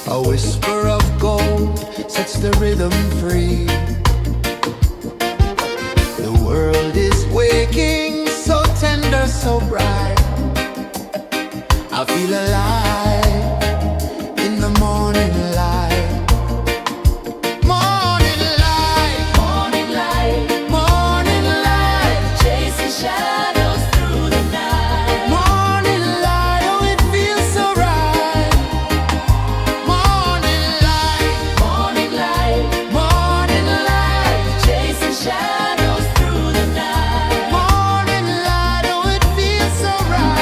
A whisper of gold sets the rhythm free. The world is waking, so tender, so bright. I feel alive in the morning light. Morning light, morning light, morning light, chasing shadows through the night. Morning light, oh it feels so right. Morning light, morning light, morning light, chasing shadows through the night. Morning light, oh it feels so right.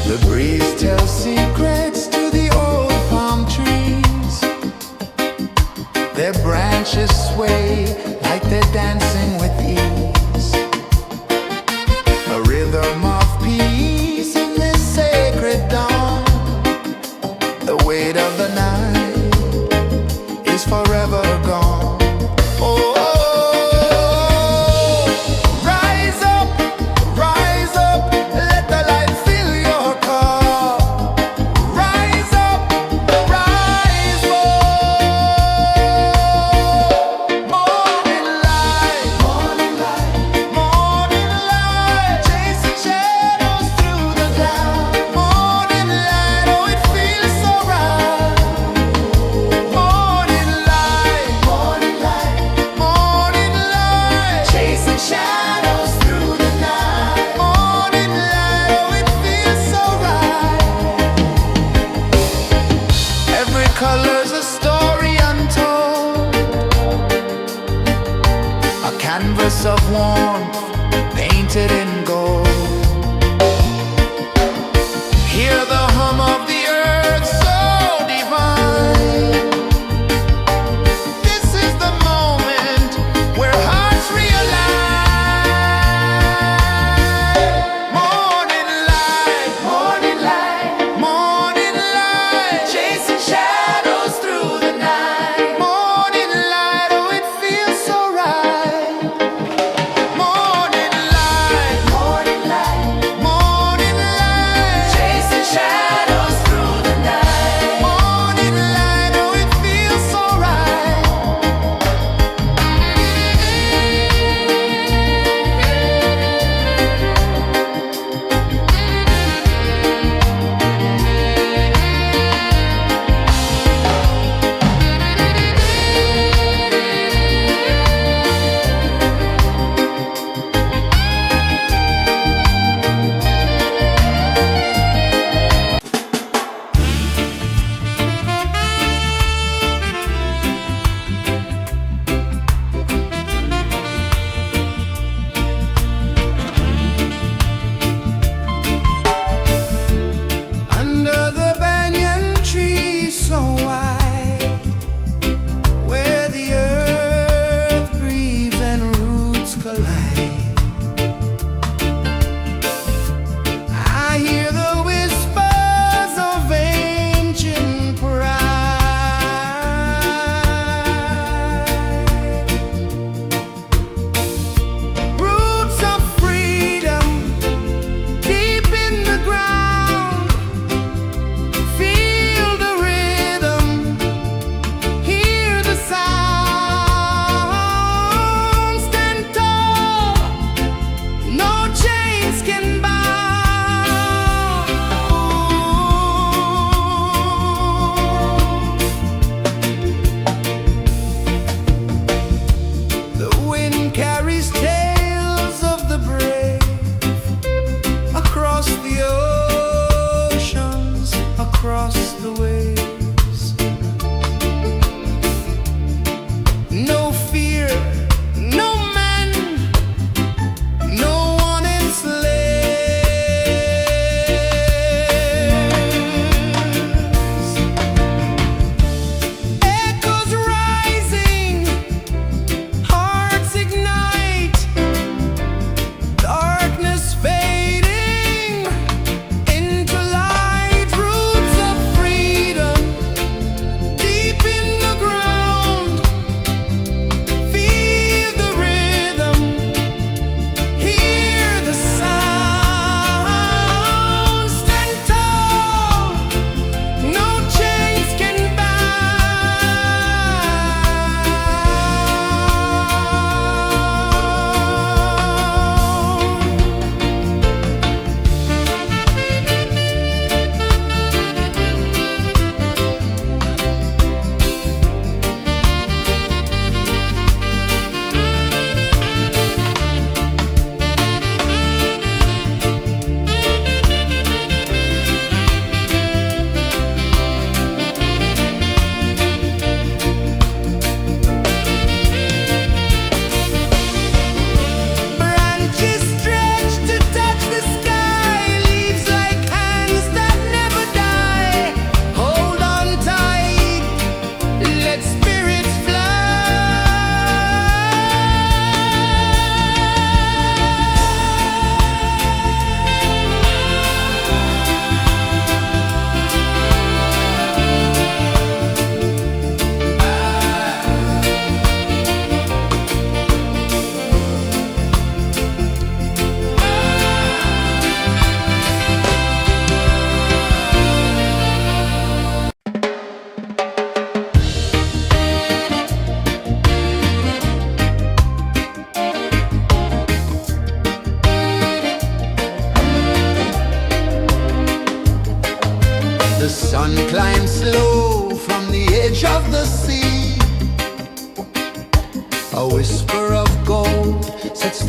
The breeze tells secrets to the old palm trees. Their branches sway like they're dancing with ease. A rhythm of peace in this sacred dawn. The weight of the night is forever gone. Oh, rise up, let the light fill your cup. Rise up, rise up. Morning light, morning light, morning light, chasing shadows through the cloud. Morning light, oh it feels so right. Morning light, morning light, morning light, chasing shadows through the night. Morning light, oh it feels so right. Every color's a story untold, a canvas of warmth painted in gold. Hear the hum of the earth so divine. This is the moment where hearts realign. Morning light, morning light, morning light, chasing shadows through the night. Morning light, oh it feels so right. Morning light, morning light,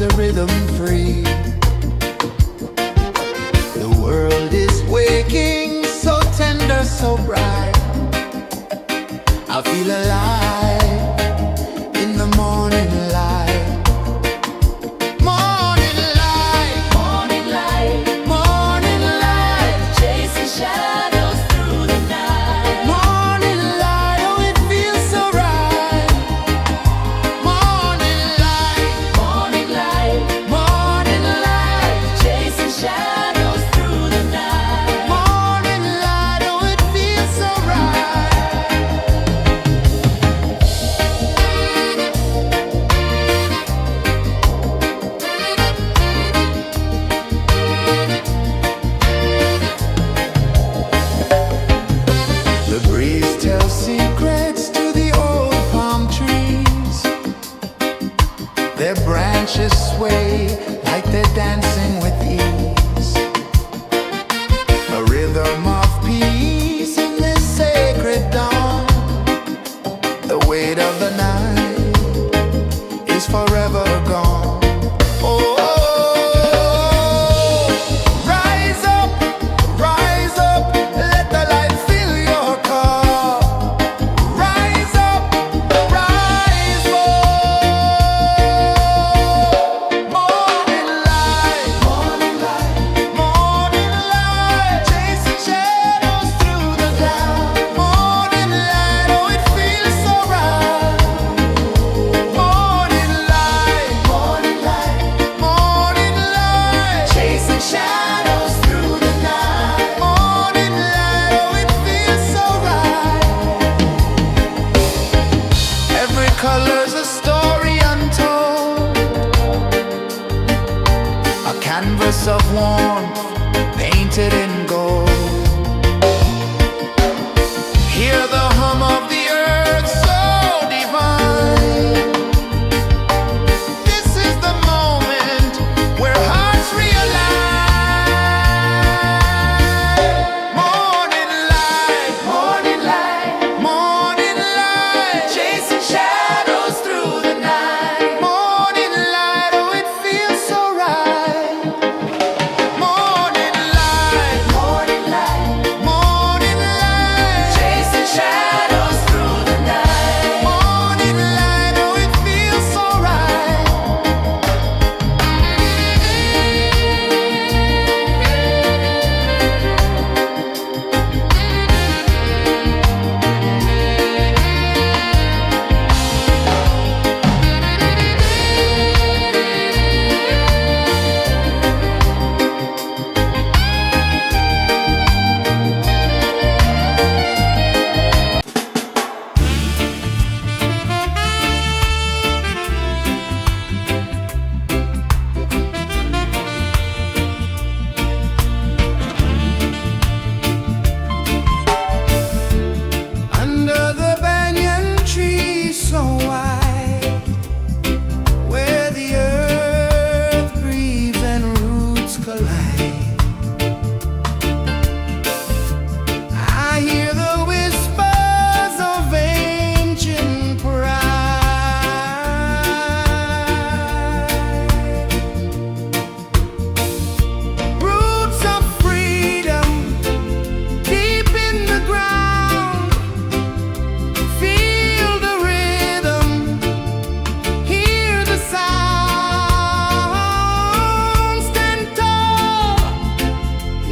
the rhythm free. The world is waking, so tender, so bright. I feel alive in the morning light. Morning light, morning light, morning light, chasing shadows through the night. Morning light, oh it feels so right. Morning light, morning light, morning light, chasing shadows through the night. Morning light, oh it feels so right. The breeze tells secrets to the old palm trees. Their branches sway like they're dancing with ease. A rhythm of peace in this sacred dawn. The weight of the night is forever gone. Oh, rise up, let the light fill your cup. Rise up, rise up. Morning light, morning light, morning light, chasing shadows through the cloud. Morning light, oh it feels so right. Morning light, morning light, morning light, chasing shadows through the night. Morning light, oh it feels so right. Every color's a story untold, a canvas of warmth painted in gold. Hear the hum of the earth so divine. This is the moment where hearts realign. Morning light, morning light, morning light, chasing shadows through the night. Morning light, oh it feels so right. Morning light, morning light, morning light, chasing shadows through the night. Morning light, oh it feels so right. Under the banyan tree so wide, where the earth breathes and roots collide, I hear the whispers of ancient pride. Roots of freedom deep in the ground. Feel the rhythm, hear the sound. Stand tall,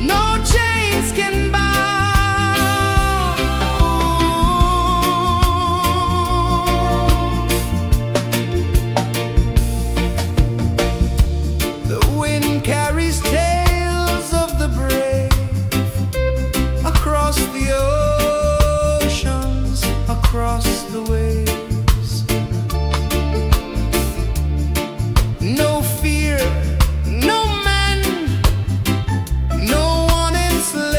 no chains can bound. The wind carries tales of the brave across the oceans, across the waves. No fear, no man, no one enslaves.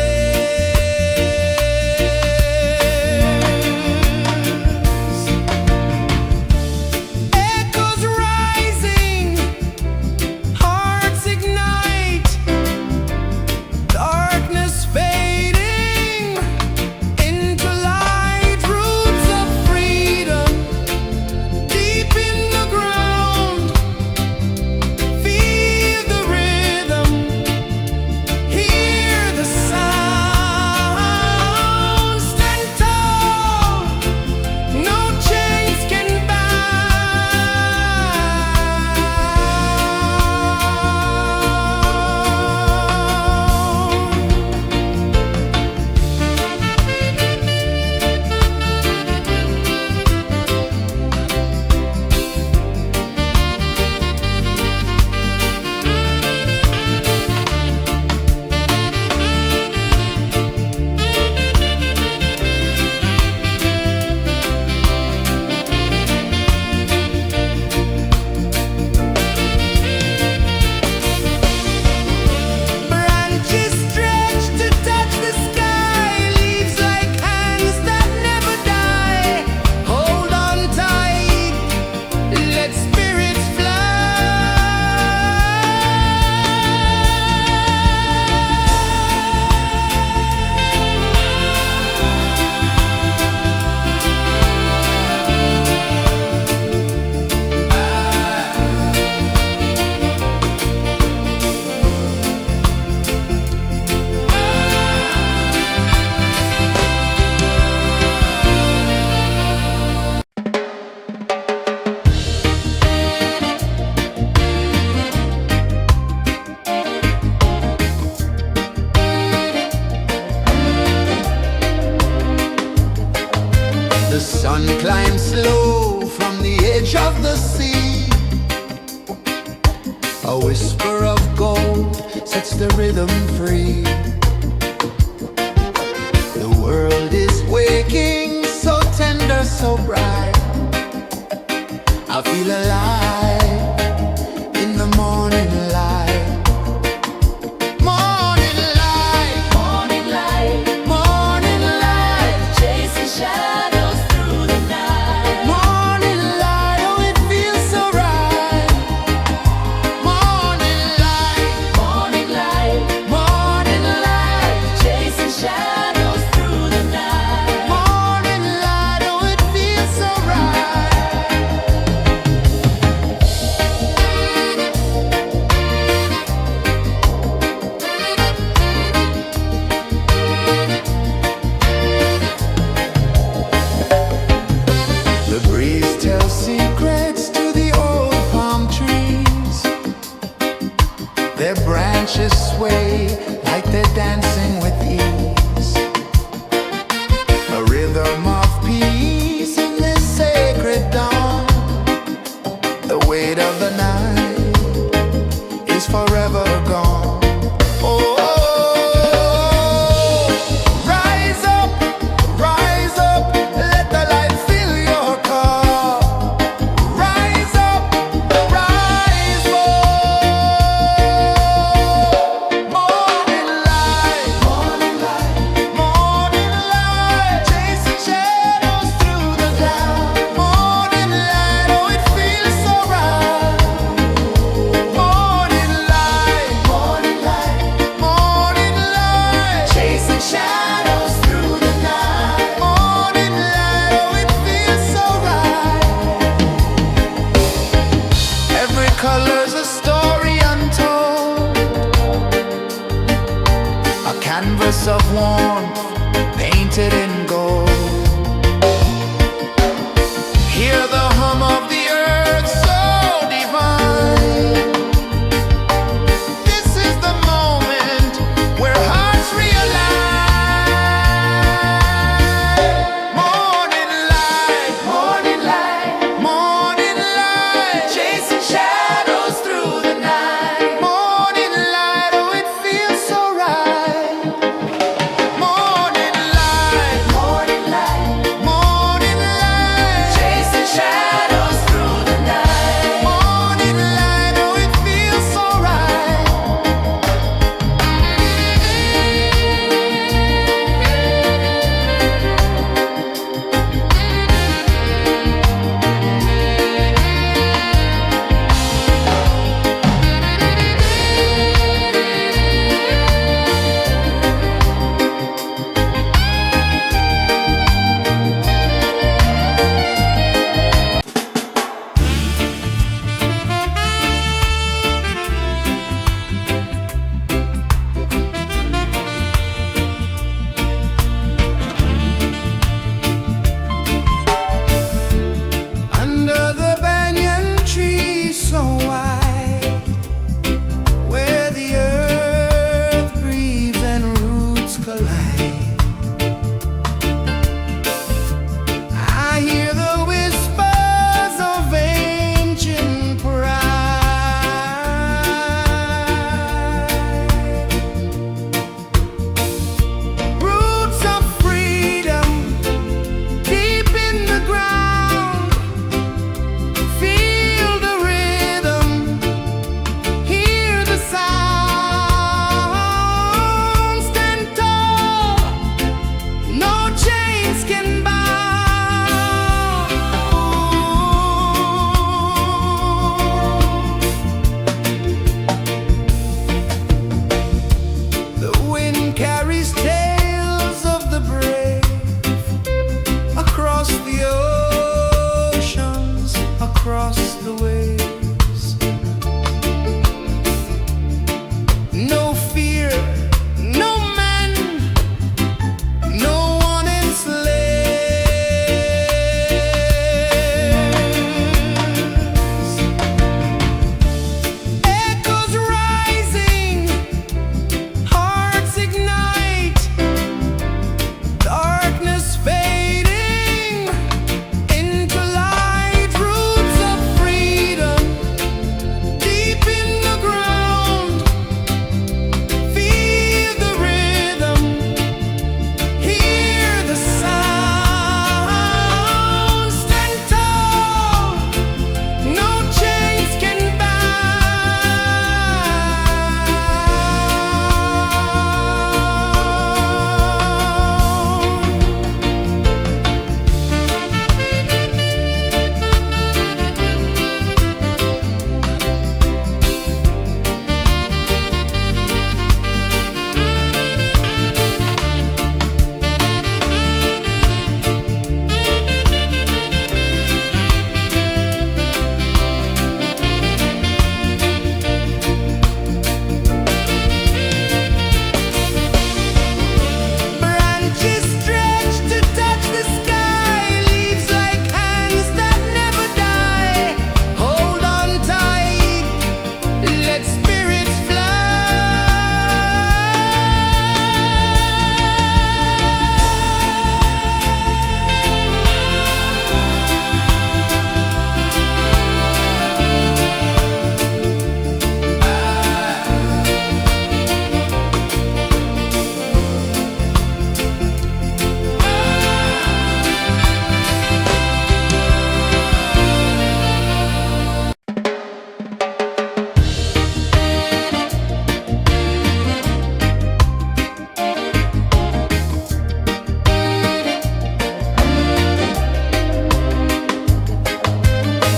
Echoes rising, hearts ignite, darkness fading into light. Roots of freedom climb slow from the edge of the sea. A whisper of gold sets the rhythm free. The world is waking, so tender, so bright. I feel alive in the morning light. Morning light, morning light, morning light, chasing shadows through the night. Morning light, oh it feels so right. Morning light, morning light, morning light, chasing shadows through the night. Morning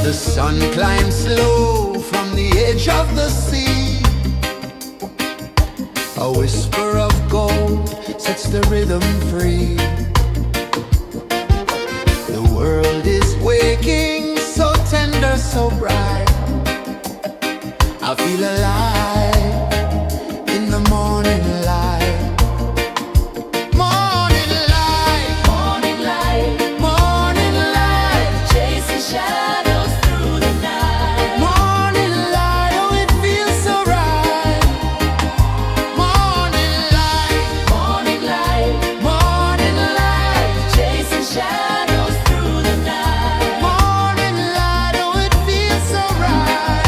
The sun climbs slow from the edge of the sea. A whisper of gold sets the rhythm free. The world is waking, so tender, so bright. I feel alive in the morning light. Morning light, morning light, morning light, chasing shadows through the night. Morning light, oh it feels so right. Morning light, morning light, morning light, chasing shadows through the night. Morning light, oh it feels so right.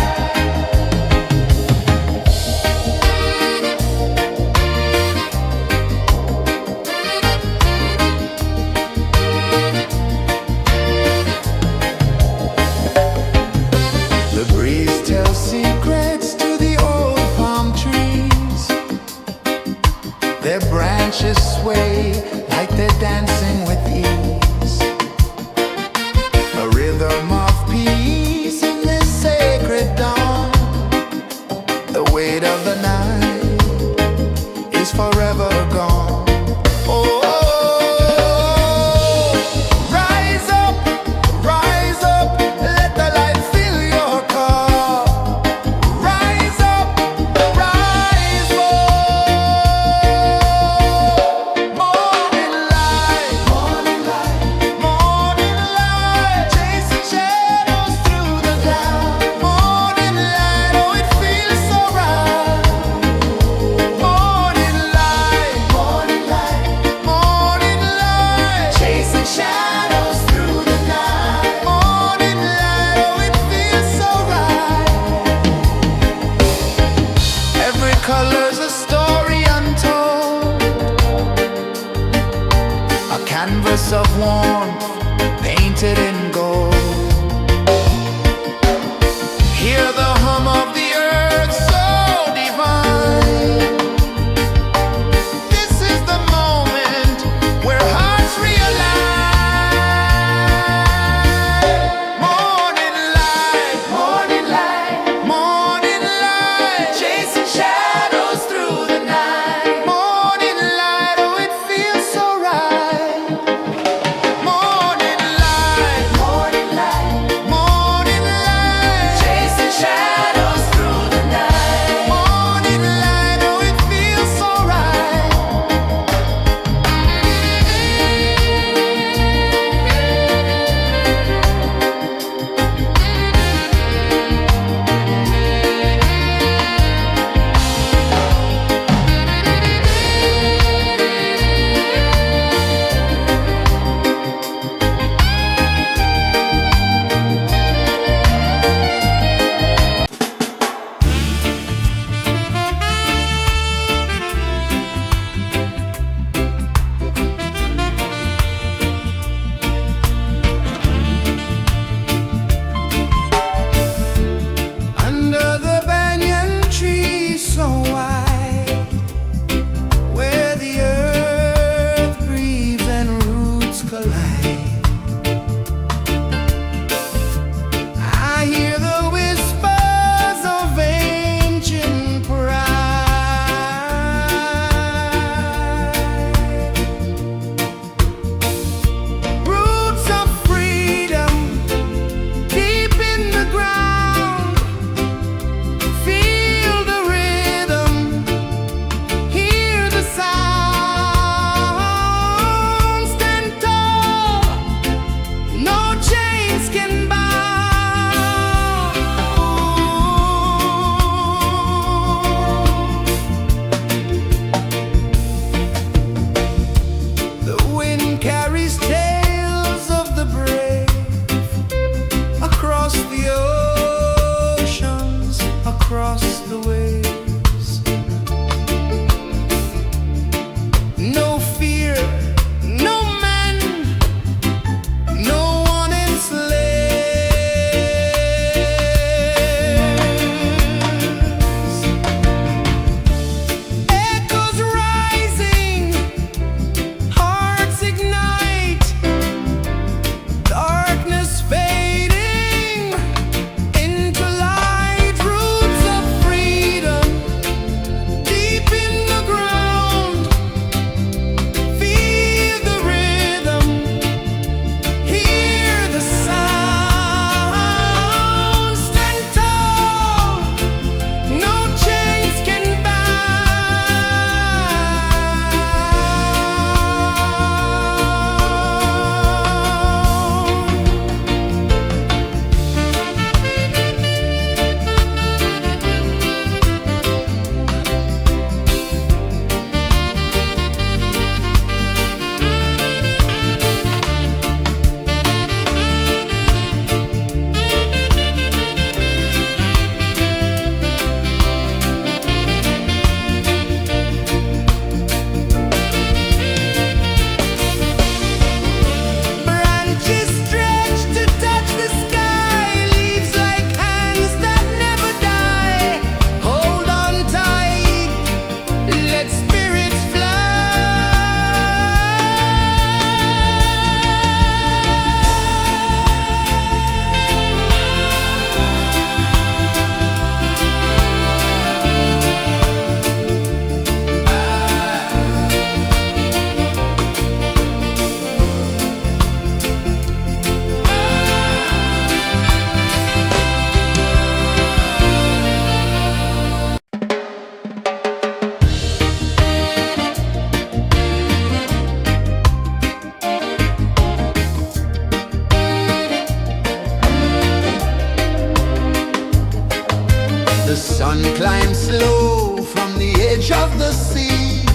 sun climbs slow from the edge of the sea.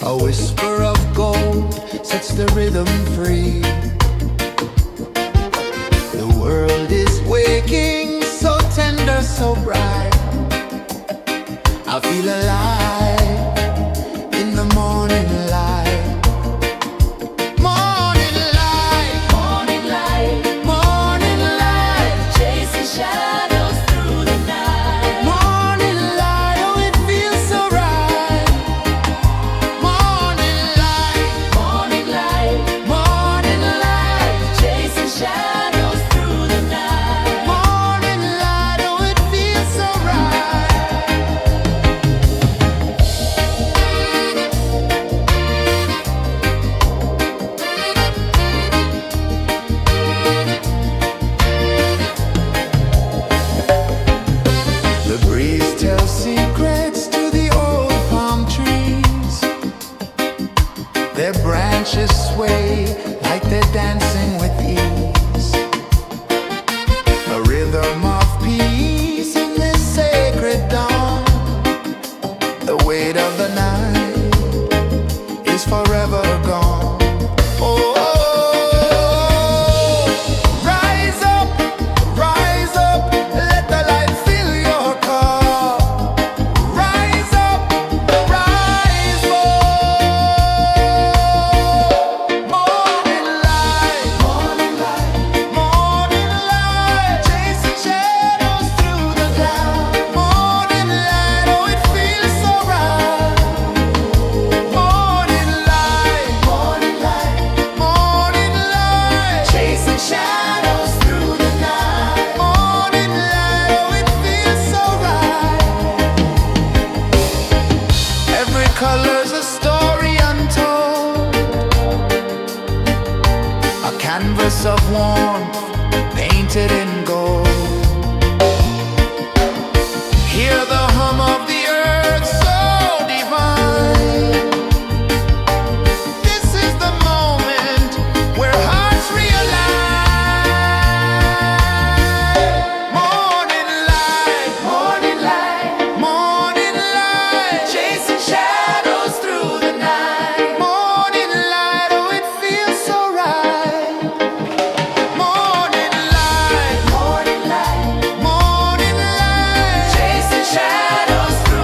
A whisper of gold sets the rhythm free. The world is waking, so tender, so bright. I feel alive in the morning light. Morning light, morning light, morning light, chasing shadows through the night. Morning light, oh it feels so right. Morning light, morning light, morning light, chasing shadows through the night. Morning light, oh it feels so right. The breeze tells secrets to the old palm trees. Their branches sway like they're dancing with ease. A rhythm of peace in this sacred dawn. The weight of the night is forever gone. Oh, rise up, let the light fill your cup. Rise up, rise up. Morning light, morning light, morning light, chasing shadows through the cloud. Morning light, oh it feels so right. Morning light, morning light, morning light, chasing shadows through the night. Morning light, oh it feels so right. Every color's a story untold, a canvas of warmth painted in gold. Hear the hum of the earth so divine. This is the moment where hearts realign. Morning light, morning light, morning light, chasing shadows through the night. Morning light, oh it feels so right. Morning light, morning light, morning light, chasing shadows through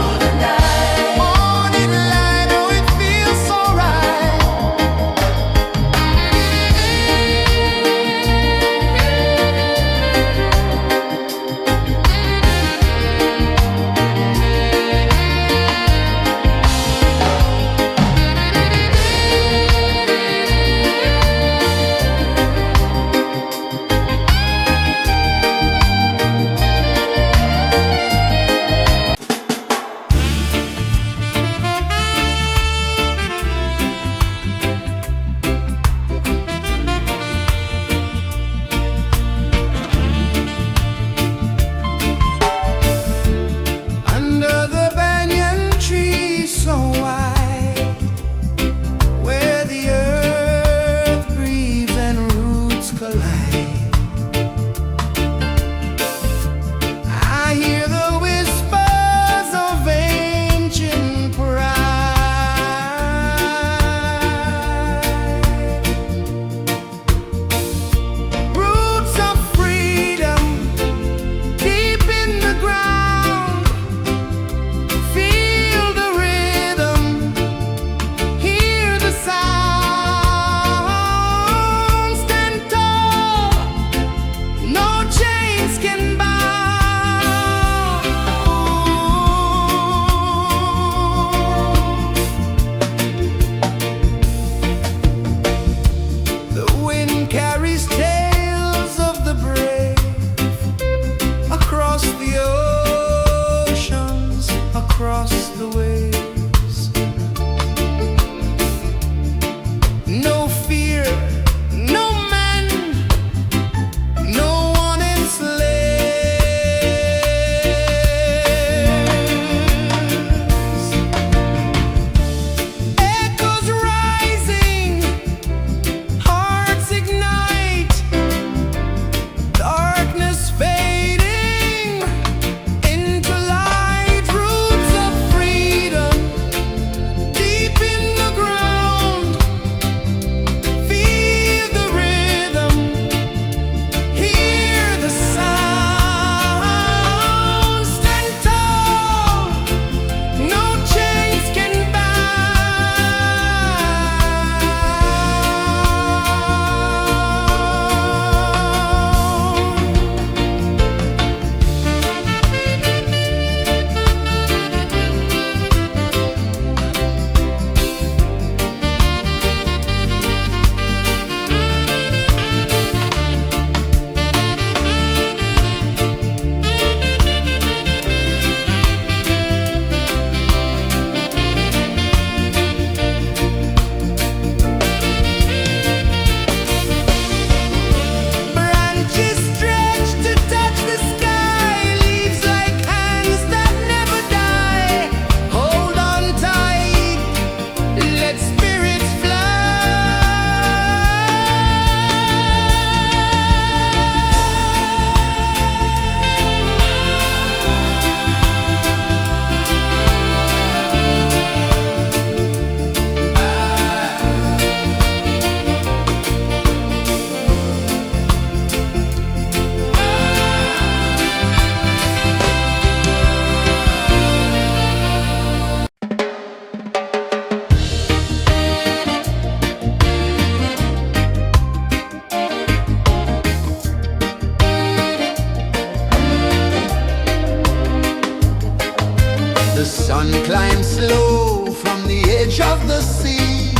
One climbs slow from the edge of the sea.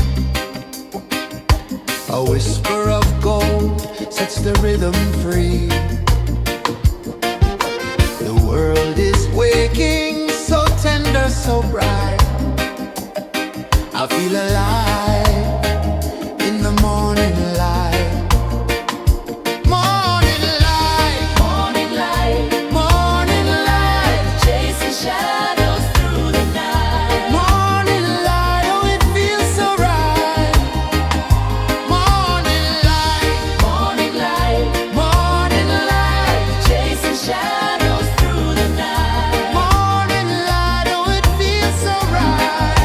A whisper of gold sets the rhythm free. The world is waking, so tender, so bright. I feel alive in the morning light. Morning light, morning light, morning light, chasing shadows through the night. Morning light, oh it feels so right. Morning light, morning light, morning light, chasing shadows through the night. Morning light, oh it feels so right.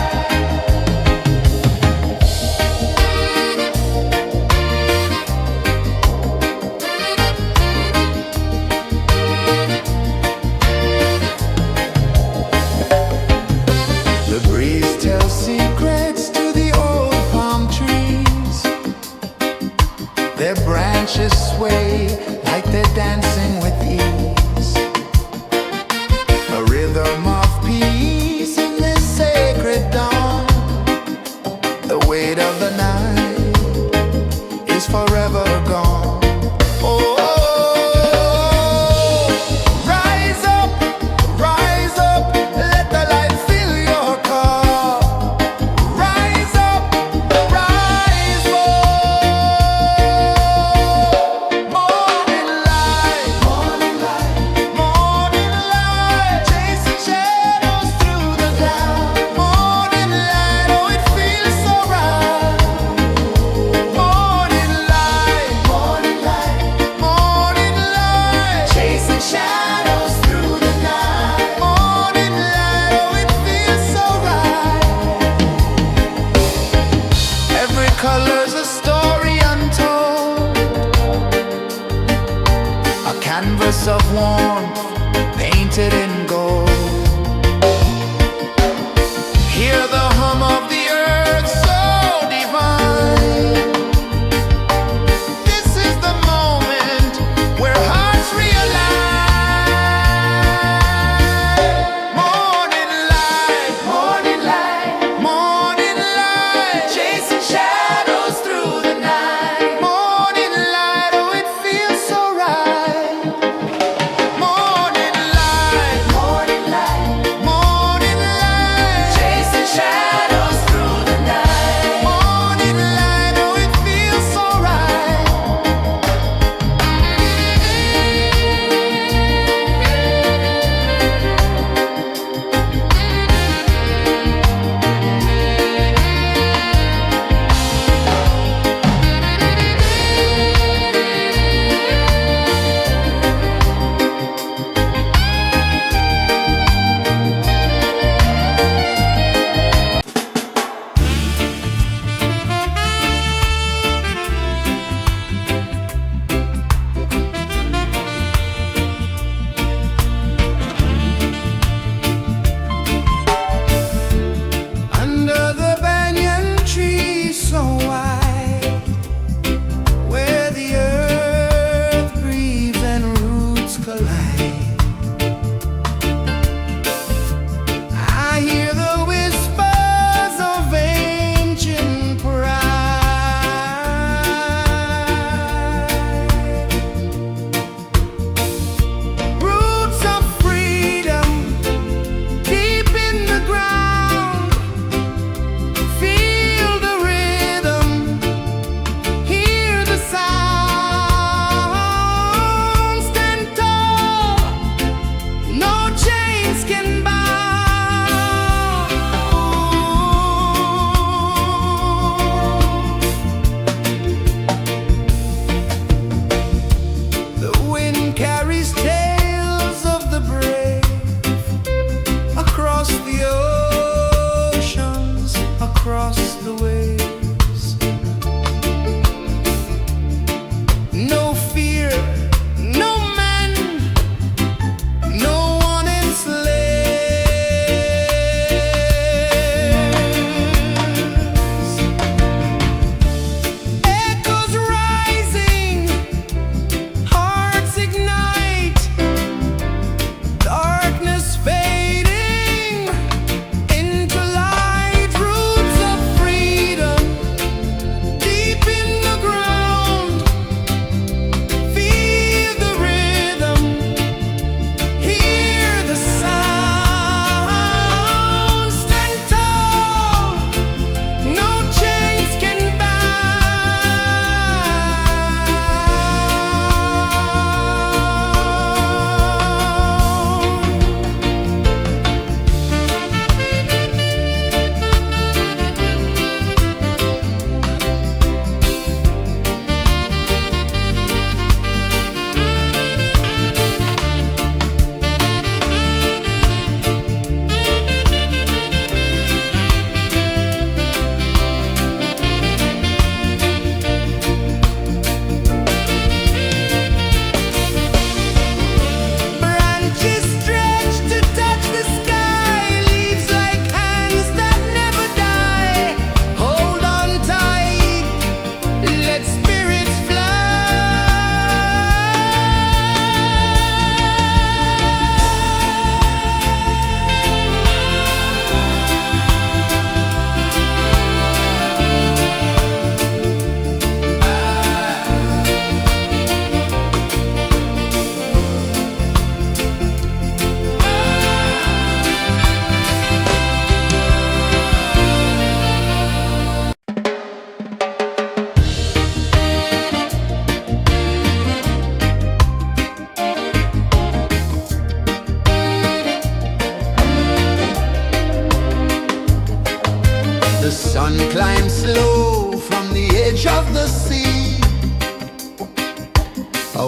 The breeze tells secrets to the old palm trees. Their branches sway like they're dancing with ease. A rhythm of peace in this sacred dawn. The weight of the night is forever gone. Oh, rise up, let the light fill your cup. Rise up, rise up. Morning light, morning light, morning light, chasing shadows through the cloud. Morning light, oh it feels so right. Morning light, morning light, morning light, chasing shadows through the night. Morning light, oh it feels so right. Every color's a story untold, a canvas of warmth painted in gold. Hear the hum of the earth so divine. This is the moment where hearts realign. Morning light, morning light, morning light, chasing shadows through the night. Morning light, oh it feels so right. Morning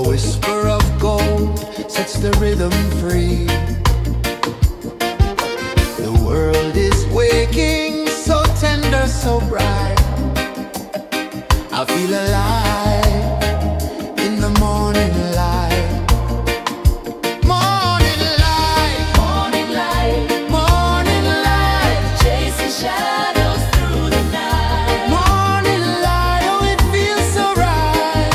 A whisper of gold sets the rhythm free. The world is waking, so tender, so bright. I feel alive in the morning light. Morning light, morning light, morning light, chasing shadows through the night. Morning light, oh it feels so right.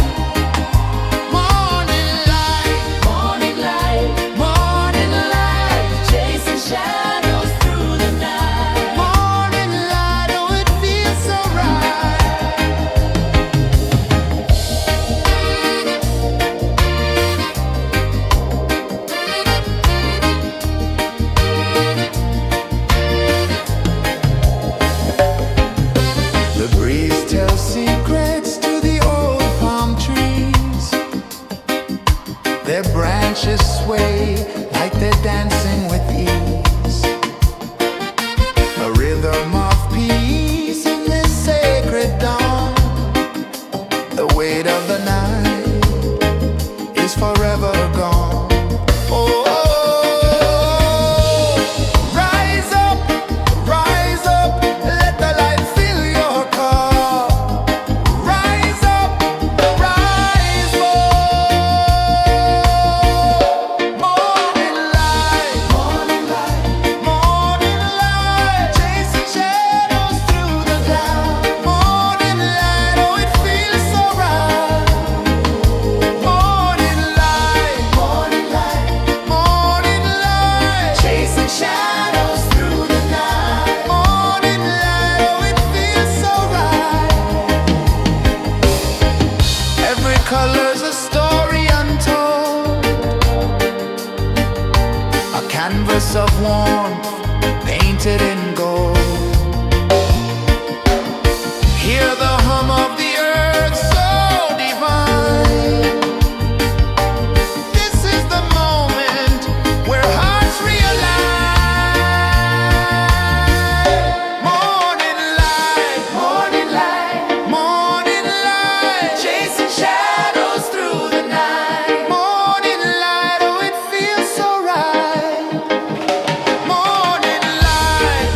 Morning light, morning light, morning light, chasing shadows through the night. Morning light, oh it feels so right. The breeze tells secrets to the old palm trees. Their branches sway like they're dancing with ease. A rhythm of peace in this sacred dawn. The weight of the night is forever gone. Oh, rise up, let the light fill your cup. Rise up, rise up. Morning light, morning light, morning light, chasing shadows through the cloud. Morning light, oh it feels so right. Morning light, morning light, morning light, chasing shadows through the night. Morning light, oh it feels so right. Every color's a story untold, a canvas of warmth painted in gold. Hear the hum of the earth so divine. This is the moment where hearts realign. Morning light, morning light, morning light, chasing shadows through the night. Morning light, oh it feels so right. Morning light,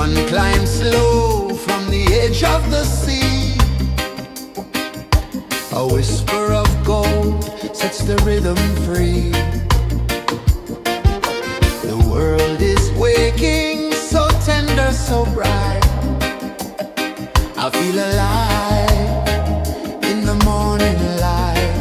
sun climbs slow from the edge of the sea. A whisper of gold sets the rhythm free. The world is waking, so tender, so bright. I feel alive in the morning light.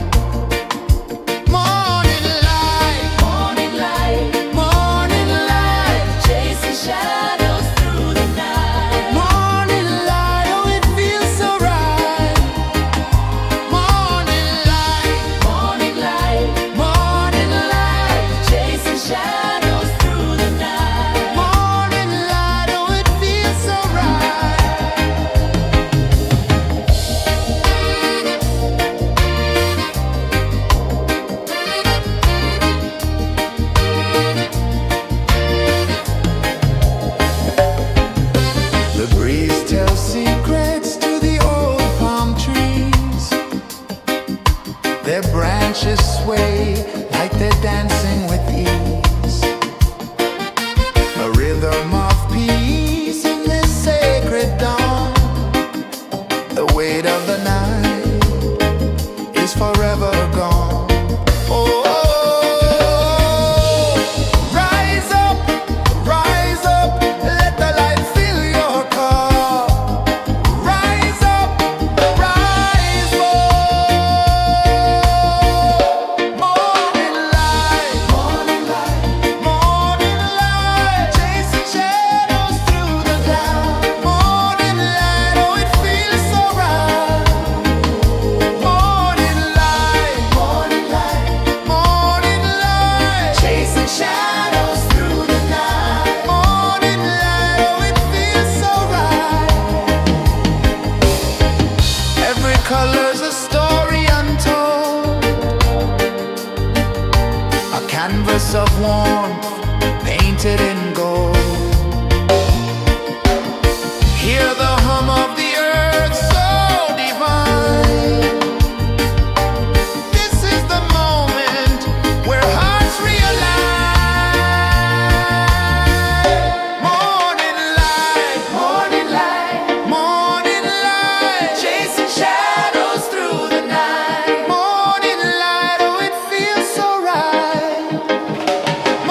Morning light, morning light, morning light, chasing shadows through the night. Morning light, oh it feels so right. Morning light, morning light, morning light, chasing shadows through the night. Morning light, oh it feels so right. The breeze tells secrets to the old palm trees. Their branches sway like they're dancing with ease. A rhythm of peace in this sacred dawn. The weight of the night is forever gone. Oh, rise up, let the light fill your cup. Rise up, rise up. Morning light, morning light, morning light, chasing shadows through the cloud. Morning light, oh it feels so right. Morning light, morning light, morning light, chasing shadows through the night. Morning light, oh it feels so right. Every color's a story untold, a canvas of warmth painted in gold. Hear the hum of the earth so divine. This is the moment where hearts realign. Morning light, morning light, morning light, chasing shadows through the night. Morning light, oh it feels so right.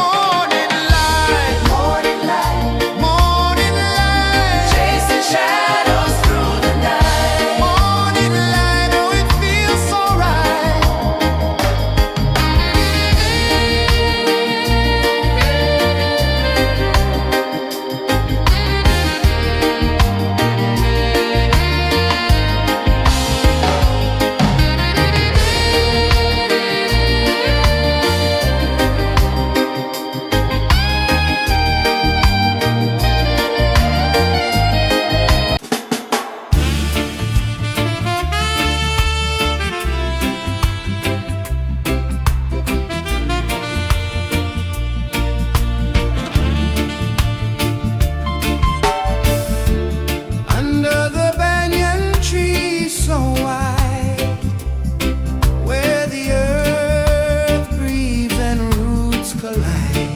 Morning light, morning light, morning light, chasing shadows through the night. Morning light, oh it feels so right. Under the banyan tree so wide, where the earth breathes and roots collide,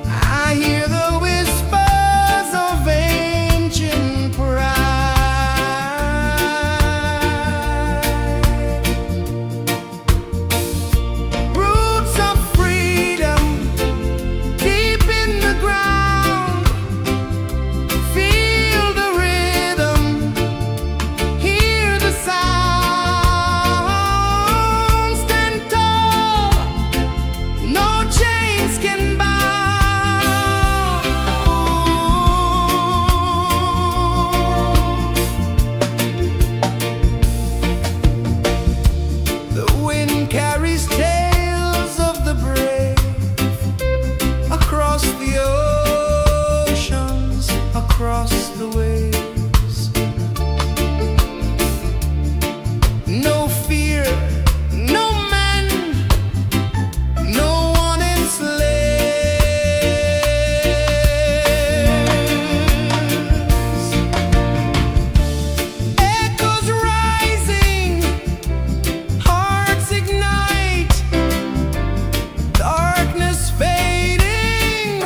I hear the whispers of ancient pride. Roots of freedom deep in the ground. Feel the rhythm, hear the sound. Stand tall, no chains can bound. The wind carries tales of the brave across the oceans, across the waves. No fear, no man, no one enslaves. Echoes rising, hearts ignite, darkness fading,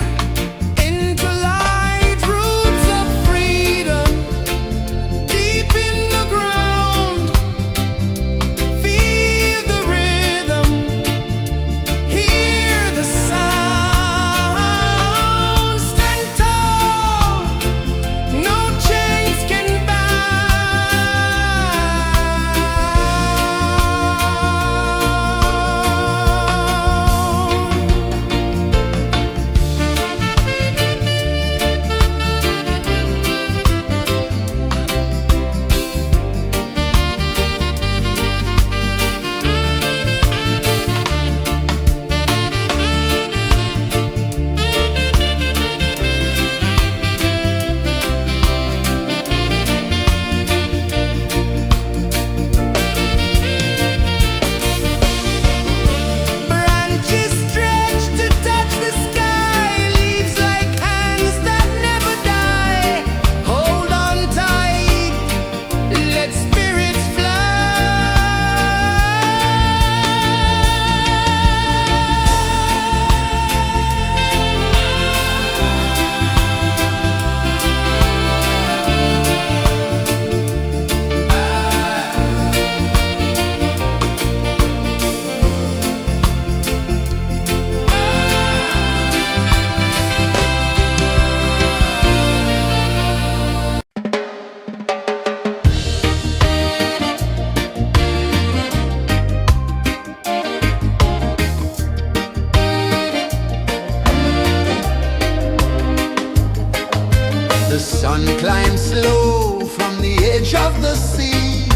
sun climbs slow from the edge of the sea.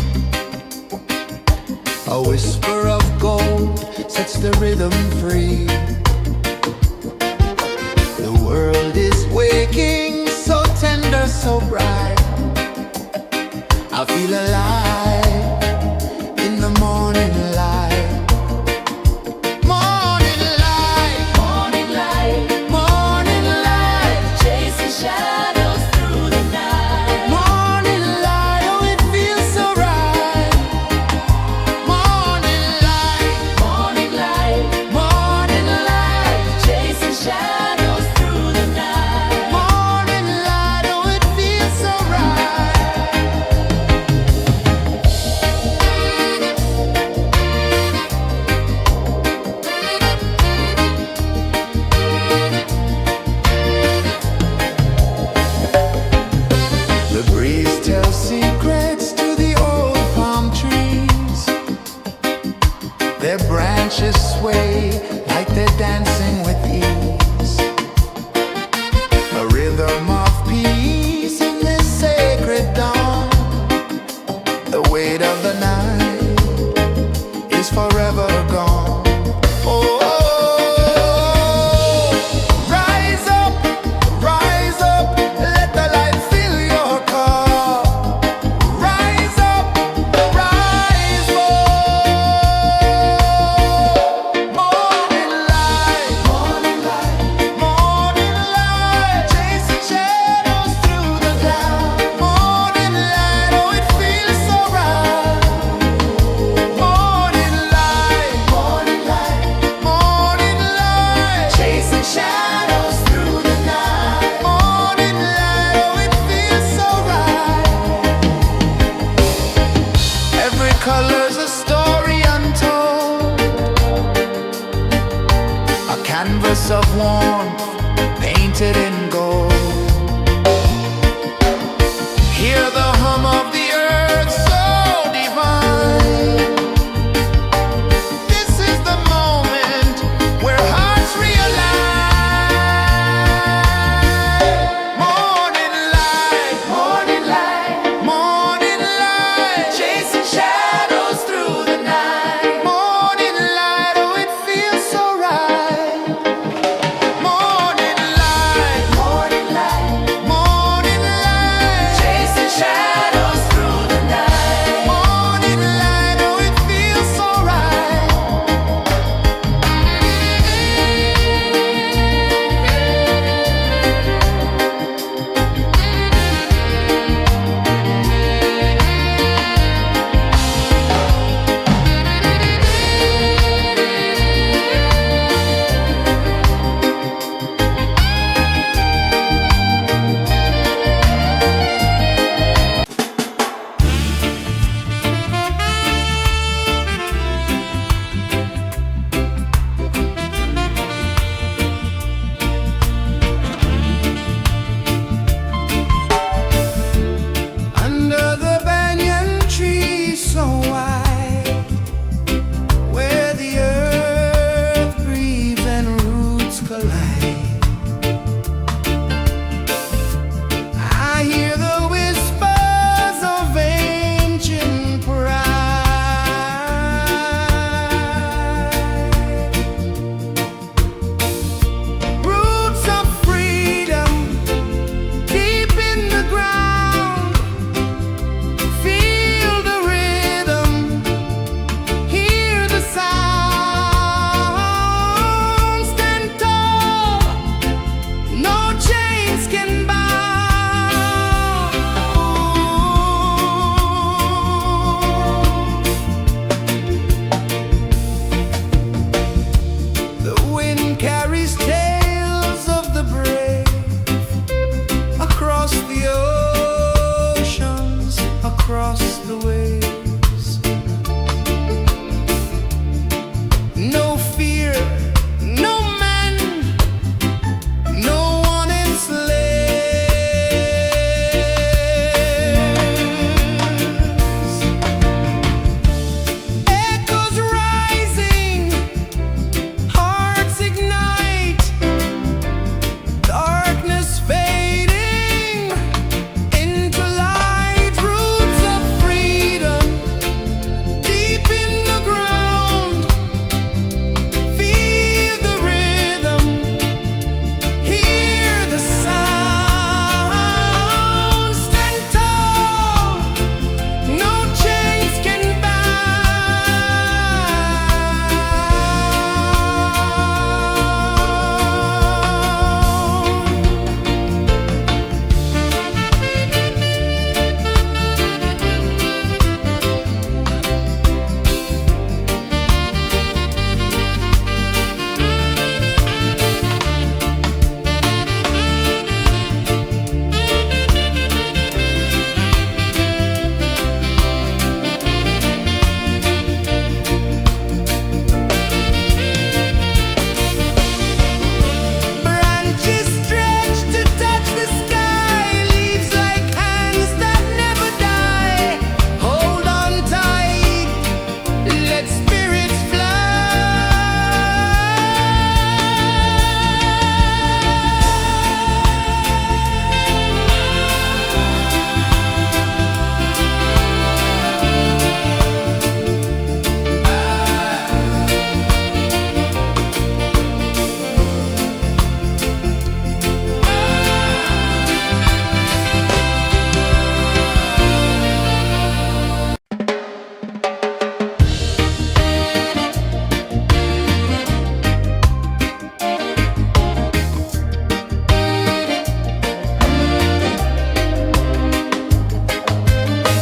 A whisper of gold sets the rhythm free. The world is waking, so tender, so bright. I feel alive in the morning light. Morning light, morning light, morning light, chasing shadows through the night. Morning light, oh it feels so right. Morning light, morning light, morning light, chasing shadows through the night. Morning light, oh it feels so right.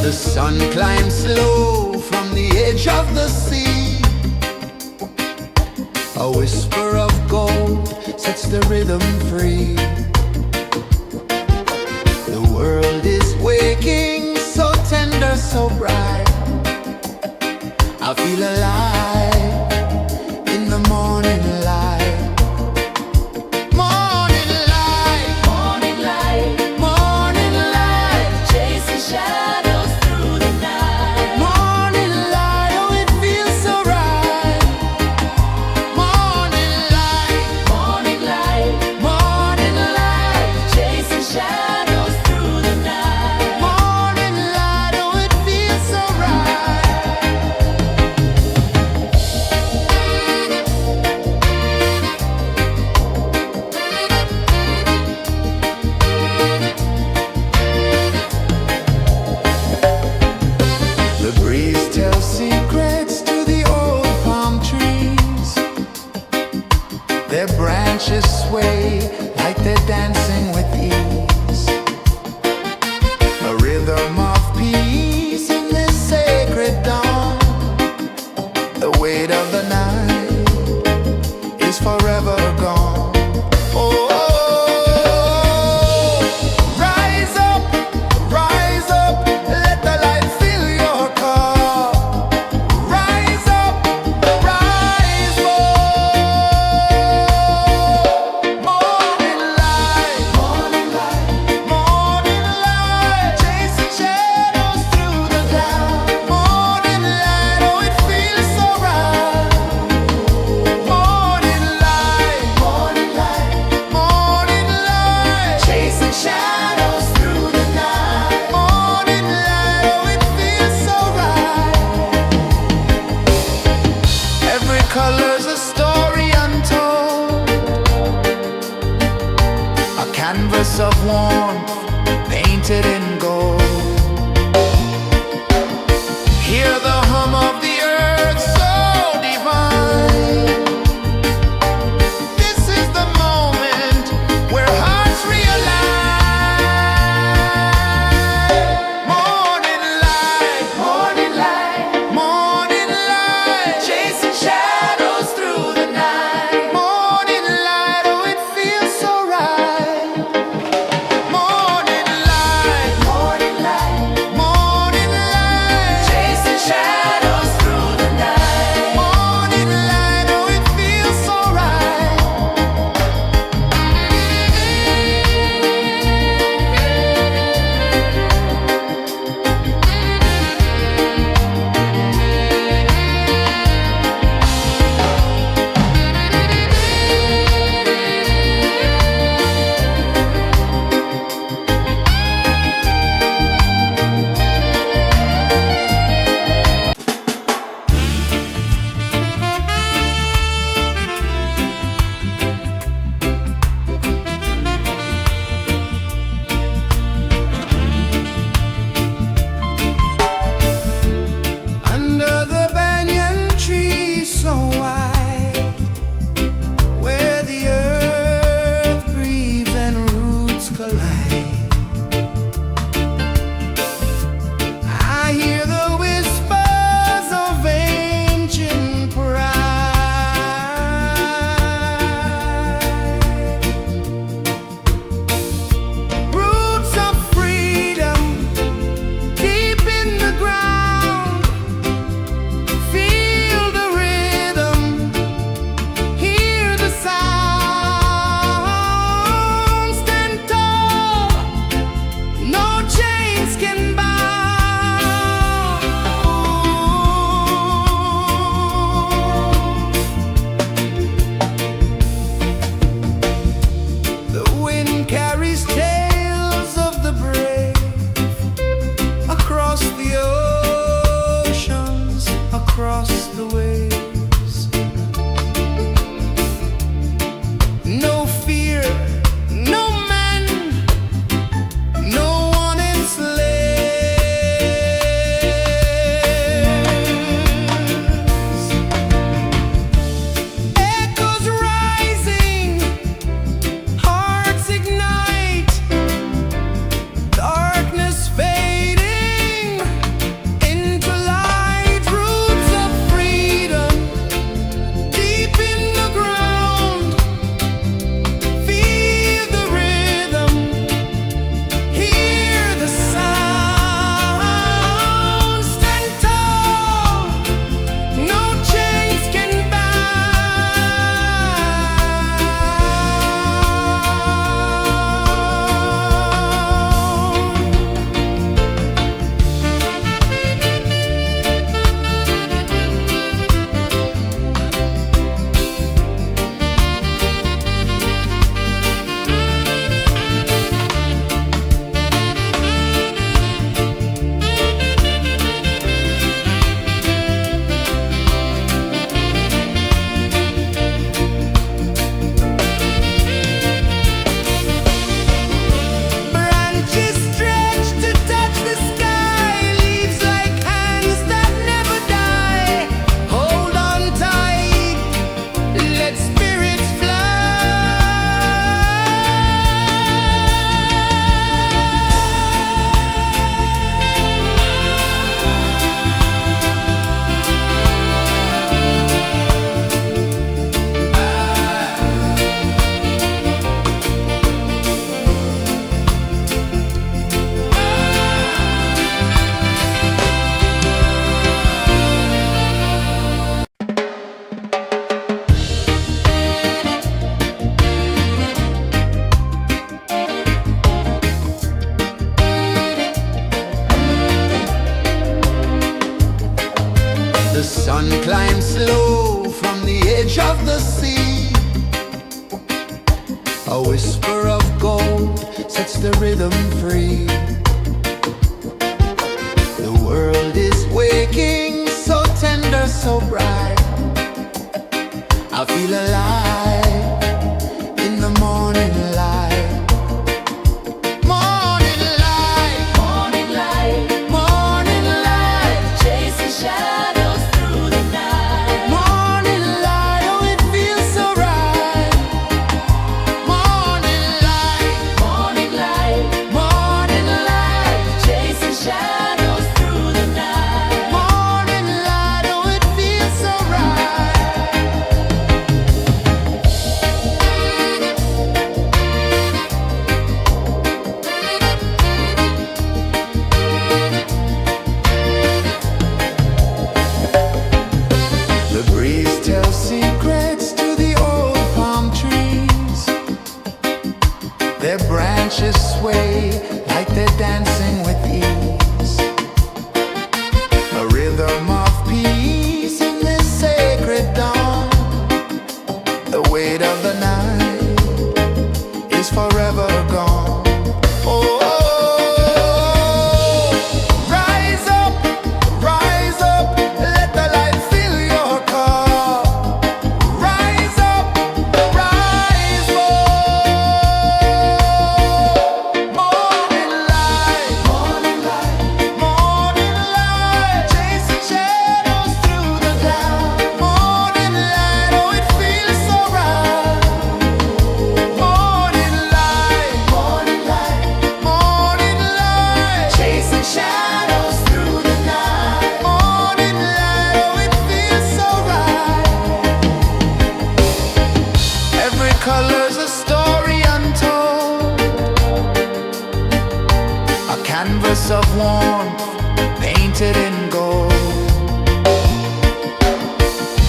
The sun climbs slow from the edge of the sea. A whisper of gold sets the rhythm free. The world is waking, so tender, so bright. I feel alive in the morning light. Morning light, morning light, morning light, chasing shadows through the night. Morning light, oh it feels so right. Morning light, morning light, morning light, chasing shadows through the night. Morning light, oh it feels so right. sun climbs slow from the edge of the sea. A whisper of gold sets the rhythm free. The world is waking, so tender, so bright. I feel alive in the morning light. Morning light, morning light, morning light, chasing shadows through the night. Morning light, oh it feels so right. Morning light, morning light, morning light, chasing shadows through the night. Morning light, oh it feels so right. The breeze tells secrets to the old palm trees. Their branches sway like they're dancing with ease. A rhythm of peace in this sacred dawn. The weight of the night is forever gone. Oh, rise up, let the light fill your cup. Rise up, rise up. Morning light, morning light, morning light, chasing shadows through the cloud. Morning light, oh it feels so right. Morning light, morning light, morning light, chasing shadows through the night. Morning light, oh it feels so right. Every color's a story untold, a canvas of warmth painted in gold.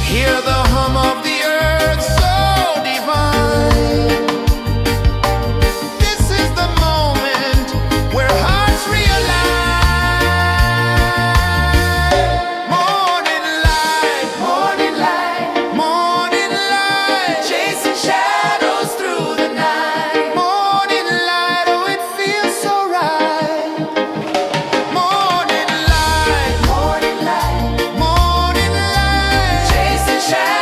Hear the hum of the earth so divine. This is the moment where hearts realign. Morning light, morning light, morning light, chasing shadows through the night. Morning light, oh it feels so right. Morning light, morning light, morning light, chasing shadows.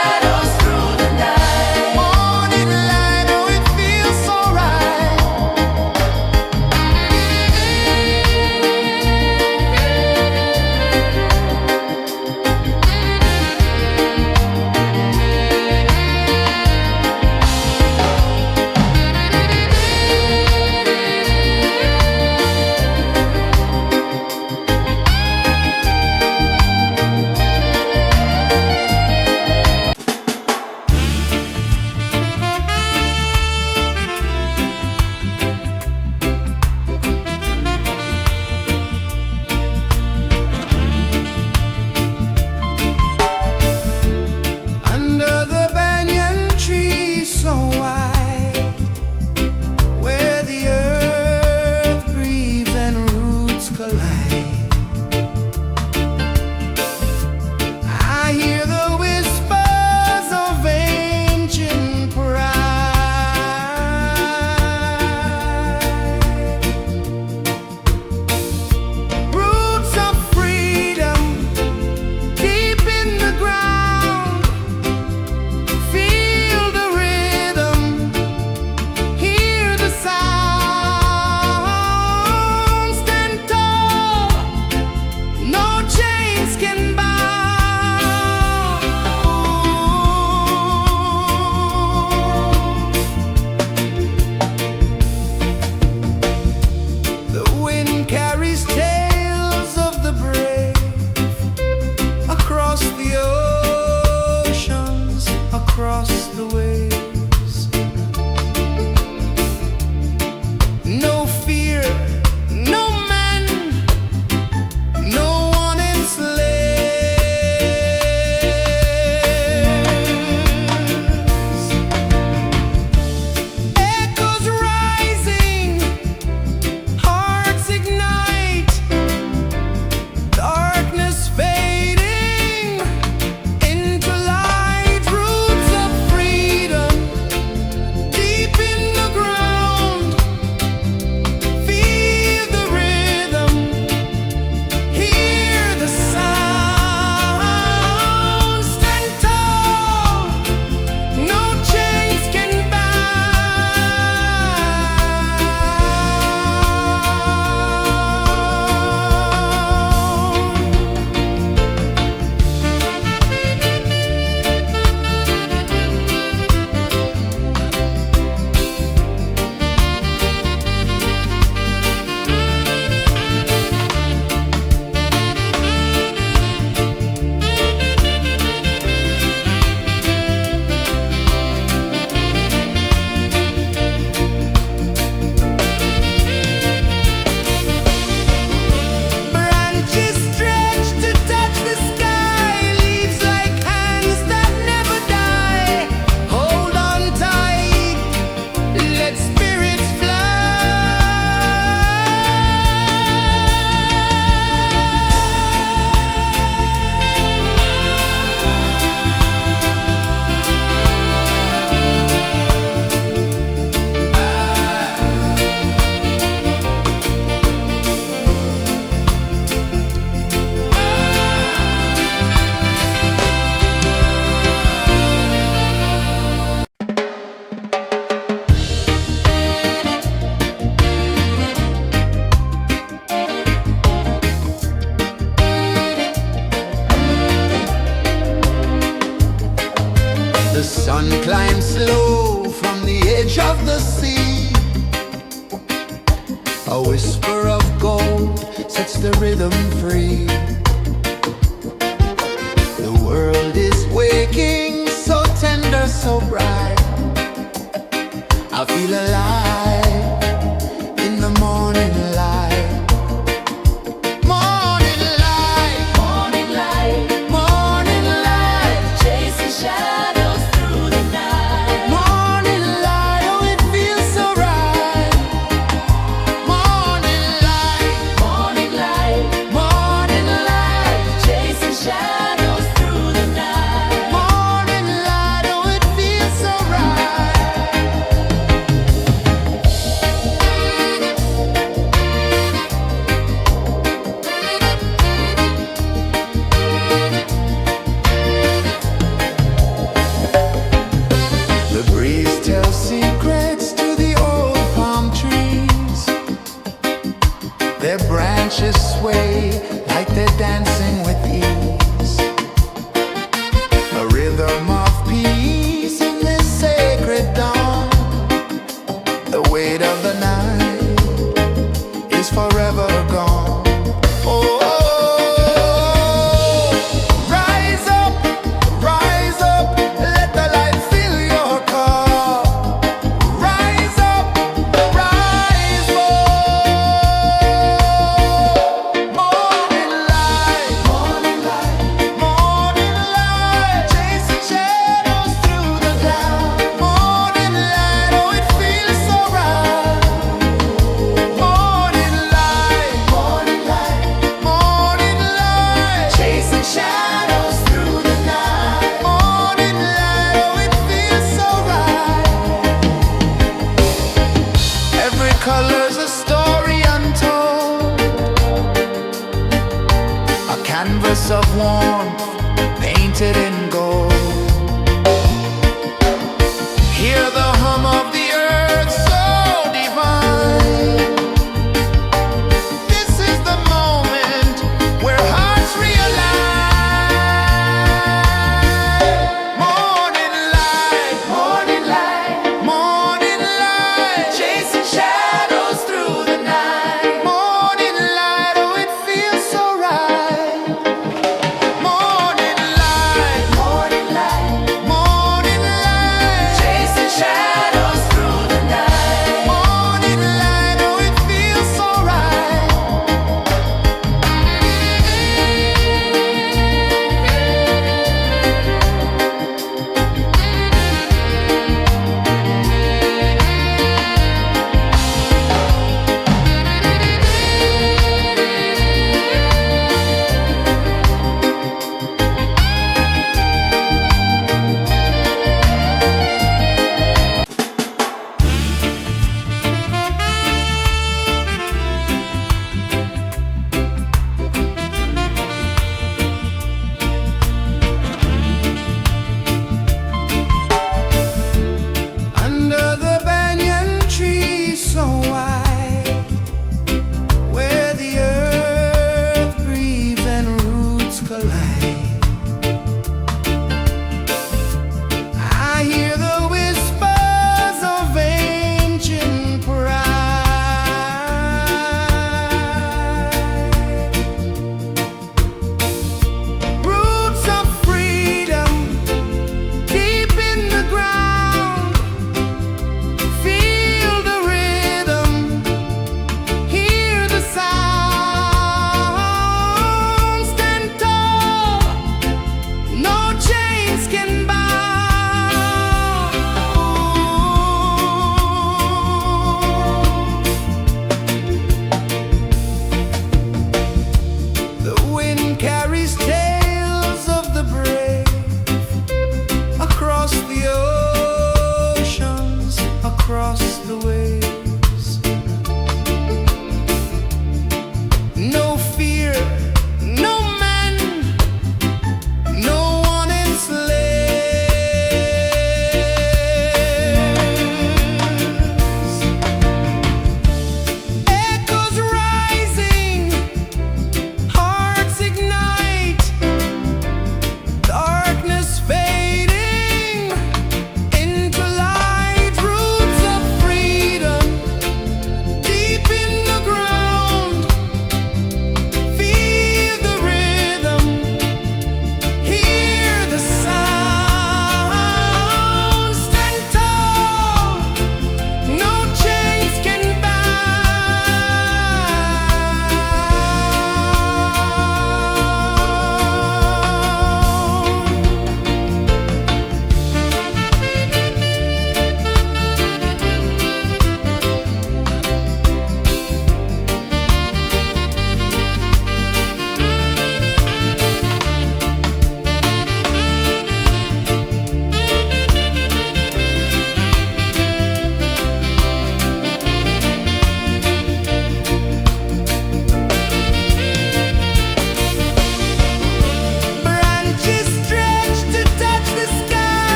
A whisper of gold sets the rhythm free. The world is waking, so tender, so bright. I feel alive in the morning light. Morning light, morning light, morning light, chasing shadows through the night. Morning light, oh it feels so right. Morning light, morning light, morning light, chasing shadows through the night. Morning light, oh it feels so right. The breeze tells secrets to the old palm trees. Their branches sway like they're dancing with ease. A rhythm of peace in this sacred dawn. The weight of the night is forever gone. Oh, rise up, let the light fill your cup. Rise up, rise up. Morning light, morning light, morning light, chasing shadows through the cloud. Morning light, oh it feels so right. Morning light, morning light, morning light, chasing shadows through the night. Morning light, oh it feels so right. Every color's a story untold, a canvas of warmth painted in gold. Hear the hum of the earth so divine. This is the moment where hearts realign. Morning light, morning light, morning light, chasing shadows through the night. Morning light, oh it feels so right. Morning light,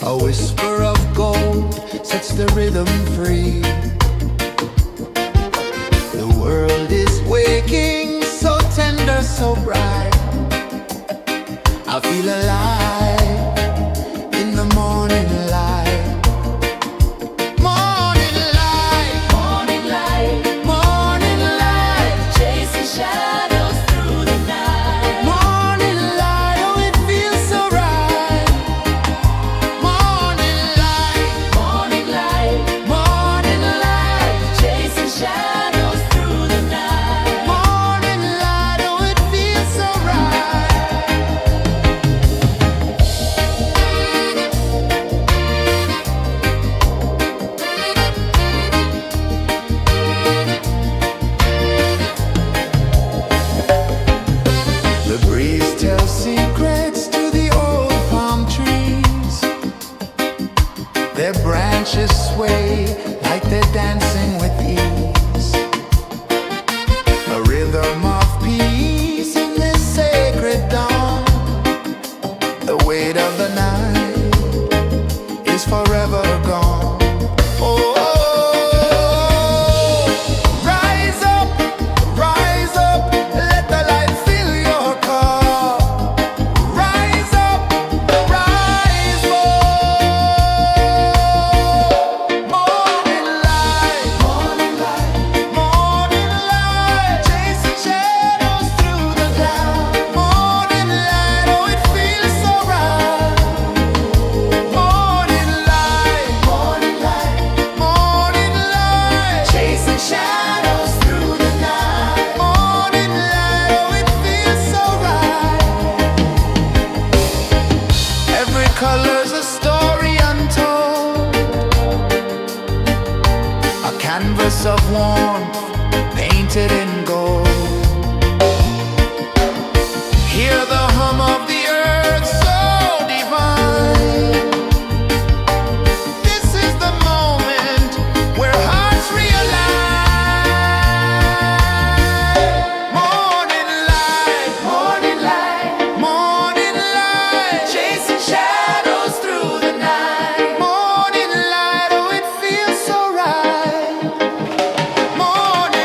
A whisper of gold sets the rhythm free. The world is waking, so tender, so bright. I feel alive in the morning light. Morning light, morning light, morning light, chasing shadows through the night. Morning light, oh it feels so right. Morning light, morning light, morning light, chasing shadows through the night. Morning light, oh it feels so right. The breeze tells secrets to the old palm trees. Their branches sway like they're dancing with ease. A rhythm of peace in this sacred dawn. The weight of the night is forever gone. Oh, rise up, let the light fill your cup. Rise up, rise more. Morning light, morning light, morning light, chasing shadows through the cloud. Morning light, oh it feels so right. Morning light, morning light, morning light, chasing shadows through the night. Morning light, oh it feels so right. Every color's a story untold, a canvas of warmth painted in gold. Hear the hum of the earth so divine. This is the moment where hearts realign. Morning light, morning light, morning light, chasing shadows through the night. Morning light, oh it feels so right. Morning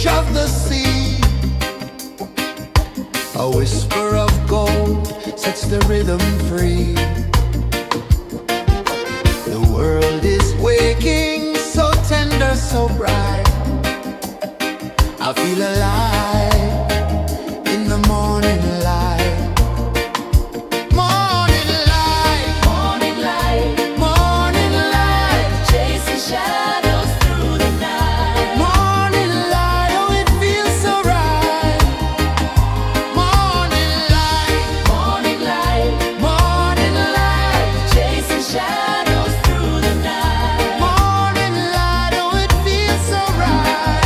edge of the sea. A whisper of gold sets the rhythm free. The world is waking, so tender, so bright. I feel alive in the morning light. Morning light, morning light, morning light, chasing shadows through the night. Morning light, oh it feels so right. Morning light, morning light, morning light, chasing shadows through the night. Morning light, oh it feels so right.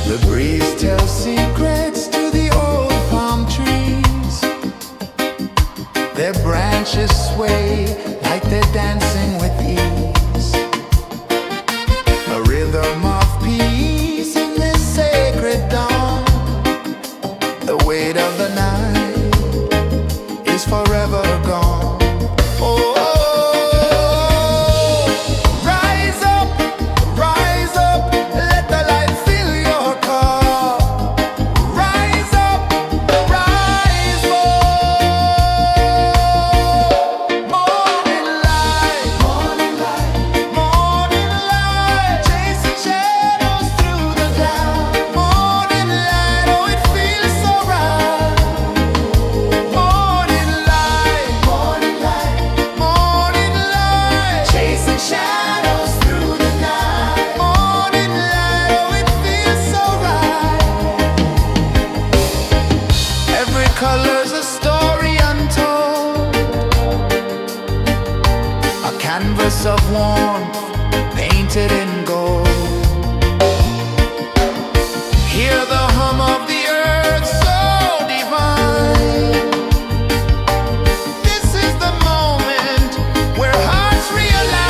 The breeze tells secrets to the old palm trees. Their branches sway like they're dancing with ease. A rhythm of peace in this sacred dawn. The weight of the night is forever gone. Oh, rise up, let the light fill your cup. Rise up, rise more. Morning light, morning light, morning light, chasing shadows through the cloud. Morning light, oh it feels so right. Morning light, morning light, morning light, chasing shadows through the night. Morning light, oh it feels so right. Every color's a story untold, a canvas of warmth painted in gold. Hear the hum of the earth so divine. This is the moment where hearts realign.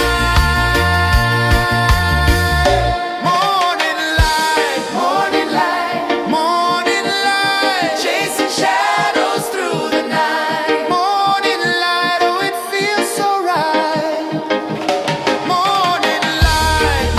Morning light, morning light, morning light, chasing shadows through the night. Morning light, oh it feels so right. Morning light,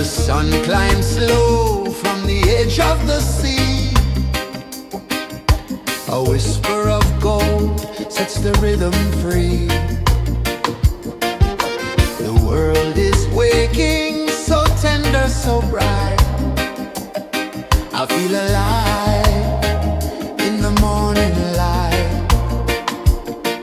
The sun climbs slow from the edge of the sea. A whisper of gold sets the rhythm free. The world is waking, so tender, so bright. I feel alive in the morning light.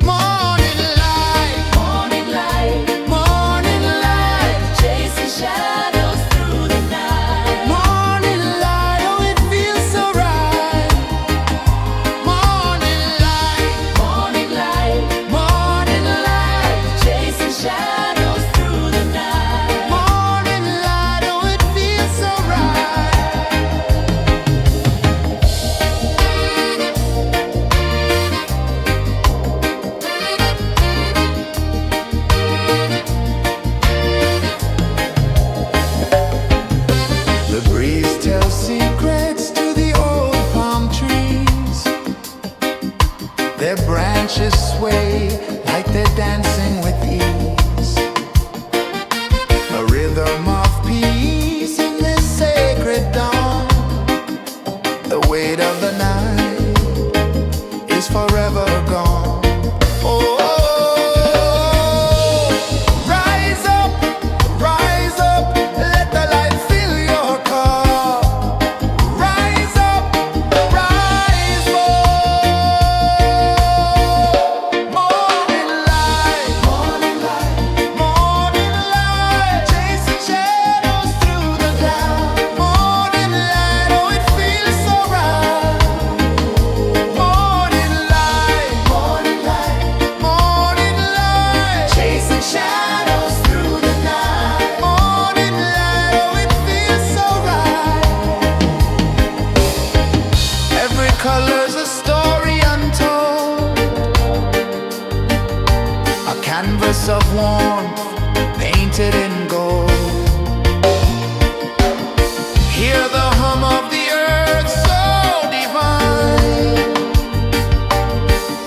Morning light, morning light, morning light, chasing shadows through the night. Morning light, oh it feels so right. Morning light, morning light, morning light, chasing shadows through the night. Morning light, oh it feels so right. The breeze tells secrets to the old palm trees. Their branches sway like they're dancing with ease. A rhythm of peace in this sacred dawn. The weight of the night is forever gone. Oh, rise up, let the light fill your cup. Rise up, rise up. Morning light, morning light, morning light, chasing shadows through the cloud. Morning light, oh it feels so right. Morning light, morning light, morning light, chasing shadows through the night. Morning light, oh it feels so right. Every color's a story untold, a canvas of warmth painted in gold. Hear the hum of the earth so divine.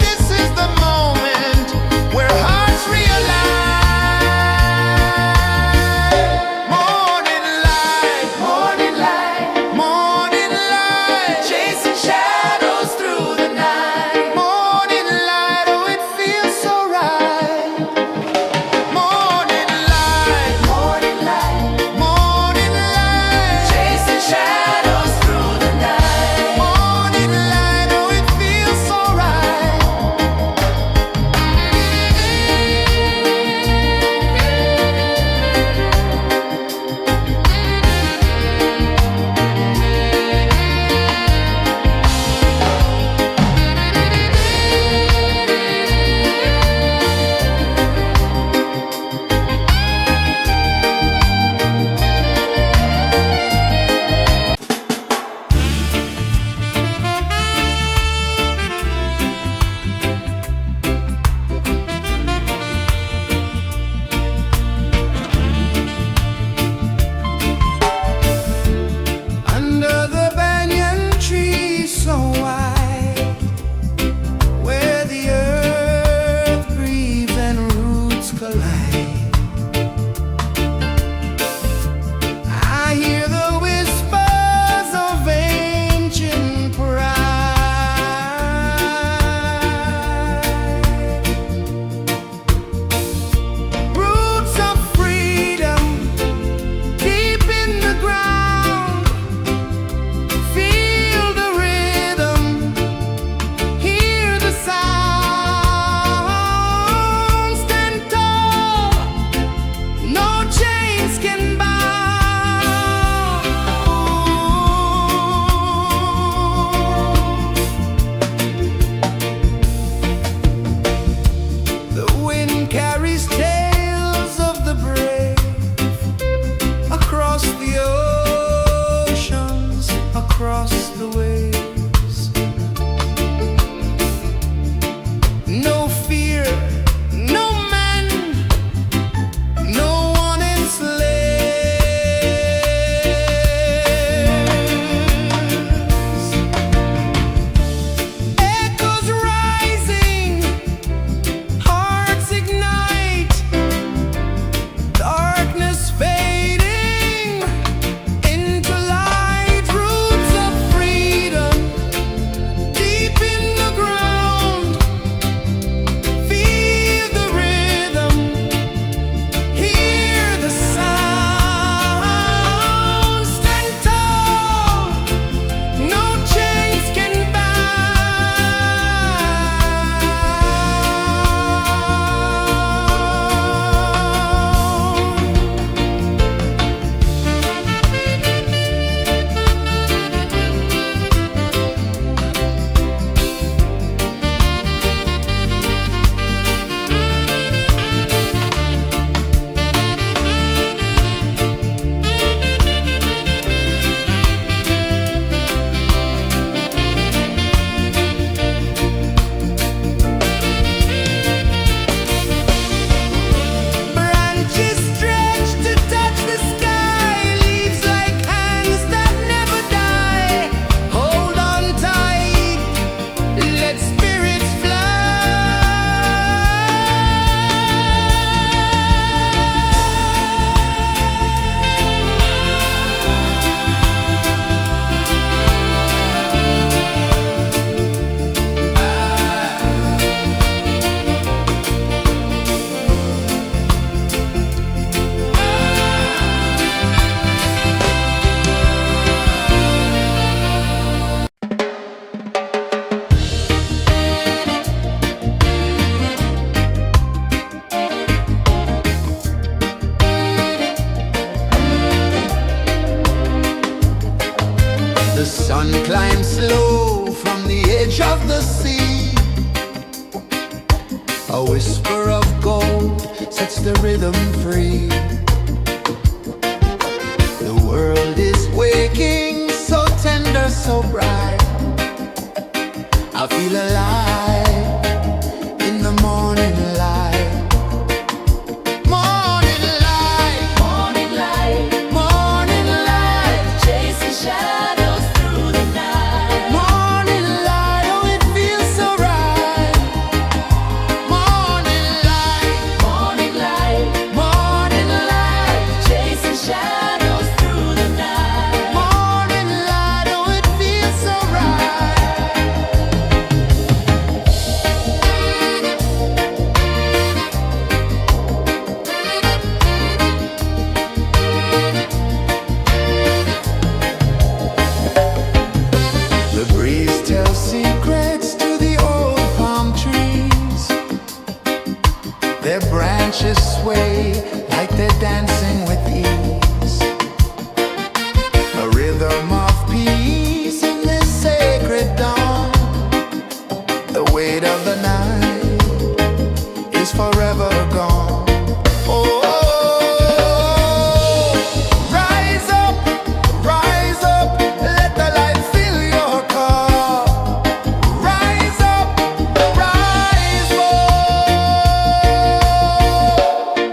This is the moment where hearts realign. Morning light, morning light, morning light, chasing shadows through the night. Morning light, oh it feels so right. Morning light, The sun climbs slow from the edge of the sea. A whisper of gold sets the rhythm free. The world is waking, so tender, so bright. I feel alive in the morning light. Morning light, morning light, morning light, chasing shadows through the night. Morning light, oh it feels so right. Morning light, morning light, morning light, chasing shadows through the night. Morning light, oh it feels so right. The breeze tells secrets to the old palm trees. Their branches sway like they're dancing with ease. A rhythm of peace in this sacred dawn. The weight of the night is forever gone. Oh, rise up, let the light fill your cup. Rise up, rise more.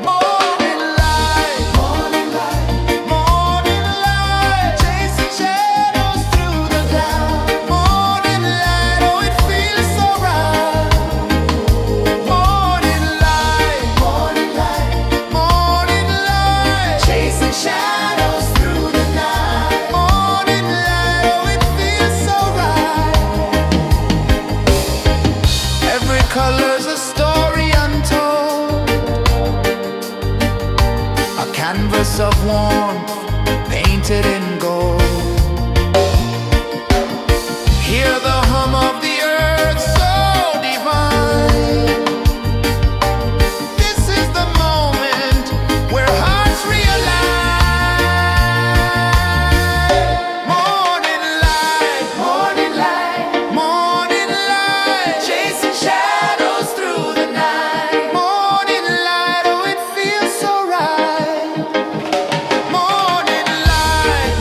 Morning light, morning light, morning light, chasing shadows through the cloud. Morning light, oh it feels so right. Morning light, morning light, morning light, chasing shadows through the night. Morning light, oh it feels so right. Every color's a story untold, a canvas of warmth painted in gold. Hear the hum of the earth so divine. This is the moment where hearts realign. Morning light, morning light, morning light, chasing shadows through the night. Morning light, oh it feels so right. Morning light,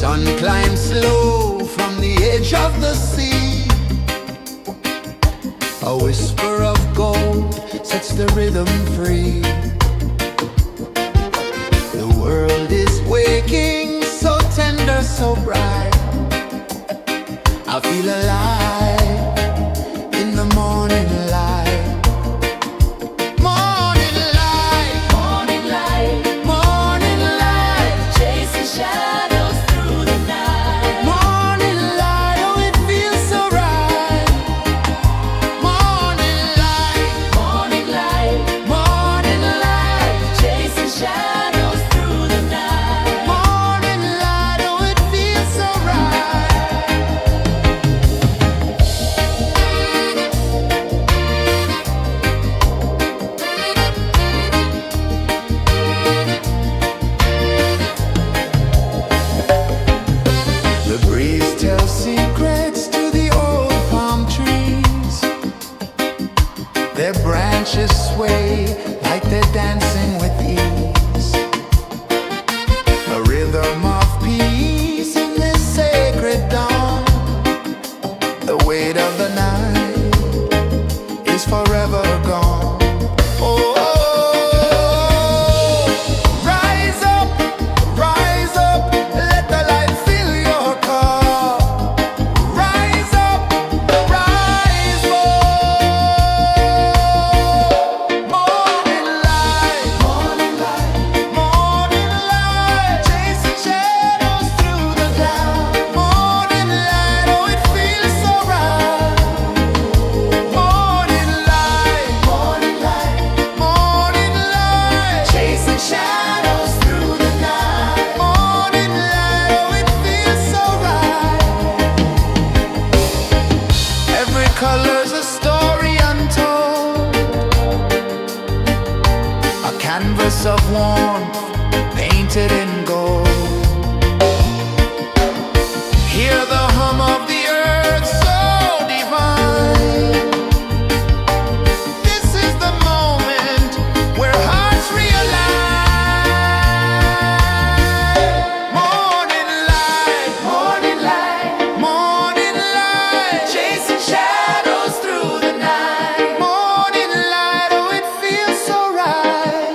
sun climbs slow from the edge of the sea. A whisper of gold sets the rhythm free. The world is waking, so tender, so bright. I feel alive in the morning light. Morning light, morning light, morning light, chasing shadows through the night. Morning light, oh it feels so right. Morning light, morning light, morning light, chasing shadows through the night. Morning light, oh it feels so right. The breeze tells secrets to the old palm trees. Their branches sway like they're dancing with ease. A rhythm of peace in this sacred dawn. The weight of the night is forever gone. Oh, rise up, let the light fill your cup. Rise up, rise up. Morning light, morning light, morning light, chasing shadows through the cloud. Morning light, oh it feels so right. Morning light, morning light, morning light, chasing shadows through the night. Morning light, oh it feels so right. Every color's a story untold, a canvas of warmth painted in gold. Hear the hum of the earth so divine. This is the moment where hearts realign. Morning light, morning light, morning light, chasing shadows through the night. Morning light, oh it feels so right.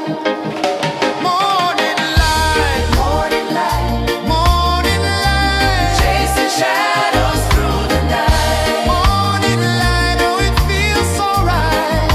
Morning light, morning light, morning light, chasing shadows through the night. Morning light, oh it feels so right.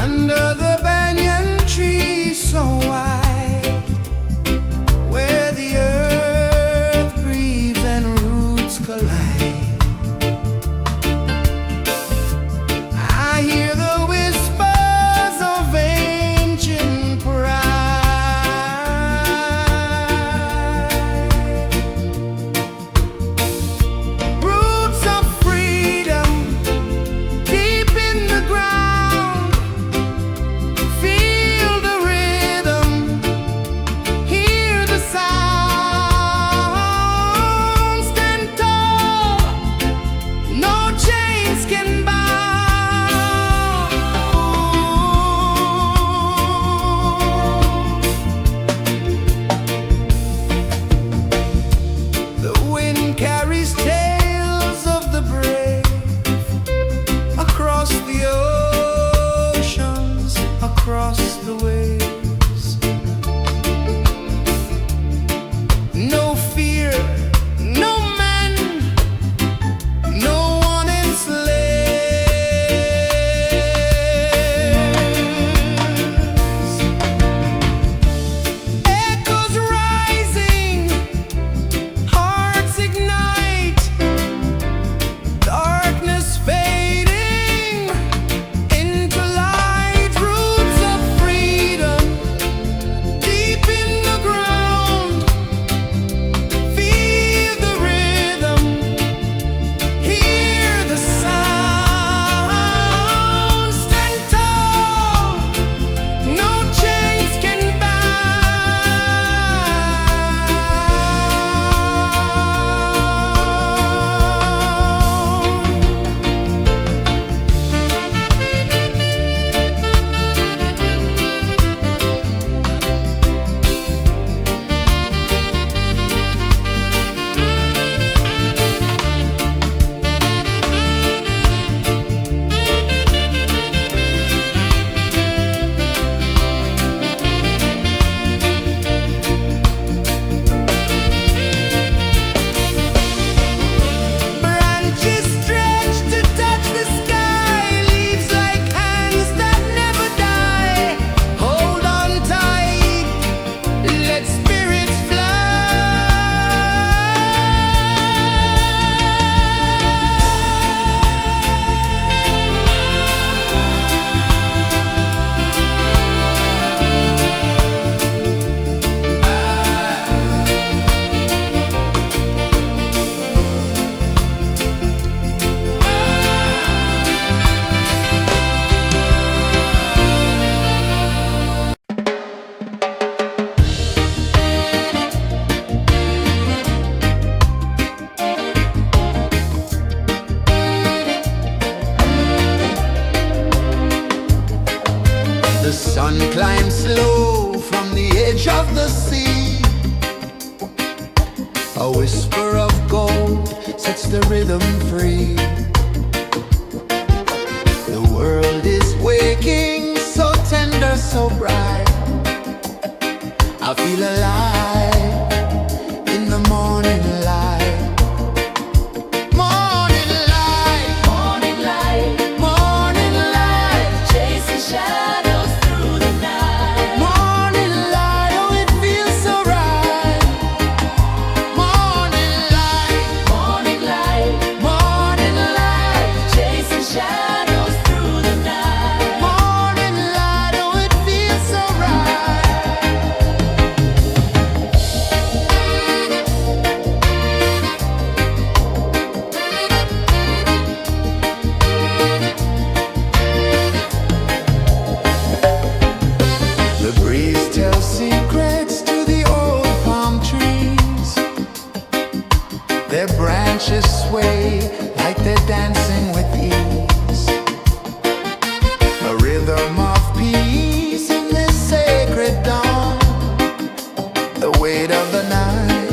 Under the banyan tree so wide, where the earth breathes and roots collide, I hear the whispers of ancient pride. Roots of freedom deep in the ground. Feel the rhythm, hear the sound. Stand tall, no chains can bound. The wind carries tales of the brave across the oceans, across the waves. No fear, no man, no one enslaves. Echoes rising, hearts ignite. the rhythm free. The world is waking, so tender, so bright. I feel alive in the morning light. Morning light, morning light, morning light, chasing shadows through the night. Morning light, oh it feels so right. Morning light, morning light, morning light, chasing shadows through the night. Morning light, oh it feels so right. The breeze tells secrets to the old palm trees. Their branches sway like they're dancing with ease. A rhythm of peace in this sacred dawn. The weight of the night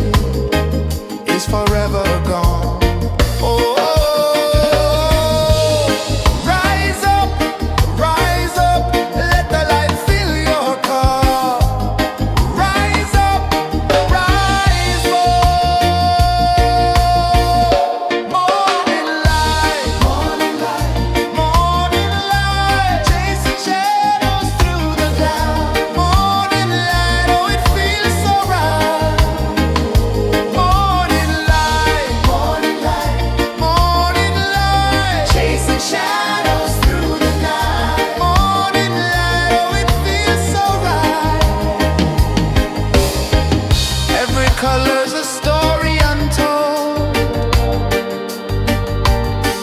is forever gone. Oh, rise up, let the light fill your car. Rise up, rise up. Morning light, morning light, morning light, chasing shadows through the cloud. Morning light, oh it feels so right. Morning light, morning light, morning light, chasing shadows through the night. Morning light, oh it feels so right. Every color's a story untold,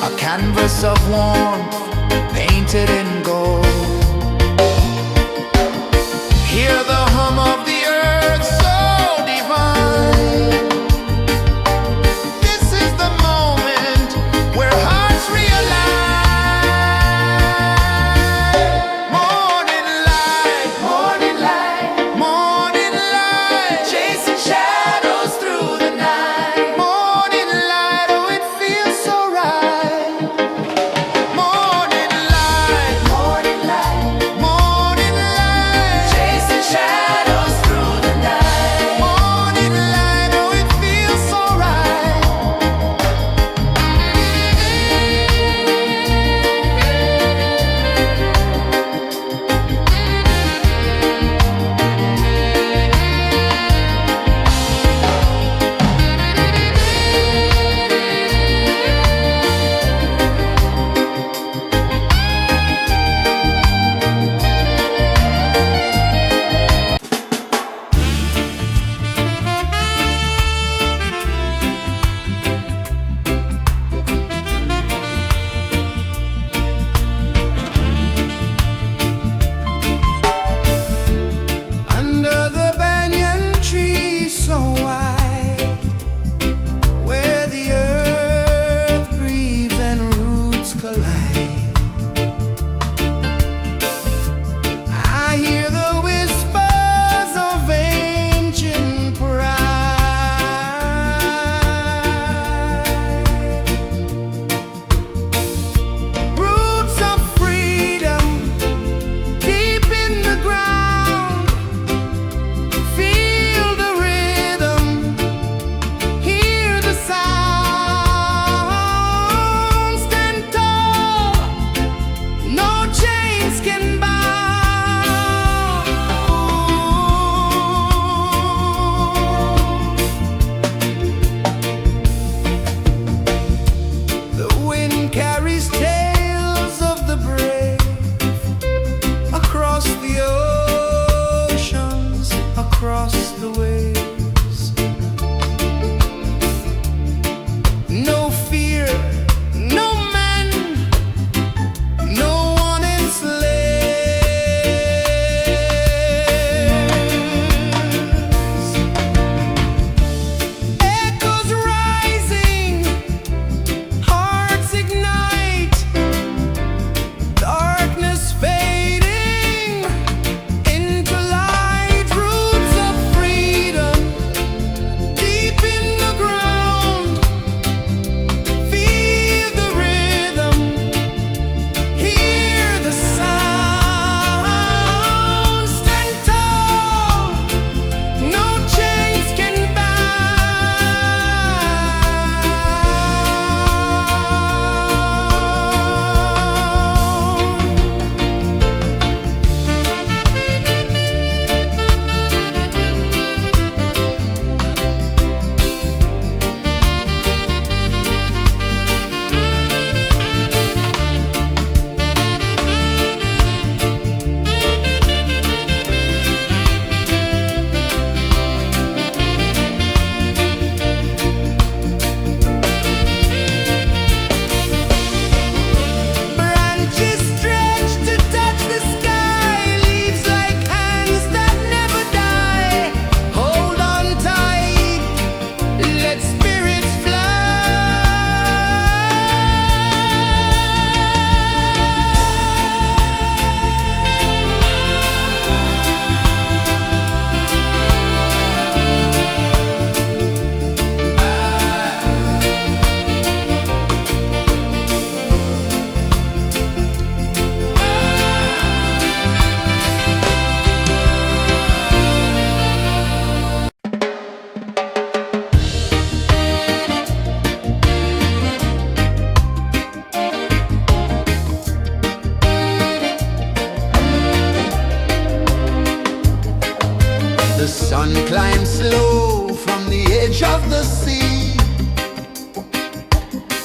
a canvas of warmth painted in gold. Hear the hum of the earth so divine. This is the moment where hearts realign. Morning light, morning light, morning light, chasing shadows through the night. Morning light, oh it feels so right. Morning light, morning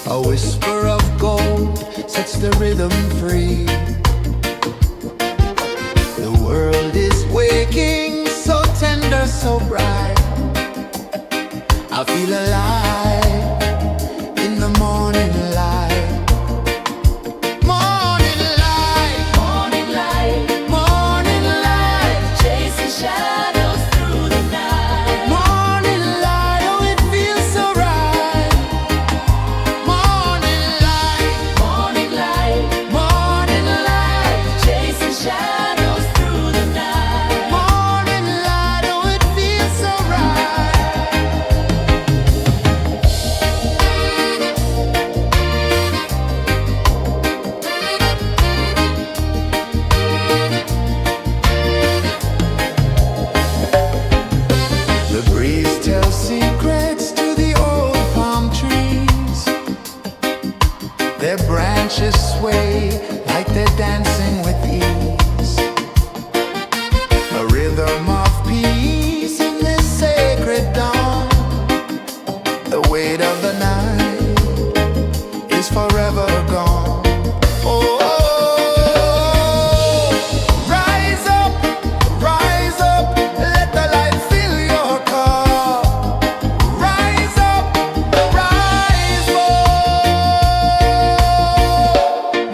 A whisper of gold sets the rhythm free. The world is waking, so tender, so bright. I feel alive in the morning light. Morning light, morning light, morning light, chasing shadows through the night. Morning light, oh it feels so right. Morning light, morning light, morning light, chasing shadows through the night. Morning light, oh it feels so right. The breeze tells secrets to the old palm trees. Their branches sway like they're dancing with ease. A rhythm of peace in this sacred dawn. The weight of the night is forever gone. Oh, rise up, let the light fill your cup. Rise up, rise up.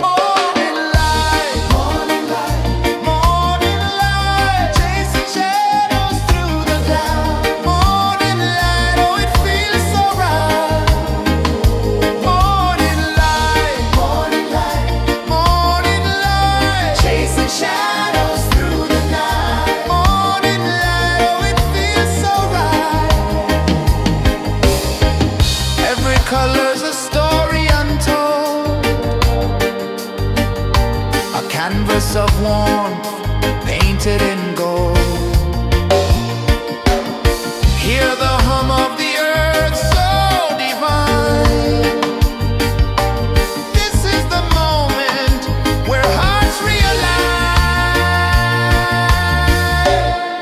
Morning light, morning light, morning light, chasing shadows through the cloud. Morning light, oh it feels so right. Morning light, morning light, morning light, chasing shadows through the night. Morning light, oh it feels so right. Every color's a story untold, a canvas of warmth painted in gold. Hear the hum of the earth so divine. This is the moment where hearts realign.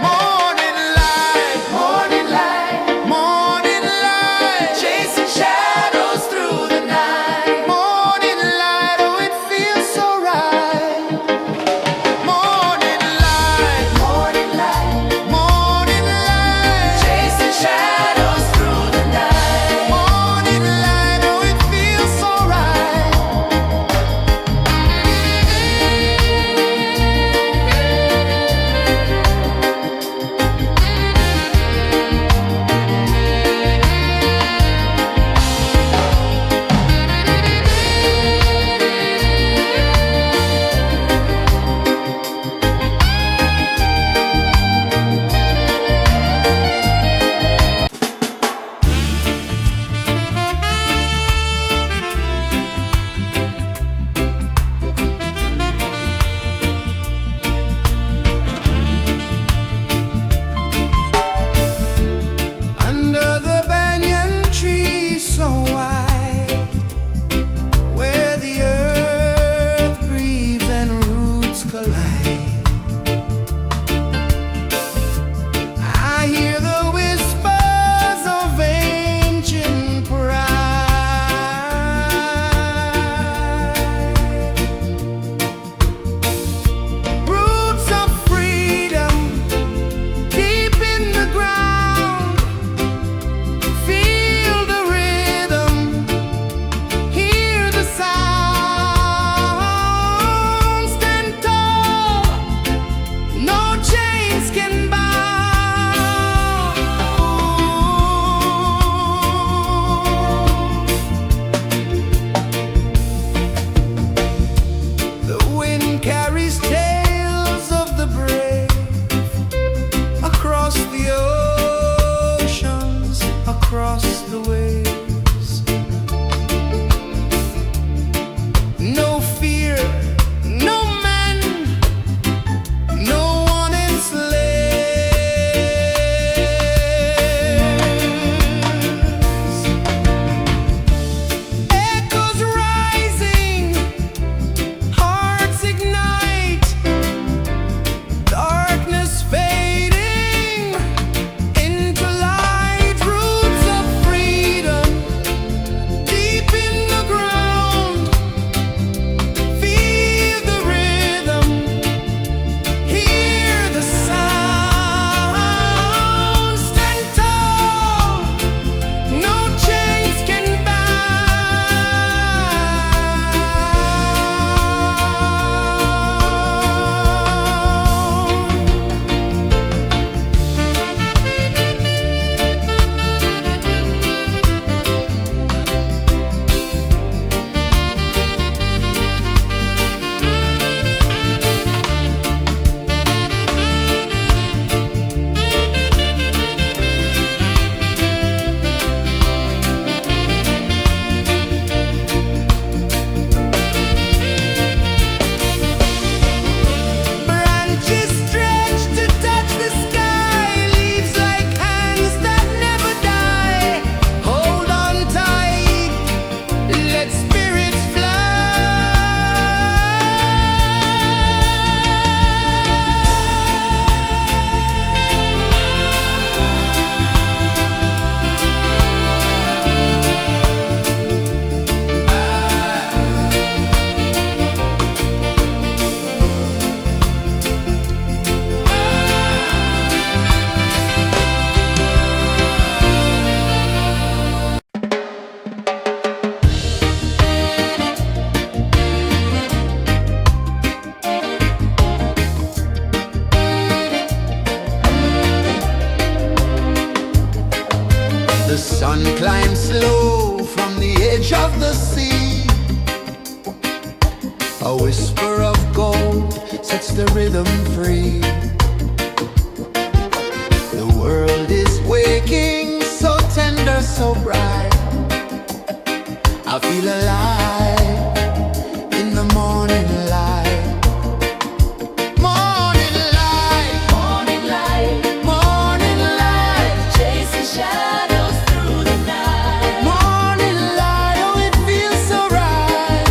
Morning light, morning light, morning light, chasing shadows through the night. Morning light, oh it feels so right. Morning light, rhythm free. The world is waking, so tender, so bright. I feel alive in the morning light. Morning light, morning light, morning light, chasing shadows through the night. Morning light, oh it feels so right.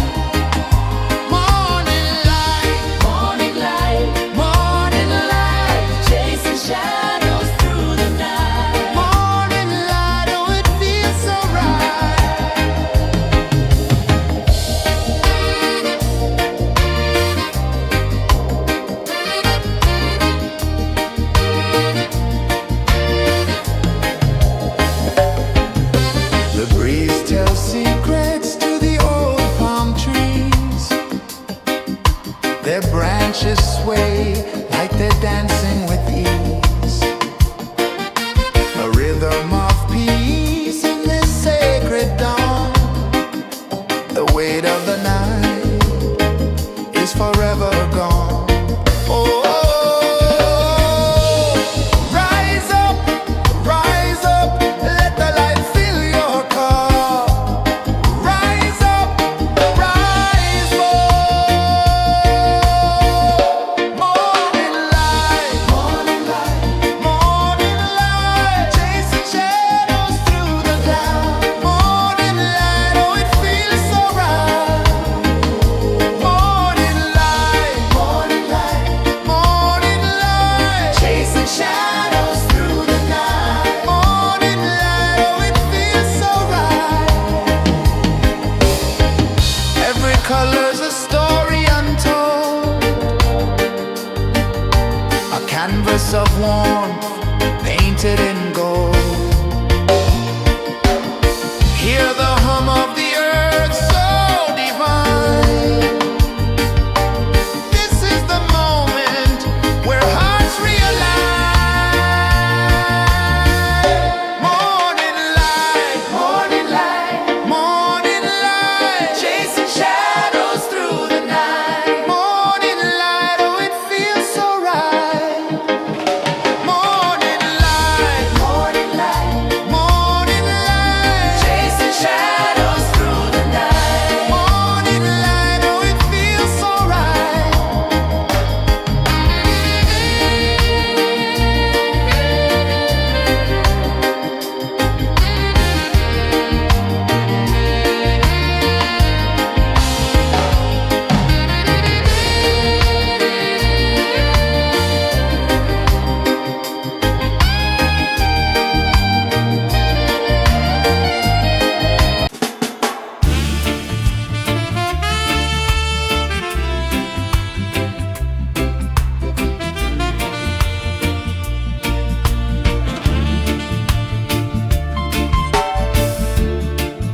Morning light, morning light, morning light, chasing shadows through the night. Morning light, oh it feels so right. The breeze tells secrets to the old palm trees. Their branches sway like they're dancing with ease. A rhythm of peace in this sacred dawn. The weight of the night is forever gone. Oh, rise up, let the light fill your car. Rise up, rise more. Morning light, morning light, morning light, chasing shadows through the cloud. Morning light, oh it feels so right. Morning light, morning light, morning light, chasing shadows through the night. Morning light, oh it feels so right. Every color's a story untold, a canvas of warmth painted in gold. Hear the hum of the earth so divine. This is the moment where hearts realign. Morning light, morning light, morning light, chasing shadows through the night. Morning light, oh it feels so right. Morning light, morning light, morning light, chasing shadows through the night. Morning light, oh it feels so right.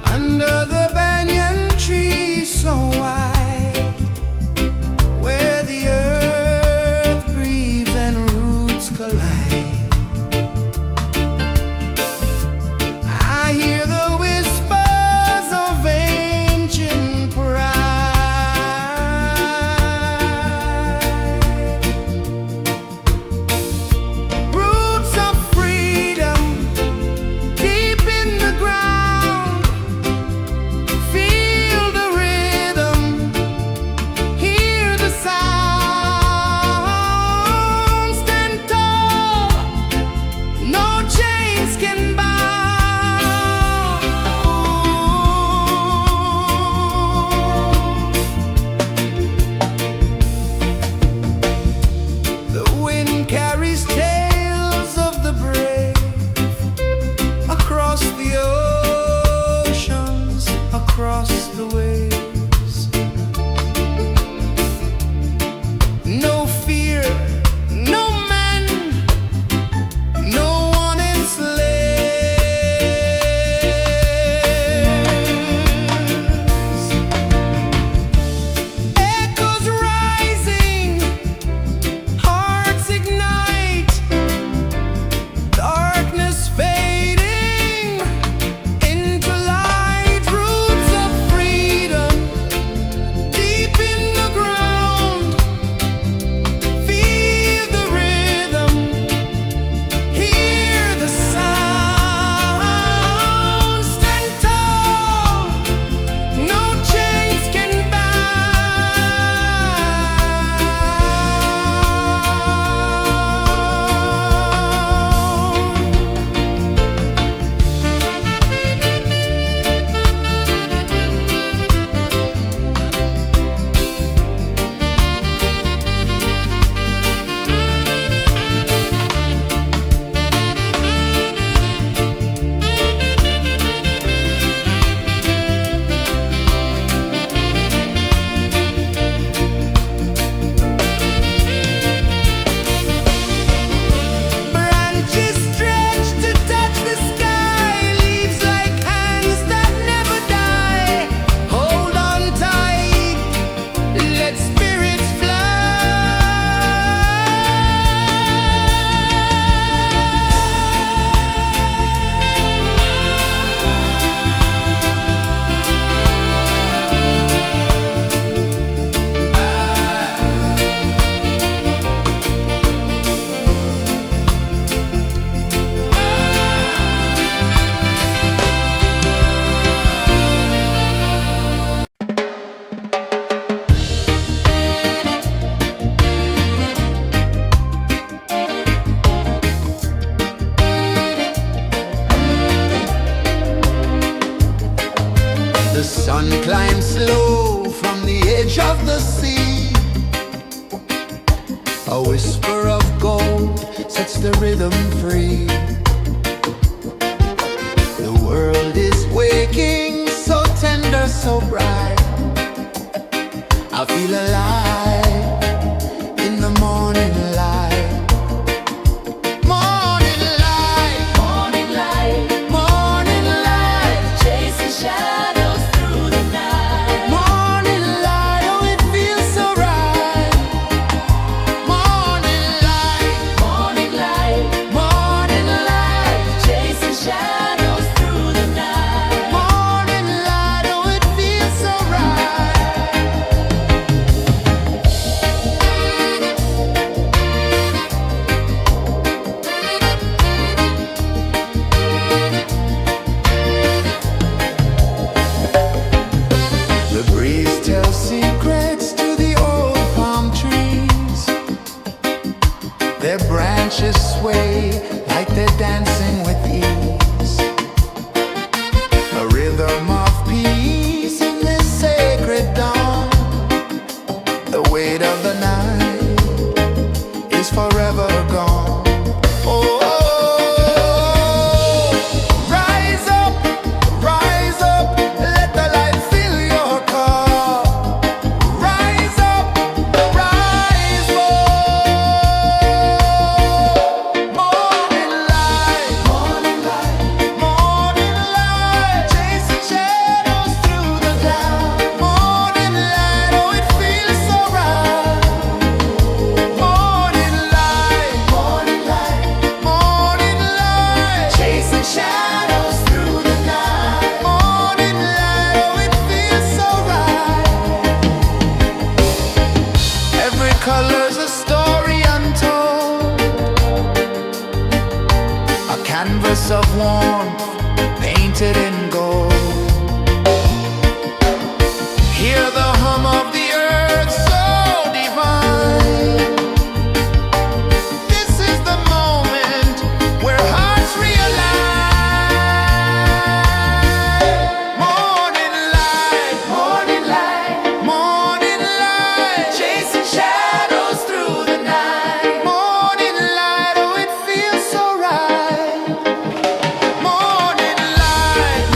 Under the banyan tree so wide, where the earth breathes and roots collide, I hear the whispers of ancient pride. Roots of freedom deep in the ground. Feel the rhythm, hear the sound. Stand tall, no chains can bound. The wind carries tales of the brave across the oceans, across the waves. No fear, no man, no one enslaves. Echoes rising, hearts ignite, darkness fading into light. Roots of freedom The sun climbs slow from the edge of the sea. A whisper of gold sets the rhythm free. The world is waking, so tender, so bright. I feel alive in the morning light. Morning light, morning light, morning light, chasing shadows through the night. Morning light, oh it feels so right. Morning light, morning light, morning light, chasing shadows through the night. Morning light, oh it feels so right. The breeze tells secrets to the old palm trees. Their branches sway like they're dancing with ease. A rhythm of peace in this sacred dawn. The weight of the night is forever gone. Oh, rise up, let the light fill your cup. Rise up, rise more. Morning light, morning light, morning light, chasing shadows through the cloud. Morning light, oh it feels so right. Morning light, morning light, morning light, chasing shadows through the night. Morning light, oh it feels so right. Every color's a story untold, a canvas of warmth painted in gold. Hear the hum of the earth so divine. This is the moment where hearts realign. Morning light, morning light, morning light, chasing shadows through the night. Morning light, oh it feels so right. Morning light,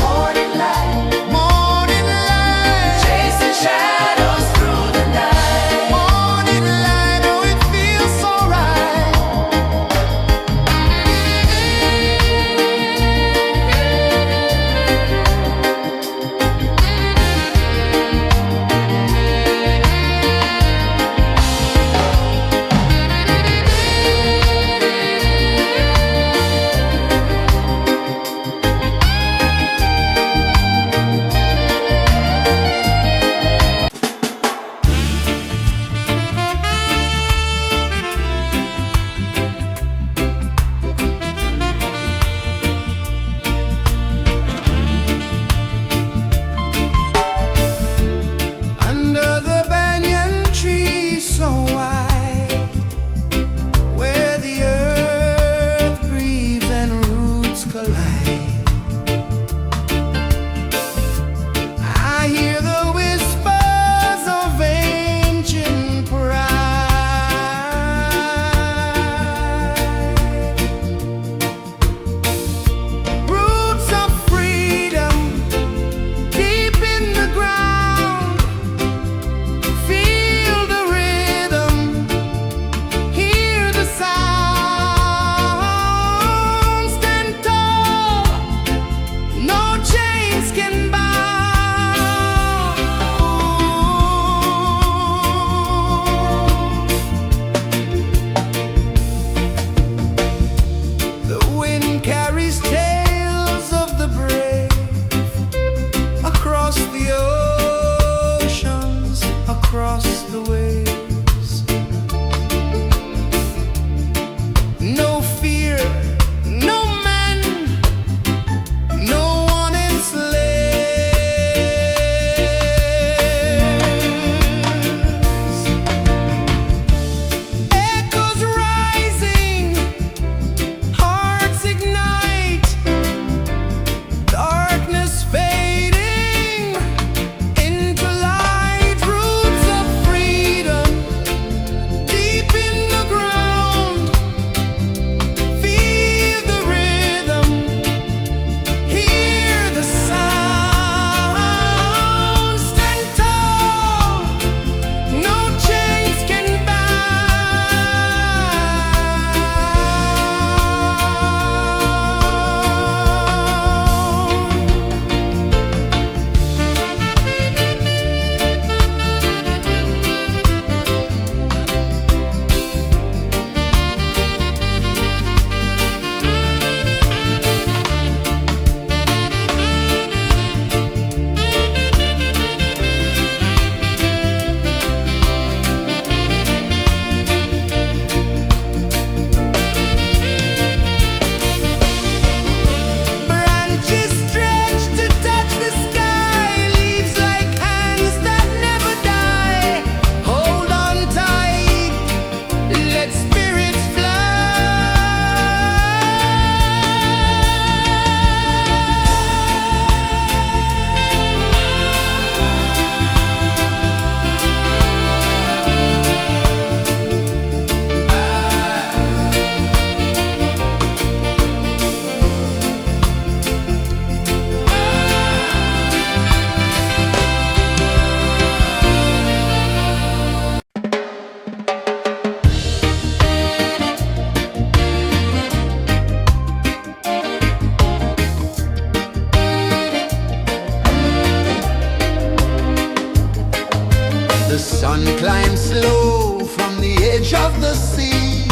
The sun climbs slow from the edge of the sea.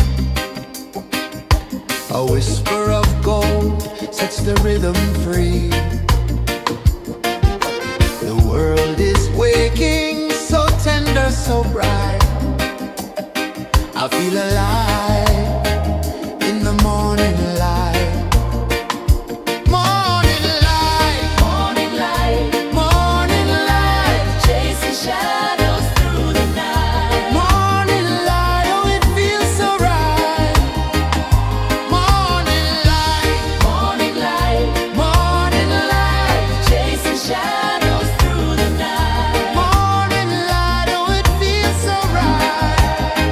A whisper of gold sets the rhythm free. The world is waking, so tender, so bright. I feel alive in the morning light. Morning light, morning light, morning light, chasing shadows through the night. Morning light, oh it feels so right. Morning light, morning light, morning light, chasing shadows through the night. Morning light, oh it feels so right.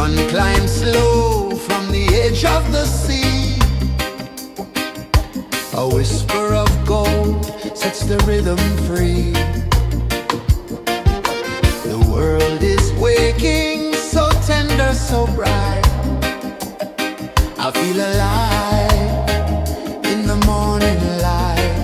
Sun climbs slow from the edge of the sea. A whisper of gold sets the rhythm free. The world is waking, so tender, so bright. I feel alive in the morning light.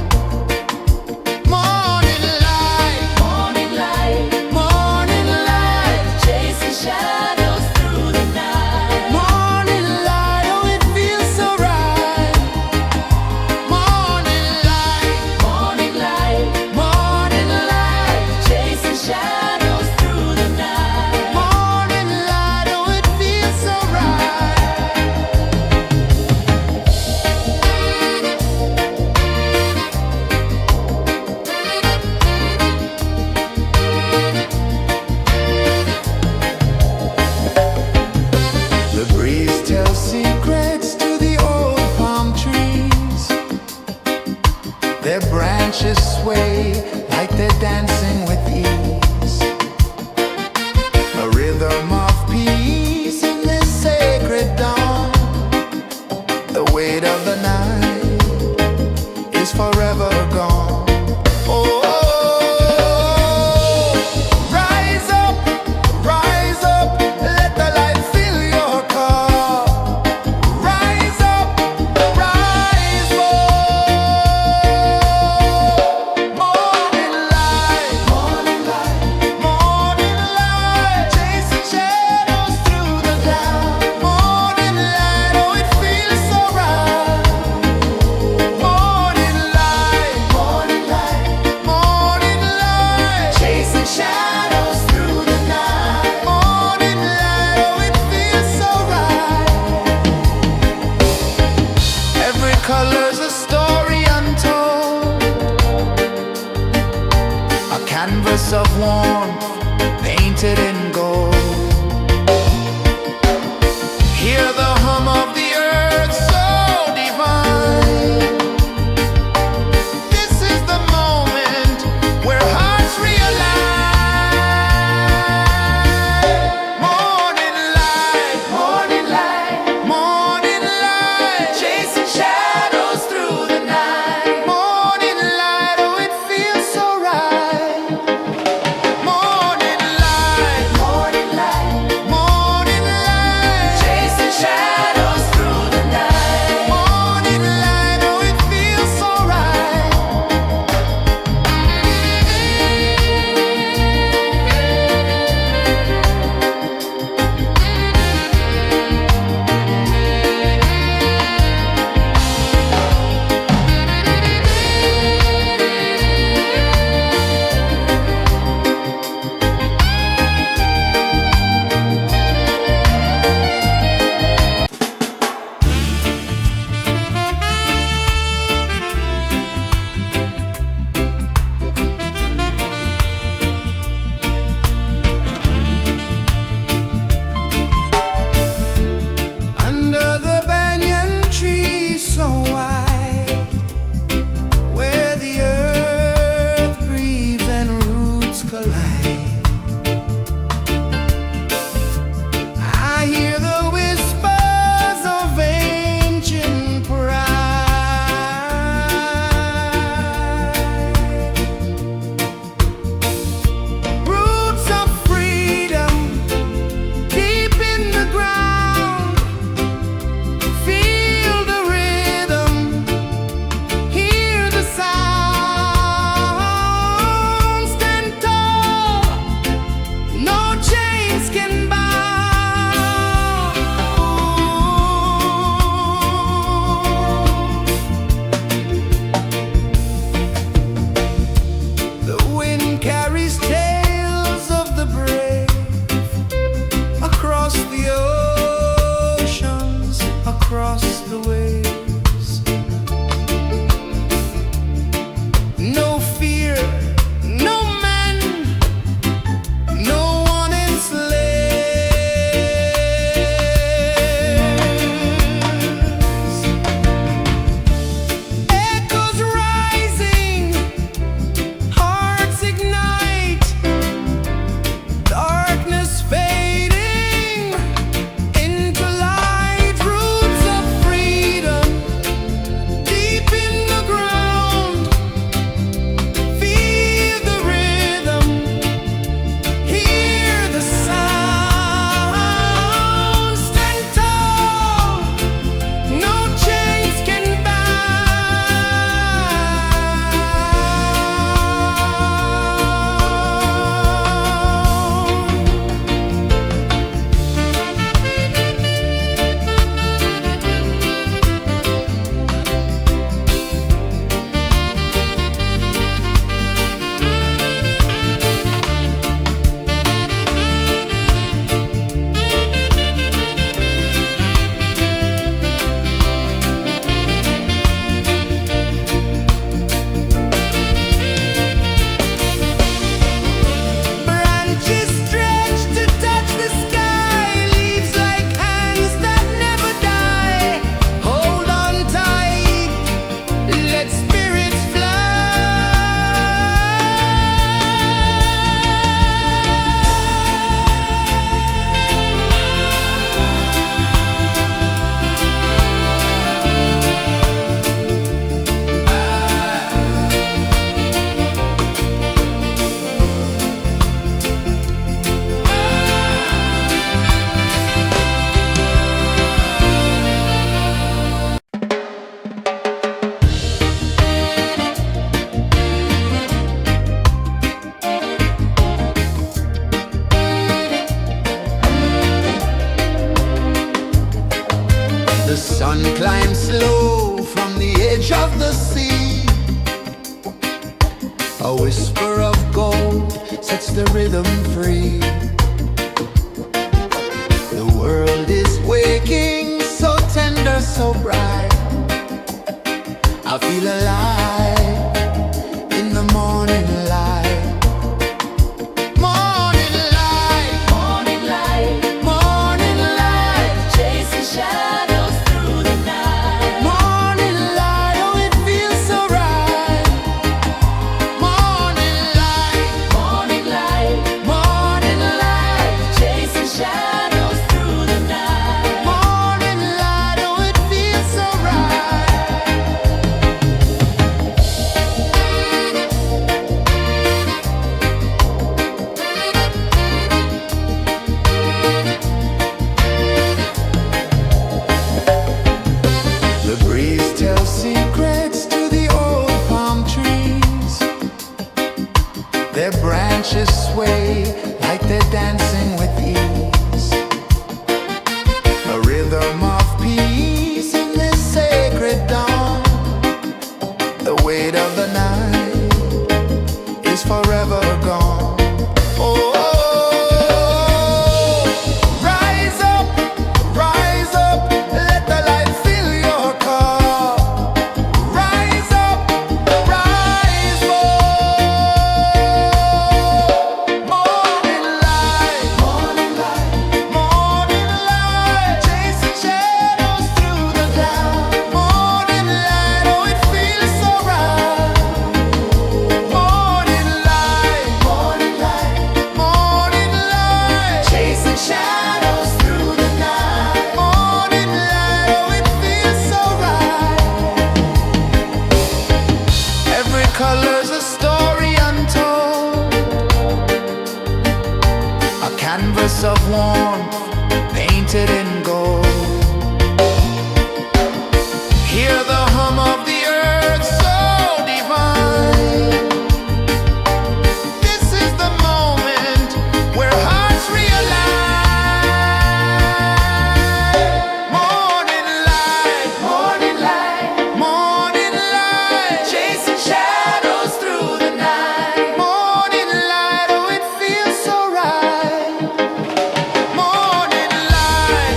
Morning light, morning light, morning light, chasing shadows through the night. Morning light, oh it feels so right. Morning light, morning light, morning light, chasing shadows through the night. Morning light, oh it feels so right. The breeze tells secrets to the old palm trees. Their branches sway like they're dancing with ease. A rhythm of peace in this sacred dawn. The weight of the night is forever gone. Oh, rise up, let the light fill your cup. Rise up, rise up. Morning light, morning light, morning light, chasing shadows through the cloud. Morning light, oh it feels so right. Morning light, morning light, morning light, chasing shadows through the night. Morning light, oh it feels so right. Every color's a story untold, a canvas of warmth painted in gold. Hear the hum of the earth so divine. This is the moment where hearts realign. Morning light, morning light, morning light, chasing shadows through the night. Morning light, oh it feels so right. Morning light, morning light, morning light, chasing shadows through the night. Morning light, oh it feels so right. Under the banyan tree so wide, where the earth breathes and roots collide, I hear the whispers of ancient pride. Roots of freedom deep in the ground. Feel the rhythm, hear the sound. Stand tall, no chains can bound. The wind carries tales of the brave across the oceans, across the waves. No fear, no man, no one enslaves. Echoes rising, hearts ignite. Sun climbs slow from the edge of the sea. A whisper of gold sets the rhythm free. The world is waking, so tender, so bright. I feel alive in the morning light. Morning light, morning light, morning light, chasing shadows through the night. Morning light, oh it feels so right. Morning light, morning light, morning light, chasing shadows through the night. Morning light, oh it feels so right. The breeze tells secrets to the old palm trees. Their branches sway like they're dancing with ease. A rhythm of peace in this sacred dawn. The weight of the night is forever gone. Oh, rise up, let the light fill your cup. Rise up, rise more. Morning light, morning light, morning light, chasing shadows through the cloud. Morning light, oh it feels so right. Morning light, morning light, morning light, chasing shadows through the night. Morning light, oh it feels so right. Every color's a story untold, a canvas of warmth painted in gold. Hear the hum of the earth so divine. This is the moment where hearts realign. Morning light, morning light, morning light, chasing shadows through the night. Morning light, oh it feels so right. Morning light,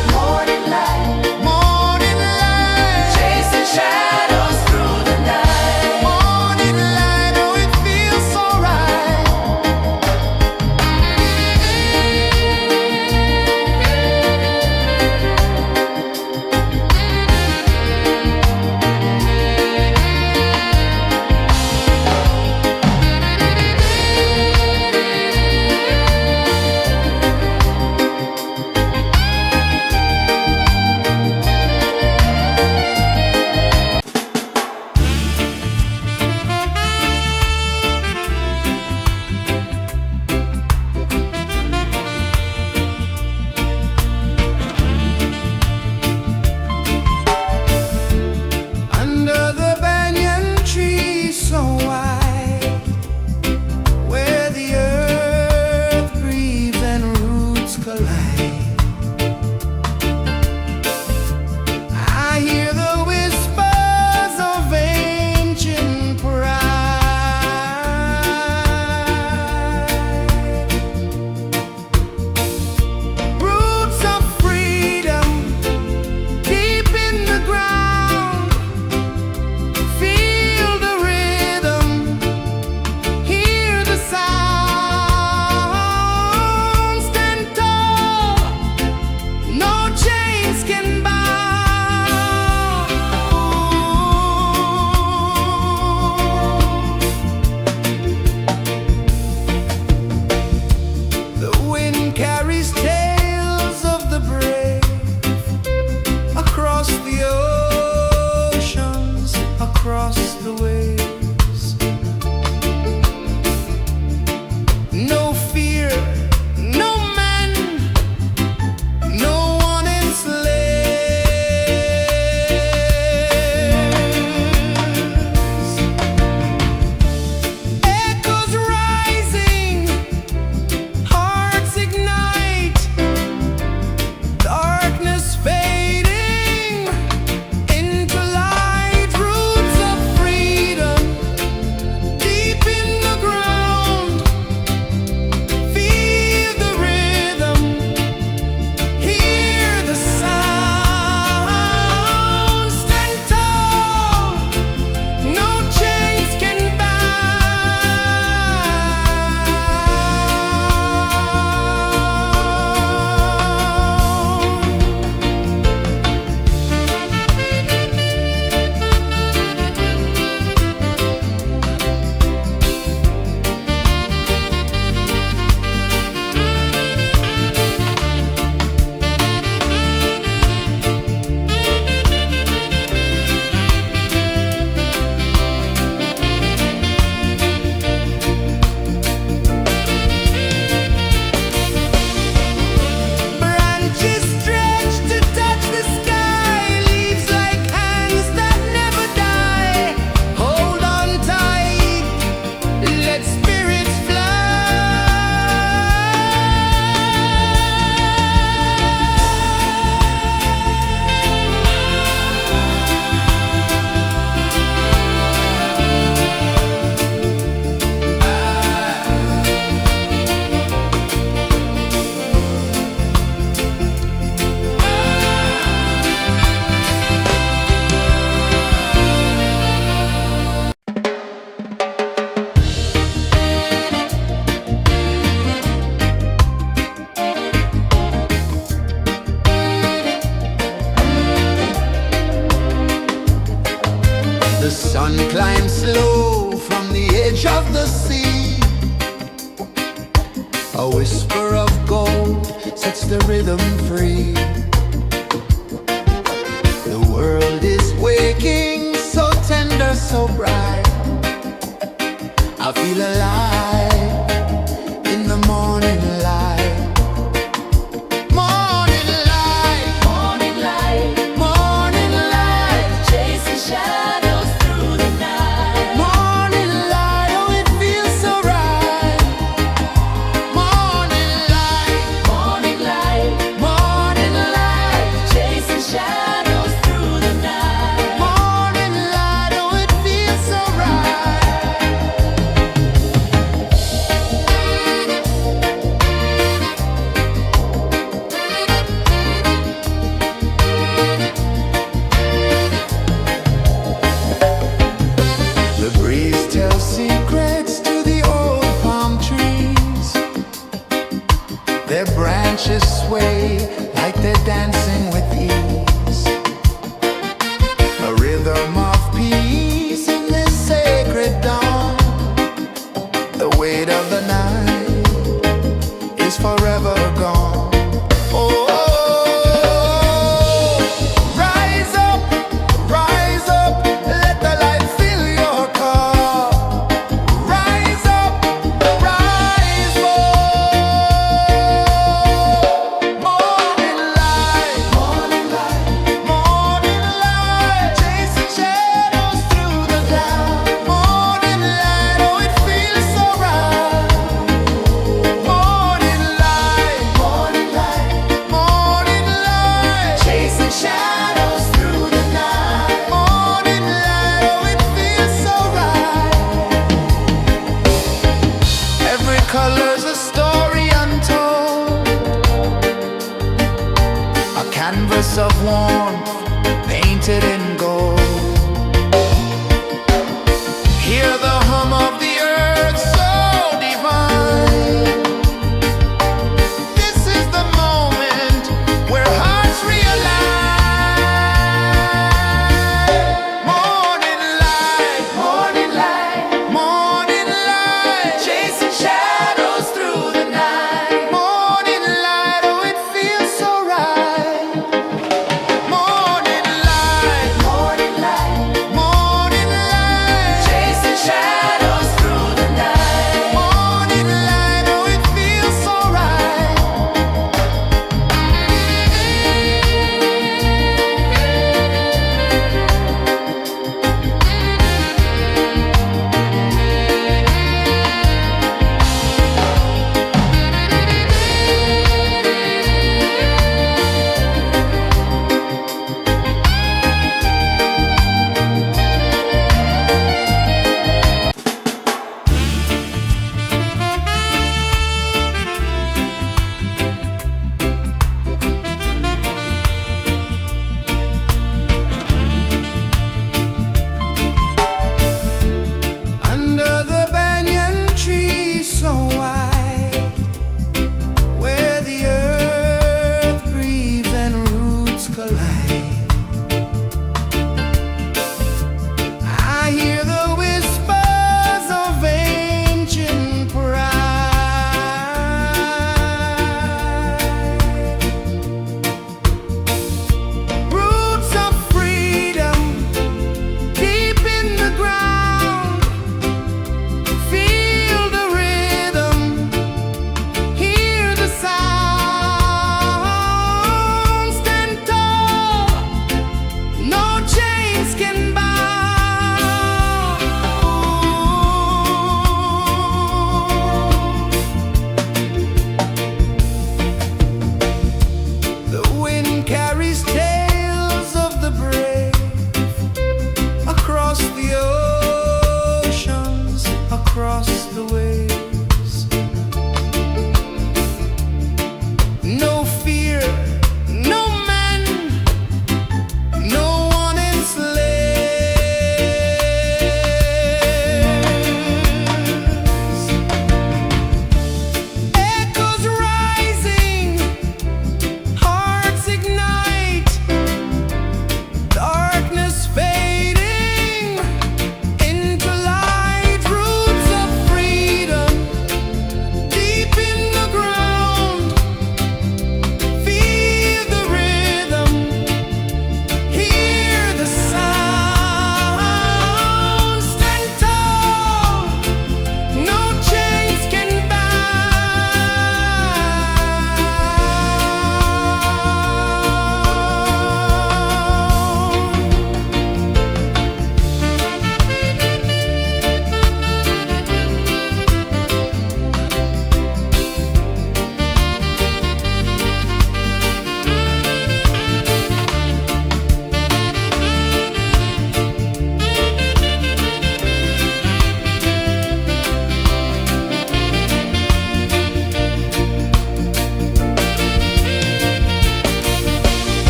A whisper of gold sets the rhythm free. The world is waking, so tender, so bright. I feel alive in the morning light. Morning light, morning light, morning light, chasing shadows through the night. Morning light, oh it feels so right. Morning light, morning light, morning light, chasing shadows through the night. Morning light, oh it feels so right. The breeze tells secrets to the old palm trees. Their branches sway like they're dancing with ease. A rhythm of peace in this sacred dawn. The weight of the night is forever gone. Oh, rise up, let the light fill your cup. Rise up, rise more. Morning light, morning light, morning light, chasing shadows through the cloud. Morning light, oh it feels so right. Morning light, morning light, morning light, chasing shadows through the night. Morning light, oh it feels so right. Every color's a story untold, a canvas of warmth painted in gold. Hear the hum of the earth so divine. This is the moment where hearts realign. Morning light, morning light, morning light, chasing shadows through the night. Morning light, oh it feels so right. Morning light,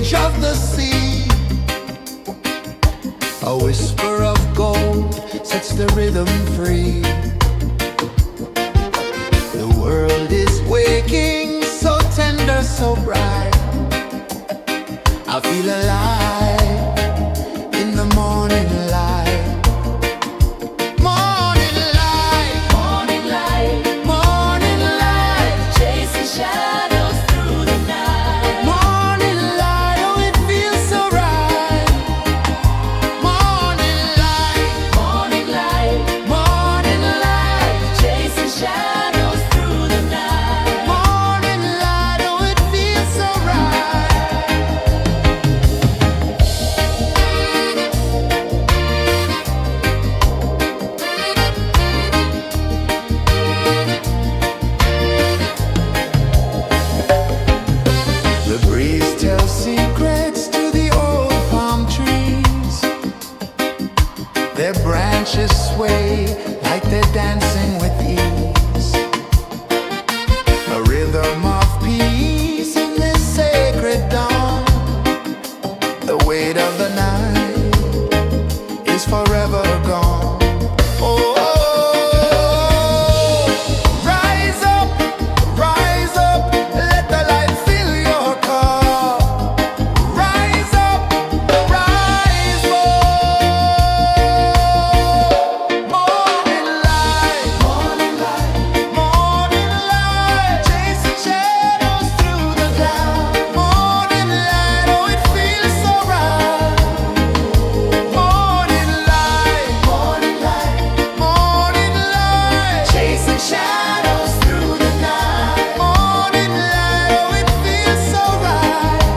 edge of the sea. A whisper of gold sets the rhythm free. The world is waking, so tender, so bright. I feel alive in the morning light. Morning light, morning light, morning light, chasing shadows through the night. Morning light, oh it feels so right. Morning light, morning light, morning light, chasing shadows through the night. Morning light, oh it feels so right. The breeze tells secrets to the old palm trees. Their branches sway like they're dancing with ease. A rhythm of peace in this sacred dawn. The weight of the night is forever gone. Oh, rise up, let the light fill your cup. Rise up, rise up. Morning light, morning light, morning light, chasing shadows through the cloud. Morning light, oh it feels so right. Morning light, morning light, morning light, chasing shadows through the night. Morning light, oh it feels so right.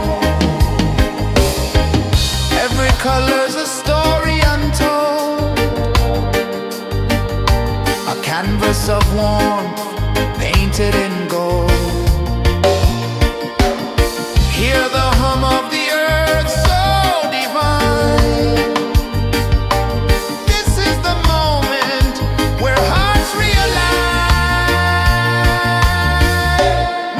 Every color's a story untold, a canvas of warmth painted in gold. Hear the hum of the earth so divine. This is the moment where hearts realign.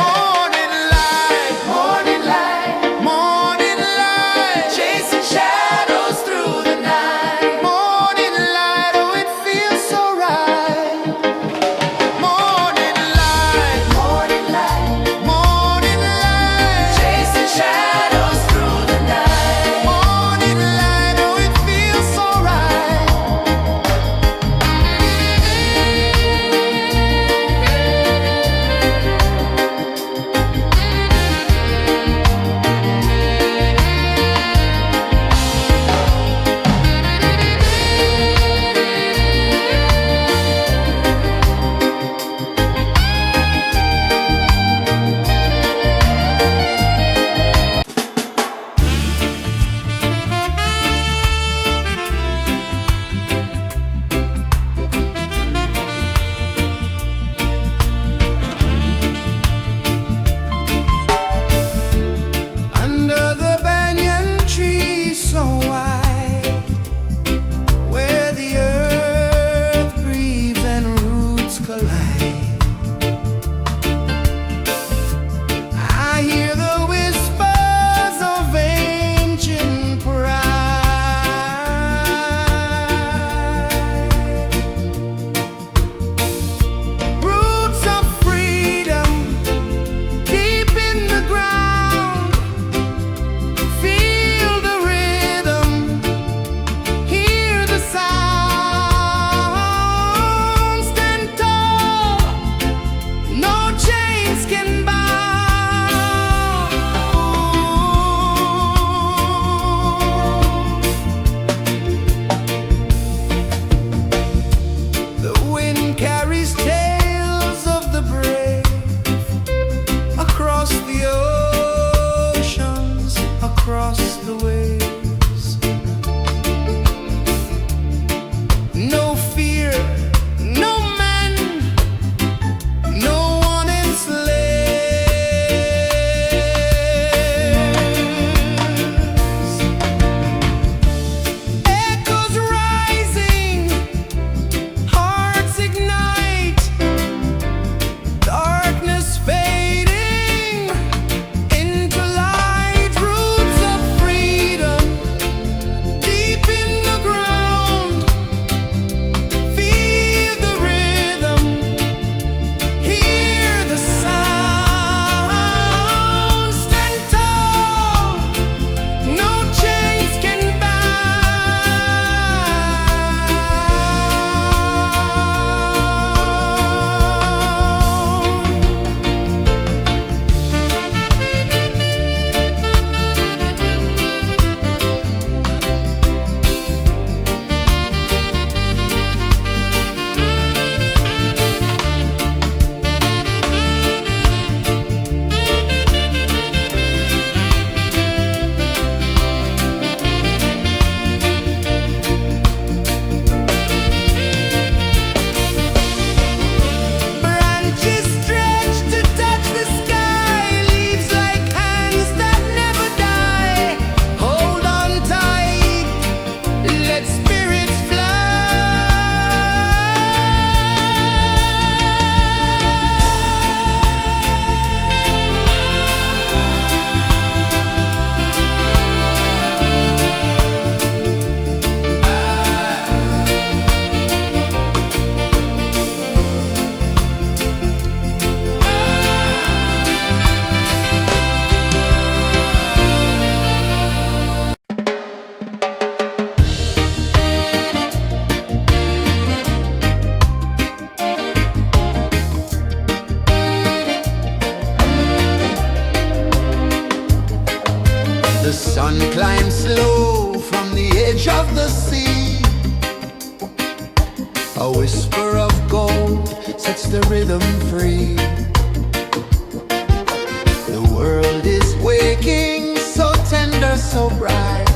Morning light, morning light, morning light, chasing shadows through the night. Morning light, oh it feels so right. Morning light, morning light, morning light, chasing shadows through the night. Morning light, oh it feels so right. Under the banyan tree so wide, where the earth breathes and roots collide, I hear the whispers of ancient pride. Roots of freedom deep in the ground. Feel the rhythm, hear the sound. Stand tall, no chains can bound. The wind carries tales of the brave across the oceans, across the waves. No fear, no man, no one enslaves. Echoes rising, hearts ignite, darkness fading into light. Roots sun climbs slow from the edge of the sea. A whisper of gold sets the rhythm free. The world is waking, so tender, so bright.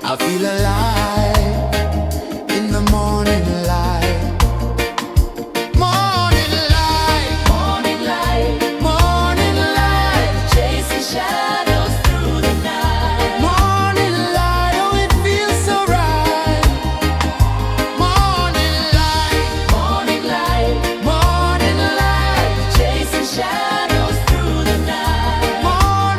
I feel alive in the morning light. Morning light, Morning light, morning light, chasing shadows through the night. morning light, oh it feels so right. Morning light, Morning light, morning light, chasing shadows through the night. morning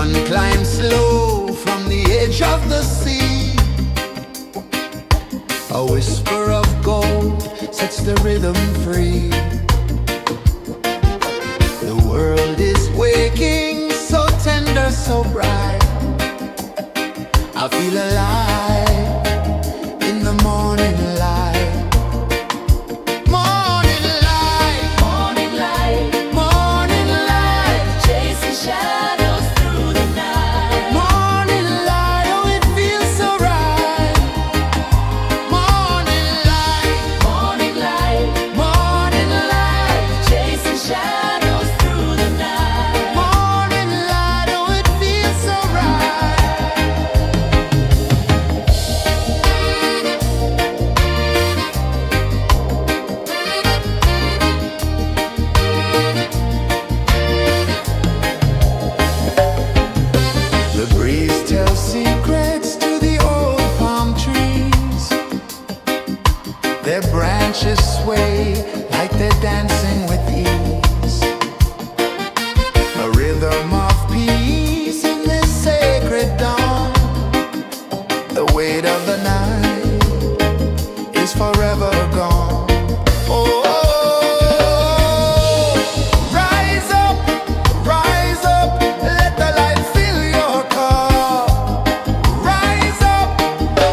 sun climbs slow from the edge of the sea. A whisper of gold sets the rhythm free. The world is waking, so tender, so bright. I feel alive in the morning light. Morning light, Morning light, morning light, chasing shadows through the night. morning light, oh it feels so right. Morning light, Morning light, morning light, chasing shadows through the night. morning light, oh it feels so right. The breeze tells secrets to the old palm trees. Their branches sway like they're dancing with ease. A rhythm of peace in this sacred dawn. The weight of the night is forever gone. Oh, rise up, let the light fill your cup. Rise up,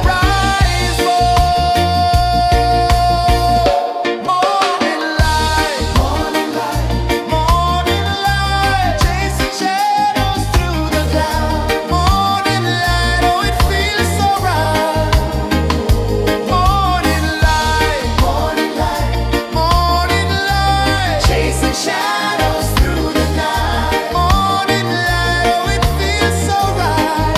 rise up. Morning light, morning light, morning light, chasing shadows through the cloud. Morning light, oh it feels so right. Morning light, morning light, morning light, chasing shadows through the night. Morning light, oh it feels so right.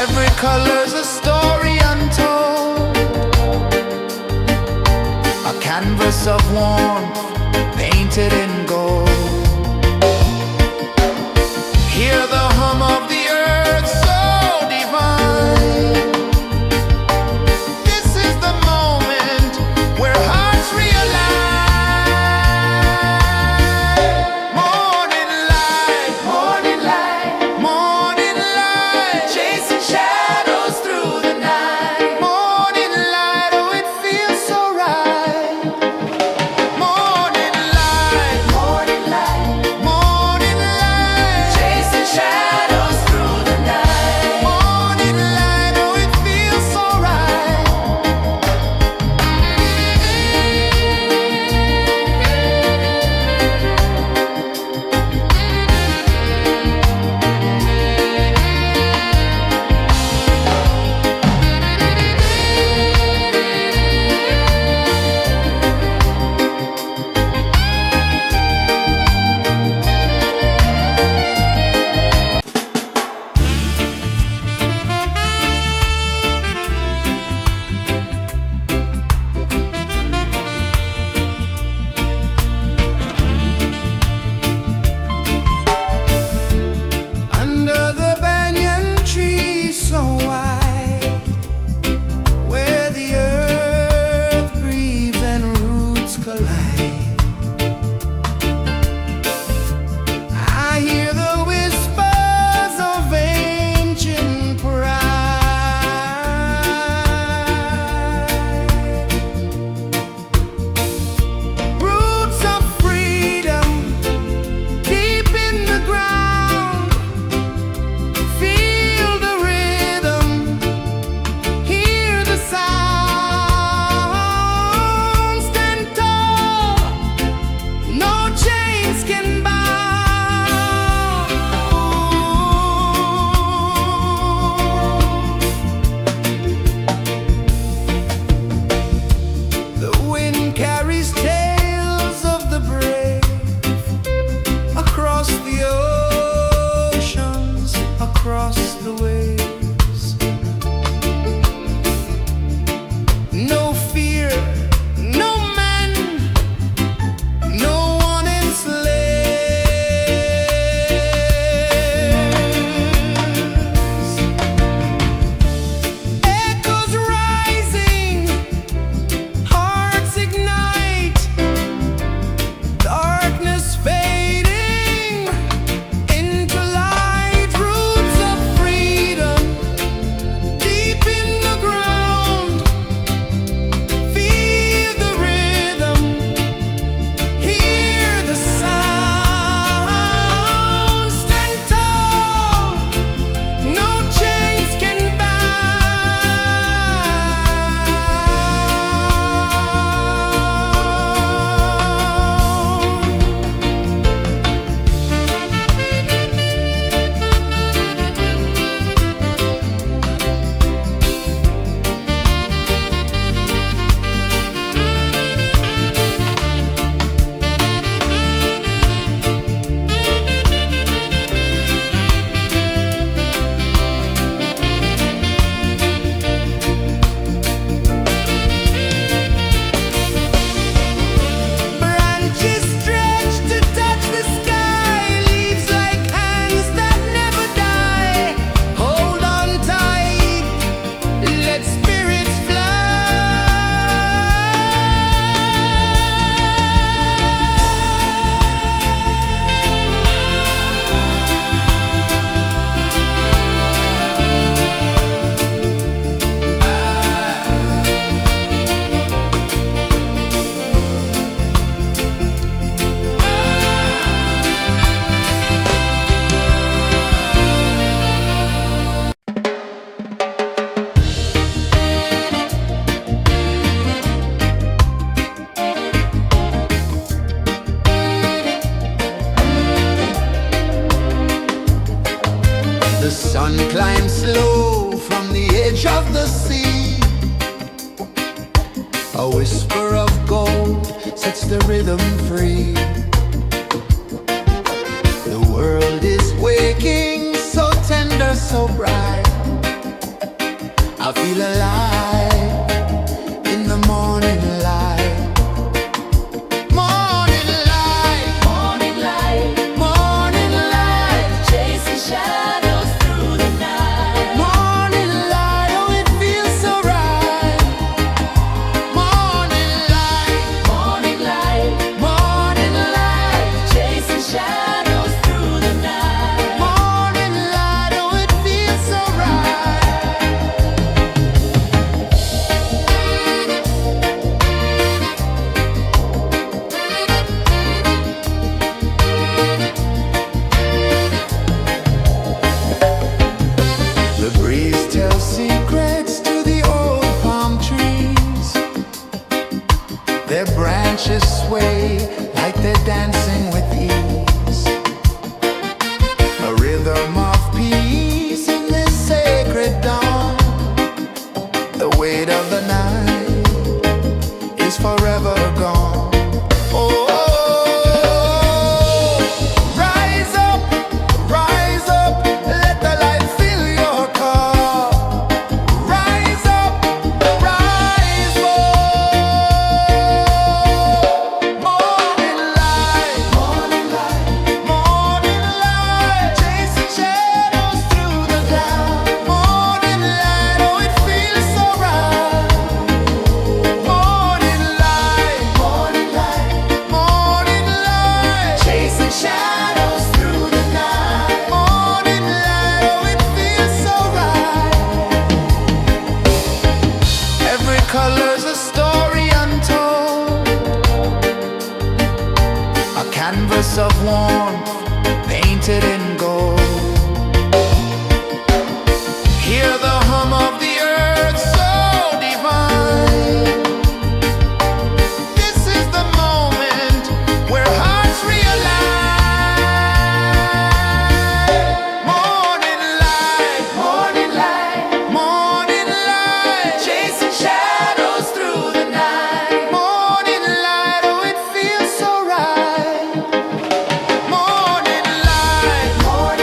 Every color's a story untold, a canvas of warmth painted in gold. Hear the hum of the earth so divine. This is the moment where hearts realign. Morning light, morning light, morning light, chasing shadows through the night. Morning light, oh it feels so right. Morning light, The sun climbs slow from the edge of the sea. A whisper of gold sets the rhythm free. The world is waking, so tender, so bright. I feel alive in the morning light. Morning light, Morning light, morning light, chasing shadows through the night. morning light, oh it feels so right. Morning light, Morning light, morning light, chasing shadows through the night. morning light, oh it feels so right. The breeze tells secrets to the old palm trees. Their branches sway like they're dancing with ease. A rhythm of peace in this sacred dawn. The weight of the night is forever gone. Oh, rise up, let the light fill your car. Rise up, rise up. Morning light, morning light, morning light, chasing shadows through the cloud. Morning light, oh it feels so right. Morning light, morning light, morning light, chasing shadows through the night. Morning light, oh it feels so right. Every color's a story untold, a canvas of warmth painted in gold. Hear the hum of the earth so divine. This is the moment where hearts realign. Morning light, morning light, morning light, chasing shadows through the night. Morning light, oh it feels so right. Morning light, morning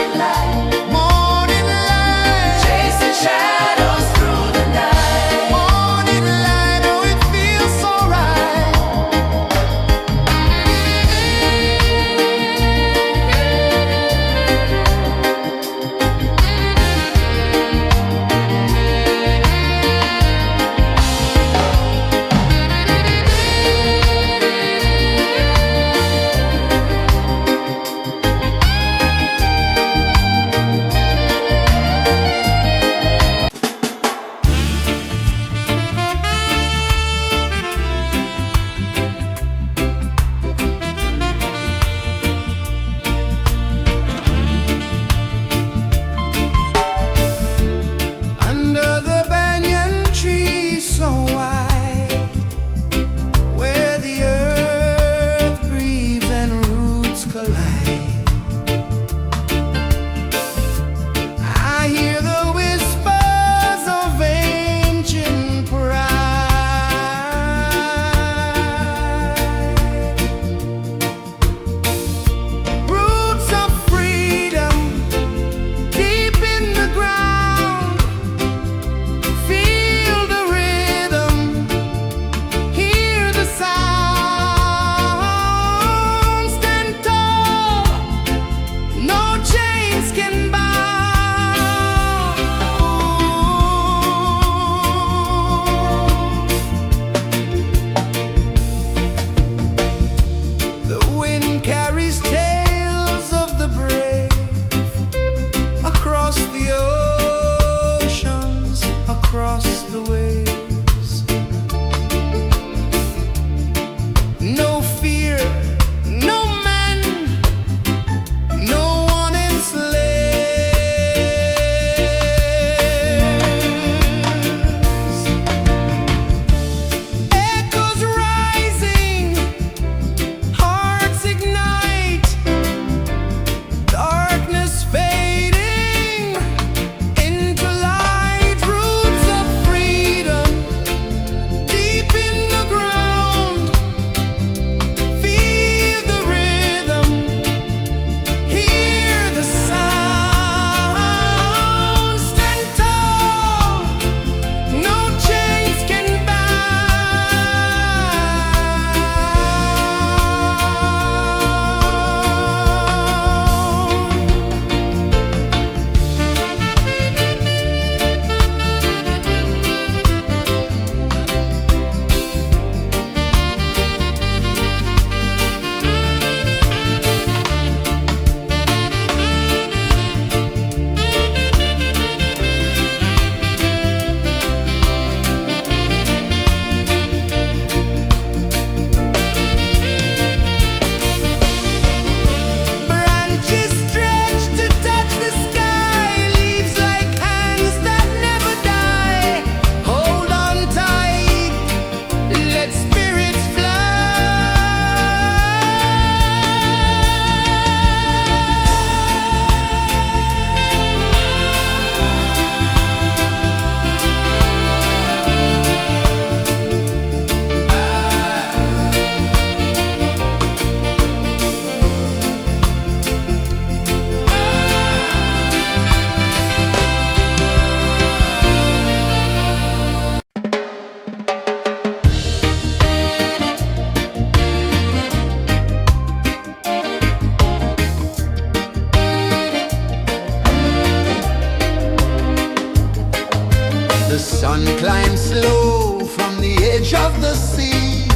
sun climbs slow from the edge of the sea.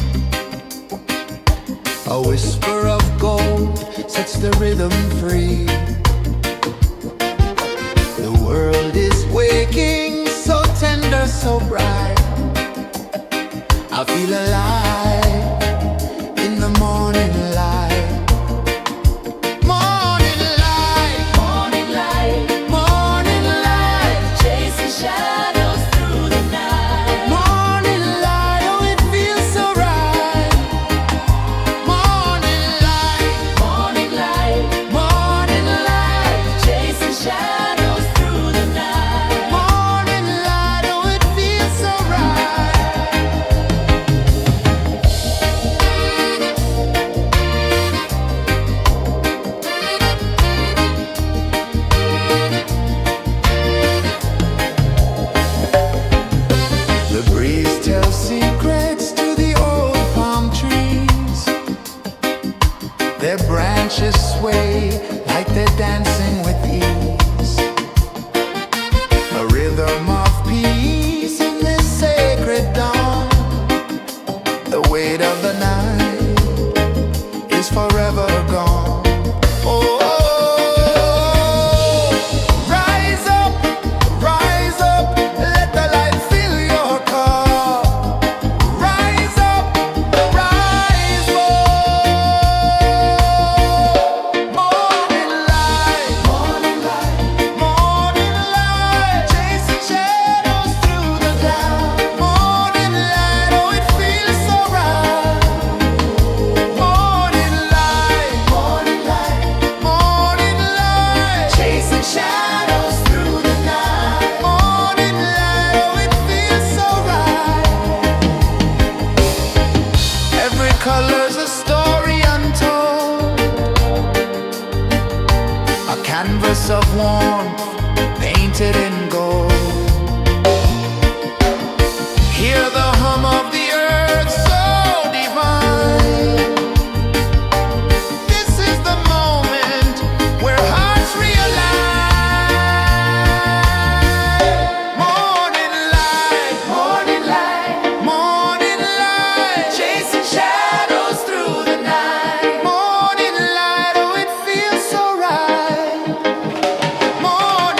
A whisper of gold sets the rhythm free. The world is waking, so tender, so bright. I feel alive in the morning light. Morning light, Morning light, morning light, chasing shadows through the night. morning light, oh it feels so right. Morning light, Morning light, morning light, chasing shadows through the night. morning light, oh it feels so right. The breeze tells secrets to the old palm trees. Their branches sway like they're dancing with ease. A rhythm of peace in this sacred dawn. The weight of the night is forever gone. Oh, rise up, let the light fill your cup. Rise up, rise up. Morning light, morning light, morning light, chasing shadows through the cloud. Morning light, oh it feels so right. Morning light, morning light, morning light, chasing shadows through the night. Morning light, oh it feels so right. Every color's a story untold, a canvas of warmth painted in gold. Hear the hum of the earth so divine. This is the moment where hearts realign. Morning light, morning light, morning light, chasing shadows through the night. Morning light, oh it feels so right. Morning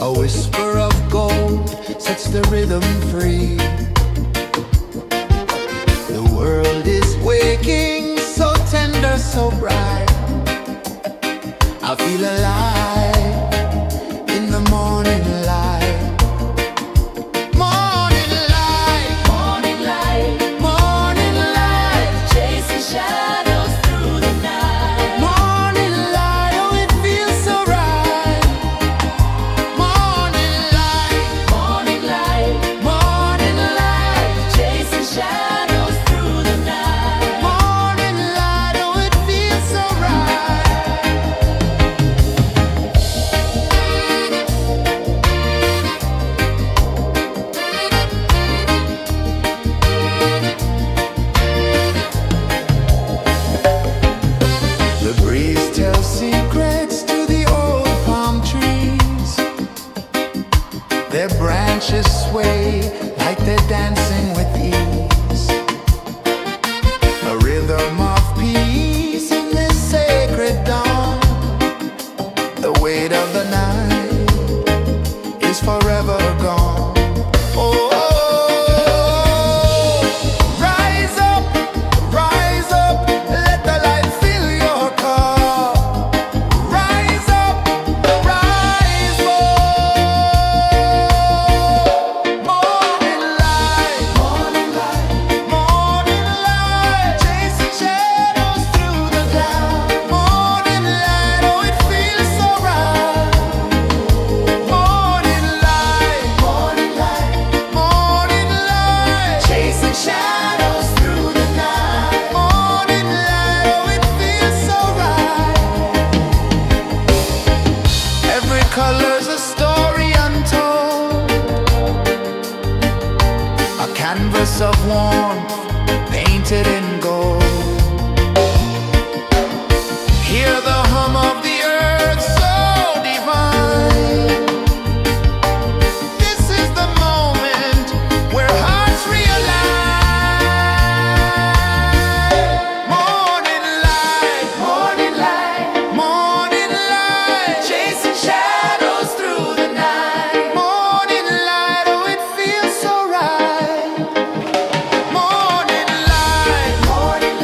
A whisper of gold sets the rhythm free. The world is waking, so tender, so bright. I feel alive in the morning light. Morning light, Morning light, morning light, chasing shadows through the night. morning light, oh it feels so right. Morning light, Morning light, morning light, chasing shadows through the night. morning light, oh it feels so right. The breeze tells secrets to the old palm trees. Their branches sway like they're dancing with ease. A rhythm of peace in this sacred dawn. The weight of the night is forever gone. Oh, rise up, let the light fill your cup. Rise up, rise up. Morning light, morning light, morning light, chasing shadows through the cloud. Morning light, oh it feels so right. Morning light, morning light, morning light, chasing shadows through the night. Morning light, oh it feels so right. Every color's a story untold, a canvas of warmth painted in gold. Hear the hum of the earth so divine. This is the moment where hearts realign. Morning light, morning light, morning light, chasing shadows through the night. Morning light, oh it feels so right. Morning light, morning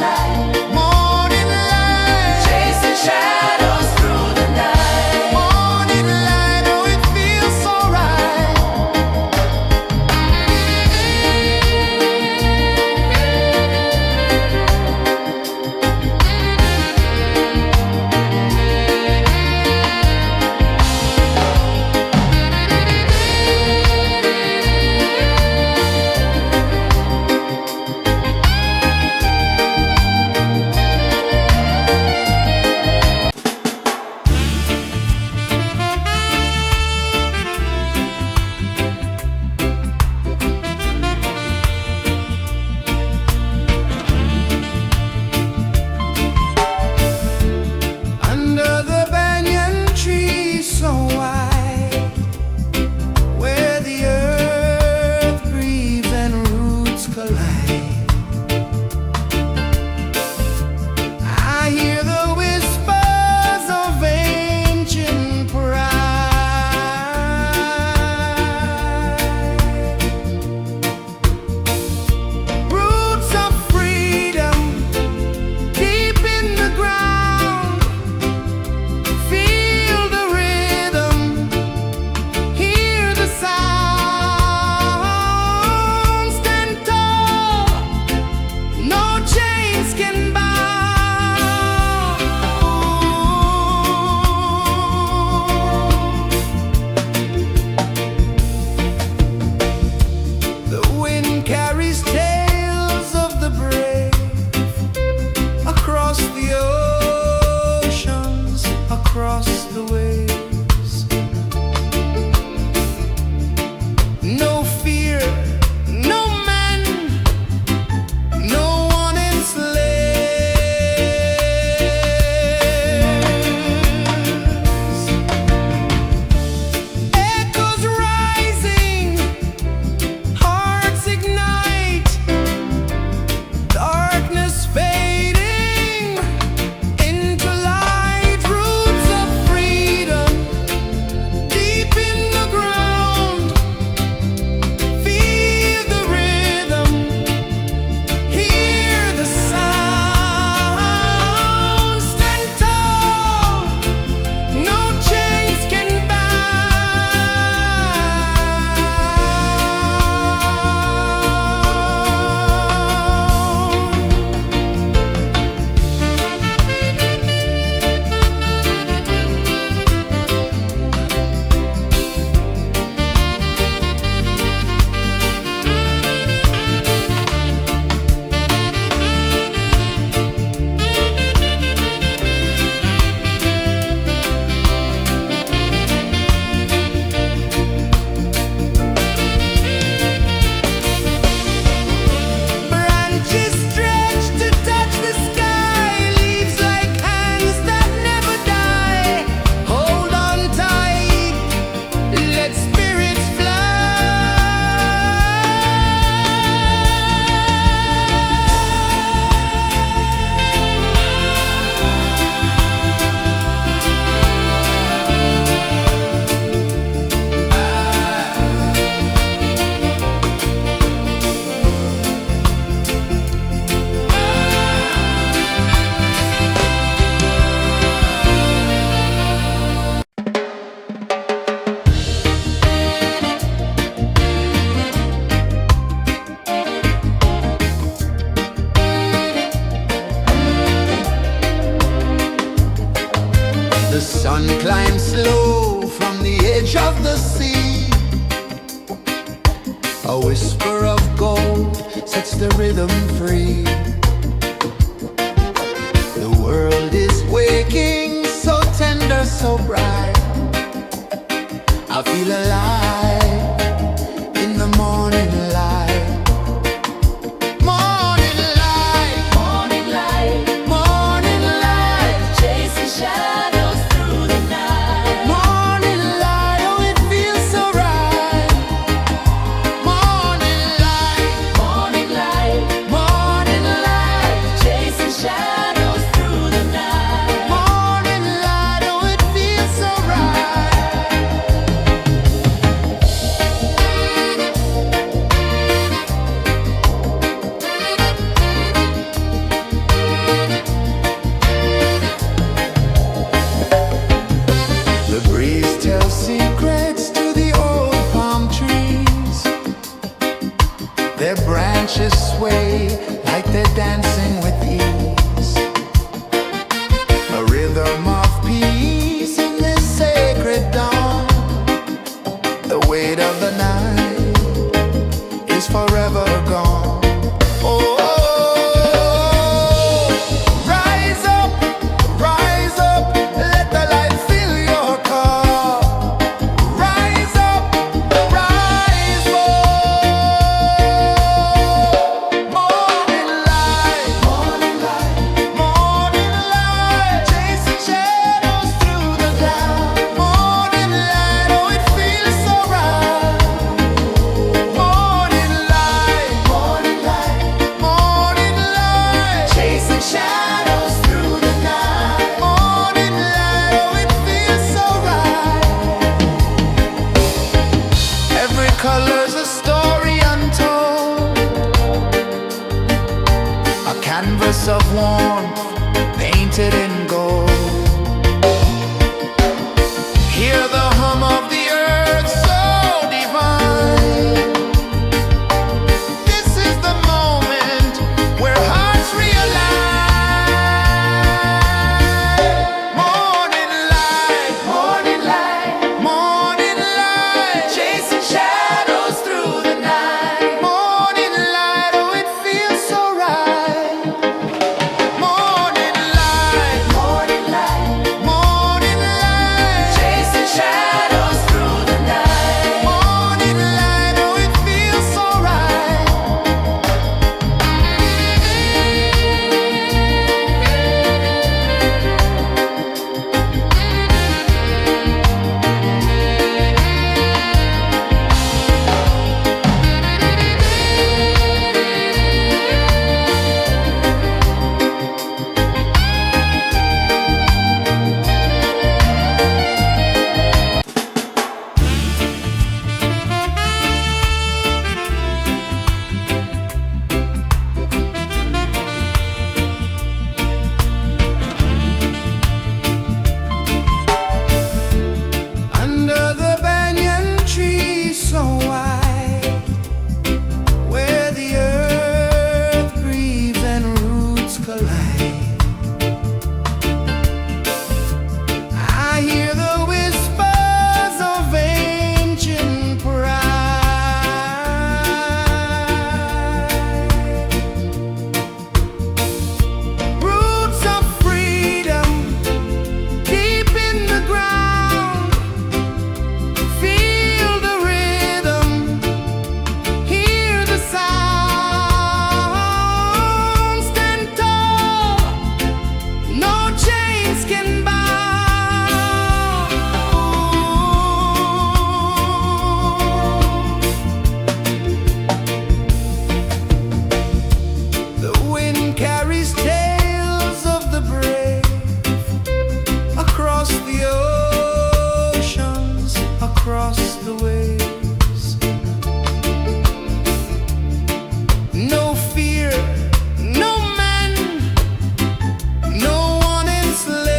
change of the sea. A whisper of gold sets the rhythm free. The world is waking, so tender, so bright. I feel alive in the morning light. Morning light, Morning light, morning light, chasing shadows through the night. morning light, oh it feels so right. Morning light, Morning light, morning light, chasing shadows through the night. morning light, oh it feels so right. The breeze tells secrets to the old palm trees. Their branches sway like they're dancing with ease. A rhythm of peace in this sacred dawn. The weight of the night is forever gone. Oh, rise up, let the light fill your cup. Rise up, rise up. Morning light, morning light, morning light, chasing shadows through the cloud. Morning light, oh it feels so right. Morning light, morning light, morning light, chasing shadows through the night. Morning light, oh it feels so right. Every color's a story untold, a canvas of warmth painted in gold. Hear the hum of the earth so divine. This is the moment where hearts realign. Morning light, morning light, morning light, chasing shadows through the night. Morning light, oh it feels so right. Morning light, morning light, morning light, chasing shadows through the night. Morning light, oh it feels so right. Under the banyan tree so wide, where the earth breathes and roots collide, I hear the whispers of ancient pride. Roots of freedom deep in the ground. Feel the rhythm, hear the sound. Stand tall, no chains can bound. The wind carries tales of the brave across the oceans, across the waves. No fear, no man, no one enslaves.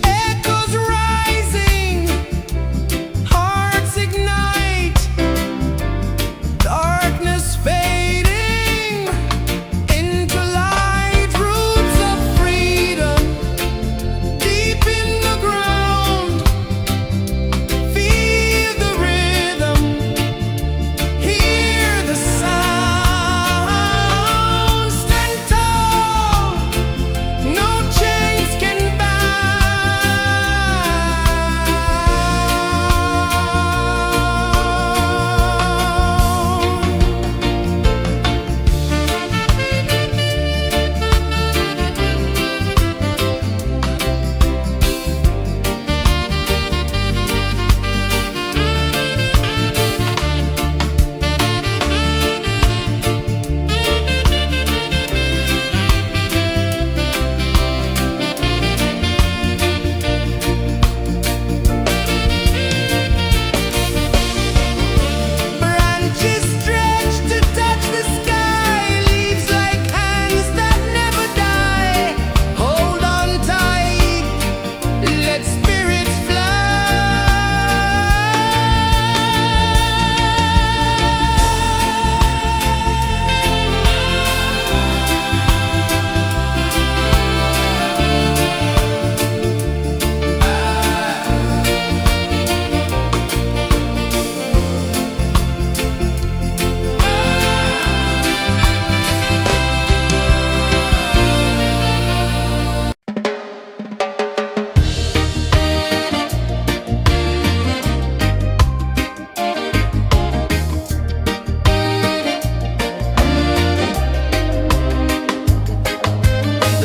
Echoes rising, hearts ignite, darkness fading into light. Roots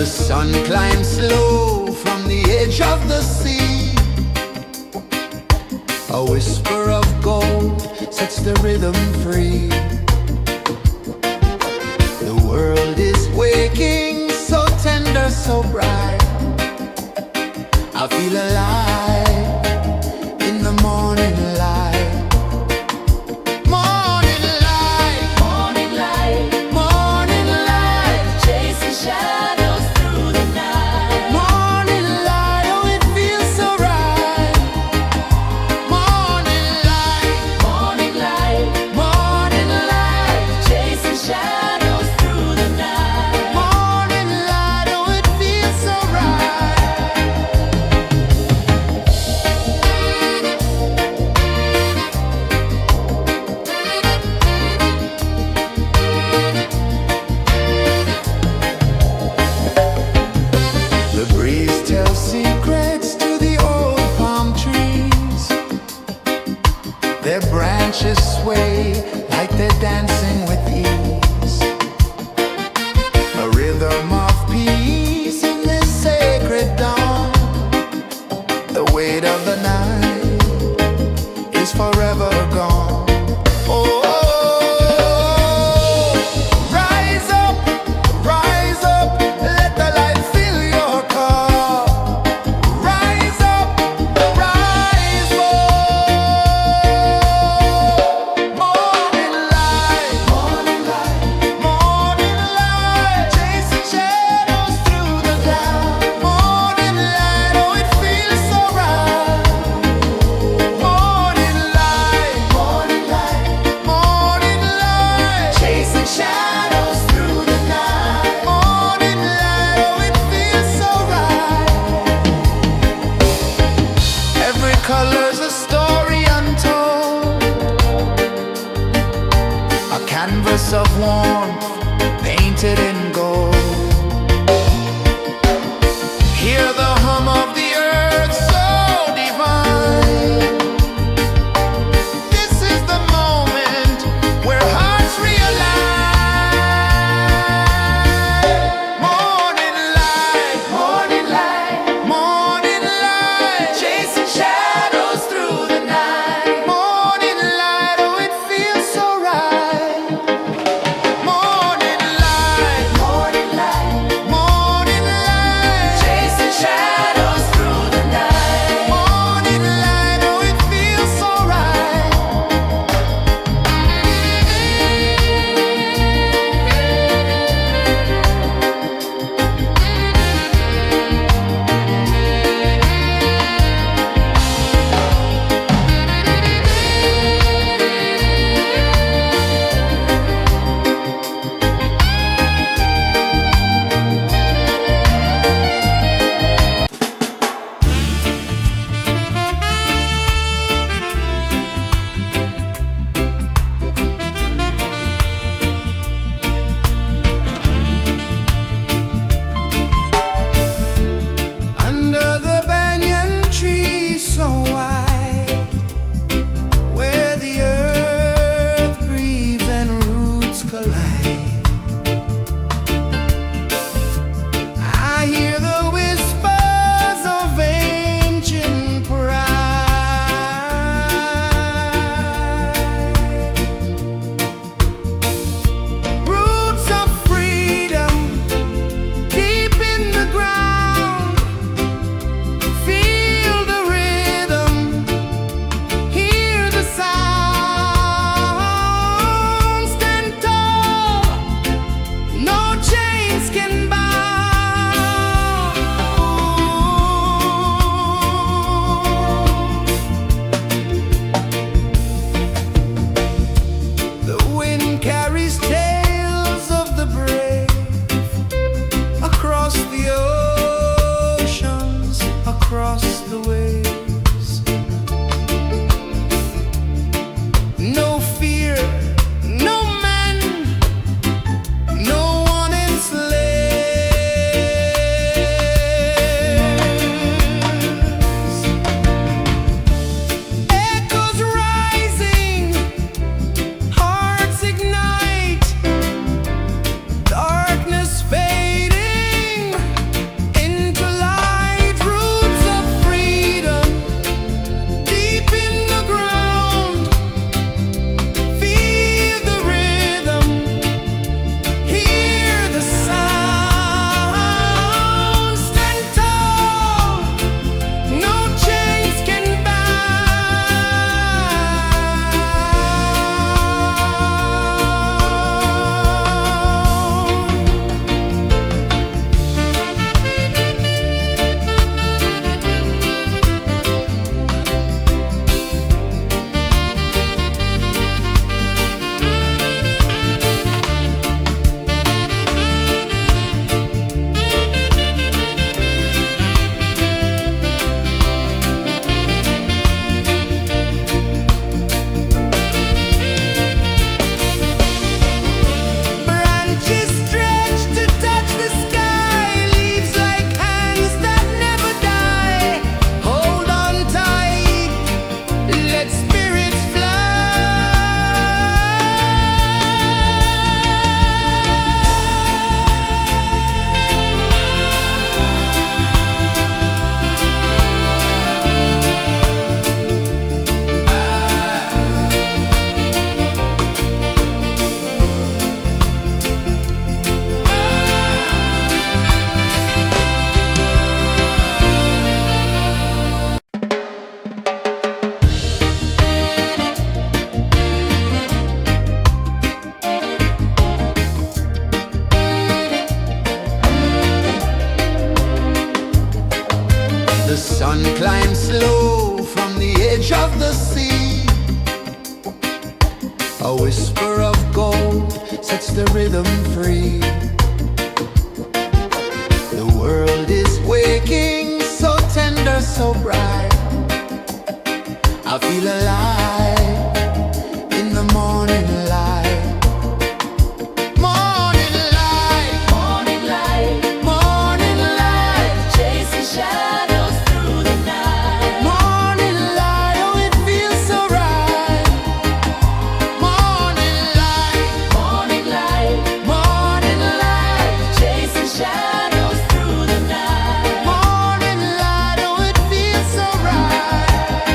The sun climbs slow from the edge of the sea. A whisper of gold sets the rhythm free. The world is waking, so tender, so bright. I feel alive in the morning light. Morning light, Morning light, morning light, chasing shadows through the night. morning light, oh it feels so right. Morning light, Morning light, morning light, chasing shadows through the night. morning light, oh it feels so right. The sun climbs slow from the edge of the sea. A whisper of gold sets the rhythm free. The world is waking, so tender, so bright. I feel alive in the morning light. Morning light, Morning light, morning light, chasing shadows through the night. morning light, oh it feels so right. Morning light, Morning light, morning light, chasing shadows through the night. morning light, oh it feels so right.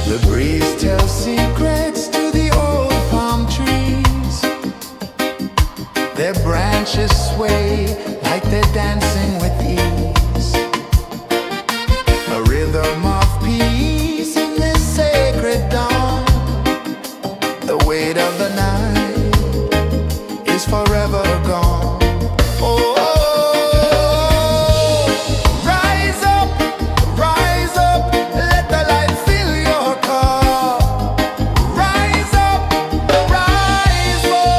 The breeze tells secrets to the old palm trees. Their branches sway like they're dancing with ease. A rhythm of peace in this sacred dawn. The weight of the night is forever gone. Oh, rise up, let the light fill your cup. Rise up, rise up.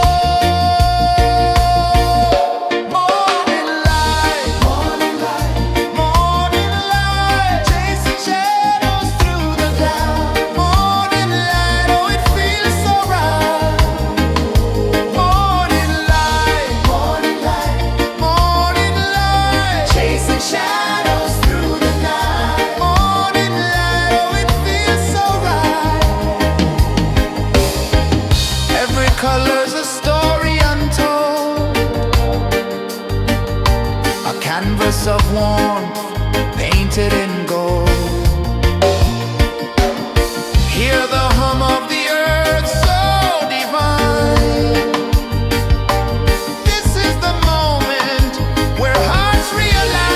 Morning light, morning light, morning light, chasing shadows through the cloud. Morning light, oh it feels so right. Morning light, morning light, morning light, chasing shadows through the night. Morning light, oh it feels so right. Every color's a story untold, a canvas of warmth painted in gold. Hear the hum of the earth so divine. This is the moment where hearts realign.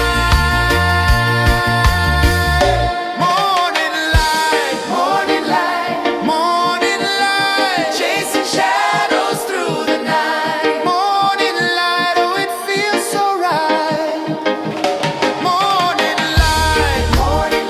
Morning light, morning light, morning light, chasing shadows through the night. Morning light, oh it feels so right. Morning light, morning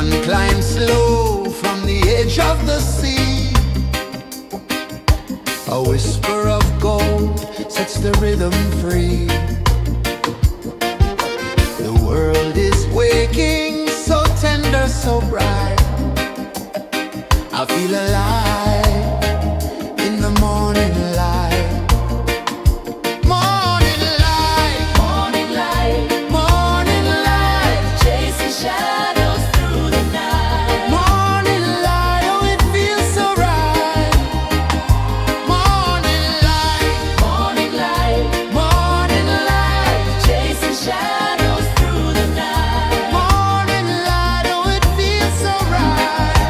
One climbs slow from the edge of the sea. A whisper of gold sets the rhythm free. The world is waking, so tender, so bright. I feel alive in the morning light. Morning light, Morning light, morning light, chasing shadows through the night. morning light, oh it feels so right. Morning light, Morning light, morning light, chasing shadows through the night. morning light, oh it feels so right.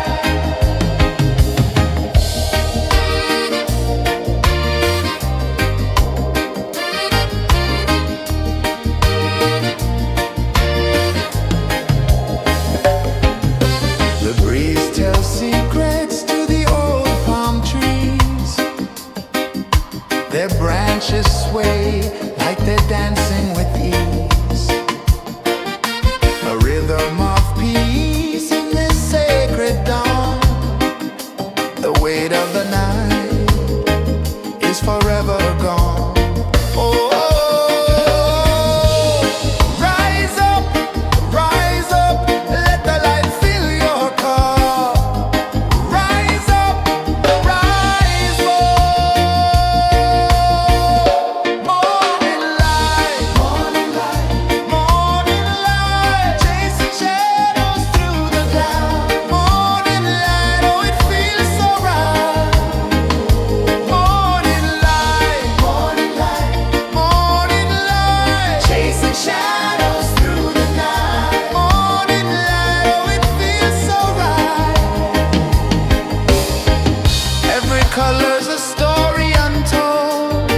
The breeze tells secrets to the old palm trees. Their branches sway like they're dancing with ease. A rhythm of peace in this sacred dawn. The weight of the night is forever gone. Oh, rise up, let the light fill your cup. Rise up, rise up. Morning light, morning light, chasing shadows through the cloud. Morning light, oh it feels so right. Morning light, morning light, chasing shadows through the night. Morning light, oh it feels so right. Every color's a story untold,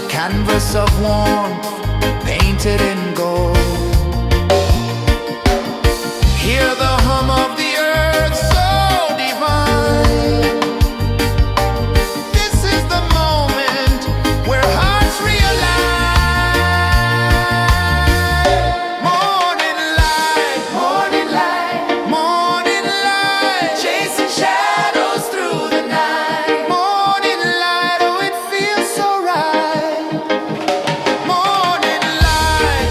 a canvas of warmth painted in gold. Hear the hum of the earth so divine. This is the moment where hearts realign. Morning light, morning light, chasing shadows through the night. Morning light, oh it feels so right. Morning light,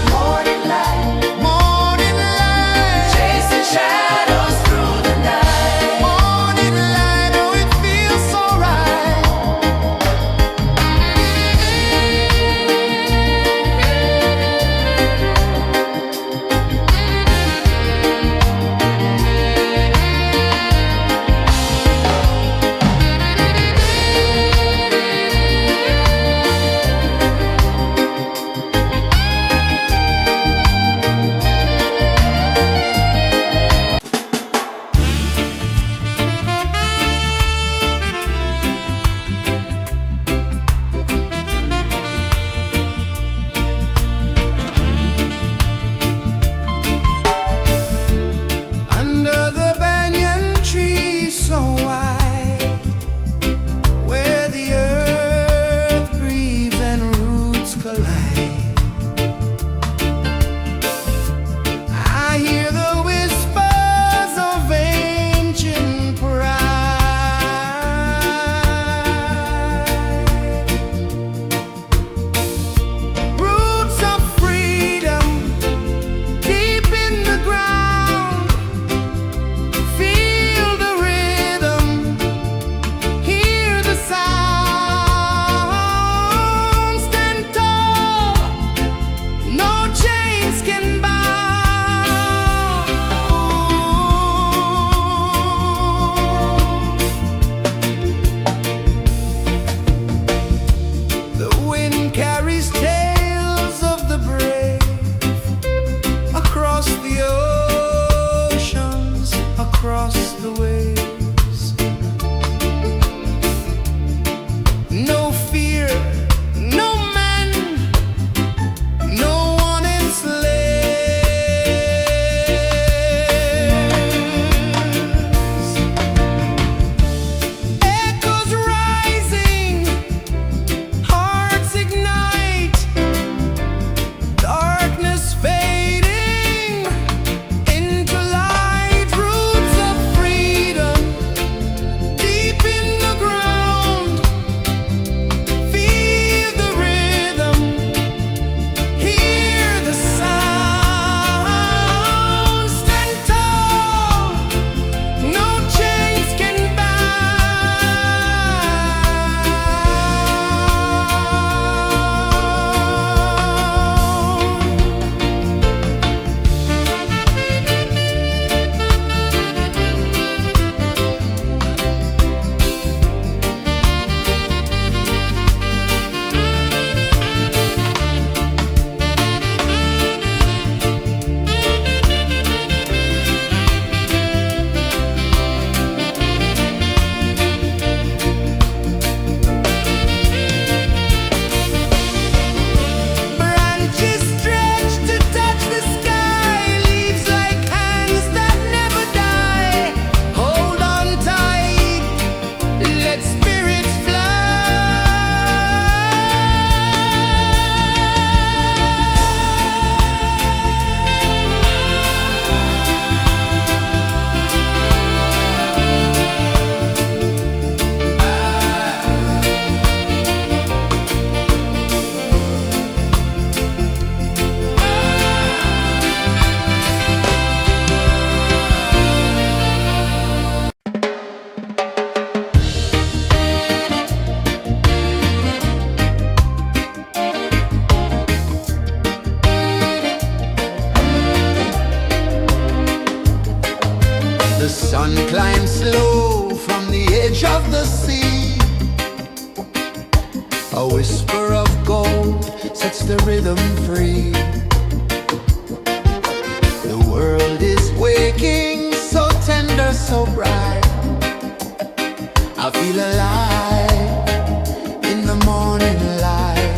of gold sets the rhythm free. The world is waking, so tender, so bright. I feel alive in the morning light.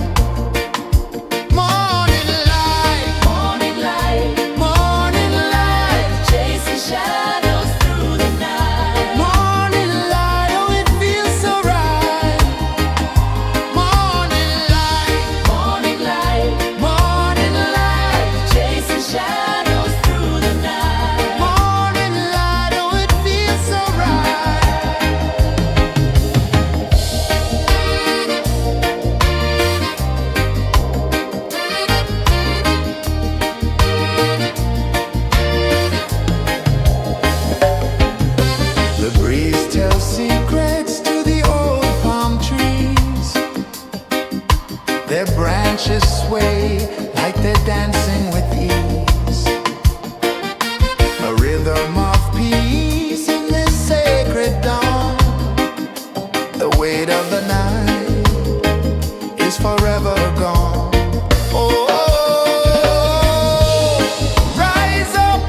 Morning light, Morning light, morning light, chasing shadows through the night. morning light, oh it feels so right. Morning light, Morning light, morning light, chasing shadows through the night. morning light, oh it feels so right. The breeze tells secrets to the old palm trees. Their branches sway like they're dancing with ease. A rhythm of peace in this sacred dawn. The weight of the night is forever gone. Oh, rise up,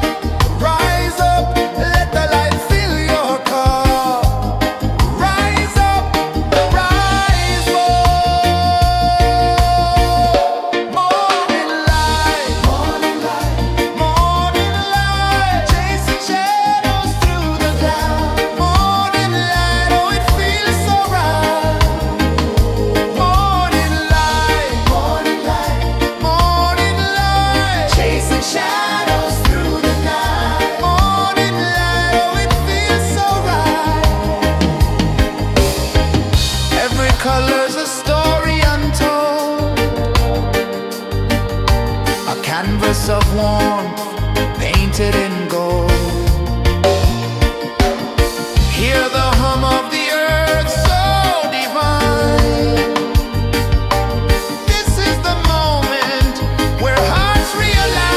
let the light fill your cup. Rise up, rise up. Morning light, morning light, morning light, chasing shadows through the cloud. Morning light, oh it feels so right. Morning light, morning light, morning light, chasing shadows through the night. Morning light, oh it feels so right. Every color's a story untold, a canvas of warmth painted in gold. Hear the hum of the earth so divine. This is the moment where hearts realign.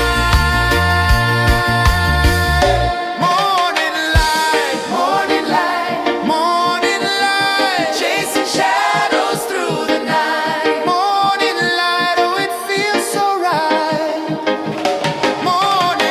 Morning light, morning light, morning light, chasing shadows through the night. Morning light, oh it feels so right. Morning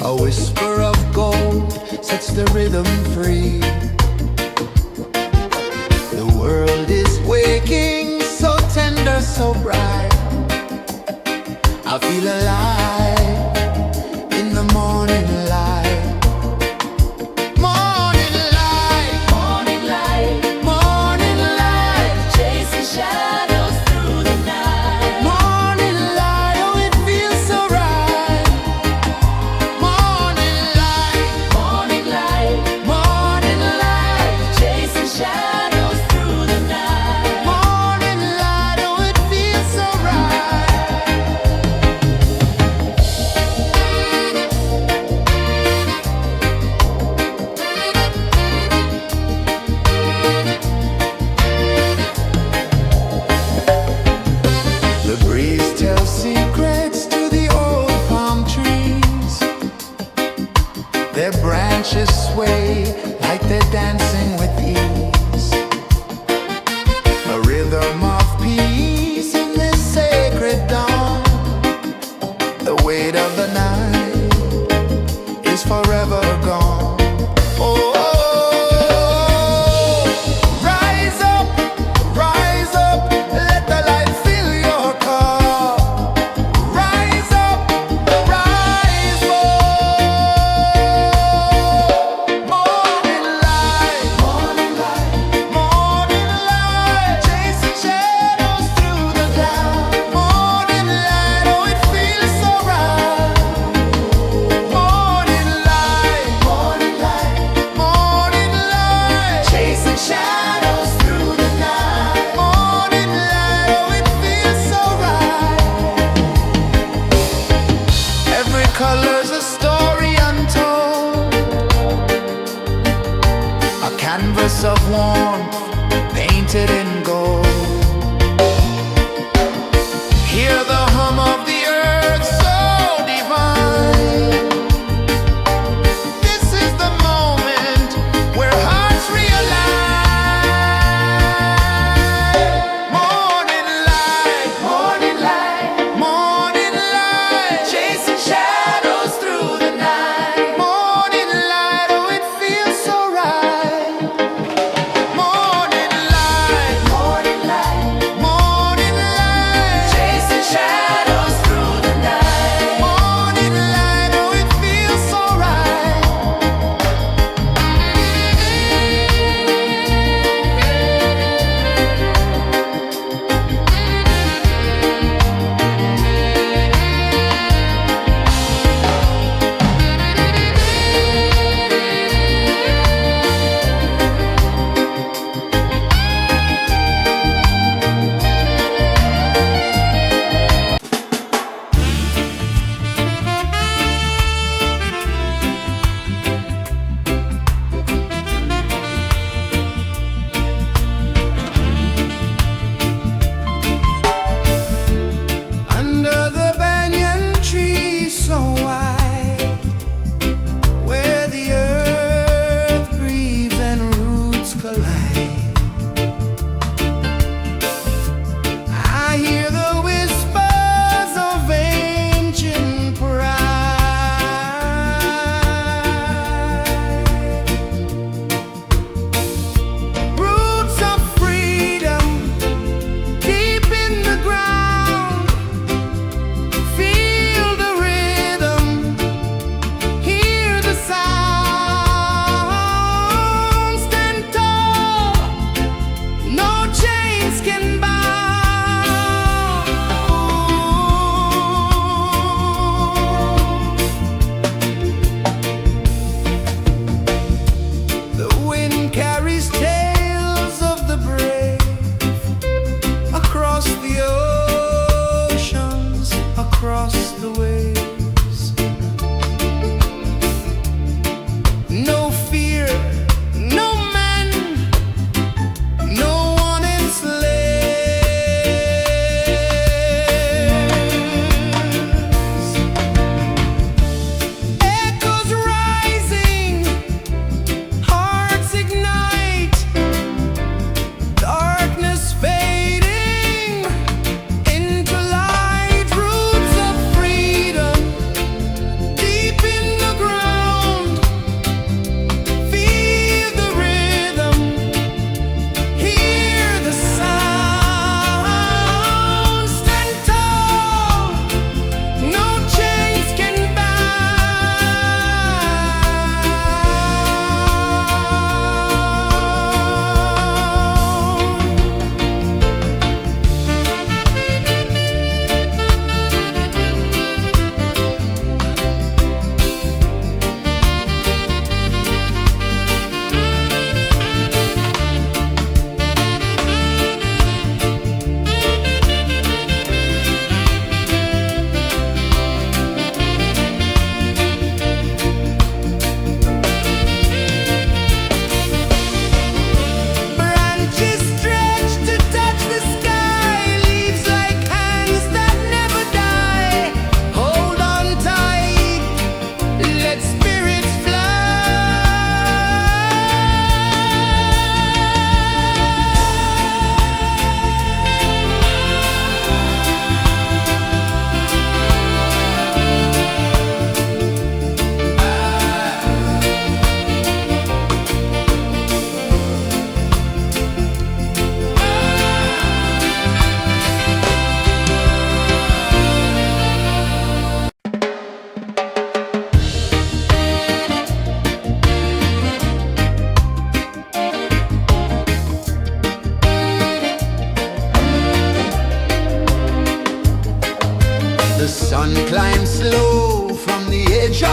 A whisper of gold sets the rhythm free. The world is waking, so tender, so bright. I feel alive in the morning light. Morning light, Morning light, morning light, chasing shadows through the night. morning light, oh it feels so right. Morning light, Morning light, morning light, chasing shadows through the night. morning light, oh it feels so right. The breeze tells secrets to the old palm trees. Their branches sway like they're dancing with ease. A rhythm of peace in this sacred dawn. The weight of the night is forever gone. Oh, rise up, let the light fill your cup. Rise up, rise up. Morning light, morning light, morning light, chasing shadows through the cloud. Morning light, oh it feels so right. Morning light, morning light, morning light, chasing shadows through the night. Morning light, oh it feels so right. Every color's a story untold, a canvas of warmth painted in gold. Hear the hum of the earth so divine. This is the moment where hearts realign. Morning light, morning light, morning light, chasing shadows through the night. Morning light, oh it feels so right. Morning light, morning light.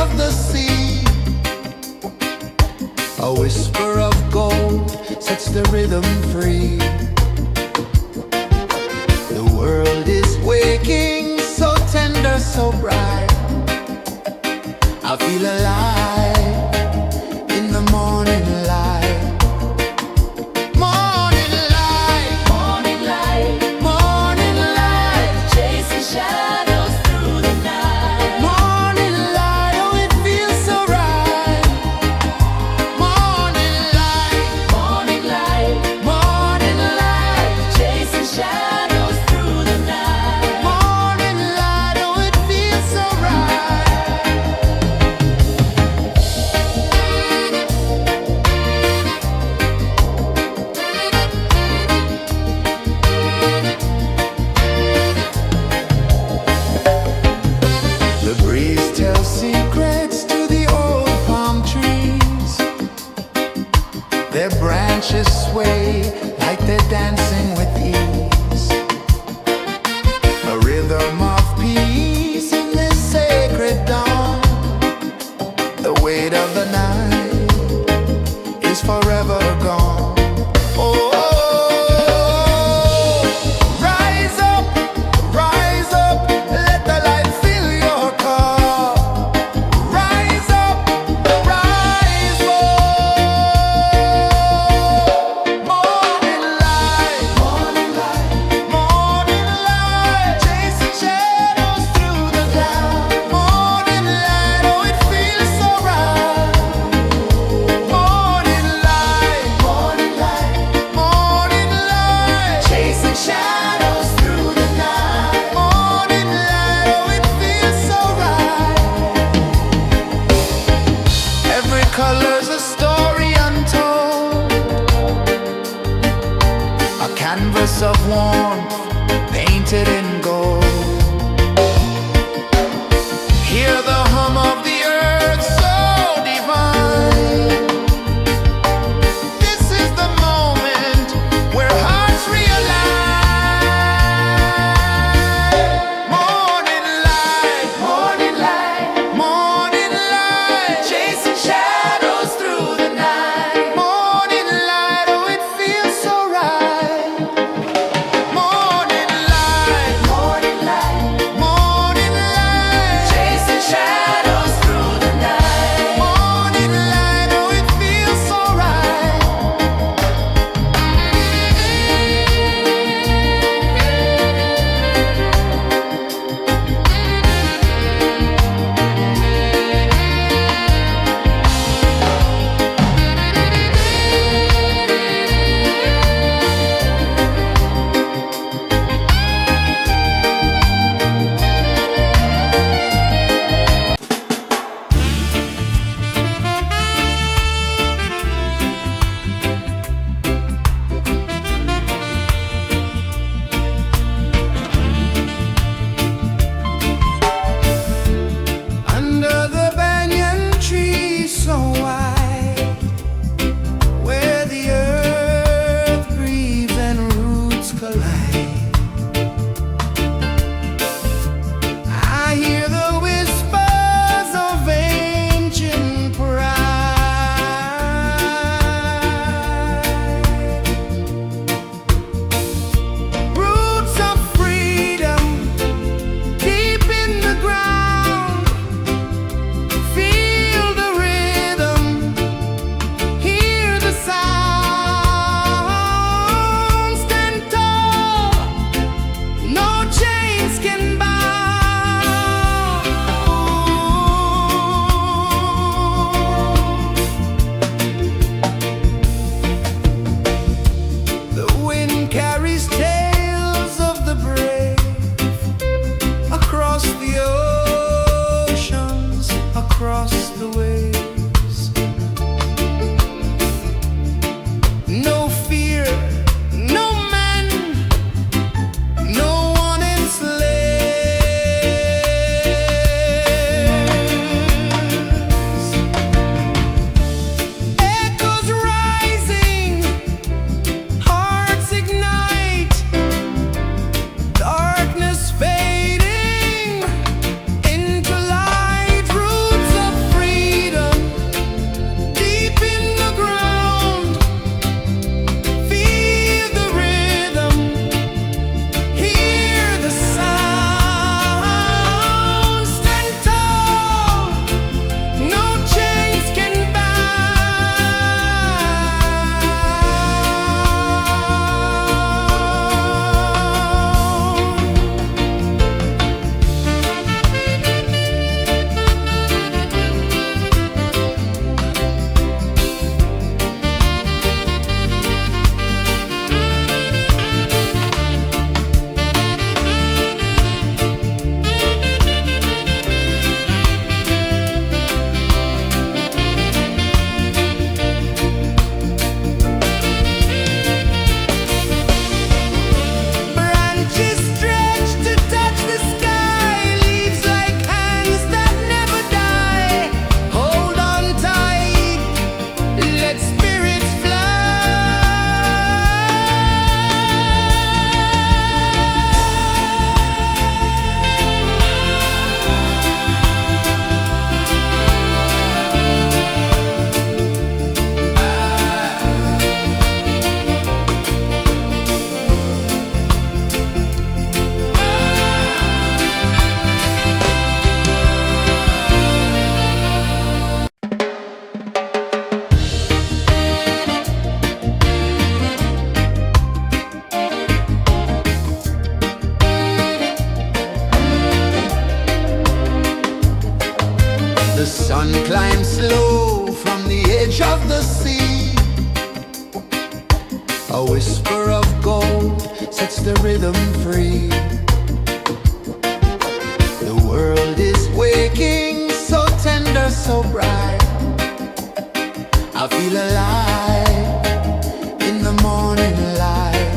of the sea. A whisper of gold sets the rhythm free. The world is waking, so tender, so bright. I feel alive in the morning light. Morning light, Morning light, morning light, chasing shadows through the night. morning light, oh it feels so right. Morning light, Morning light, morning light, chasing shadows through the night. morning light, oh it feels so right. The breeze tells secrets to the old palm trees. Their branches sway like they're dancing with ease. A rhythm of peace in this sacred dawn. The weight of the night is forever gone. Oh, rise up, let the light fill your cup. Rise up, rise up. Morning light, morning light, morning light, chasing shadows through the cloud. Morning light, oh it feels so right. Morning light, morning light, morning light, chasing shadows through the night. Morning light, oh it feels so right. Every color's a story untold, a canvas of warmth painted in gold. Hear the hum of the earth so divine. This is the moment where hearts realign. Morning light, morning light, morning light, chasing shadows through the night. Morning light, oh it feels so right. Morning light, The sun climbs slow from the edge of the sea. A whisper of gold sets the rhythm free. The world is waking, so tender, so bright. I feel alive in the morning light.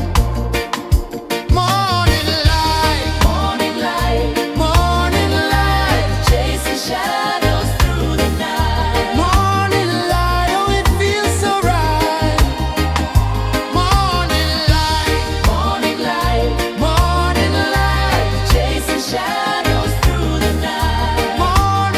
Morning light, Morning light, morning light, chasing shadows through the night. morning light, oh it feels so right. Morning light, Morning light, morning light, chasing shadows through the night. morning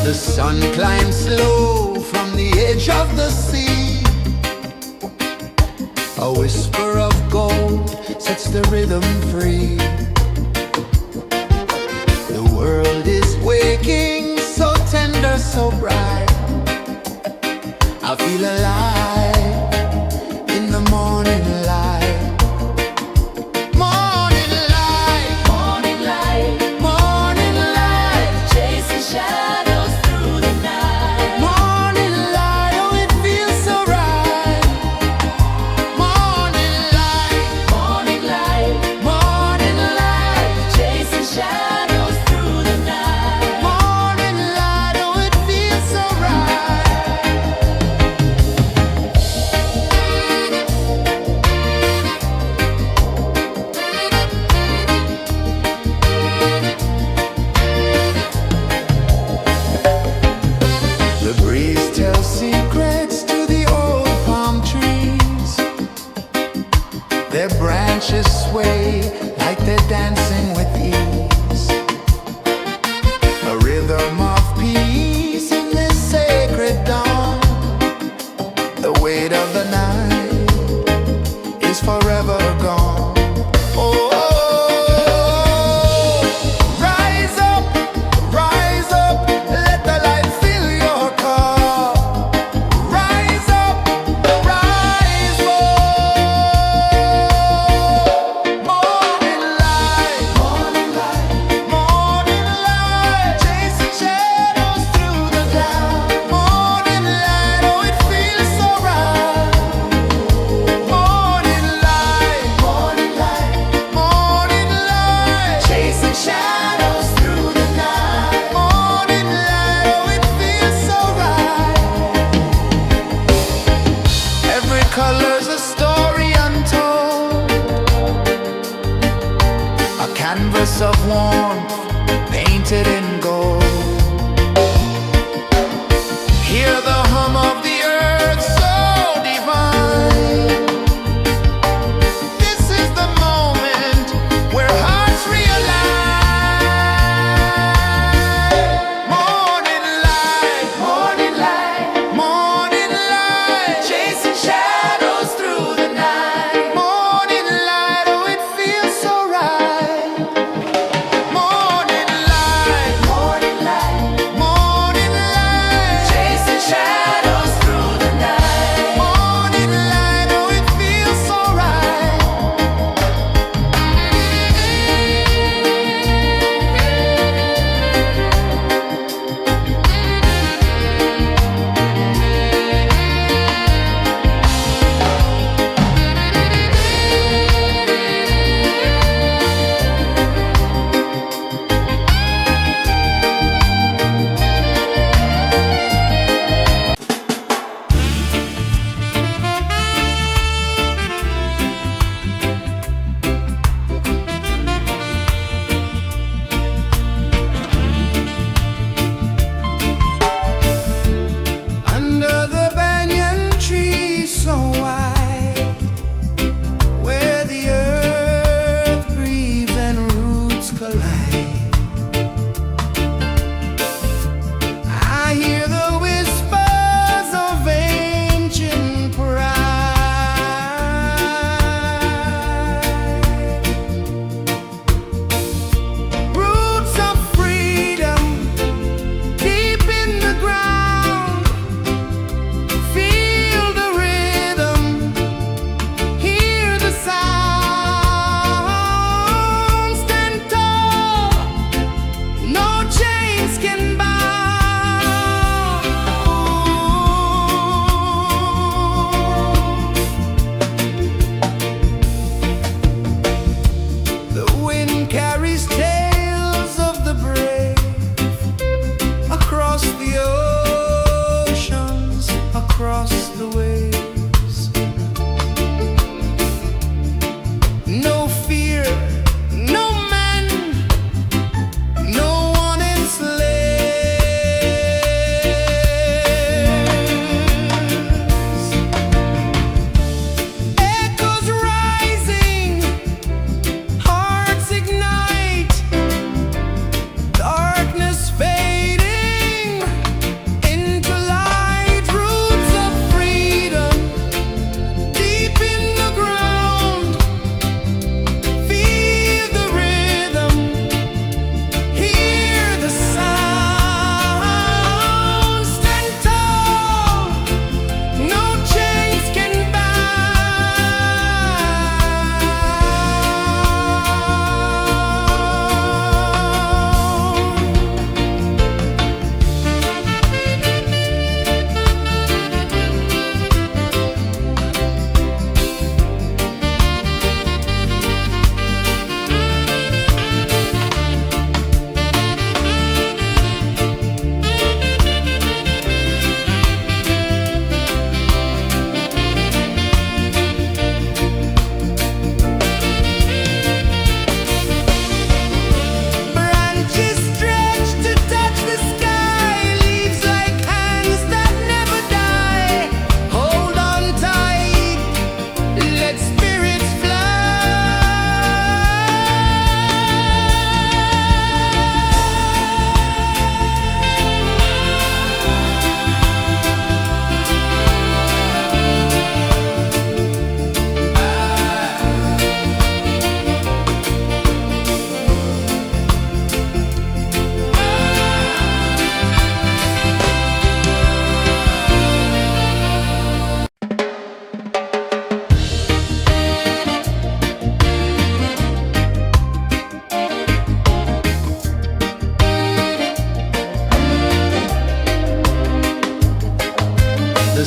The sun climbs slow from the edge of the sea. A whisper of gold sets the rhythm free. The world is waking, so tender, so bright. I feel alive in the morning light. Morning light, Morning light, morning light, chasing shadows through the night. morning light, oh it feels so right. Morning light, Morning light, morning light, chasing shadows through the night. morning light, oh it feels so right.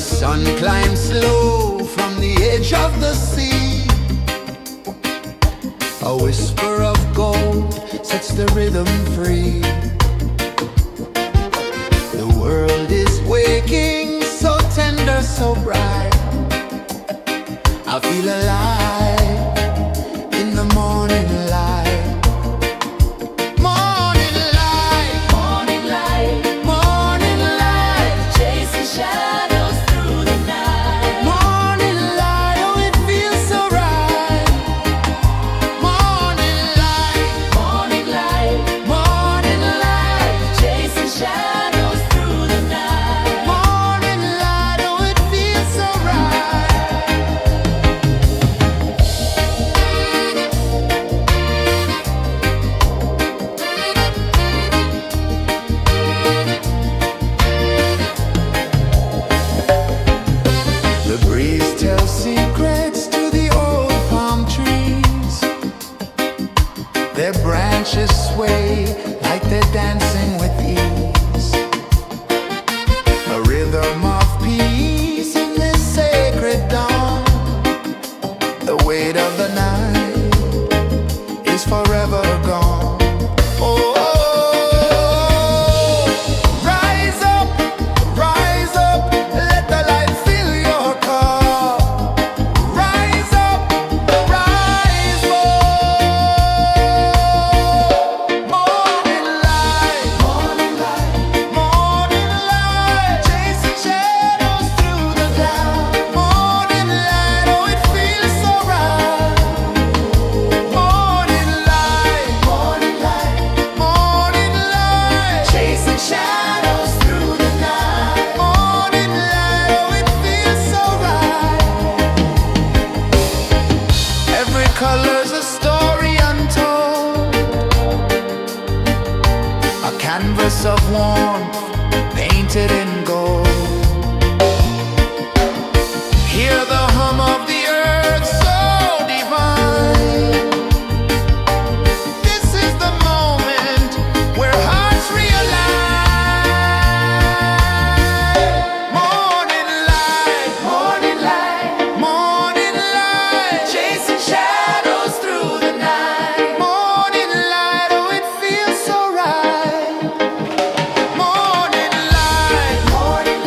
sun climbs slow from the edge of the sea. A whisper of gold sets the rhythm free. The world is waking, so tender, so bright. I feel alive in the morning light. Morning light, Morning light, morning light, chasing shadows through the night. morning light, oh it feels so right. Morning light, Morning light, morning light, chasing shadows through the night. morning light, oh it feels so right. The breeze tells secrets to the old palm trees. Their branches sway like they're dancing with ease. A rhythm of peace in this sacred dawn. The weight of the night is forever gone. Oh, rise up, let the light fill your cup. Rise up, rise up. Morning light, morning light, morning light, chasing shadows through the cloud. Morning light, oh it feels so right. Morning light, morning light, morning light, chasing shadows through the night. Morning light, oh it feels so right. Every color's a story untold, a canvas of warmth painted in gold. Hear the hum of the earth so divine. This is the moment where hearts realign. Morning light, morning light, morning light, chasing shadows through the night. Morning light, oh it feels so right. Morning light, morning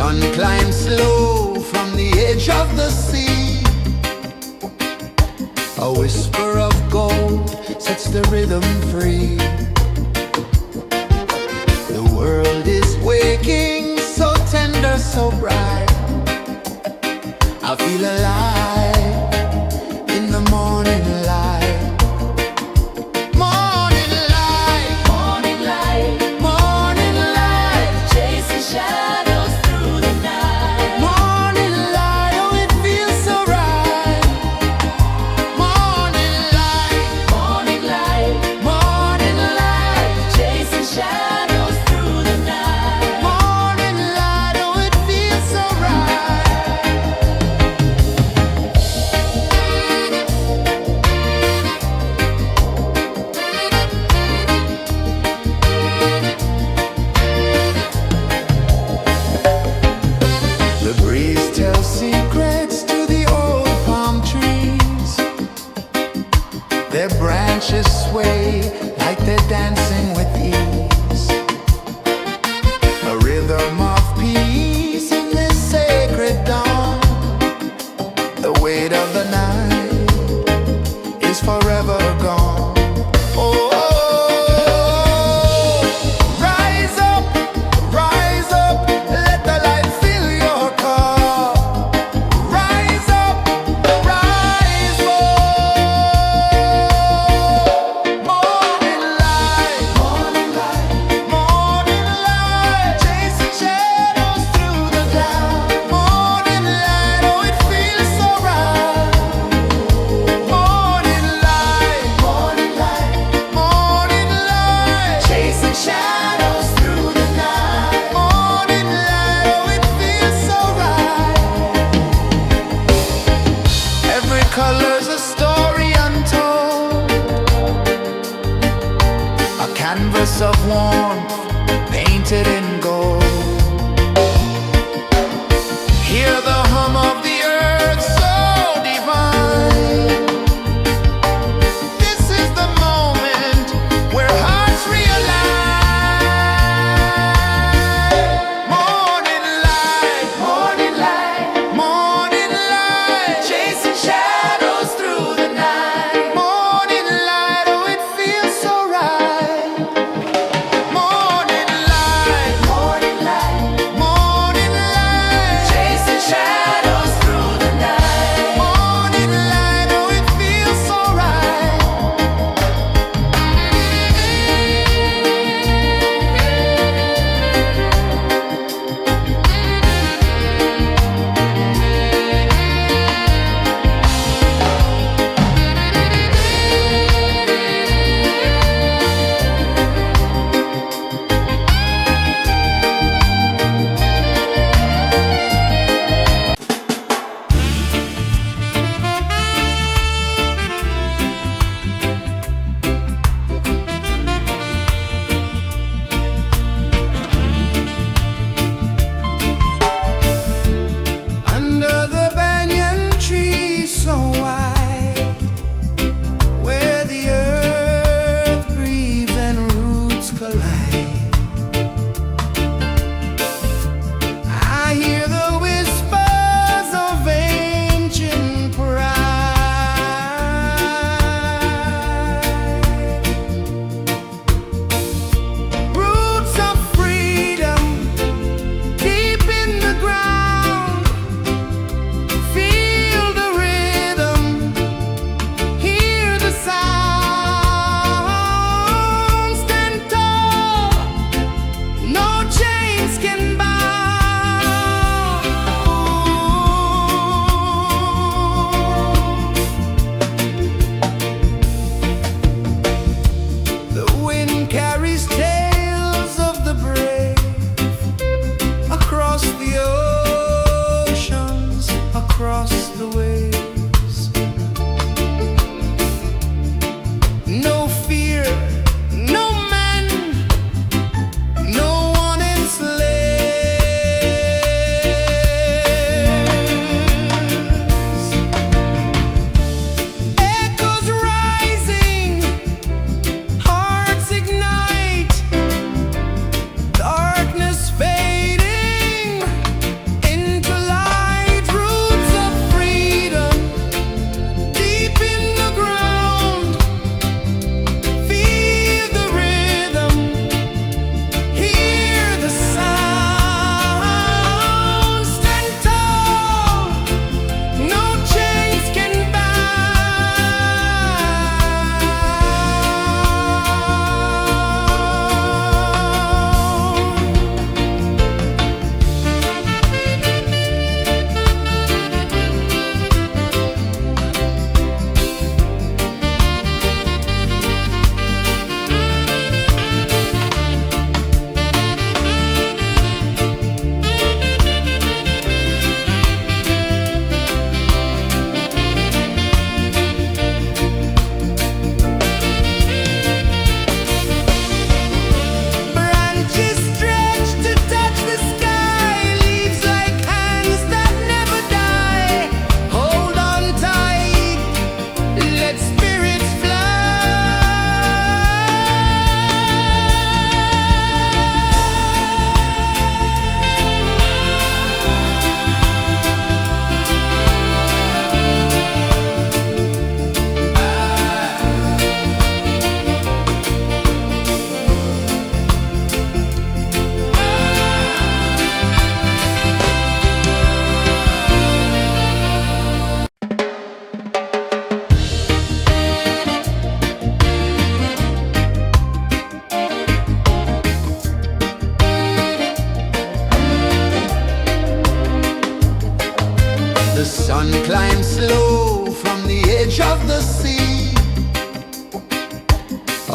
Sun climbs slow from the edge of the sea. A whisper of gold sets the rhythm free. The world is waking, so tender, so bright. I feel alive in the morning light. Morning light, Morning light, morning light, chasing shadows through the night. morning light, oh it feels so right. Morning light, Morning light, morning light, chasing shadows through the night. morning light, oh it feels so right. The breeze tells secrets to the old palm trees. Their branches sway like they're dancing with ease. A rhythm of peace in this sacred dawn. The weight of the night is forever gone. Oh, rise up, let the light fill your cup. Rise up, rise up. Morning light, morning light, morning light, chasing shadows through the cloud. Morning light, oh it feels so right. Morning light, morning light, morning light, chasing shadows through the night. Morning light, oh it feels so right. Every color's a story untold, a canvas of warmth painted in gold. Hear the hum of the earth so divine. This is the moment where hearts realign. Morning light, morning light, morning light, chasing shadows through the night. Morning light, oh it feels so right. Morning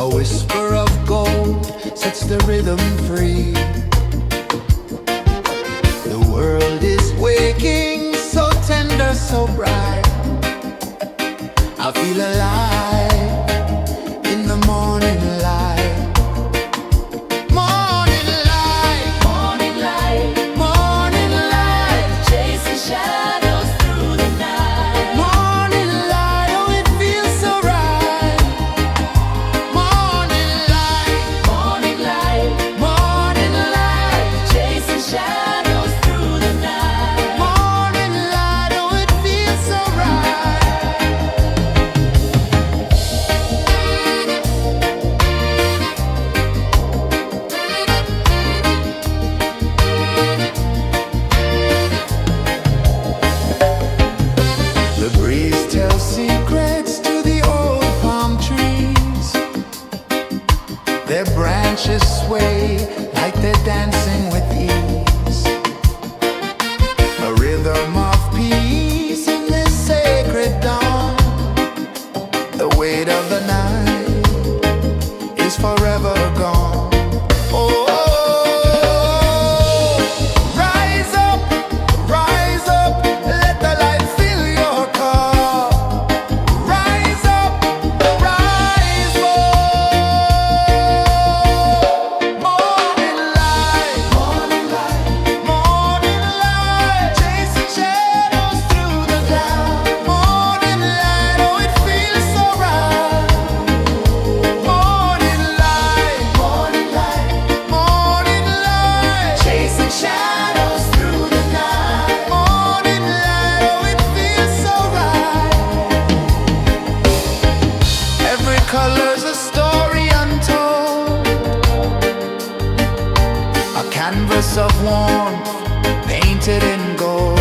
A whisper of gold sets the rhythm free. The world is waking, so tender, so bright. I feel alive in the morning light. Morning light, Morning light, morning light, chasing shadows through the night. morning light, oh it feels so right. Morning light, Morning light, morning light, chasing shadows through the night. morning light, oh it feels so right. The breeze tells secrets to the old palm trees. Their branches sway like they're dancing with ease. A rhythm of peace in this sacred dawn. The weight of the night is forever gone. Oh, rise up, let the light fill your cup. Rise up, rise up. Morning light, morning light, morning light, chasing shadows through the cloud. Morning light, oh it feels so right. Morning light, morning light, morning light, chasing shadows through the night. Morning light, oh it feels so right. Every color's a story untold, a canvas of warmth painted in gold.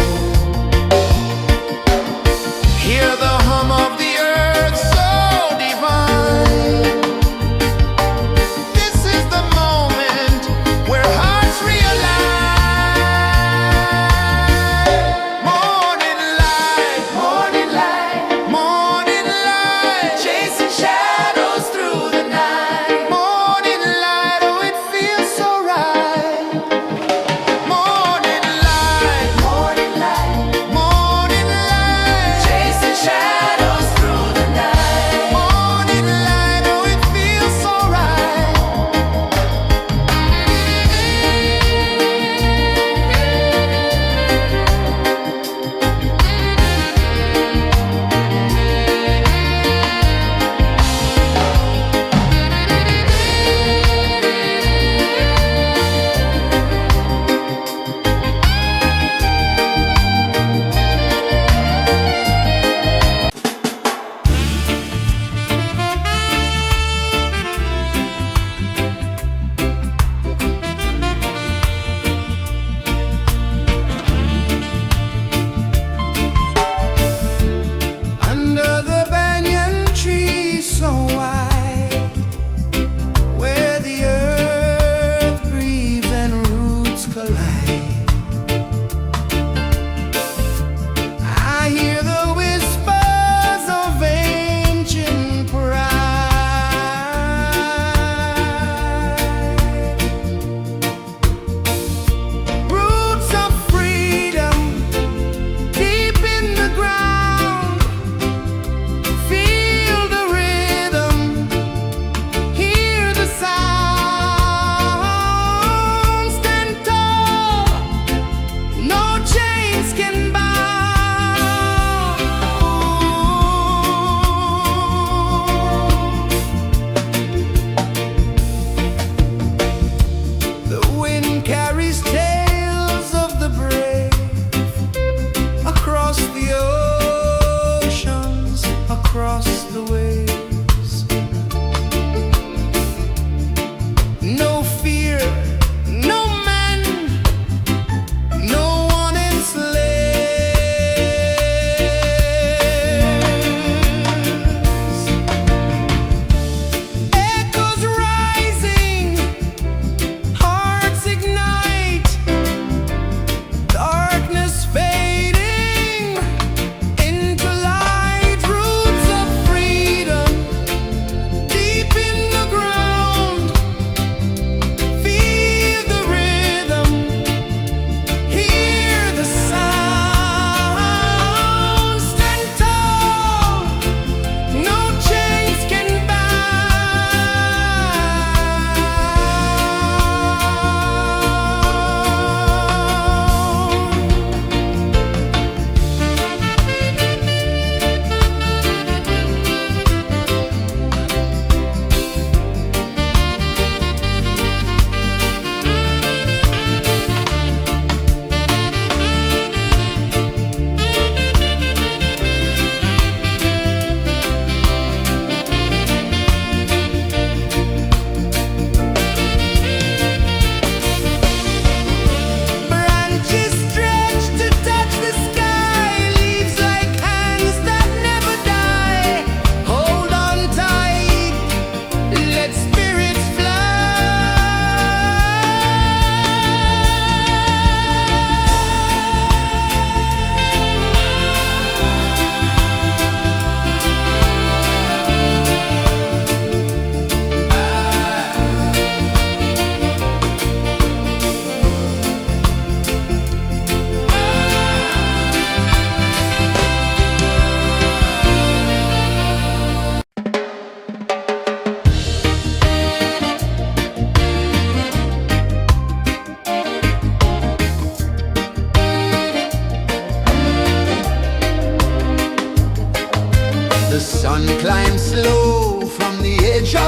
Hear the hum of the earth so divine. This is the moment where hearts realign. Morning light, morning light, morning light, chasing shadows through the night. Morning light, oh it feels so right. Morning light, morning light, morning light, chasing shadows through the night. Morning light, oh it feels so right. Under the banyan tree so wide, where the earth breathes and roots collide, I hear the whispers of ancient pride. Roots of freedom deep in the ground. Feel the rhythm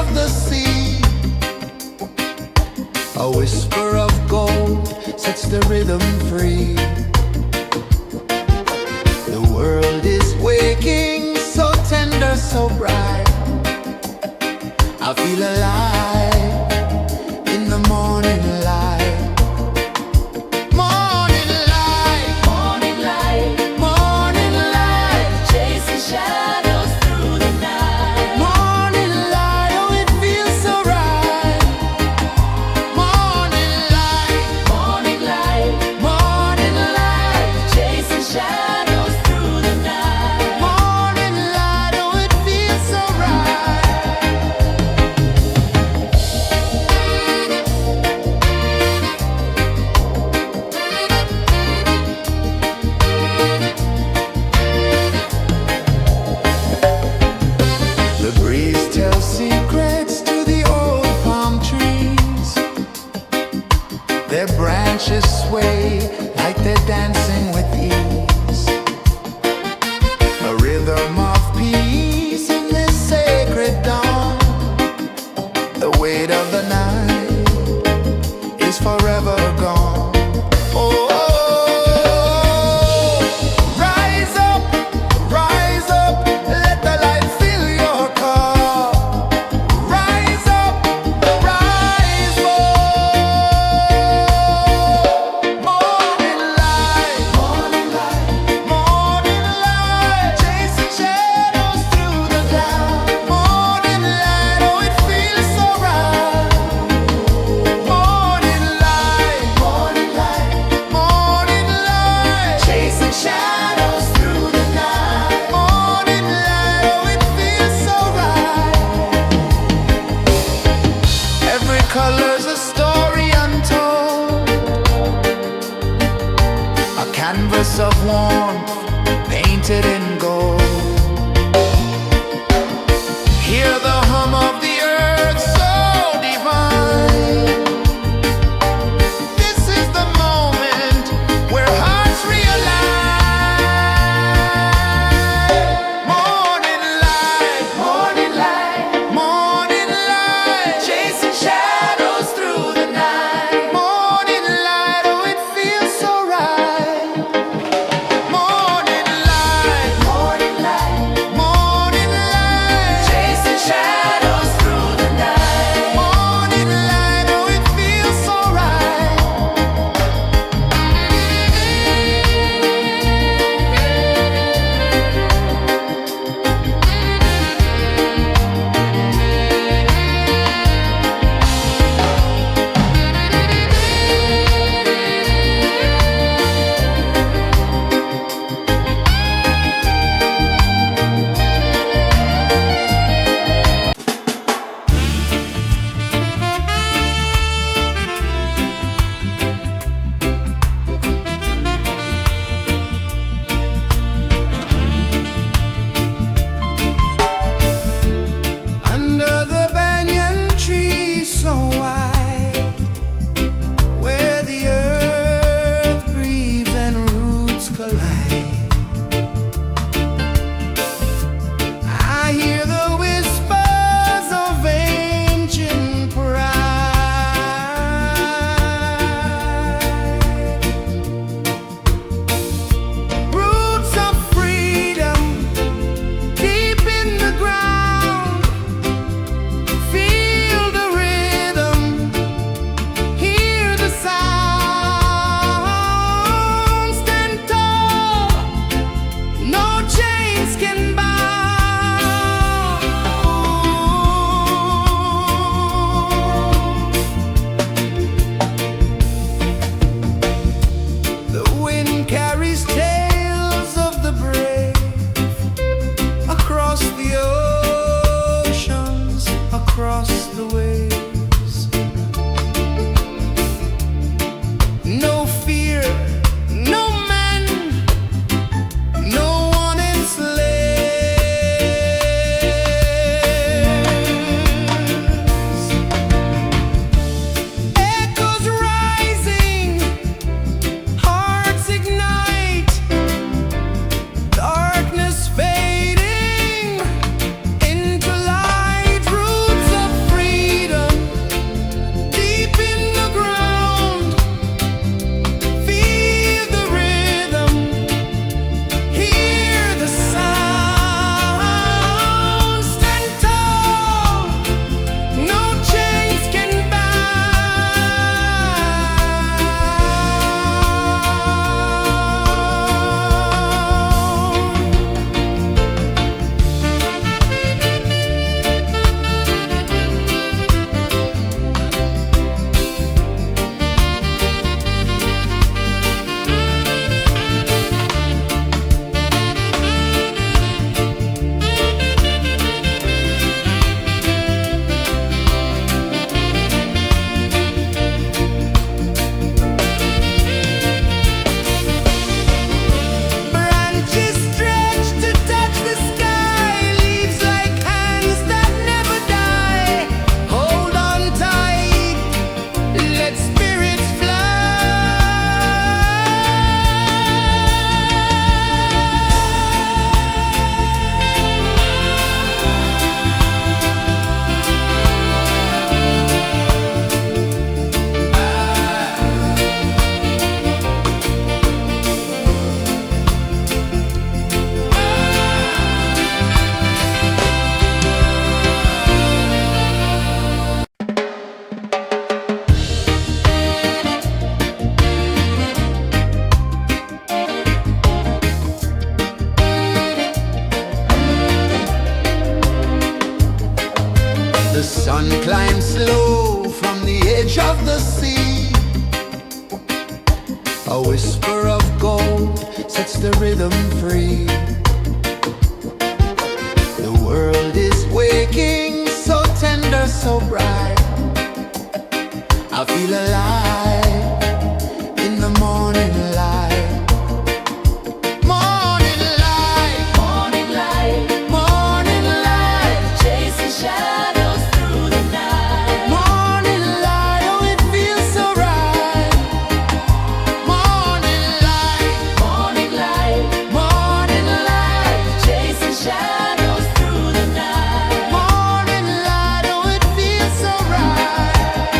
of the sea. A whisper of gold sets the rhythm free. The world is waking, so tender, so bright. I feel alive in the morning light. Morning light, Morning light, morning light, chasing shadows through the night. morning light, oh it feels so right. Morning light, Morning light, morning light, chasing shadows through the night. morning light, oh it feels so right. The breeze tells secrets to the old palm trees. Their branches sway like they're dancing with ease. A rhythm of peace in this sacred dawn. The weight of the night is forever gone. Oh, rise up, let the light fill your cup. Rise up, rise up. Morning light, morning light, morning light, chasing shadows through the cloud. Morning light, oh it feels so right. Morning light, morning light, morning light, chasing shadows through the night. Morning light, oh it feels so right. Every color's a story untold, a canvas of warmth painted in gold. Hear the hum of the earth so divine. This is the moment where hearts realign. Morning light, morning light, morning light, chasing shadows through the night. Morning light, oh it feels so right. Morning light, morning light, morning light, chasing shadows through the night. Morning light, oh it feels so right. Under the banyan tree so wide, where the earth breathes and roots collide, I hear the whispers of ancient pride. Roots of freedom deep in the ground. Feel the rhythm, hear the sound. Stand tall, no chains can bound. The wind carries tales of the brave across the oceans, across the waves. No fear, no man, no one enslaves. Echoes rising, hearts ignite, darkness fading into light. Roots of The sun climbs slow from the edge of the sea. A whisper of gold sets the rhythm free. The world is waking, so tender, so bright. I feel alive in the morning light. Morning light, Morning light, morning light, chasing shadows through the night. morning light, oh it feels so right. Morning light, Morning light, morning light, chasing shadows through the night. morning light, oh it feels so right.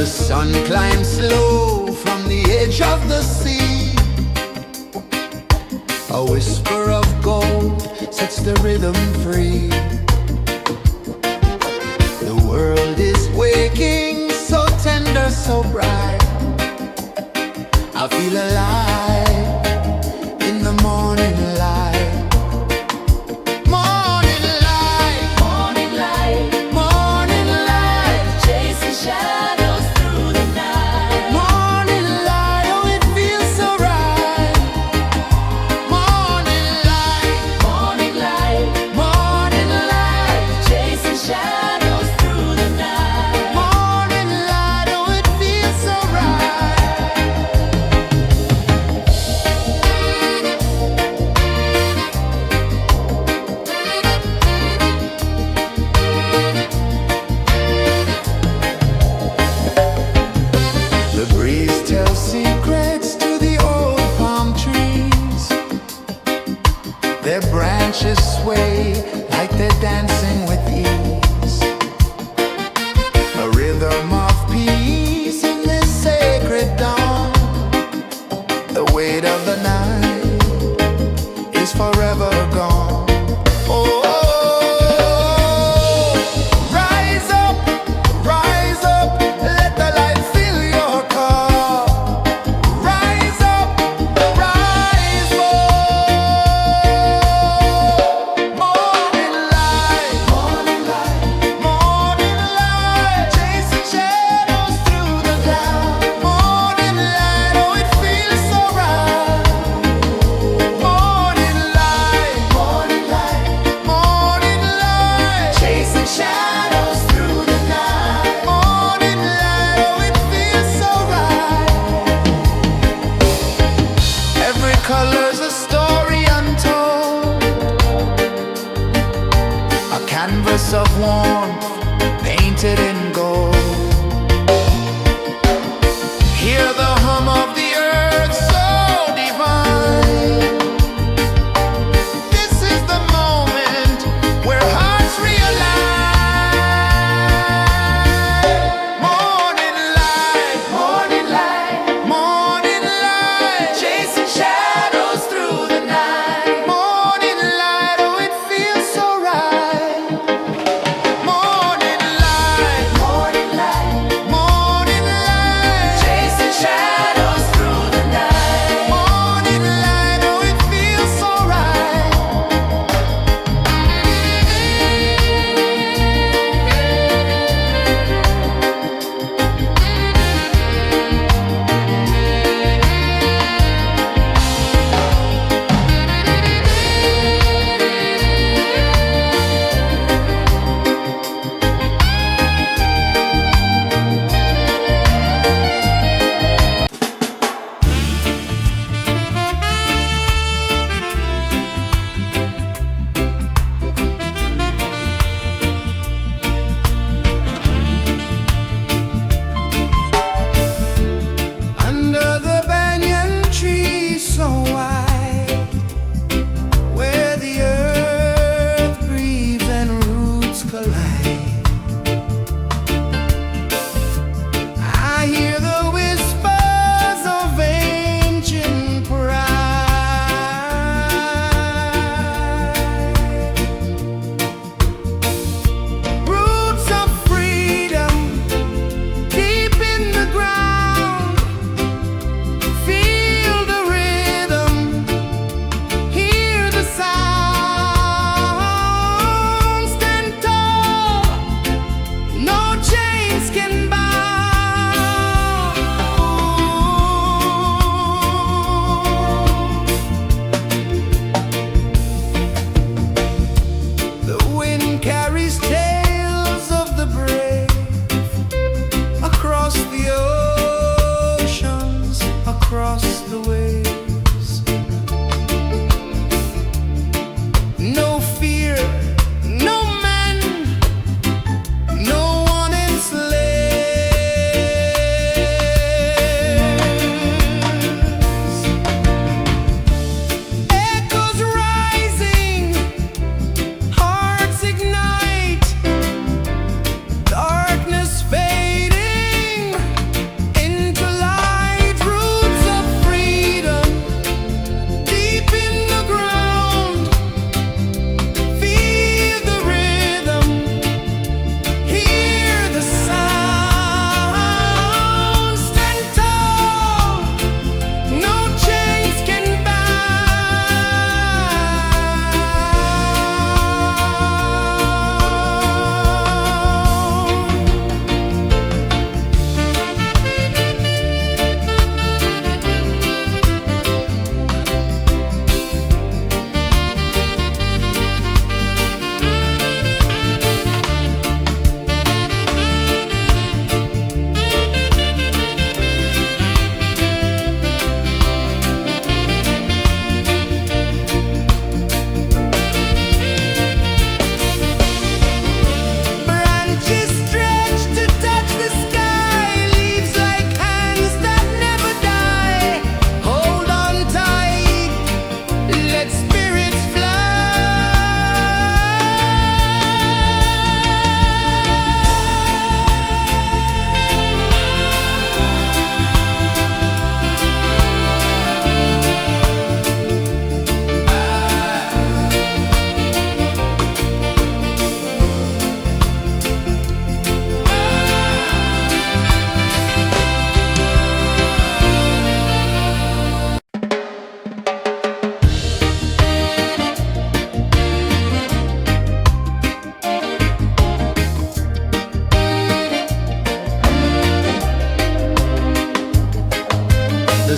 The sun climbs slow from the edge of the sea. A whisper of gold sets the rhythm free. The world is waking, so tender, so bright. I feel alive in the morning light. Morning light, Morning light, morning light, chasing shadows through the night. morning light, oh it feels so right. Morning light, Morning light, morning light, chasing shadows through the night. morning light, oh it feels so right.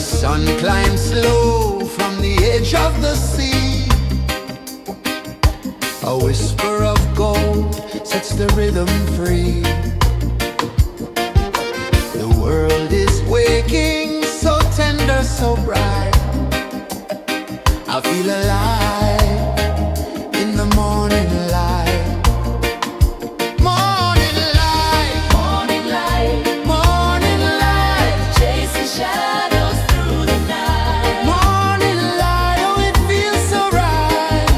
sun climbs slow from the edge of the sea. A whisper of gold sets the rhythm free. The world is waking, so tender, so bright. I feel alive in the morning light. Morning light, Morning light, morning light, chasing shadows through the night. morning light, oh it feels so right.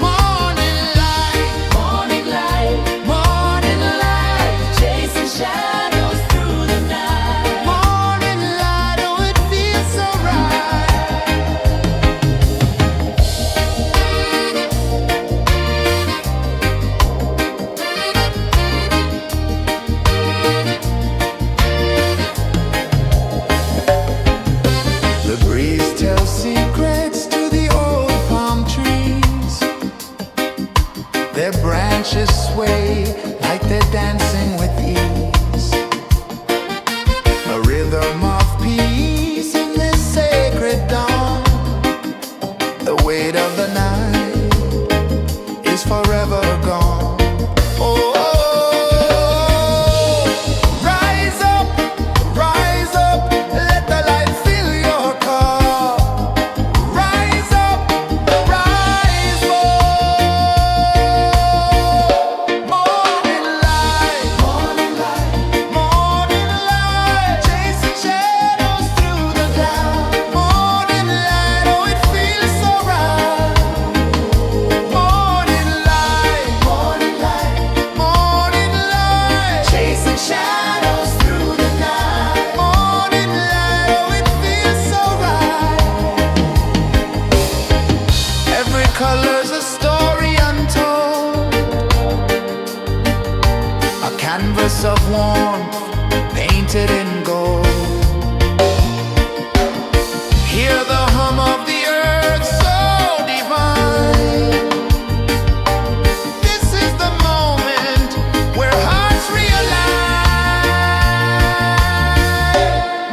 Morning light, Morning light, morning light, chasing shadows through the night. morning light, oh it feels so right. The breeze tells secrets to the old palm trees. Their branches sway like they're dancing with ease. A rhythm of peace in this sacred dawn. The weight of the night is forever gone. Oh, rise up, let the light fill your car. Rise up, rise up. Morning light, morning light, morning light, chasing shadows through the cloud. Morning light, oh it feels so right. Morning light, morning light, morning light, chasing shadows through the night. Morning light, oh it feels so right. Every color's a story untold, a canvas of warmth painted in gold. Hear the hum of the earth so divine. This is the moment where hearts realign.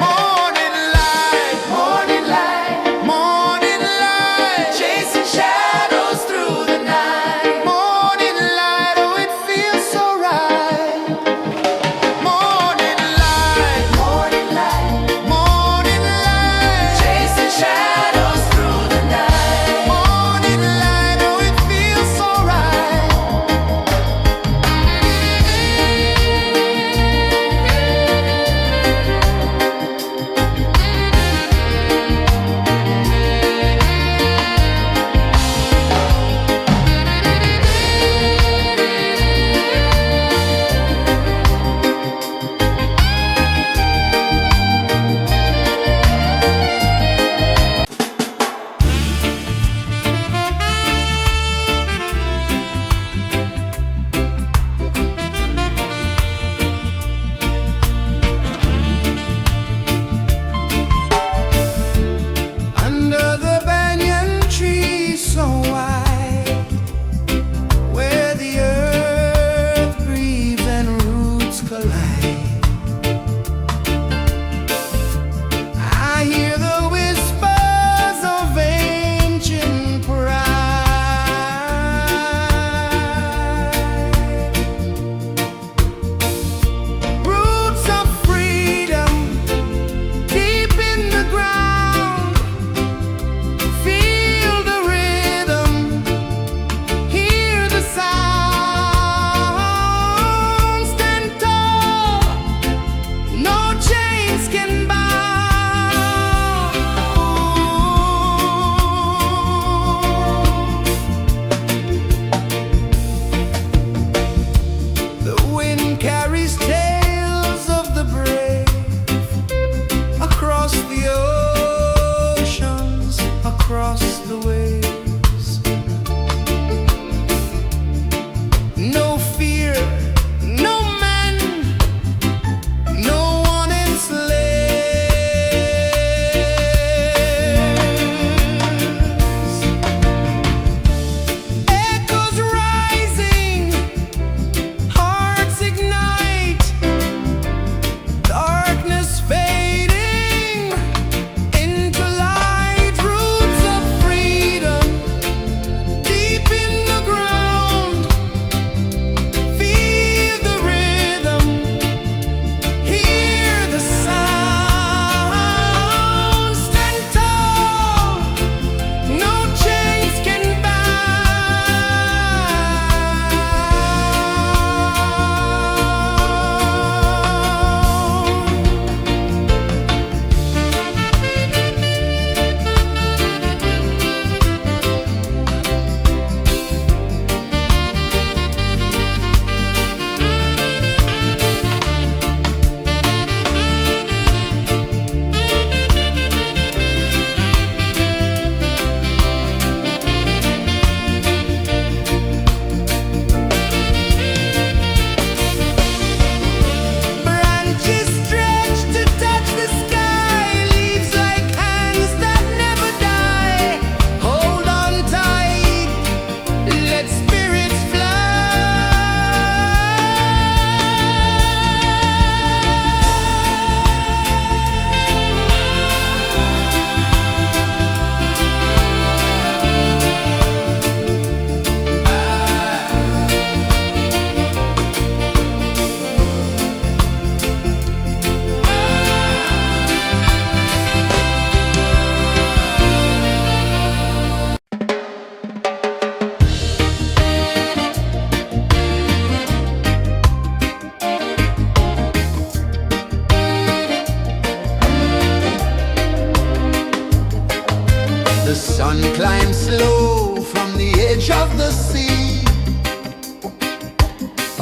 Morning light, morning light, morning light, chasing shadows through the night. Morning light, oh it feels so right. Morning light, morning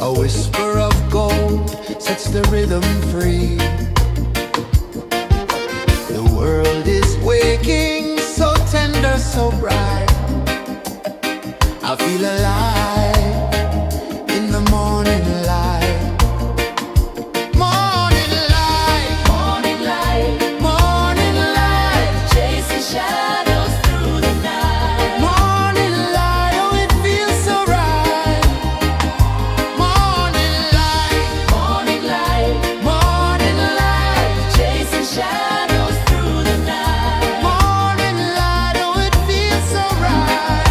A whisper of gold sets the rhythm free. The world is waking, so tender, so bright. I feel alive in the morning light. Morning light, Morning light, morning light, chasing shadows through the night. morning light, oh it feels so right. Morning light, Morning light, morning light, chasing shadows through the night. morning light, oh it feels so right.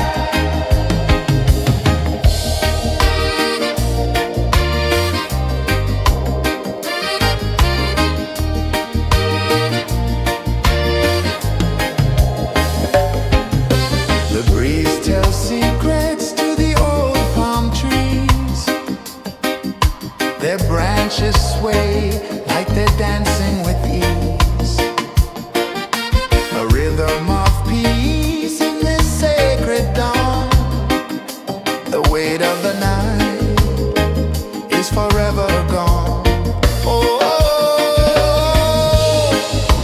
The breeze tells secrets to the old palm trees. Their branches sway like they're dancing with ease. A rhythm of peace in this sacred dawn. The weight of the night is forever gone. Oh,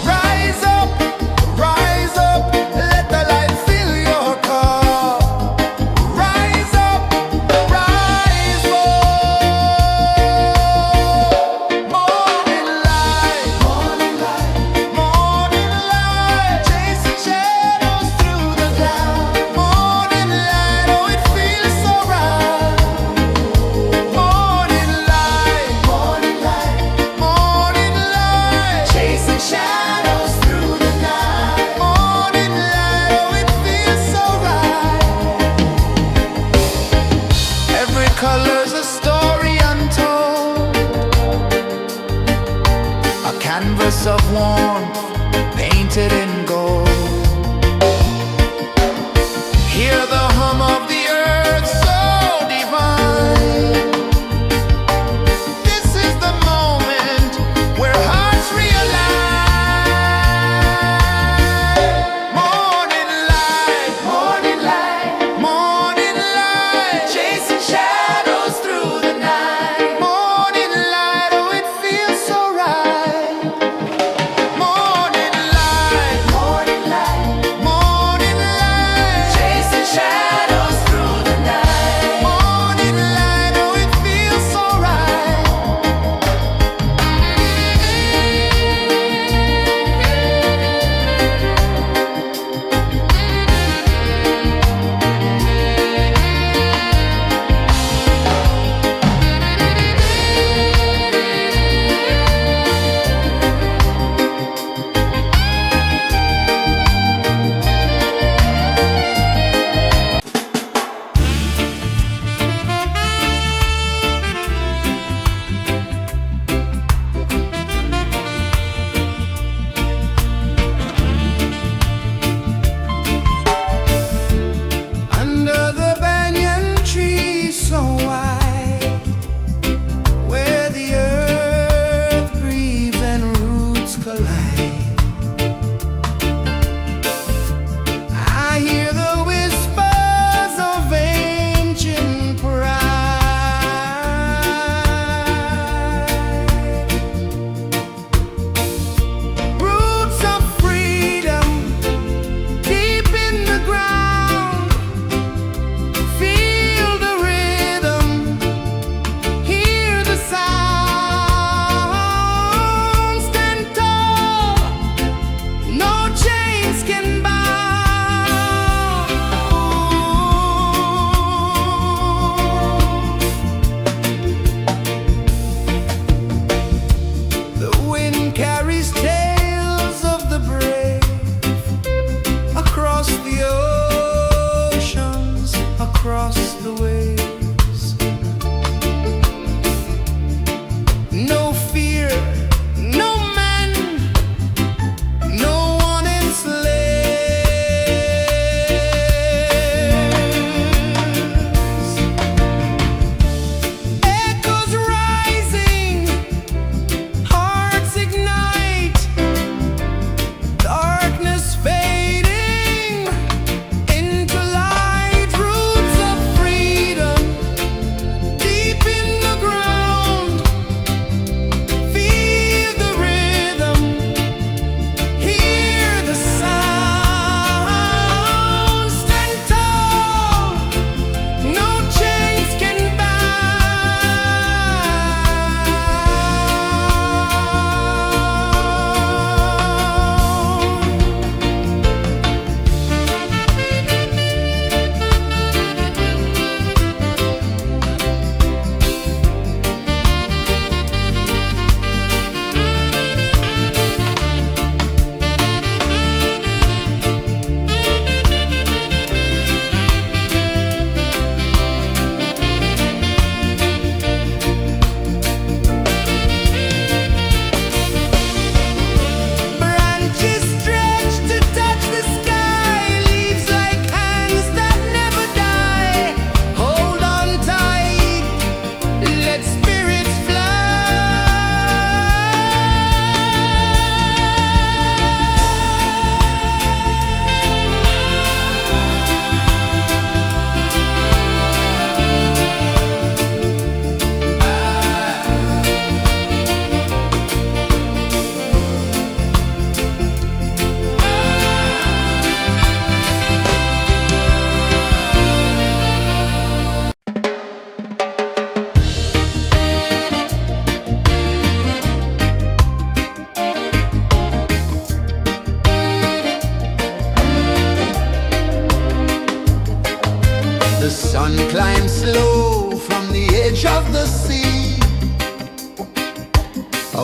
rise up, let the light fill your cup. Rise up, rise up. Morning light, morning light, morning light, chasing shadows through the cloud. Morning light, oh it feels so right. Morning light, morning light, morning light, chasing shadows through the night. Morning light, oh it feels so right. Every color's a story untold, a canvas of warmth painted in gold. Hear the hum of the earth so divine. This is the moment where hearts realign. Morning light, morning light, morning light, chasing shadows through the night. Morning light, oh it feels so right. Morning light,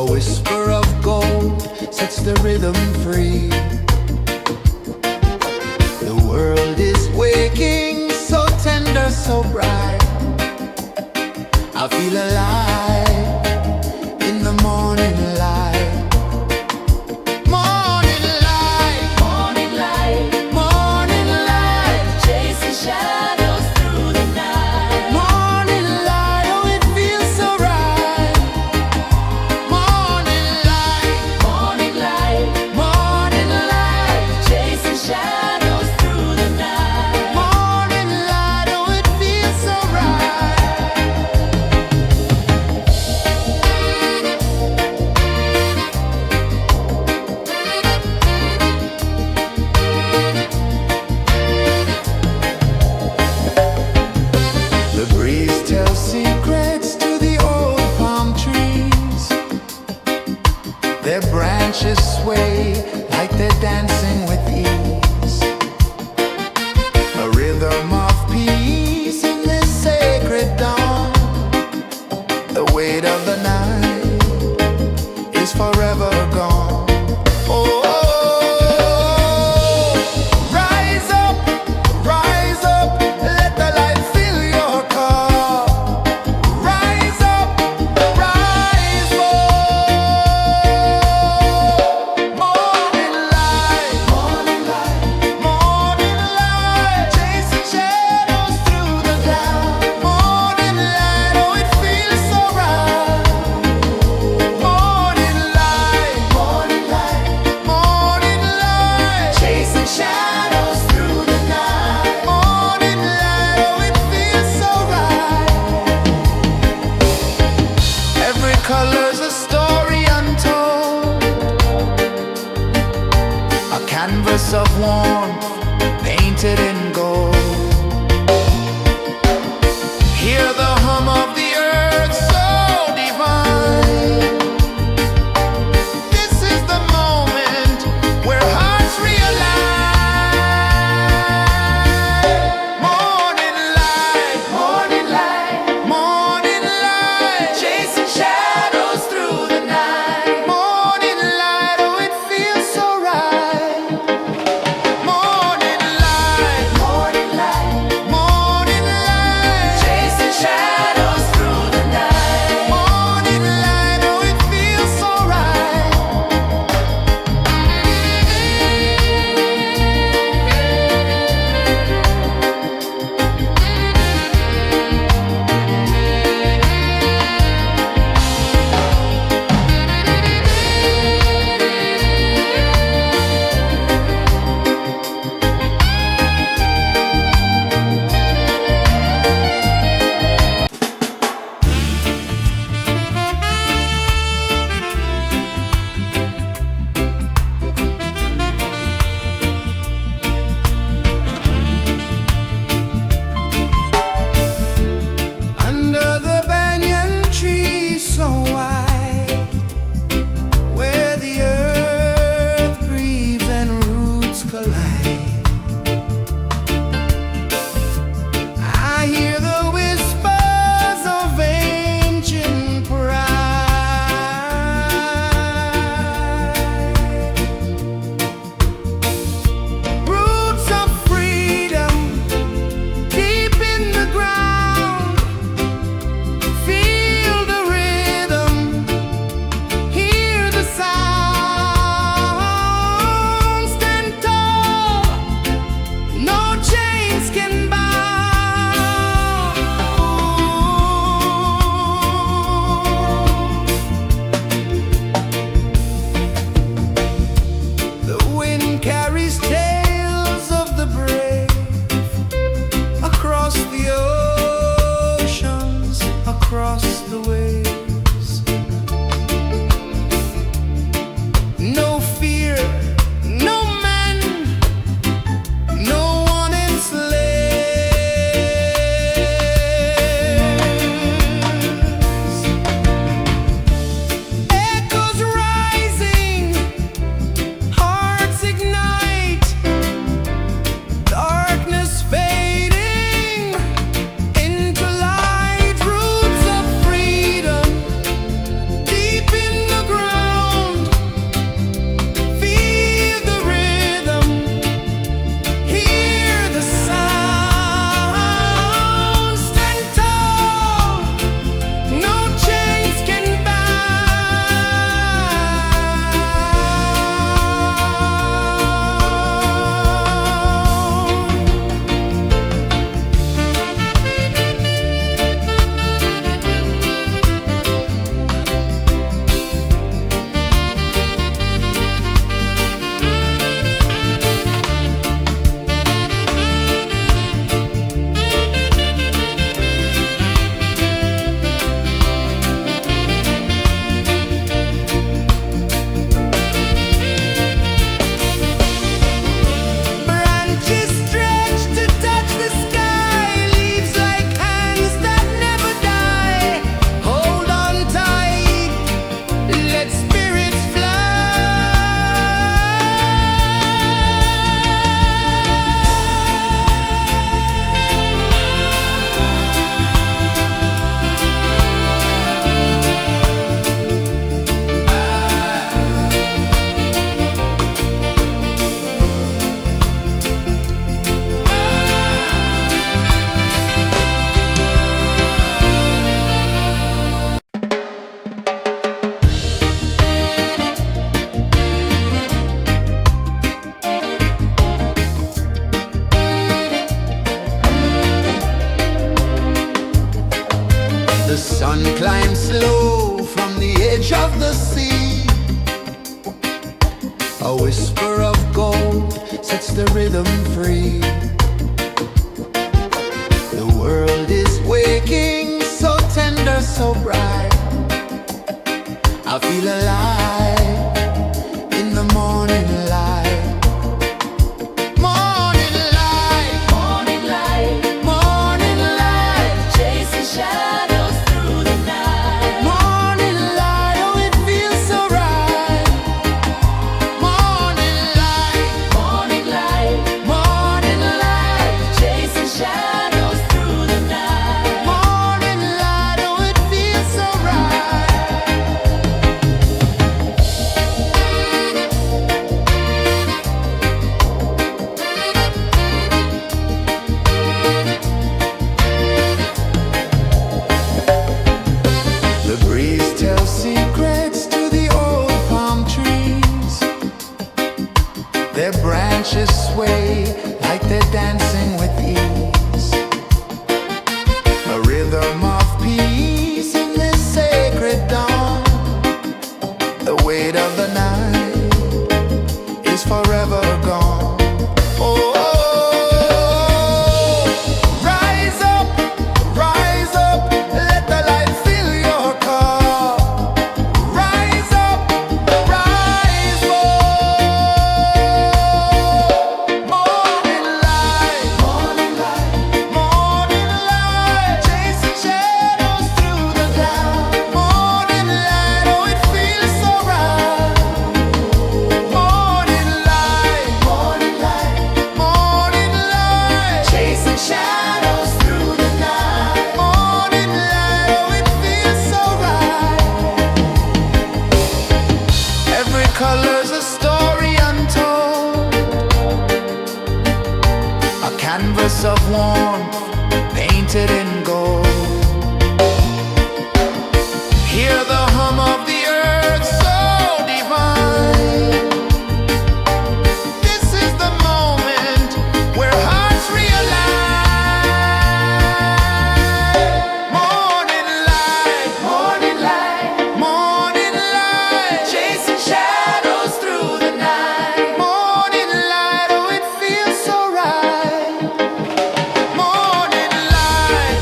A whisper of gold sets the rhythm free. The world is waking, so tender, so bright. I feel alive in the morning light. Morning light, Morning light, morning light, chasing shadows through the night. morning light, oh it feels so right. Morning light, Morning light, morning light, chasing shadows through the night. morning light, oh it feels so right. The breeze tells secrets to the old palm trees. Their branches sway like they're dancing with ease. A rhythm of peace in this sacred dawn. The weight of the night is forever gone. Oh, rise up, let the light fill your car. Rise up, rise up. Morning light, morning light, morning light, chasing shadows through the cloud. Morning light, oh it feels so right. Morning light, morning light, morning light, chasing shadows through the night. Morning light, oh it feels so right. Every color's a story untold, a canvas of warmth painted in gold. Hear the hum of the earth so divine. This is the moment where hearts realign. Morning light, morning light, morning light, chasing shadows through the night. Morning light, oh it feels so right. Morning light, makes the rhythm free. The world is waking, so tender, so bright. I feel alive in the morning light. Morning light, Morning light, morning light, chasing shadows through the night. morning light, oh it feels so right. Morning light, Morning light, morning light, chasing shadows through the night. morning light, oh it feels so right. The breeze tells secrets to the old palm trees. Their branches sway like they're dancing with ease. A rhythm of peace in this sacred dawn. The weight of the night is forever gone. Oh, rise up, let the light fill your cup. Rise up, rise up. Morning light, morning light, morning light, chasing shadows through the cloud. Morning light, oh it feels so right. Morning light, morning light, morning light, chasing shadows through the night. Morning light, oh it feels so right. Every color's a story untold, a canvas of warmth painted in gold. Hear the hum of the earth so divine. This is the moment where hearts realign. Morning light, morning light, morning light, chasing shadows through the night. Morning light, oh it feels so right. Morning light,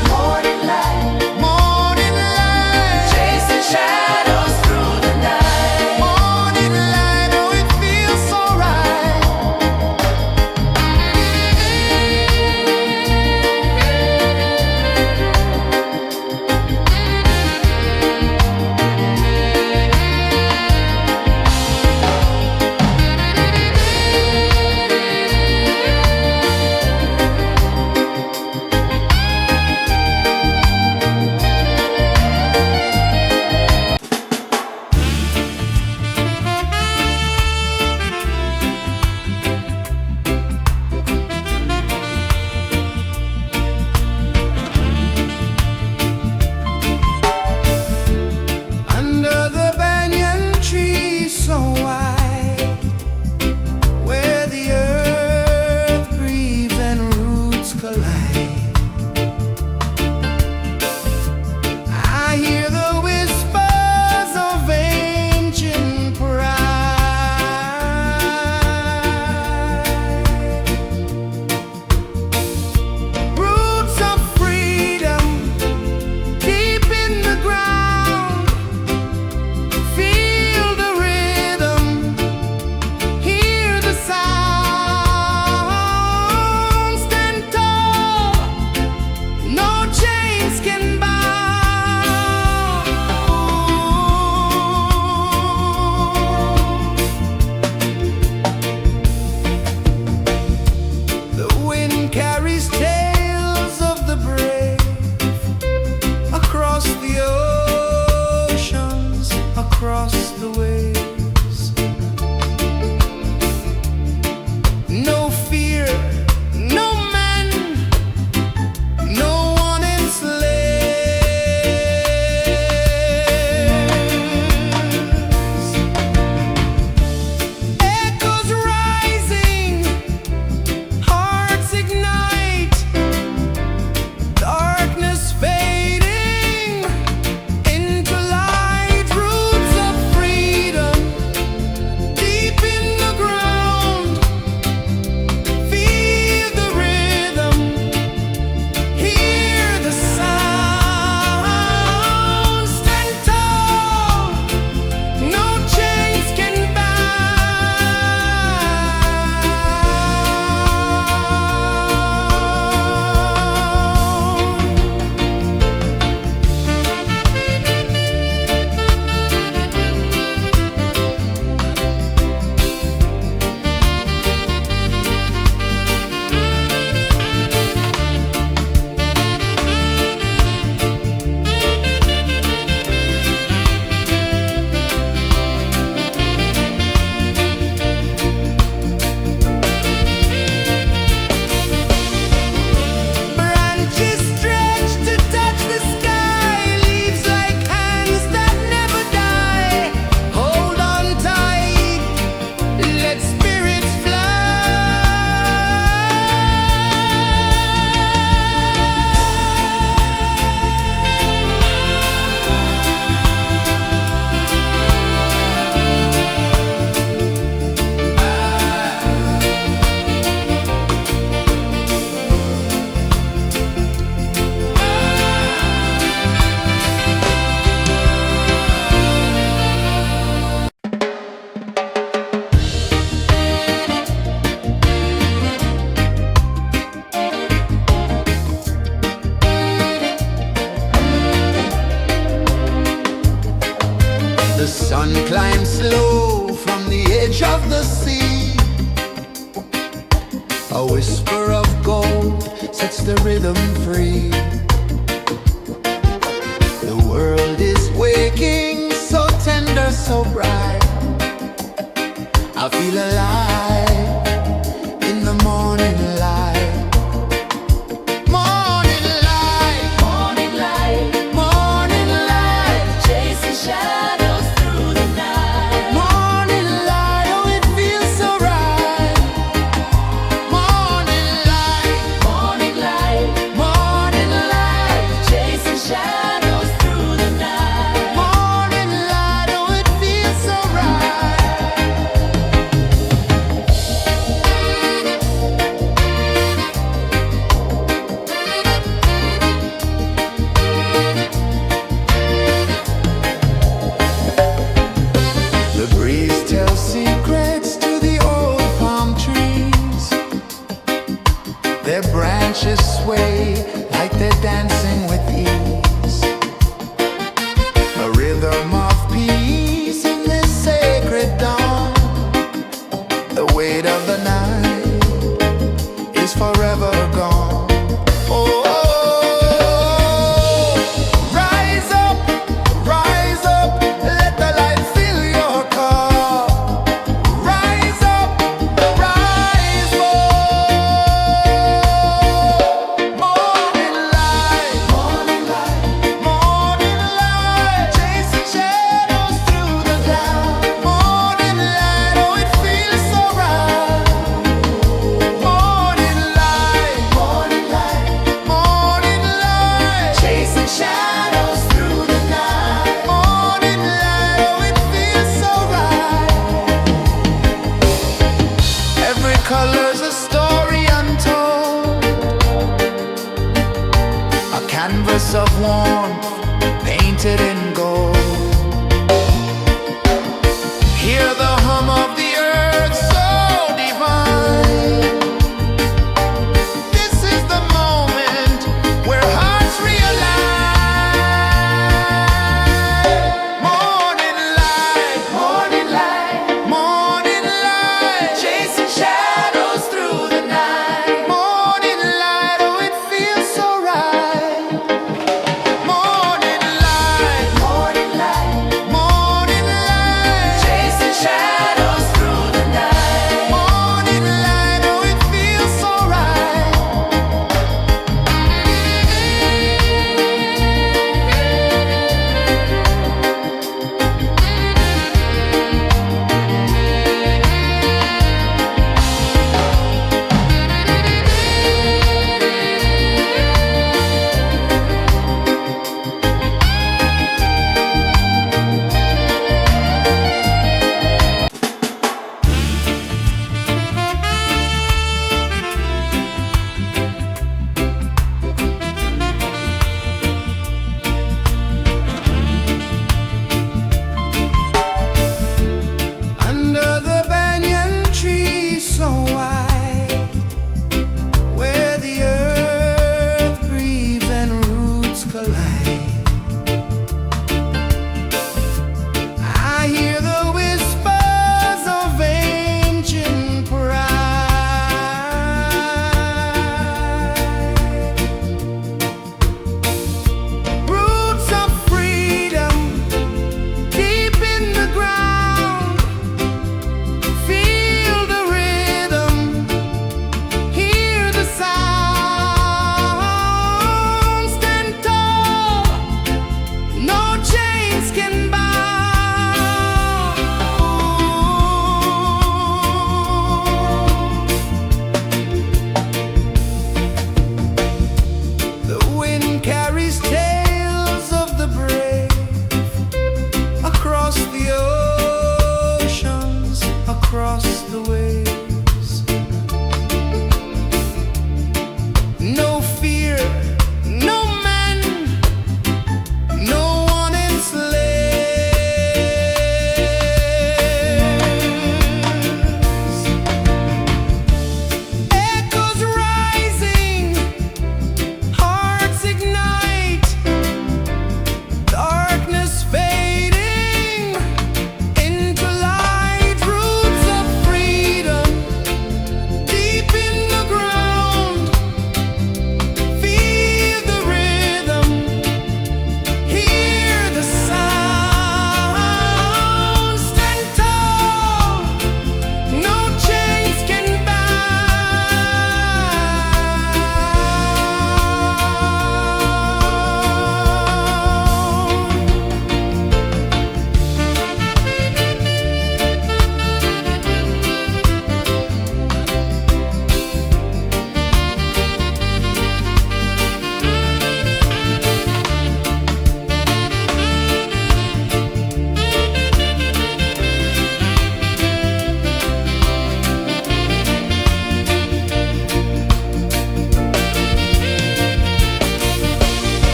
sun climbs slow from the edge of the sea. A whisper of gold sets the rhythm free. The world is waking, so tender, so bright. I feel alive in the morning light. Morning light, Morning light, morning light, chasing shadows through the night. morning light, oh it feels so right. Morning light, Morning light, morning light, chasing shadows through the night. morning light, oh it feels so right. The breeze tells secrets to the old palm trees. Their branches sway like they're dancing with ease. A rhythm of peace in this sacred dawn. The weight of the night is forever gone. Oh, rise up, let the light fill your cup. Rise up, rise up. Morning light, morning light, morning light, chasing shadows through the cloud. Morning light, oh it feels so right. Morning light, morning light, morning light, chasing shadows through the night. Morning light, oh it feels so right. Every color's a story untold, a canvas of warmth painted in gold. Hear the hum of the earth so divine. This is the moment where hearts realign. Morning light, morning light, morning light, chasing shadows through the night. Morning light, oh it feels so right.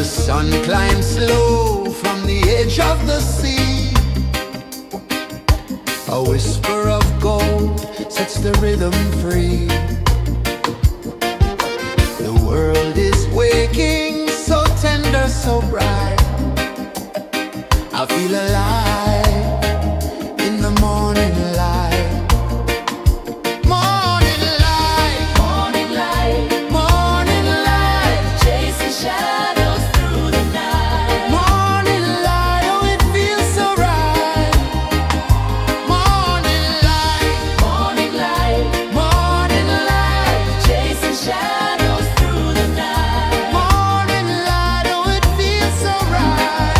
sun climbs slow from the edge of the sea. A whisper of gold sets the rhythm free. The world is waking, so tender, so bright. I feel alive in the morning light. Morning light, Morning light, morning light, chasing shadows through the night. morning light, oh it feels so right. Morning light, Morning light, morning light, chasing shadows through the night. morning light, oh it feels so right.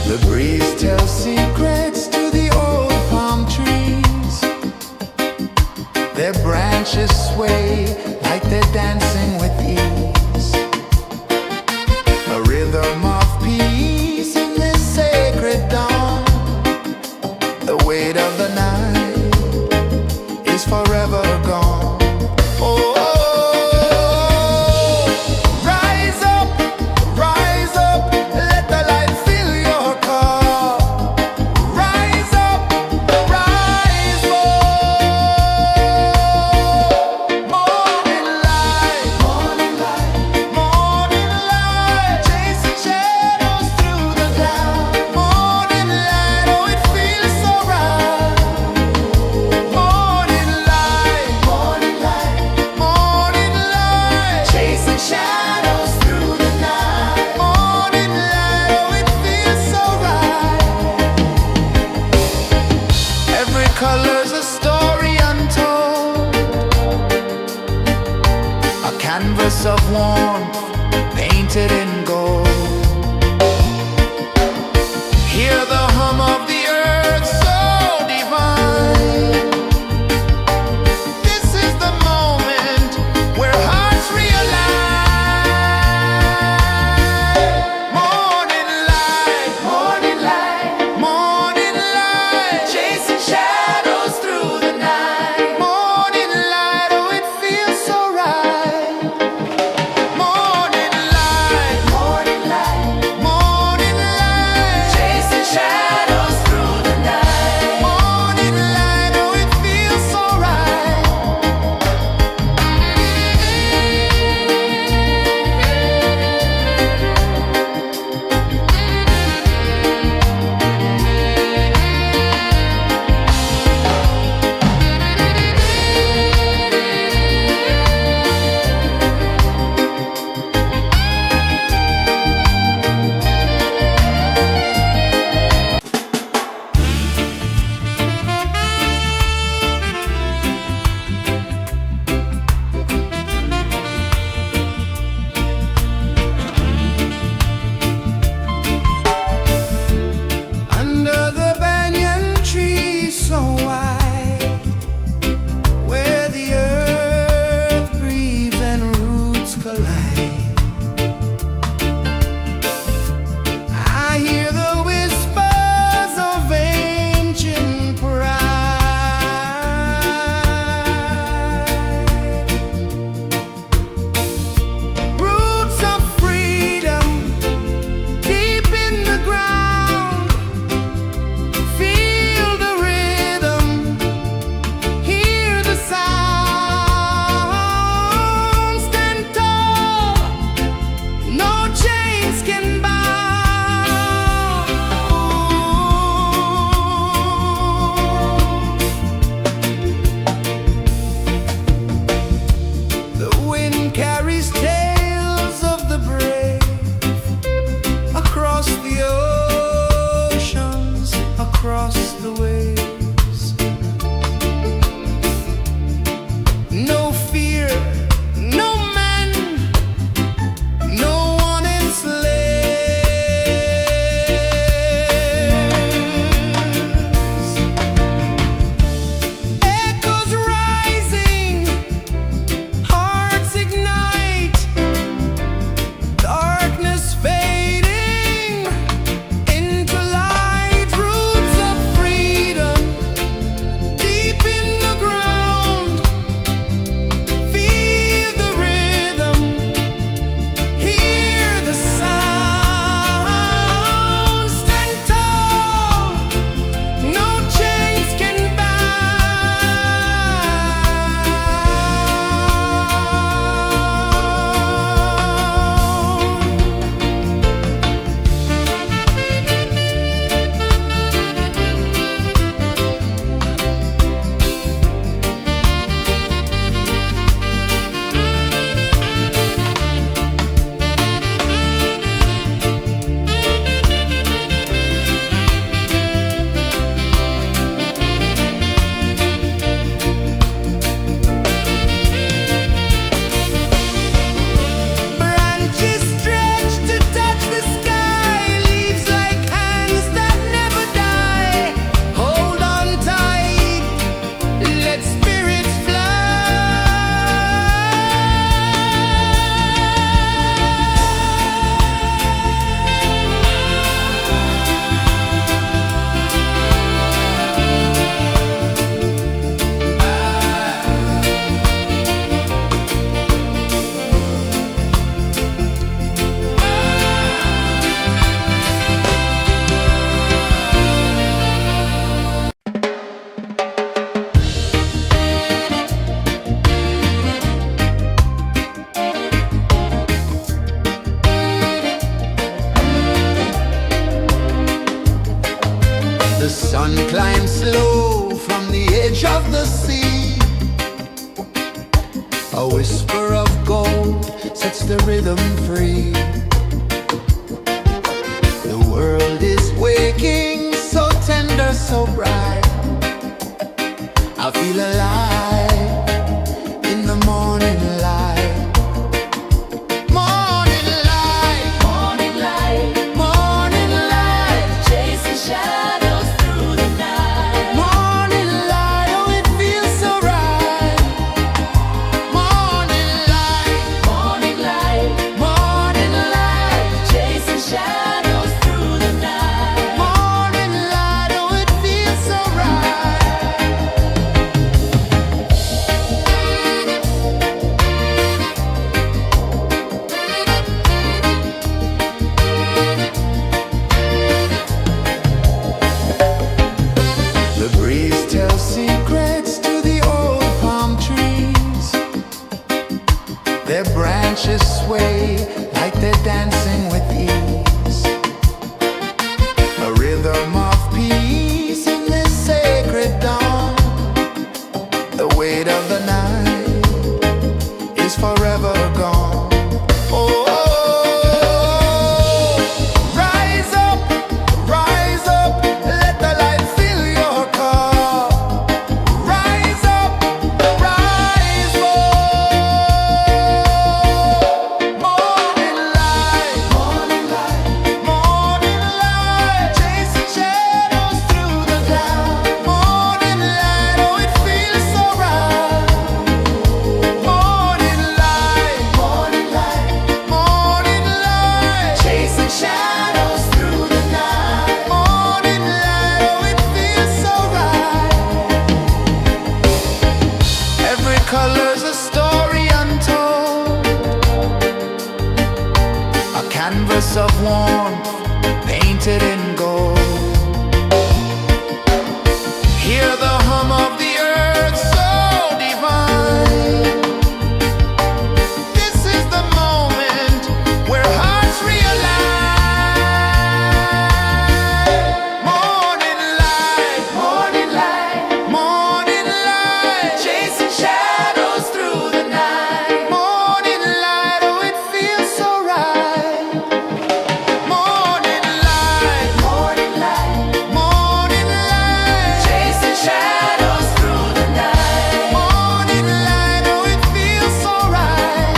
The breeze tells secrets to the old palm trees. Their branches sway like they're dancing with ease. A rhythm of peace in this sacred dawn. The weight of the night is forever gone. Oh, rise up, let the light fill your cup. Rise up, rise up. Morning light, morning light, morning light, chasing shadows through the cloud. Morning light, oh it feels so right. Morning light, morning light, morning light, chasing shadows through the night. Morning light, oh it feels so right. Every color's a story untold, a canvas of warmth painted in gold. Hear the hum of the earth so divine. This is the moment where hearts realign. Morning light, morning light, morning light, chasing shadows through the night. Morning light, oh it feels so right. Morning light, The sun climbs slow from the edge of the sea. A whisper of gold sets the rhythm free. The world is waking, so tender, so bright. I feel alive in the morning light. Morning light, Morning light, morning light, chasing shadows through the night. morning light, oh it feels so right. Morning light, Morning light, morning light, chasing shadows through the night. morning light, oh it feels so right. The breeze tells secrets to the old palm trees. Their branches sway like they're dancing with ease. A rhythm of peace in this sacred dawn. The weight of the night is forever gone. Oh, rise up, let the light fill your cup. Rise up, rise up. Morning light, morning light, morning light, chasing shadows through the cloud. Morning light, oh it feels so right. Morning light, morning light, morning light, chasing shadows through the night. Morning light, oh it feels so right. Every color's a story untold, a canvas of warmth painted in gold. Hear the hum of the earth so divine. This is the moment where hearts realign. Morning light, morning light, morning light, chasing shadows through the night. Morning light, oh it feels so right. Morning light, morning light, morning light, chasing shadows through the night. Morning light, oh it feels so right.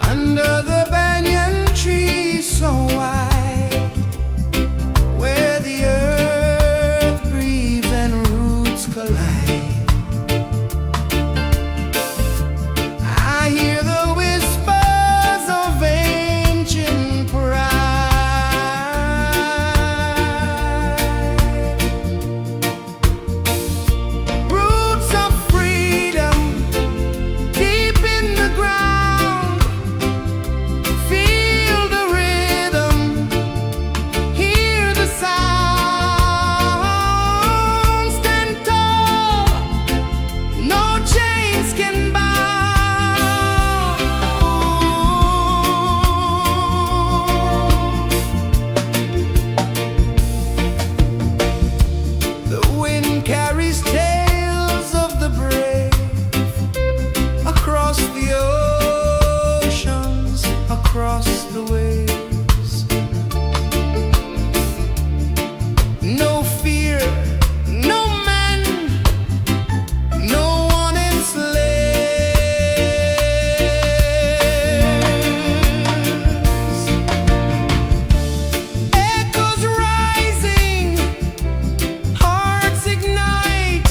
Under the banyan tree so wide, where the earth breathes and roots collide, I hear the whispers of ancient pride. Roots of freedom deep in the ground. Feel the rhythm, hear the sound. Stand tall, no chains can bound. The wind carries tales of the brave across the oceans, across the waves. No fear, no man, no one enslaves. Echoes rising, hearts ignite.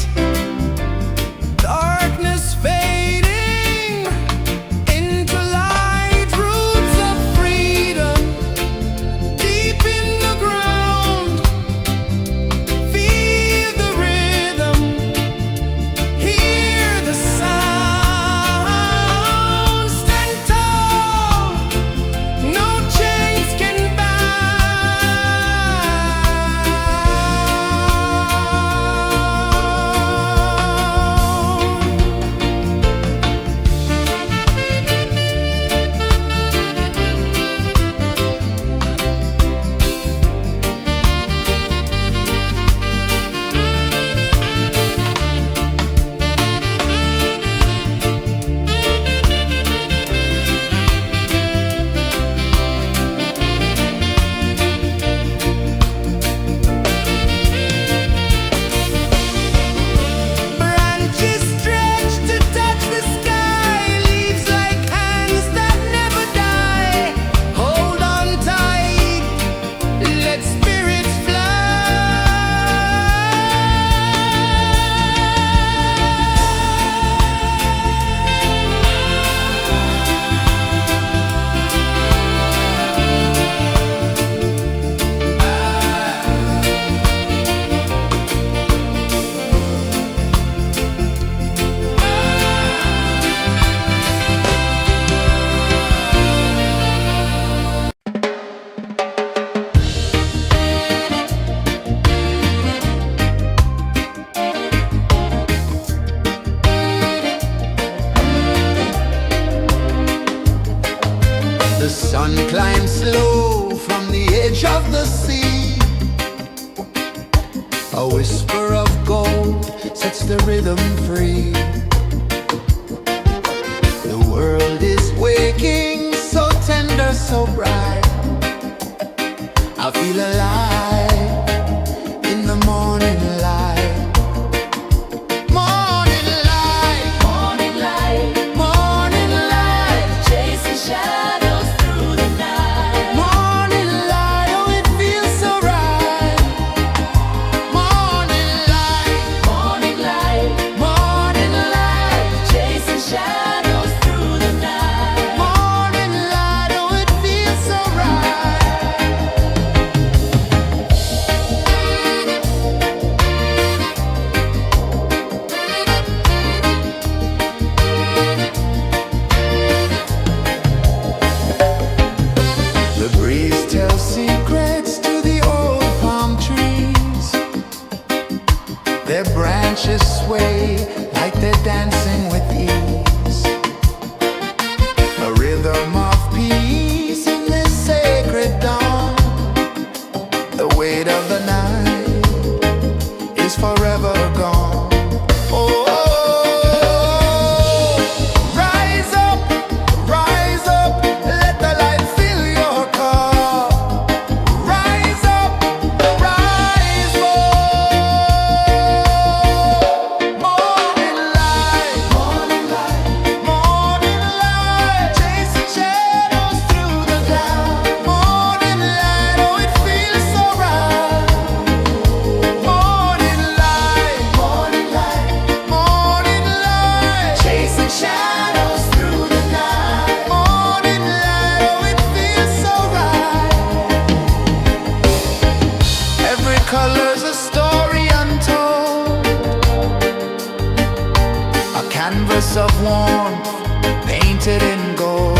rhythm free. The world is waking, so tender, so bright. I feel alive in the morning light. Morning light, Morning light, morning light, chasing shadows through the night. morning light. Oh, it feels so right. Morning light, Morning light, morning light, chasing shadows through the night. morning light. Oh, it feels so right. The breeze tells secrets to the old palm trees. Their branches sway like they're dancing with ease. A rhythm of peace in this sacred dawn. The weight of the night is forever gone. Oh, rise up, let the light fill your cup. Rise up, rise up. Morning light, morning light, morning light, chasing shadows through the cloud. Morning light, oh, it feels so right. Morning light, morning light, morning light, chasing shadows through the night. Morning light, oh, it feels so right. Every color's a story untold, a canvas of warmth painted in gold.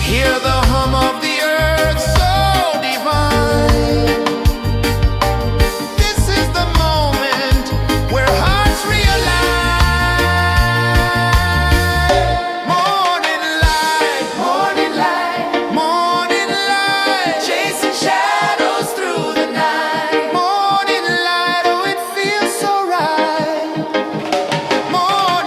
Hear the hum of the earth so divine. This is the moment where hearts realign. Morning light, morning light, morning light, chasing shadows through the night. Morning light, oh, it feels so right. Morning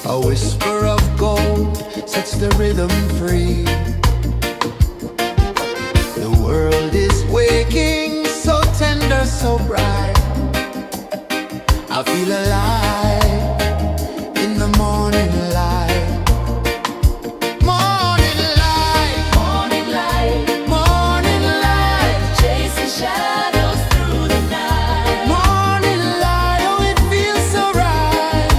A whisper of gold sets the rhythm free. The world is waking, so tender, so bright. I feel alive in the morning light. Morning light, Morning light, morning light, chasing shadows through the night. morning light. Oh, it feels so right.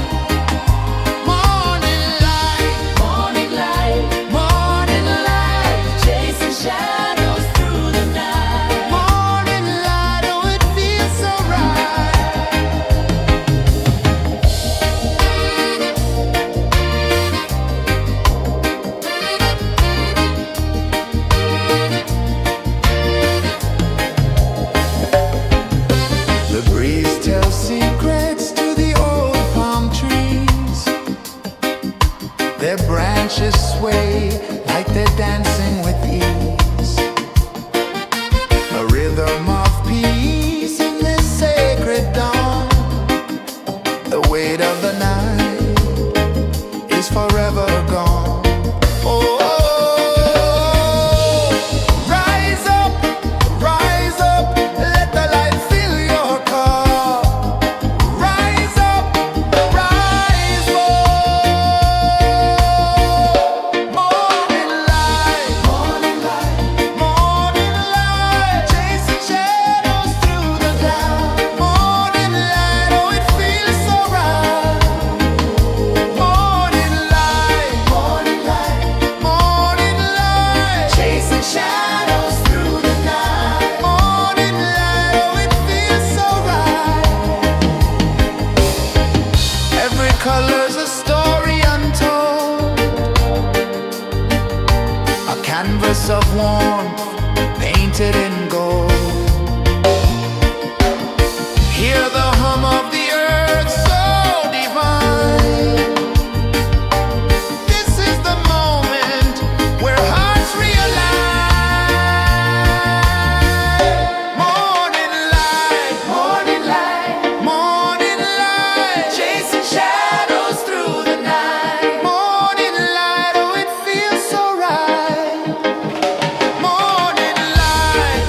Morning light, Morning light, morning light, chasing shadows through the night. morning light. Oh, it feels so right. The breeze tells secrets to the old palm trees. Their branches sway like they're dancing with ease. A rhythm of peace in this sacred dawn. The weight of the night is forever gone. Oh, rise up, let the light fill your cup. Rise up, rise more. Morning light, morning light, chasing shadows through the cloud. Morning light, oh, it feels so right. Morning light, morning light, chasing shadows through the night. Morning light, oh, it feels so right. Every color's a story untold, a canvas of warmth painted in gold. Hear the hum of the earth so divine. This is the moment where hearts realign. Morning light, morning light, chasing shadows through the night. Morning light, oh, it feels so right. Morning light,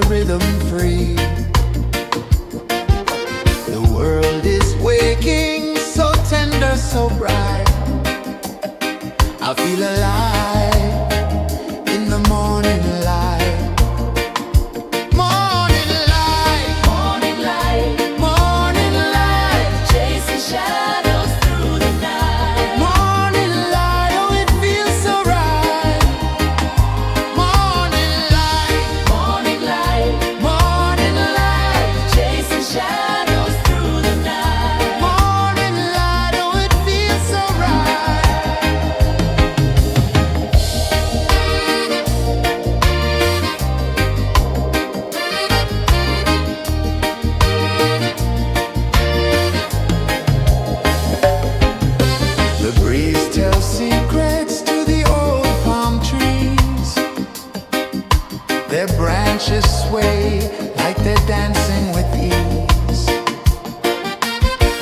rhythm free. The world is waking, so tender, so bright. I feel alive in the morning light. Morning light, Morning light, morning light, chasing shadows through the night. morning light. Oh, it feels so right. Morning light, Morning light, morning light, chasing shadows through the night. morning light. Oh, it feels so right. The breeze tells secrets to the old palm trees. Their branches sway like they're dancing with ease.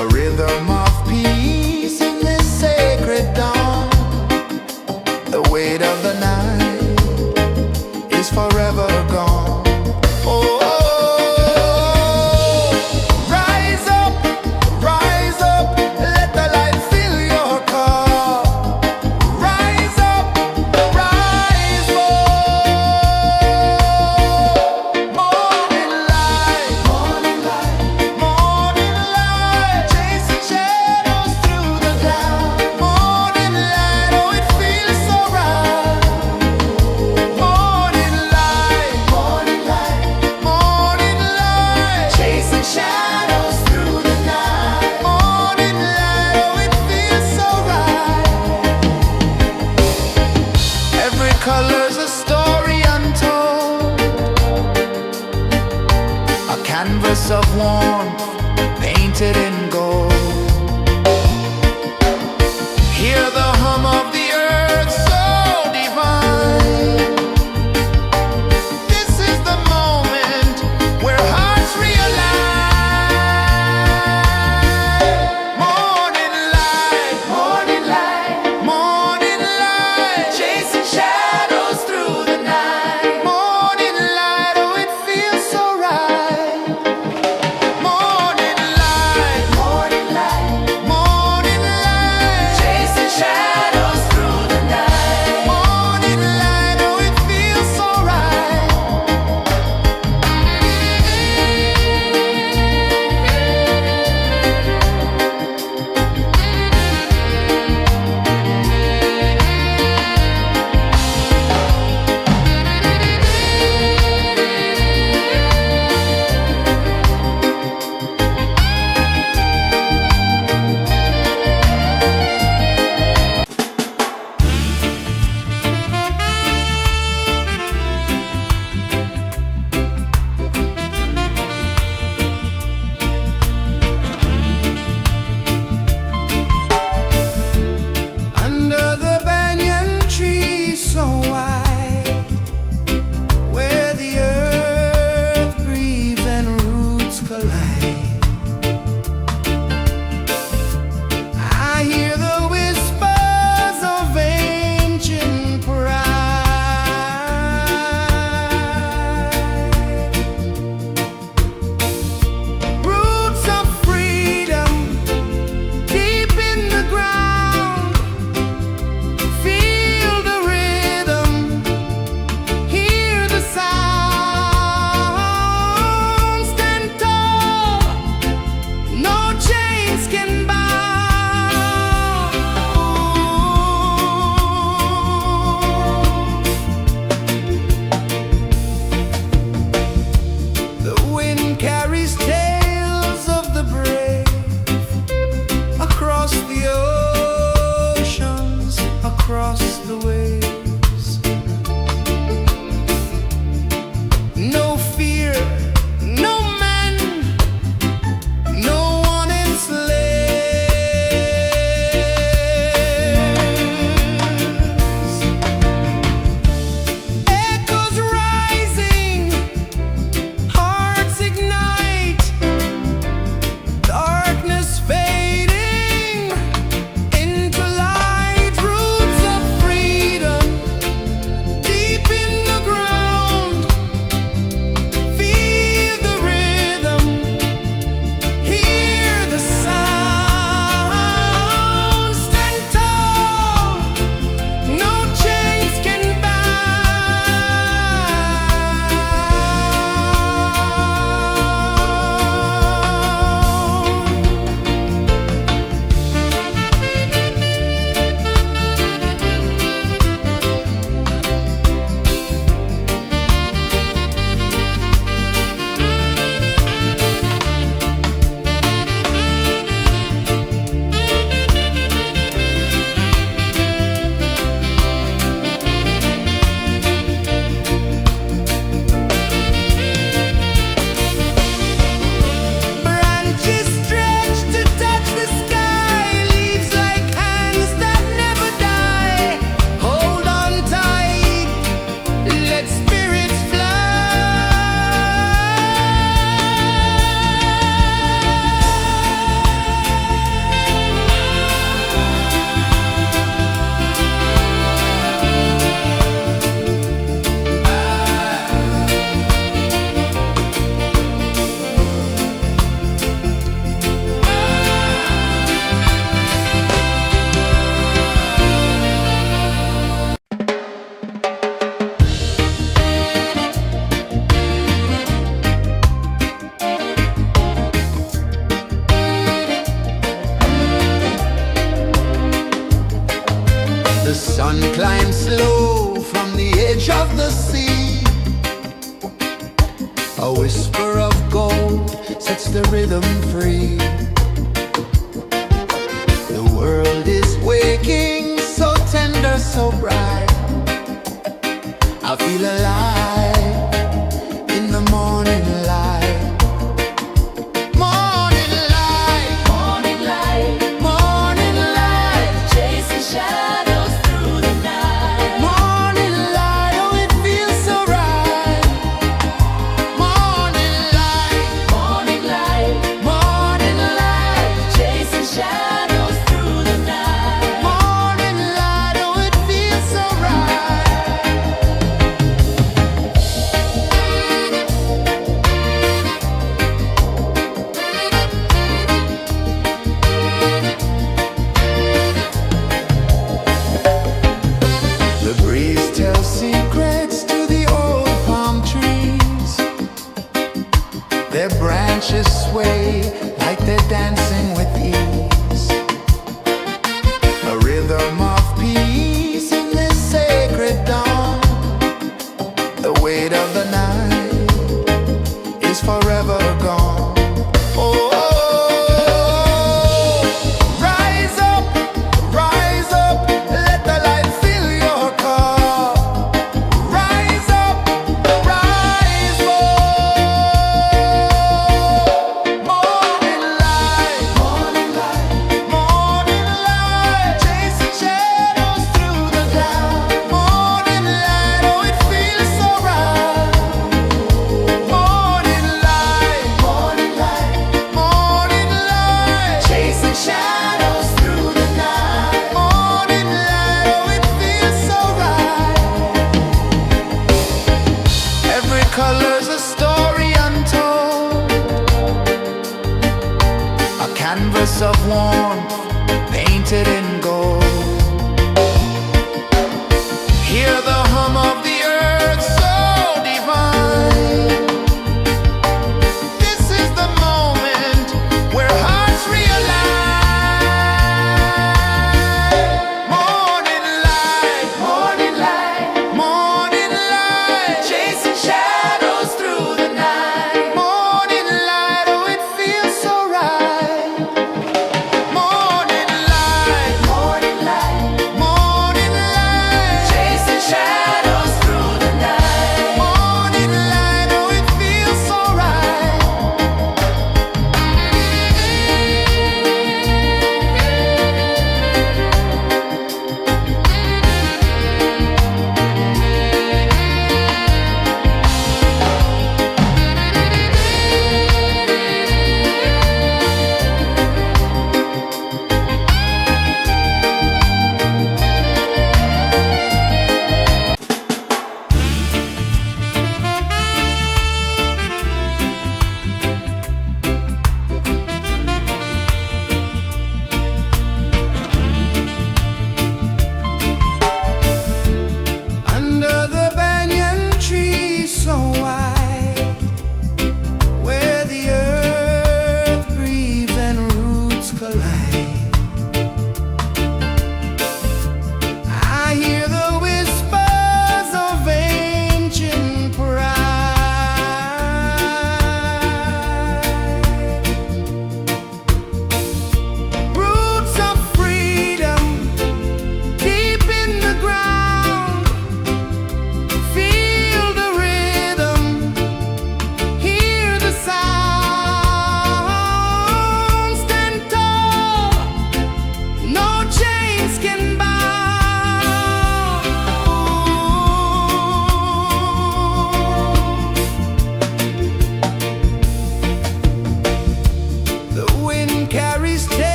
A rhythm of peace in this sacred dawn. The weight of the night is forever gone. Oh, rise up, let the light fill your cup. Rise up, rise up. Morning light, morning light, morning light, chasing shadows through the cloud. Morning light, oh, it feels so right. Morning light, morning light, morning light, chasing shadows through the night. Morning light, oh, it feels so right. Every color's a story untold, a canvas of warmth painted in gold. Hear the hum of the earth so divine. This is the moment where hearts realign. Morning light, morning light, morning light, chasing shadows through the night. Morning light, oh, it feels so right. The sun climbs slow from the edge of the sea. A whisper of gold sets the rhythm free. The world is waking, so tender, so bright. I feel alive in the morning light. Morning light, Morning light, morning light, chasing shadows through the night. morning light, oh it feels so right. Morning light, Morning light, morning light, chasing shadows through the night. morning light, oh it feels so right. The breeze tells secrets to the old palm trees. Their branches sway like they're dancing with ease. A rhythm of peace in this sacred dawn. The weight of the night is forever gone. Oh, rise up, let the light fill your cup. Rise up, rise up. Morning light, morning light, morning light, chasing shadows through the cloud. Morning light, oh it feels so right. Morning light, morning light, morning light, chasing shadows through the night. Morning light, oh it feels so right. Every color's a story untold, a canvas of warmth painted in gold. Hear the hum of the earth so divine. This is the moment where hearts realign. Morning light, morning light, morning light, chasing shadows through the night. Morning light, oh it feels so right. Morning light,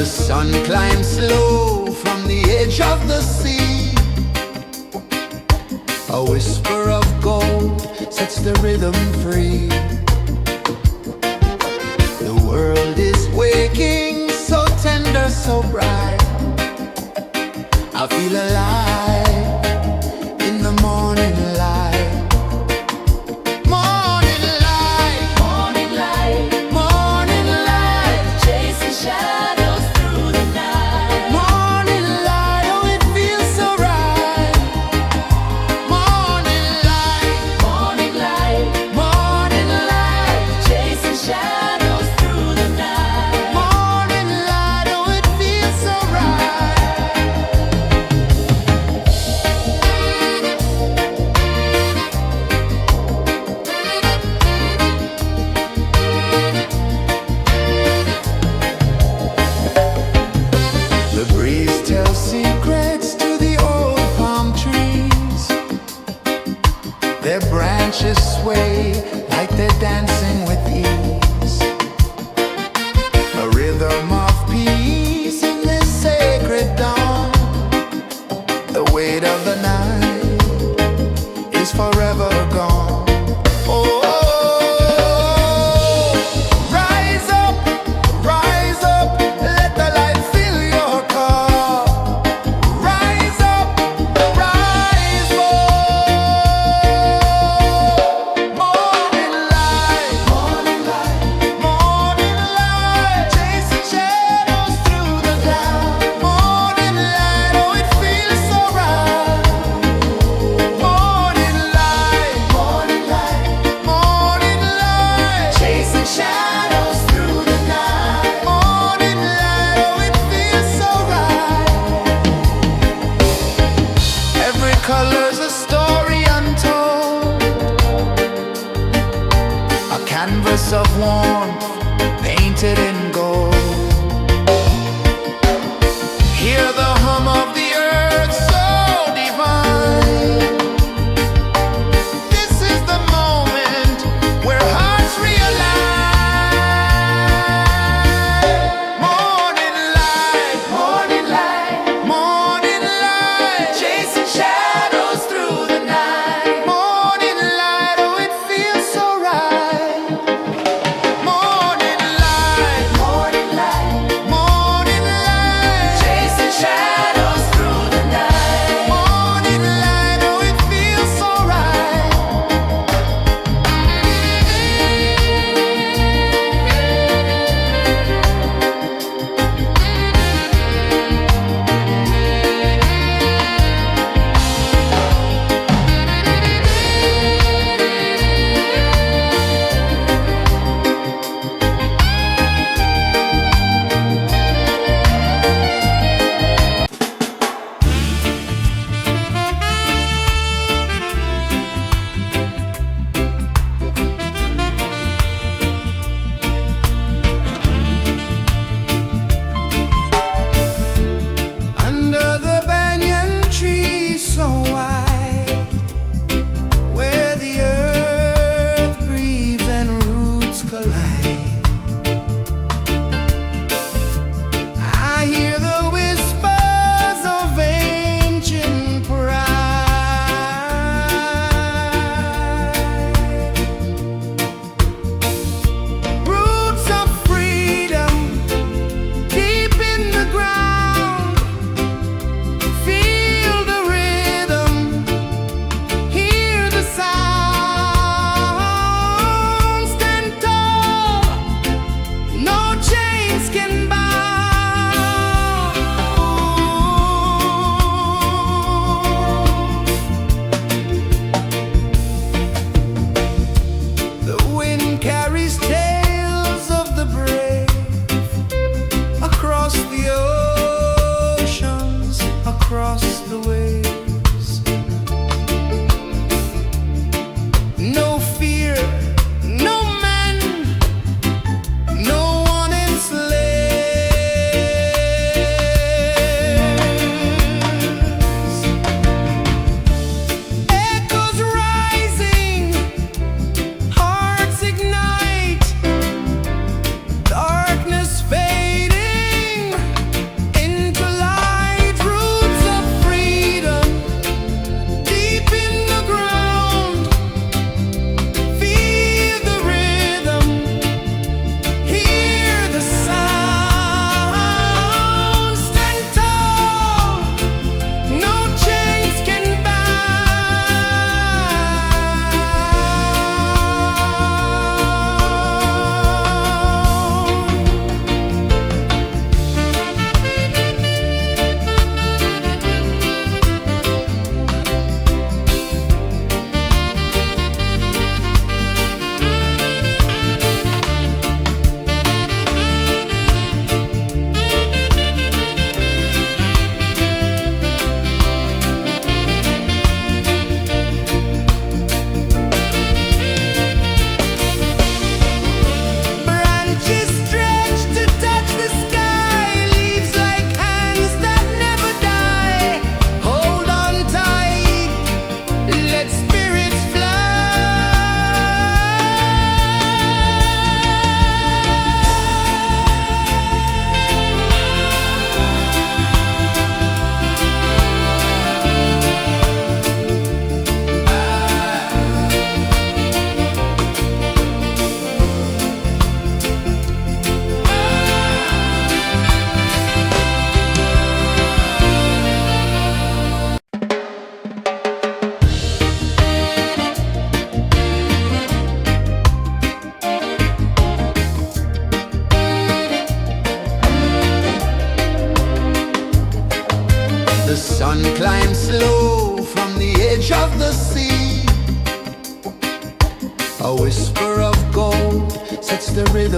The sun climbs slow from the edge of the sea. A whisper of gold sets the rhythm free. The world is waking, so tender, so bright. I feel alive in the morning light. Morning light, Morning light, morning light, chasing shadows through the night. morning light, oh it feels so right. Morning light, Morning light, morning light, chasing shadows through the night. morning light, oh it feels so right.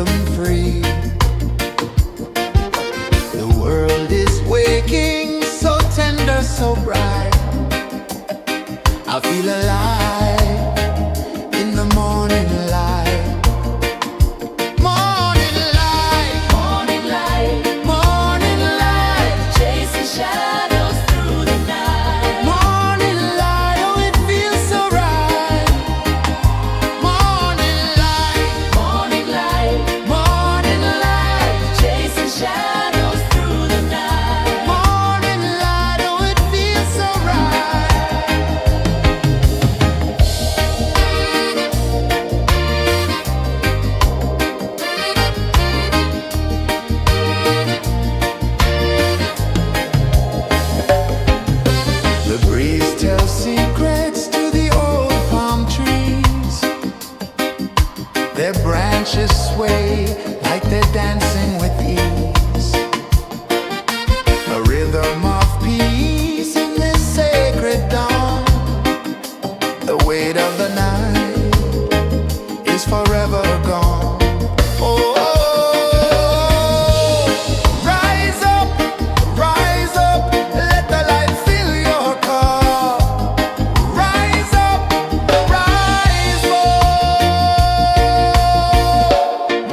freedom free. The world is waking, so tender, so bright. I feel alive in the morning light. Morning light, Morning light, morning light, chasing shadows through the night. morning light. Oh, it feels so right. Morning light, Morning light, morning light, chasing shadows through the night. morning light. Oh, it feels so right. The breeze tells secrets to the old palm trees. Their branches sway like they're dancing with ease. A rhythm of peace in this sacred dawn. The weight of the night is forever gone. Oh, rise up, let the light fill your car. Rise up, rise up.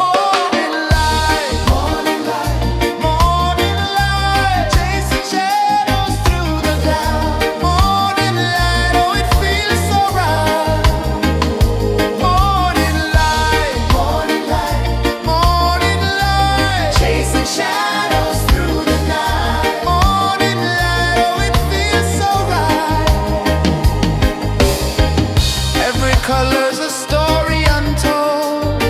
Morning light, morning light, morning light, chasing shadows through the cloud. Morning light, oh, it feels so right. Morning light, morning light, morning light, chasing shadows through the night. Morning light, oh, it feels so right. Every color's a story untold,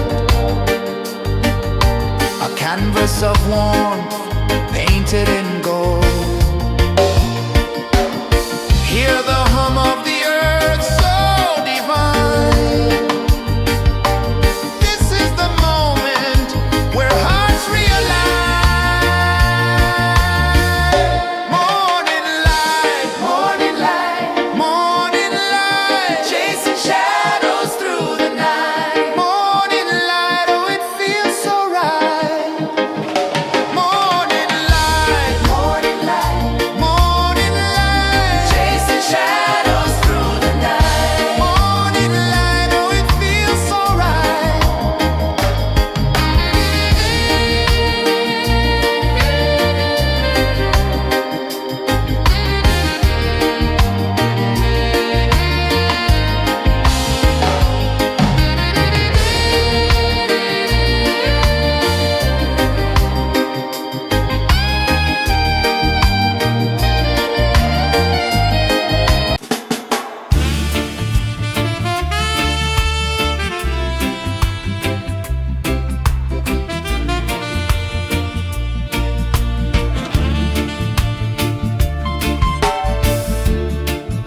a canvas of warmth painted in gold. Hear the hum of the earth so divine. This is the moment where hearts realign. Morning light, morning light, morning light, chasing shadows through the night. Morning light, oh, it feels so right. Morning light, morning light, morning light, chasing shadows through the night. Morning light, oh, it feels so right.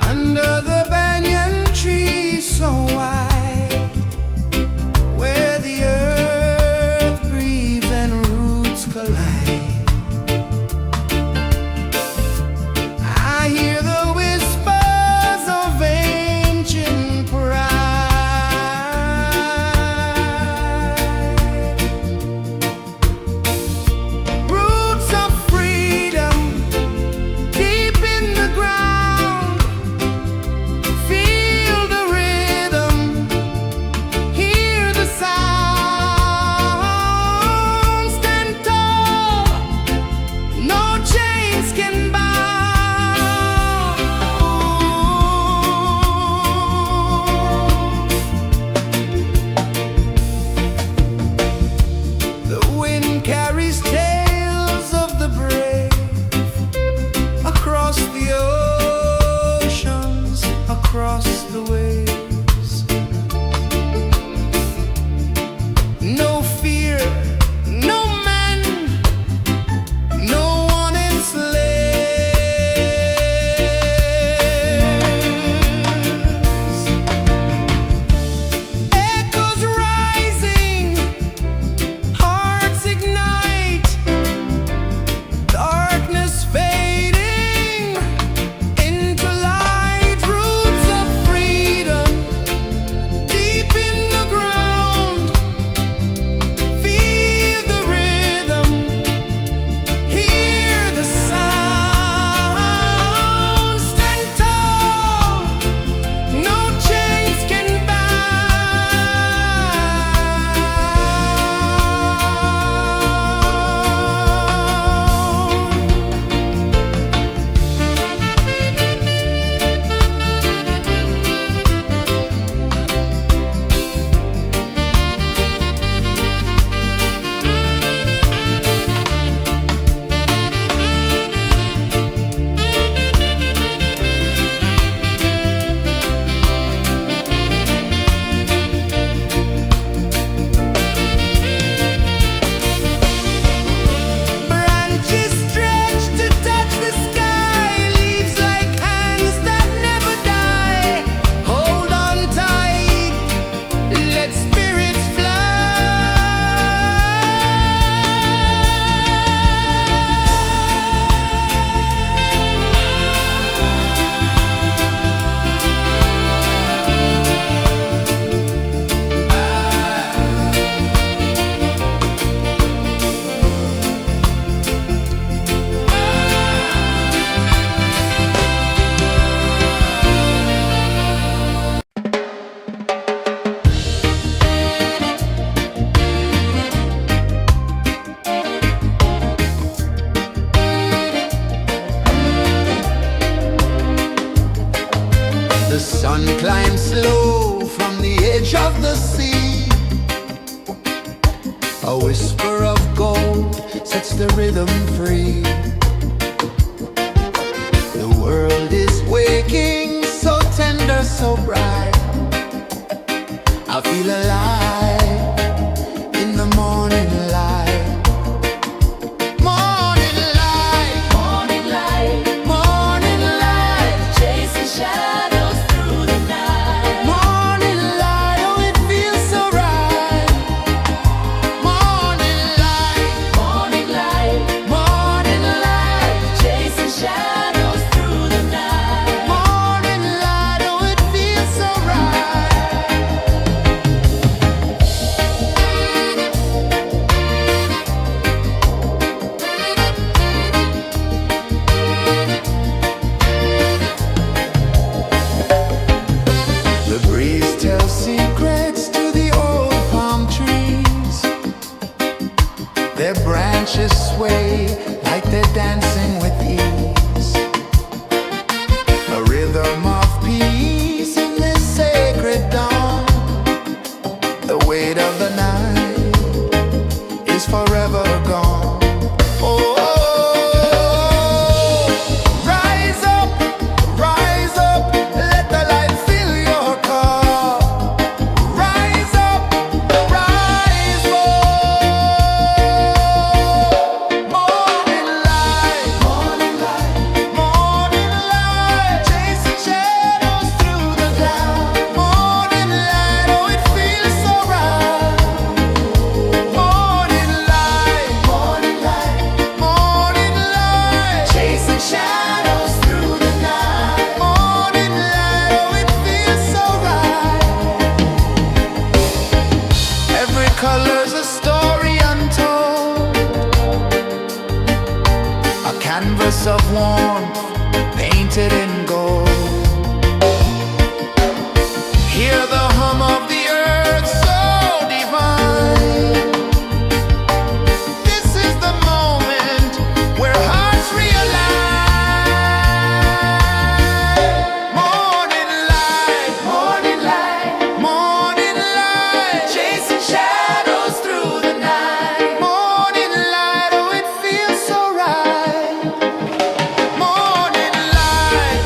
Under the banyan tree so wide, where the earth breathes and roots collide, I hear the whispers of ancient pride. Roots of freedom deep in the ground. Feel the rhythm, hear the sound. Stand tall, no chains can bound. The wind carries tales of the brave across the oceans, across the waves. No fear, no man, no one enslaves. Echoes rising, hearts ignite. sun climbs slow from the edge of the sea. A whisper of gold sets the rhythm free. The world is waking, so tender, so bright. I feel alive in the morning light. Morning light, Morning light, morning light, chasing shadows through the night. morning light, oh it feels so right. Morning light, Morning light, morning light, chasing shadows through the night. morning light, oh it feels so right. The breeze tells secrets to the old palm trees. Their branches sway like they're dancing with ease. A rhythm of peace in this sacred dawn. The weight of the night is forever gone. Oh, rise up, let the light fill your cup. Rise up, rise more. Morning light, morning light, morning light, chasing shadows through the cloud. Morning light, oh it feels so right. Morning light, morning light, morning light, chasing shadows through the night. Morning light, oh it feels so right. Every color's a story untold, a canvas of warmth painted in gold. Hear the hum of the earth so divine. This is the moment where hearts realign. Morning light, morning light, morning light, chasing shadows through the night. Morning light, oh it feels so right. Morning light,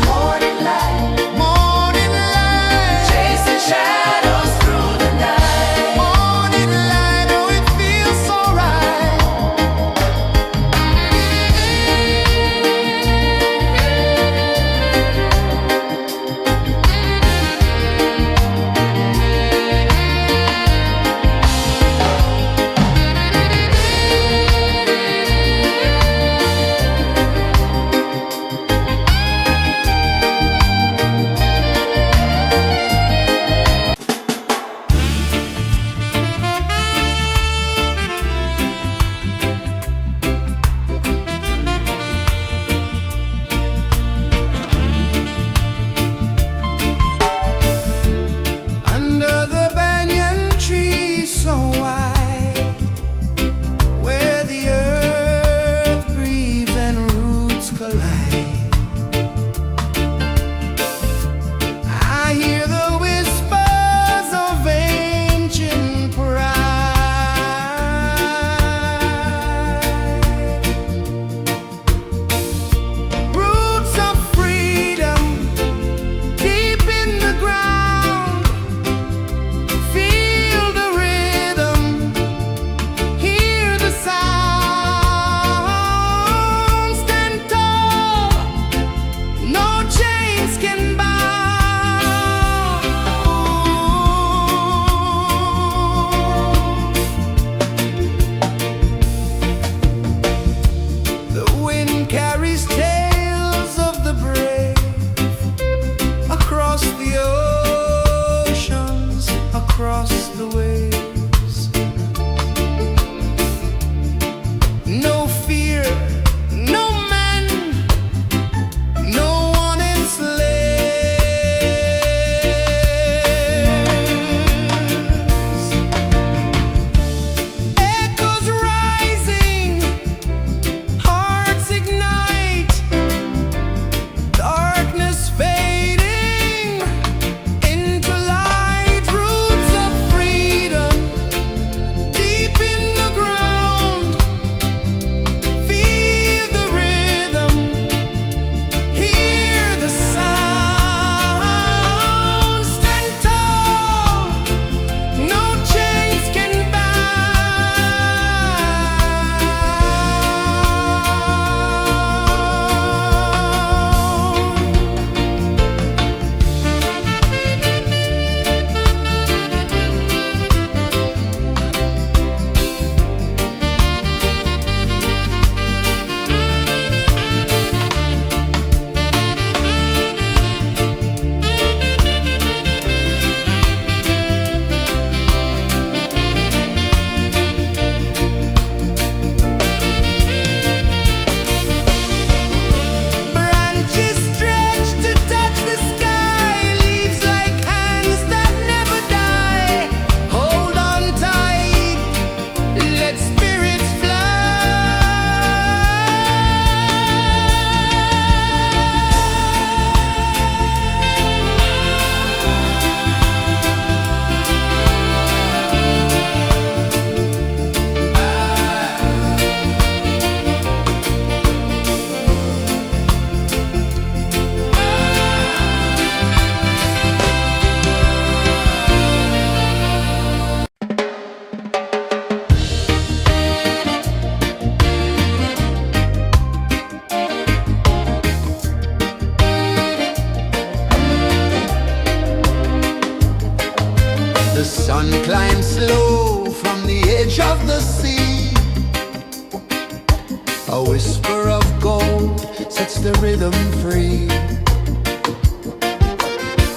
A whisper of gold sets the rhythm free.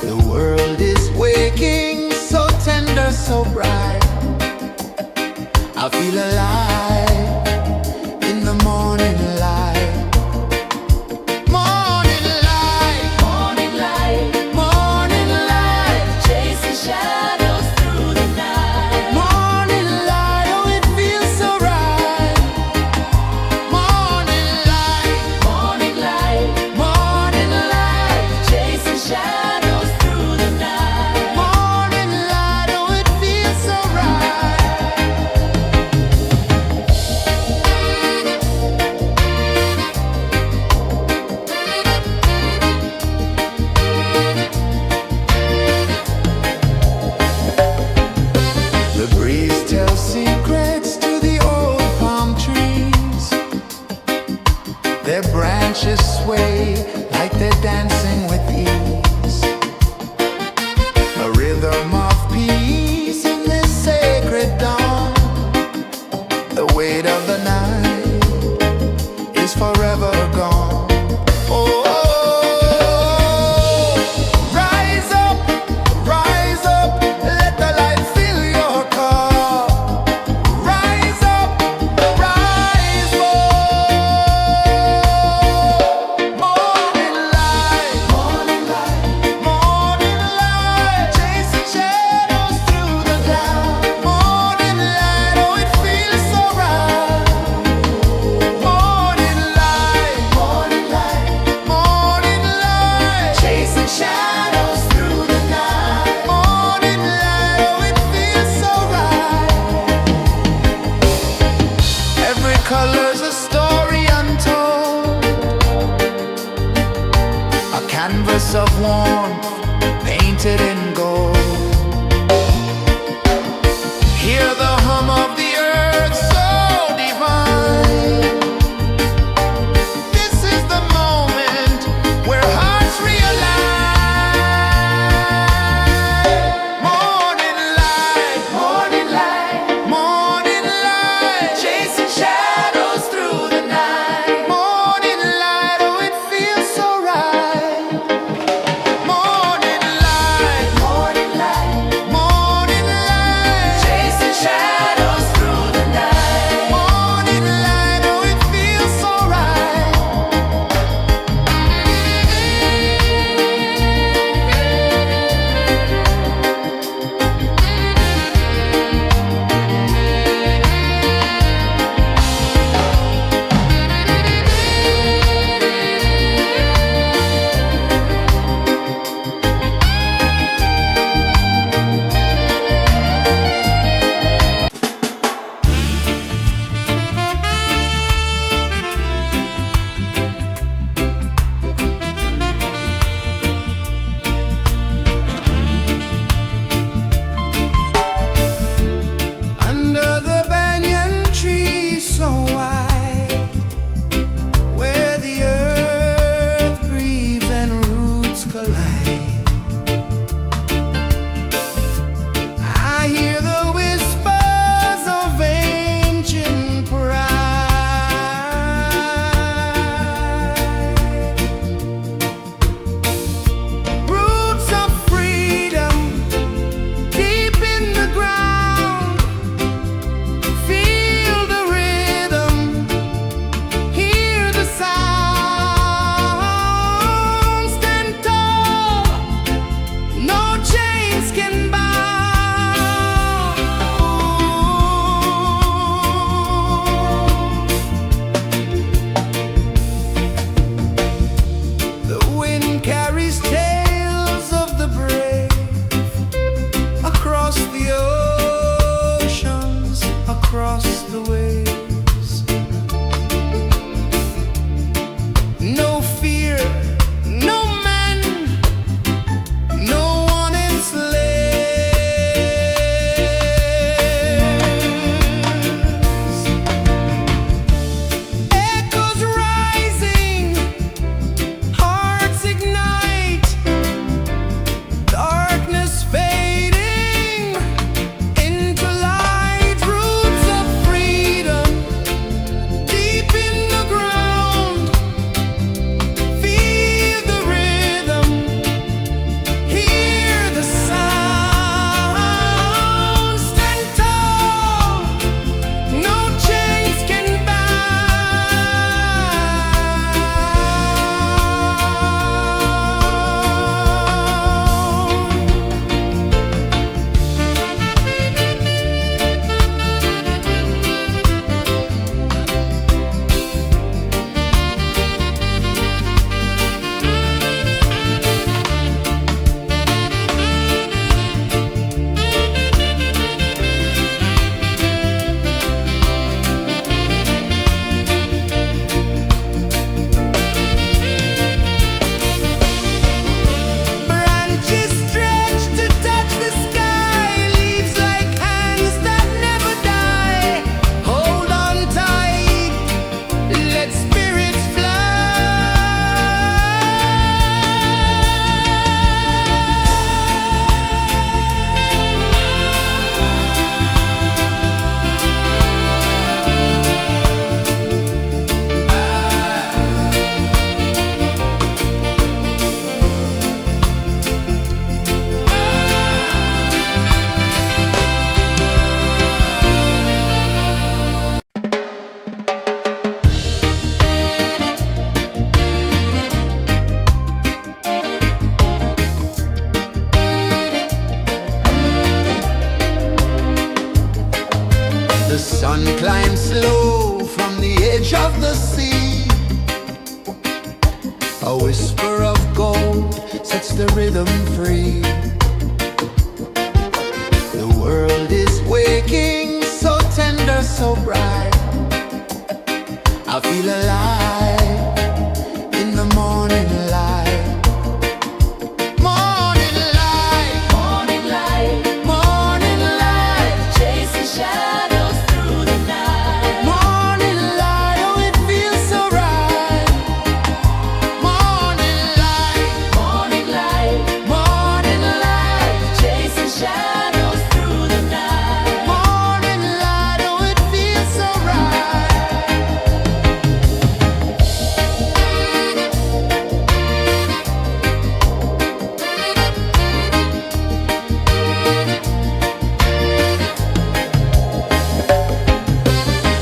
The world is waking, so tender, so bright. I feel alive in the morning light. Morning light, Morning light, morning light, chasing shadows through the night. morning light, oh it feels so right. Morning light, Morning light, morning light, chasing shadows through the night. morning light, oh it feels so right. The breeze tells secrets to the old palm trees. Their branches sway like they're dancing with ease. A rhythm of peace in this sacred dawn. The weight of the night is forever gone. Oh, rise up, let the light fill your cup. Rise up, rise more. Morning light, morning light, morning light, chasing shadows through the cloud. Morning light, oh it feels so right. Morning light, morning light, morning light, chasing shadows through the night. Morning light, oh it feels so right. Every color's a story untold, a canvas of warmth painted in gold. Hear the hum of the earth so divine. This is the moment where hearts realign. Morning light, morning light, morning light, chasing shadows through the night. Morning light, oh it feels so right. Morning light, morning edge of the sea. A whisper of gold sets the rhythm free. The world is waking, so tender, so bright. I feel alive in the morning light. Morning light, Morning light, morning light, chasing shadows through the night. morning light. Oh, it feels so right. Morning light, Morning light, morning light, chasing shadows through the night. morning light. Oh, it feels so right.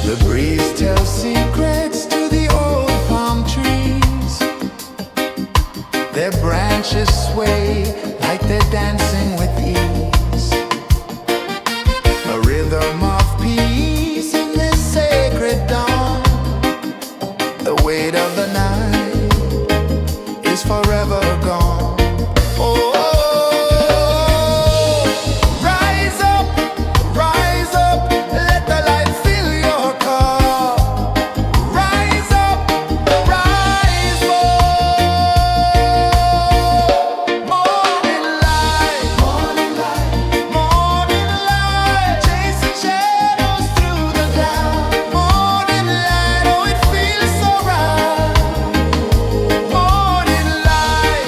The breeze tells secrets to the old palm trees. Their branches sway like they're dancing with ease. A rhythm of peace in this sacred dawn. The weight of the night is forever gone. Oh, rise up, let the light fill your cup. Rise up, rise more. Morning light, morning light, chasing shadows through the cloud. Morning light, oh, it feels so right. Morning light,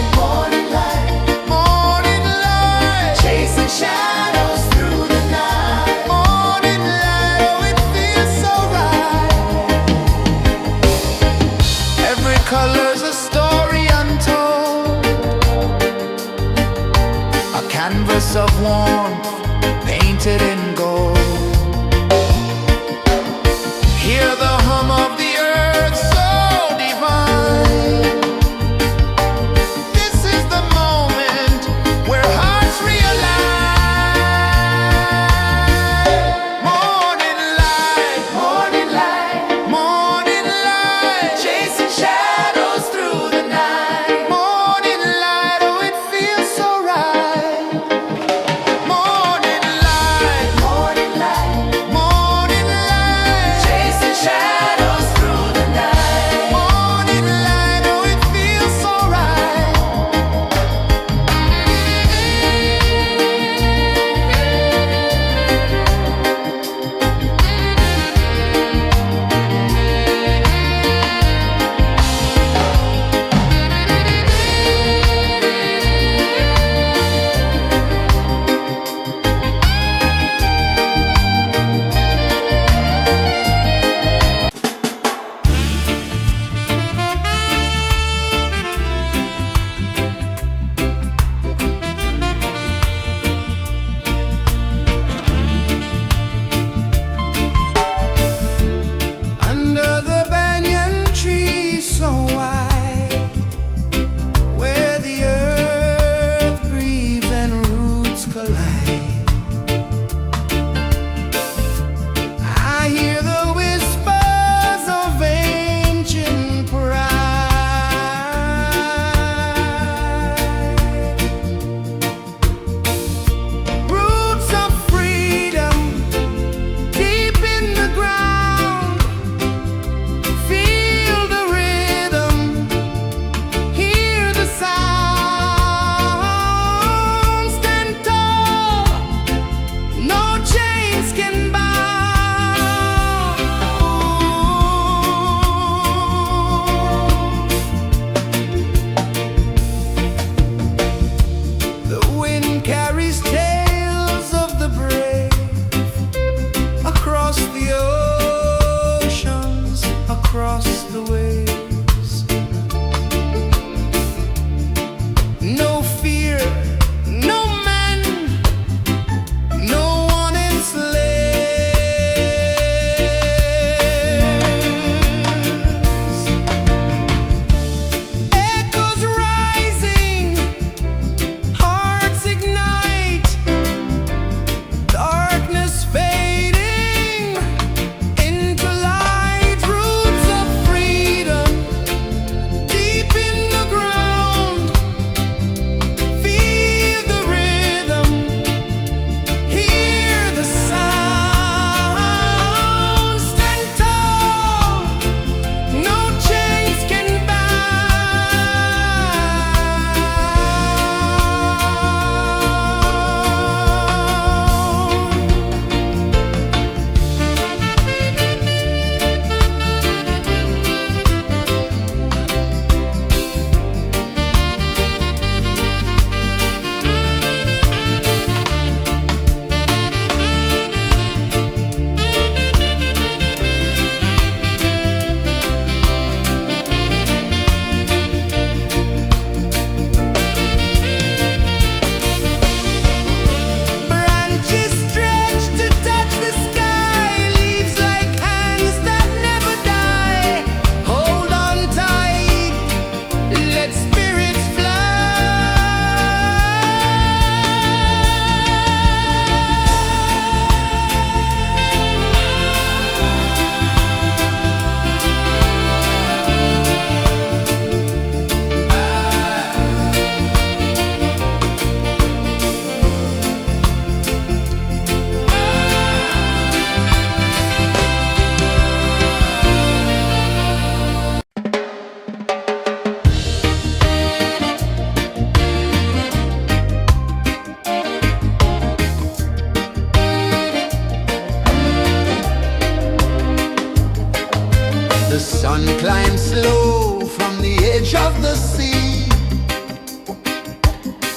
The sun climbs slow from the edge of the sea.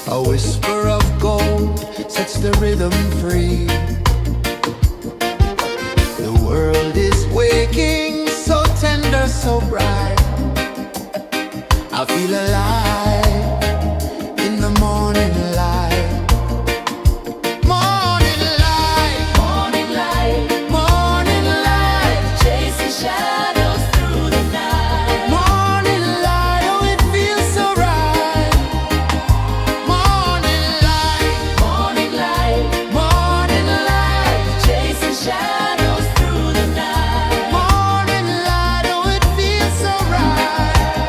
A whisper of gold sets the rhythm free. The world is waking, so tender, so bright. I feel alive in the morning light. Morning light, Morning light, morning light, chasing shadows through the night. morning light, oh it feels so right. Morning light, Morning light, morning light, chasing shadows through the night. morning light, oh it feels so right.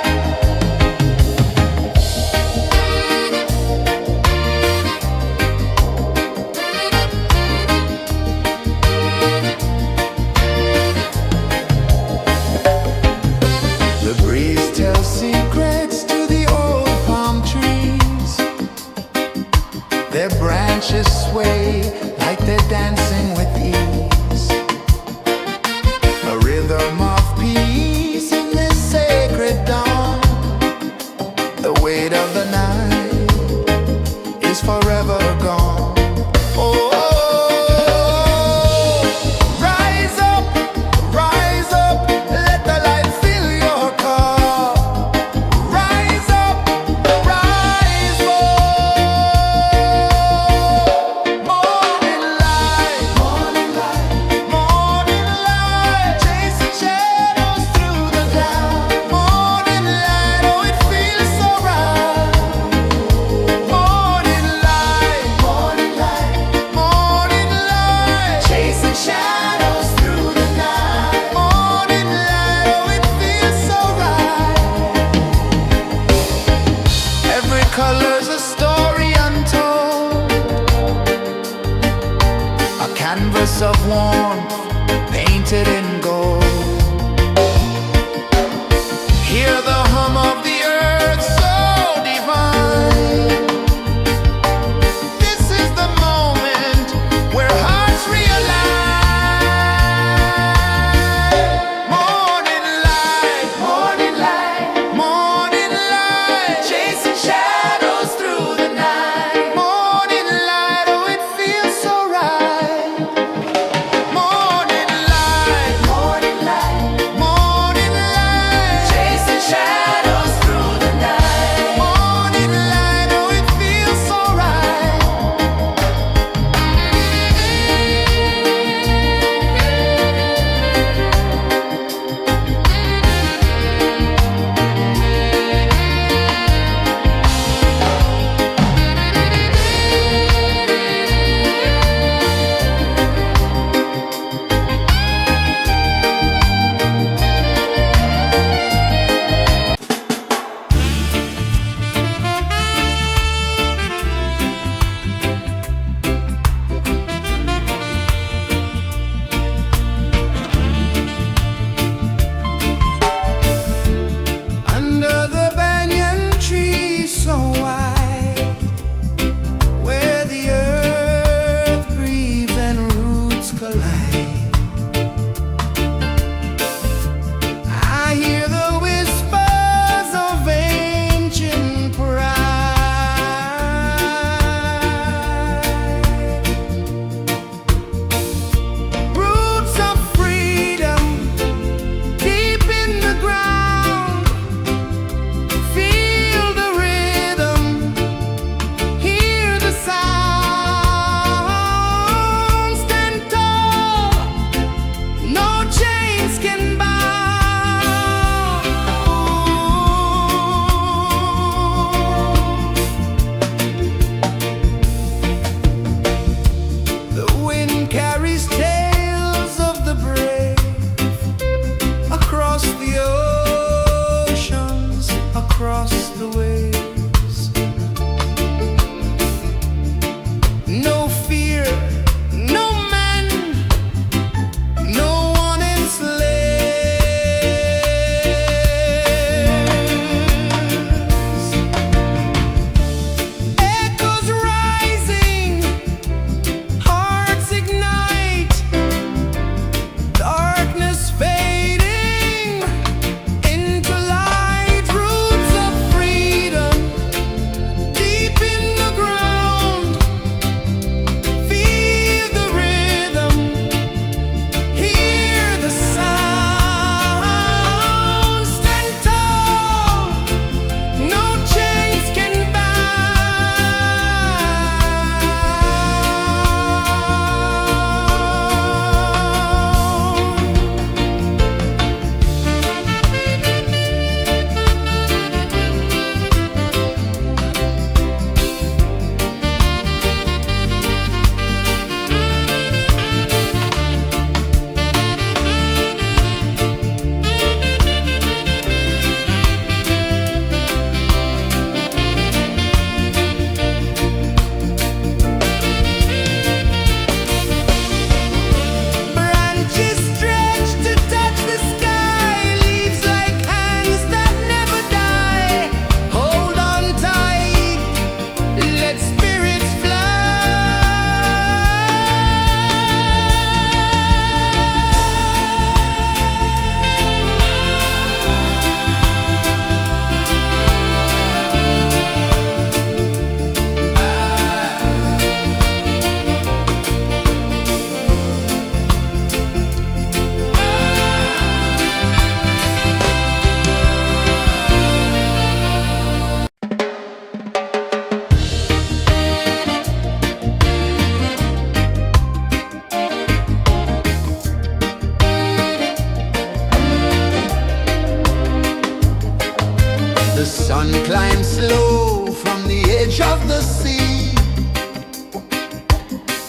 The sun climbs slow from the edge of the sea.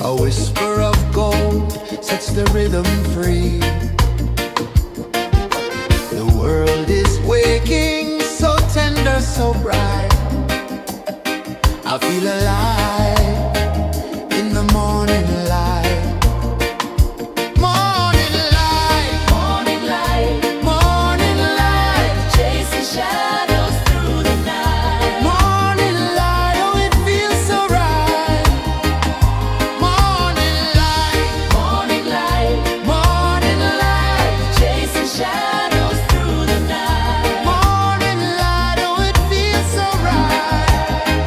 A whisper of gold sets the rhythm free. The world is waking, so tender, so bright. I feel alive in the morning light. Morning light, Morning light, morning light, chasing shadows through the night. morning light, oh it feels so right. Morning light, Morning light, morning light, chasing shadows through the night. morning light, oh it feels so right.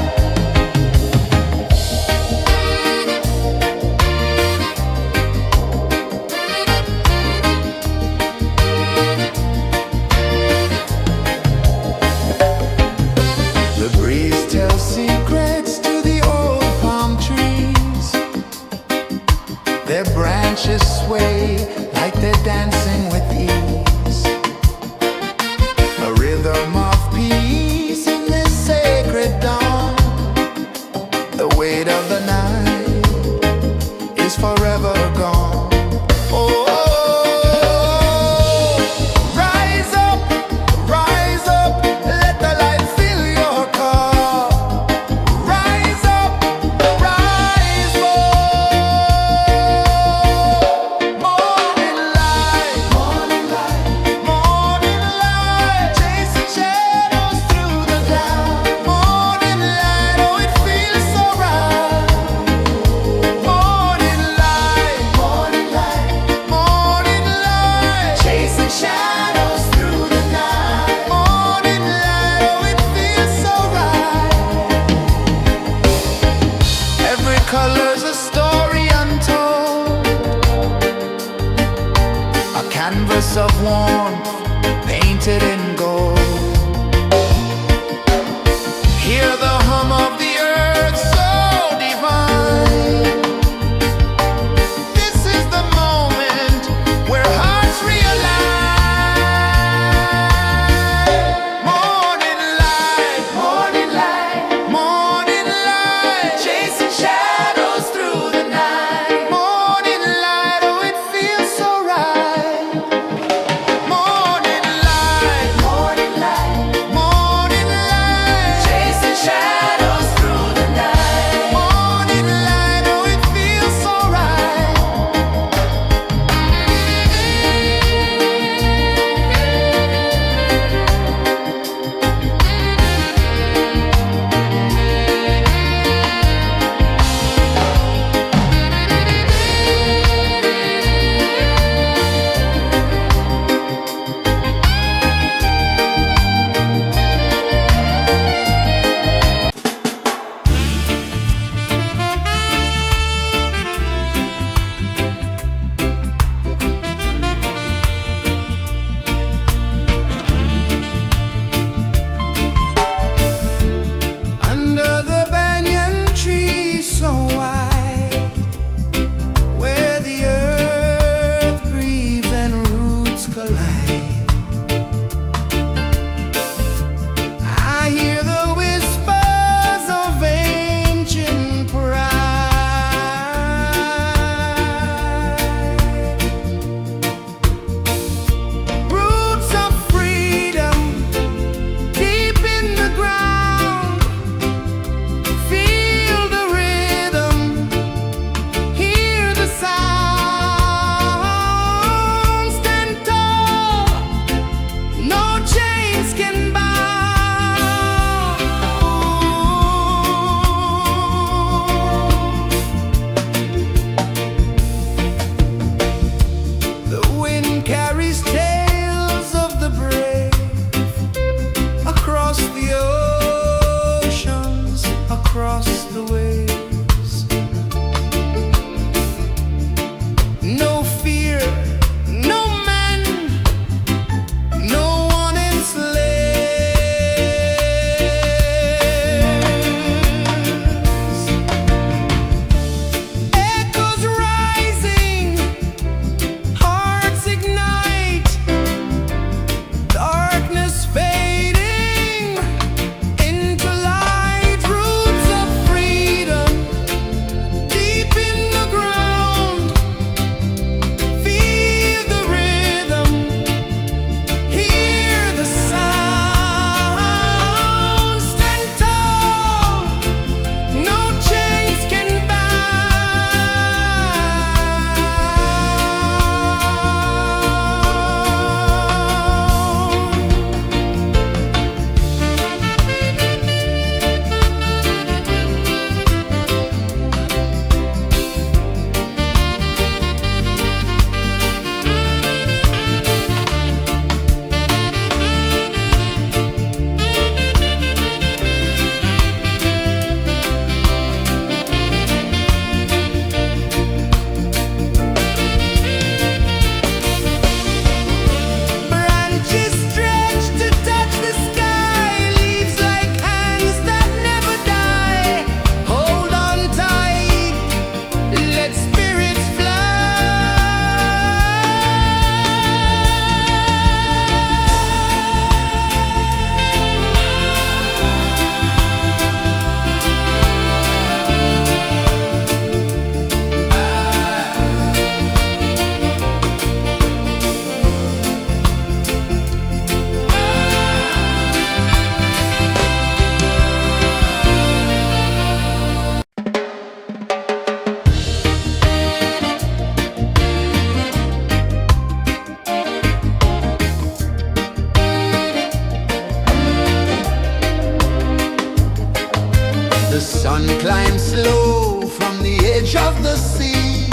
The sun climbs slow from the edge of the sea.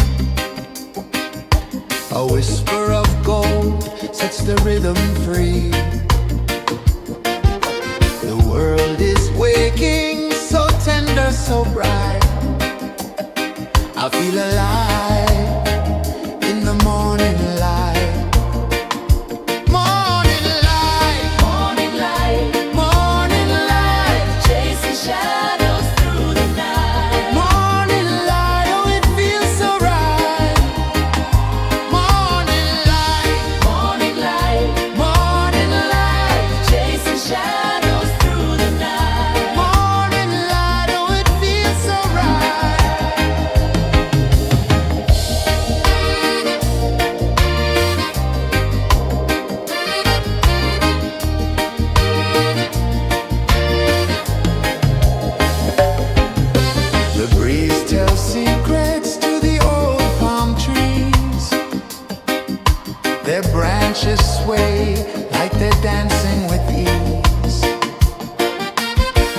A whisper of gold sets the rhythm free. The world is waking, so tender, so bright. I feel alive in the morning light. Morning light, Morning light, morning light, chasing shadows through the night. morning light, oh it feels so right. Morning light, Morning light, morning light, chasing shadows through the night. morning light, oh it feels so right. The breeze tells secrets to the old palm trees. Their branches sway like they're dancing with ease.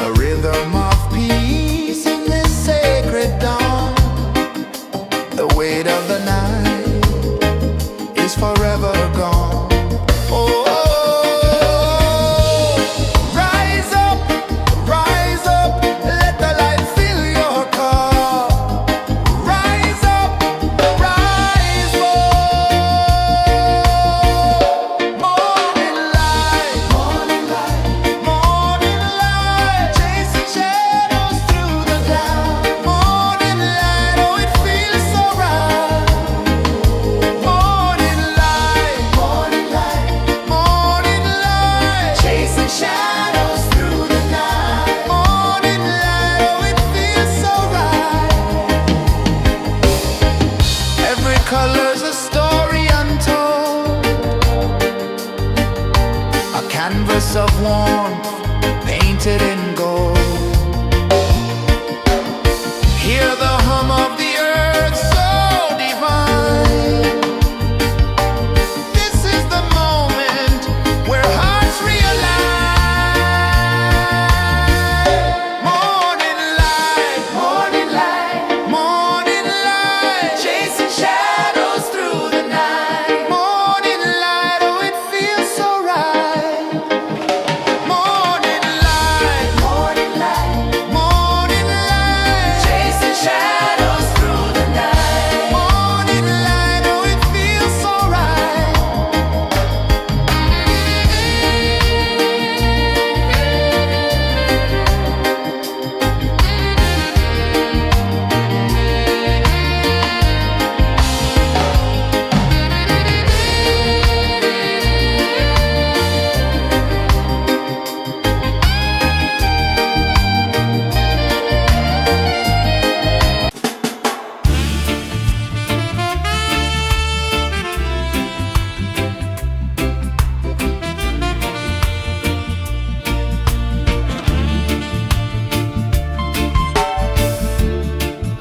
A rhythm of peace in this sacred dawn. The weight of the night is forever gone. Oh, rise up, let the light fill your cup. Rise up, rise up. Morning light, morning light, morning light, chasing shadows through the cloud. Morning light, oh it feels so right. Morning light, morning light, morning light, chasing shadows through the night. Morning light, oh it feels so right. Every color's a story untold, a canvas of warmth painted in gold. Hear the hum of the earth so divine. This is the moment where hearts realign. Morning light, morning light, morning light, chasing shadows through the night. Morning light, oh it feels so right. Morning light, morning light, morning light, chasing shadows through the night. Morning light, oh it feels so right.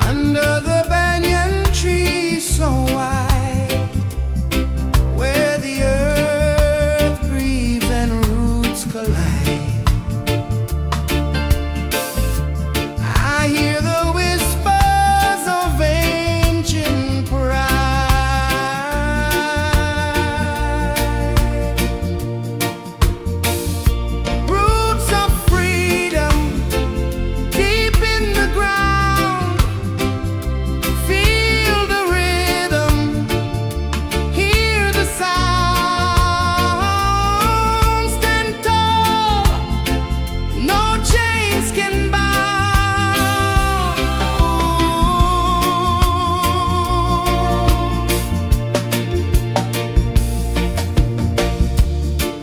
Under the banyan tree so wide, where the earth breathes and roots collide, I hear the whispers of ancient pride. Roots of freedom deep in the ground. Feel the rhythm, hear the sound. Stand tall, no chains can bound.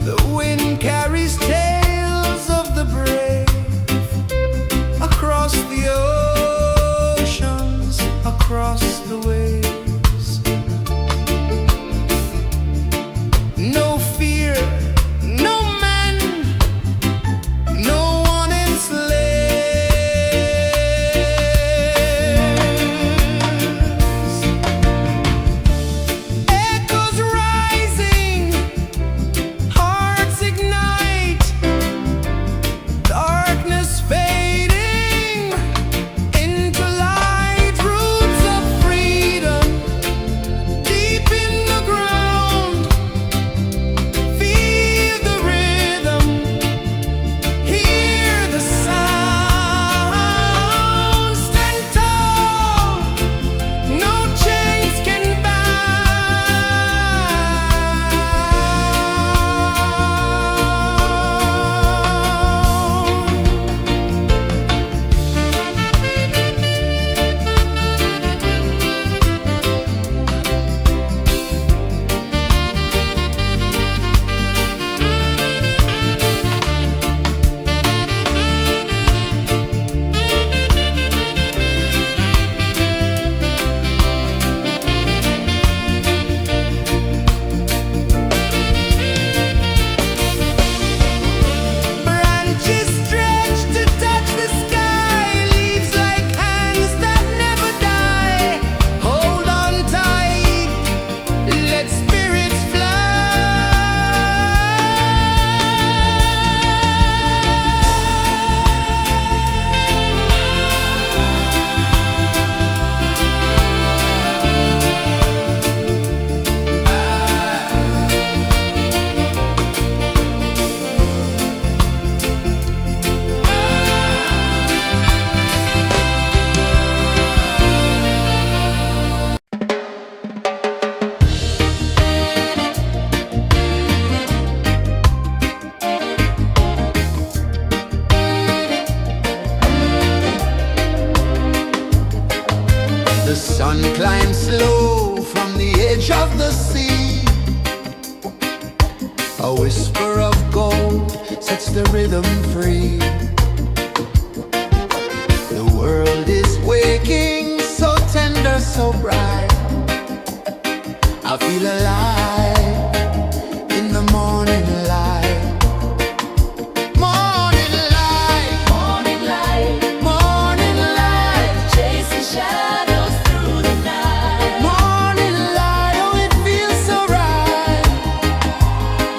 The wind carries tales of the brave across the oceans, across the waves. No fear, no man, no one enslaves. Echoes rising, hearts ignite, darkness fading, sun climbs slow from the edge of the sea. A whisper of gold sets the rhythm free. The world is waking, so tender, so bright. I feel alive in the morning light. Morning light, Morning light, morning light, chasing shadows through the night. morning light, oh it feels so right.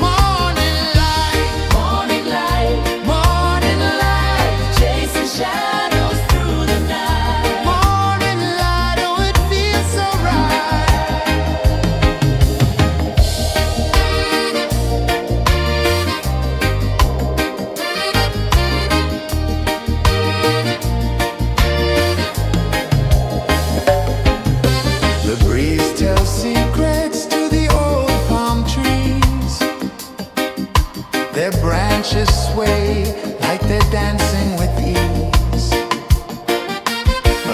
Morning light, Morning light, morning light, chasing shadows through the night. morning light, oh it feels so right. The breeze tells secrets to the old palm trees. Their branches sway like they're dancing with ease.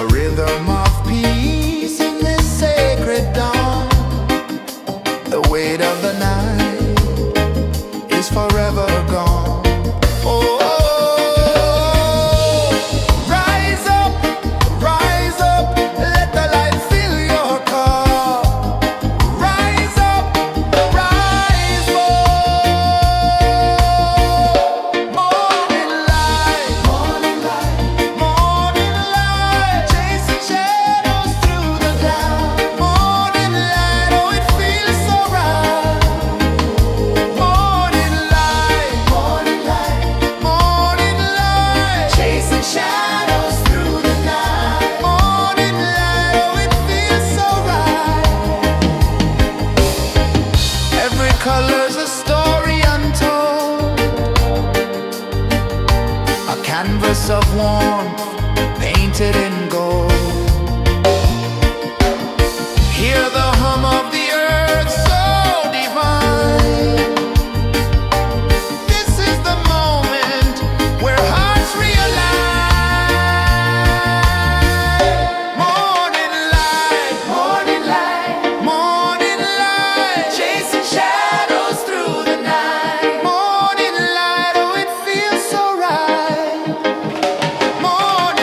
A rhythm of peace in this sacred dawn. The weight of the night is forever gone. Oh, rise up, let the light fill your cup. Rise up, rise up. Morning light, morning light, morning light, chasing shadows through the cloud. Morning light, oh it feels so right. Morning light, morning light, morning light, chasing shadows through the night. Morning light, oh it feels so right. Every color's a story untold, a canvas of warmth painted in gold. Hear the hum of the earth so divine. This is the moment where hearts realign. Morning light, morning light, morning light, chasing shadows through the night. Morning light, oh it feels so right. Morning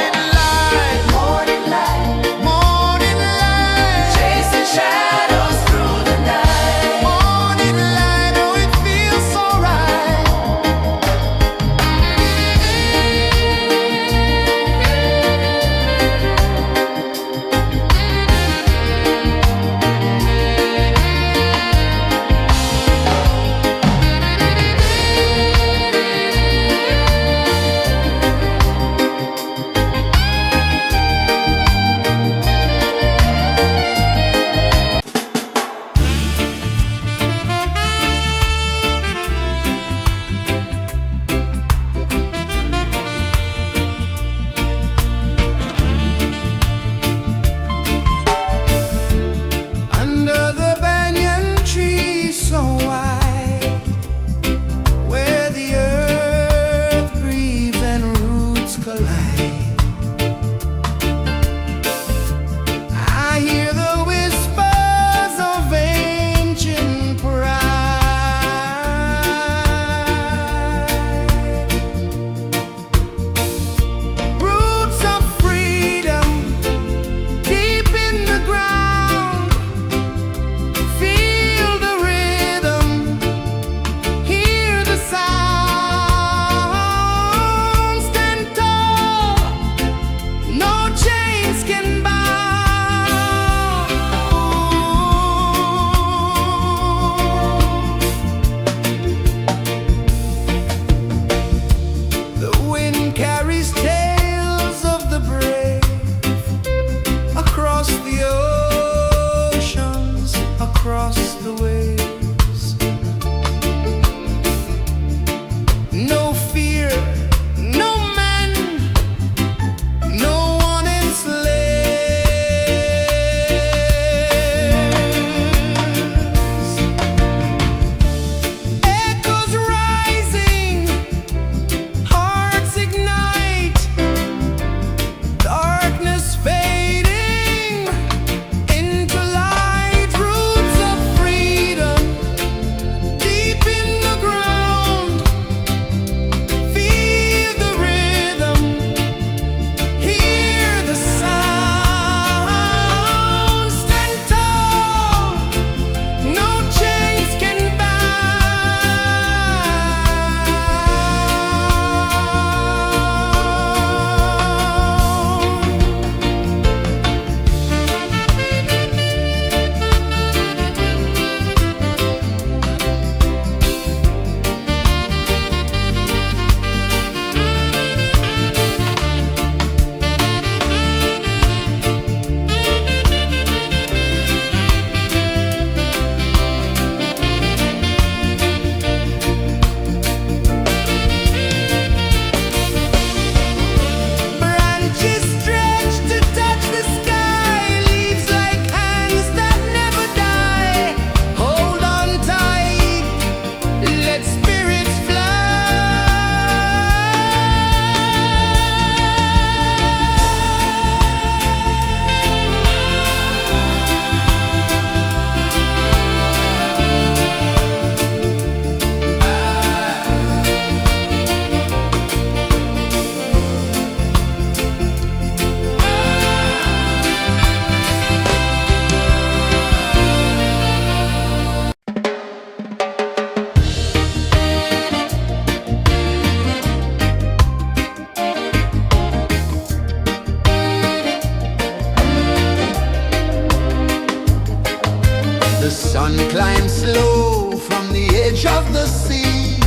of the sea.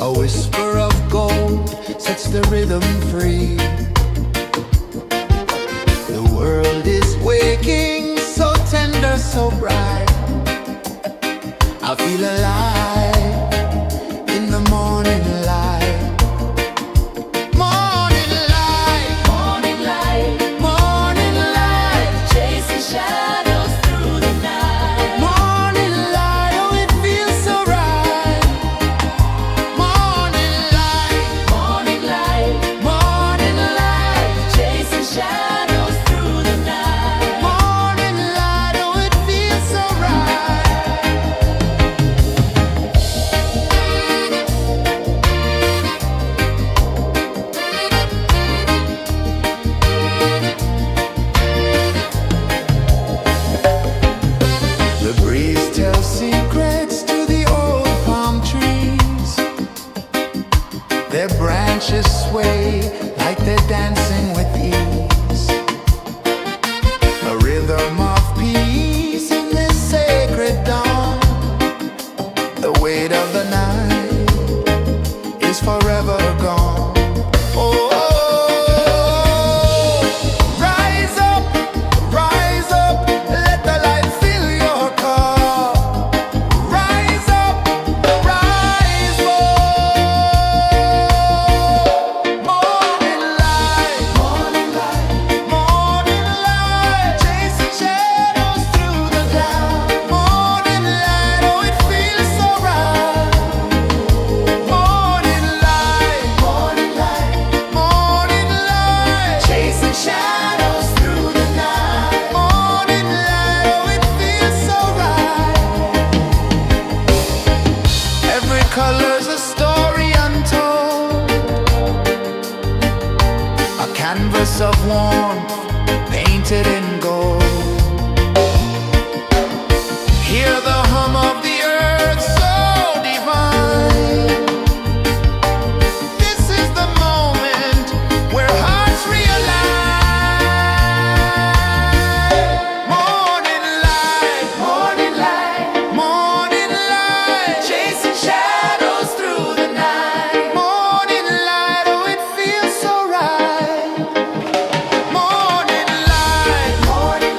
A whisper of gold sets the rhythm free. The world is waking, so tender, so bright. I feel alive in the morning light. Morning light, Morning light, morning light, chasing shadows through the night. morning light, oh it feels so right. Morning light, Morning light, morning light, chasing shadows through the night. morning light, oh it feels so right. The breeze tells secrets to the old palm trees. Their branches sway like they're dancing with ease. A rhythm of peace in this sacred dawn. The weight of the night is forever gone. Oh, rise up, let the light fill your cup. Rise up, rise up. Morning light, morning light, morning light, chasing shadows through the cloud. Morning light, oh it feels so right. Morning light, morning light, morning light, chasing shadows through the night. Morning light, oh it feels so right. Every color's a story untold, a canvas of warmth painted in gold. Hear the hum of the earth so divine. This is the moment where hearts realign. Morning light, morning light, morning light, chasing shadows through the night. Morning light, oh it feels so right. Morning light, morning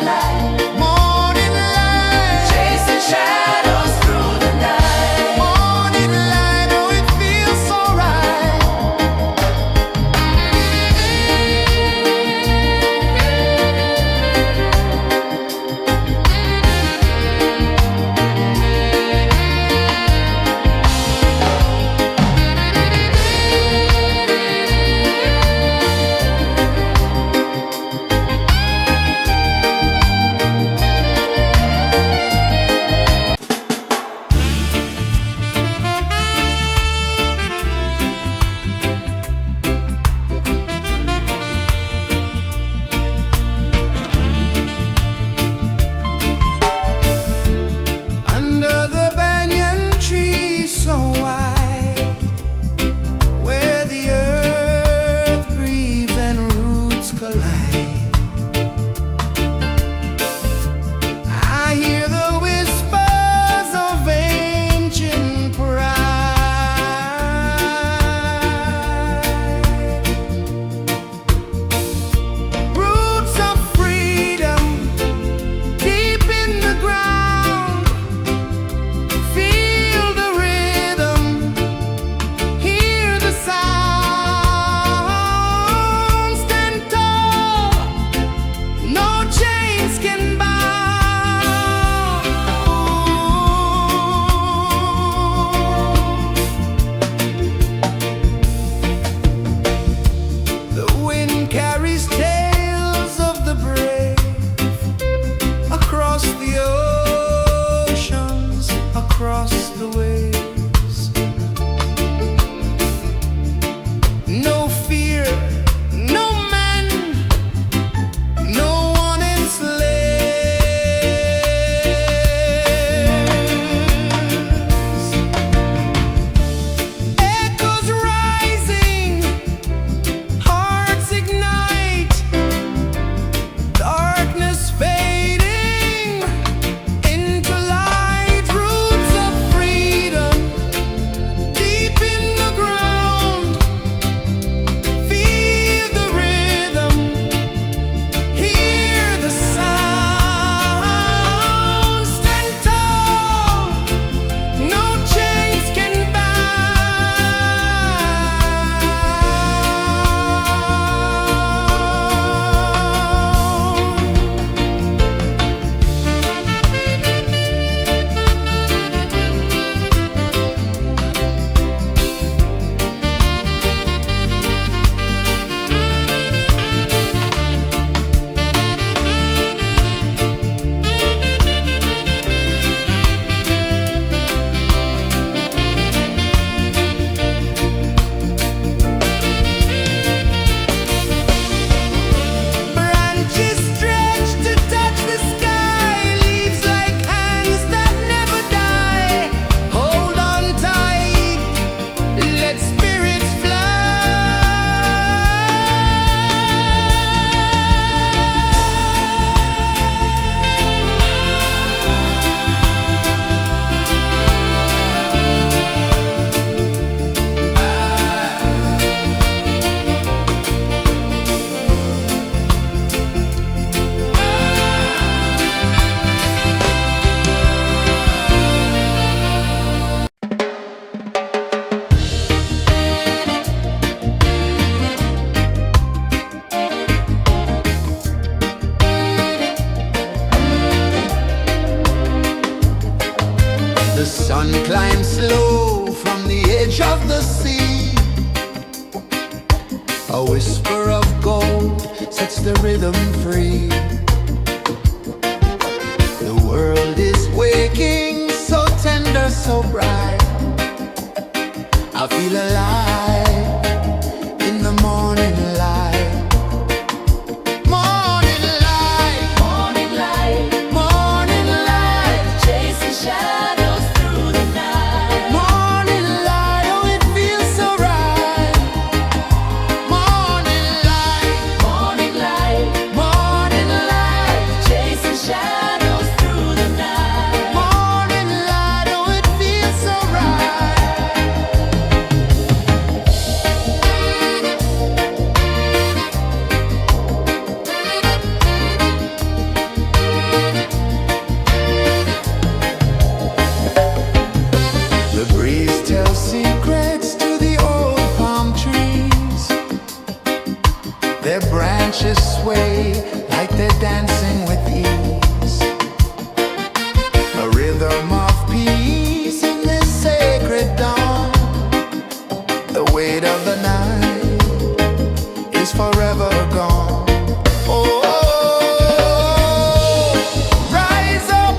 edge of the sea. A whisper of gold sets the rhythm free. The world is waking, so tender, so bright. I feel alive in the morning light. Morning light, Morning light, morning light, chasing shadows through the night. morning light, oh it feels so right. Morning light, Morning light, morning light, chasing shadows through the night. morning light, oh it feels so right. The breeze tells secrets to the old palm trees. Their branches sway like they're dancing with ease. A rhythm of peace in this sacred dawn. The weight of the night is forever gone. Oh, rise up,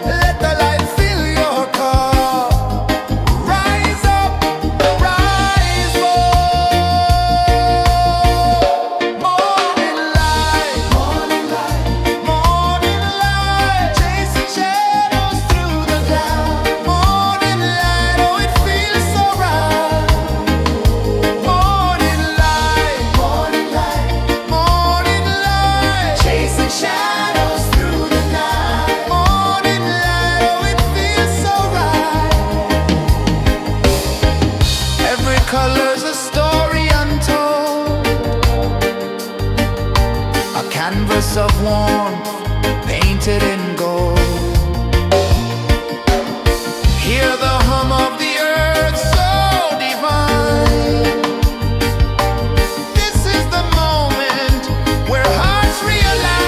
let the light fill your car. Rise up, rise up. Morning light, morning light, morning light, chasing shadows through the cloud. Morning light, oh it feels so right. Morning light, morning light, morning light, chasing shadows through the night. Morning light, oh it feels so right. Every color's a story untold, a canvas of warmth painted in gold. Hear the hum of the earth so divine. This is the moment where hearts realign.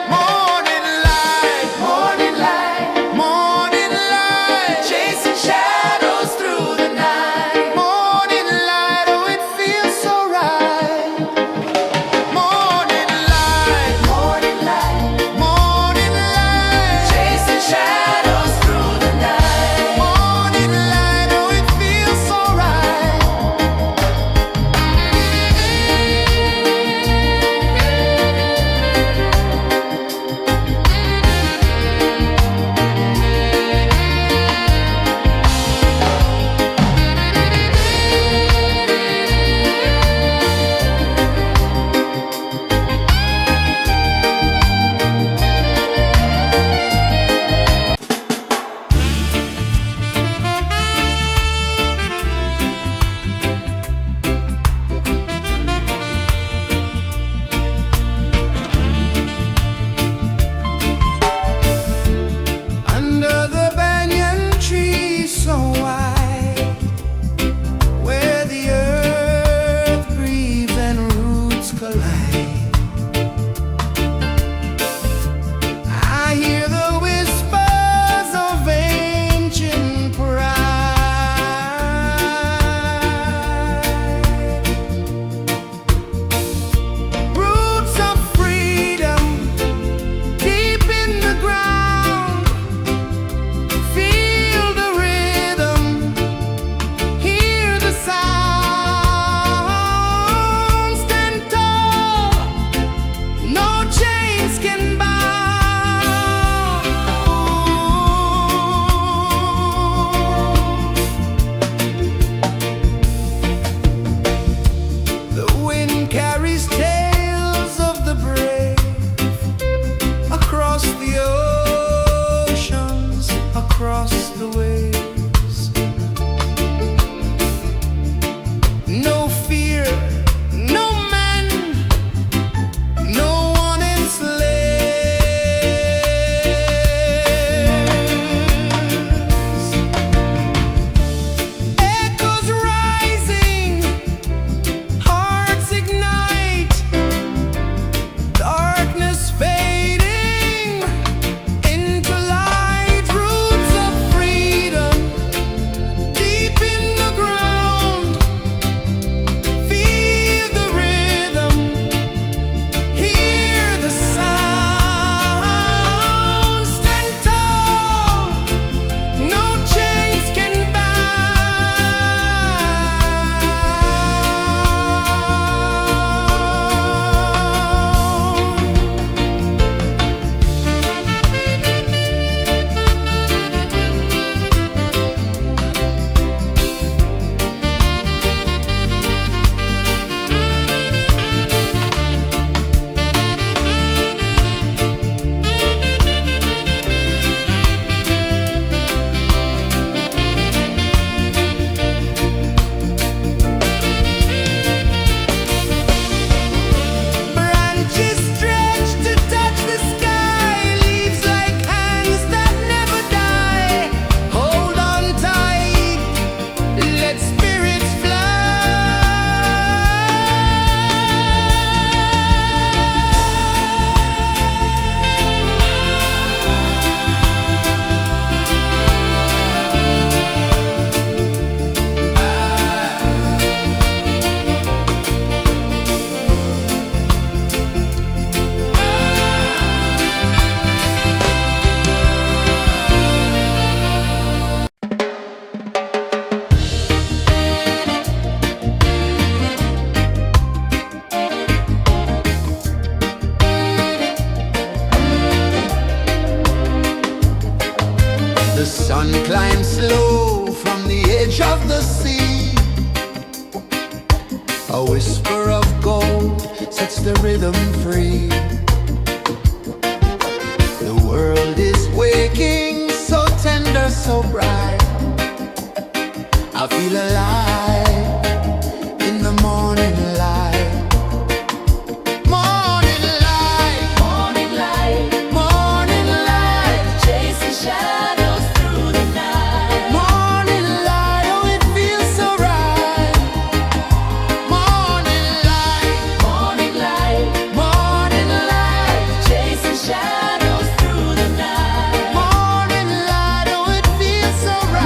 Morning light, morning light, morning light, chasing shadows through the night. Morning light, oh it feels so right. Morning light, morning light, morning light, chasing shadows through The sun climbs slow from the edge of the sea. A whisper of gold sets the rhythm free. The world is waking, so tender, so bright. I feel alive in the morning light. Morning light, Morning light, morning light, chasing shadows through the night. morning light, oh it feels so right. Morning light, Morning light, morning light, chasing shadows through the night. morning light, oh it feels so right.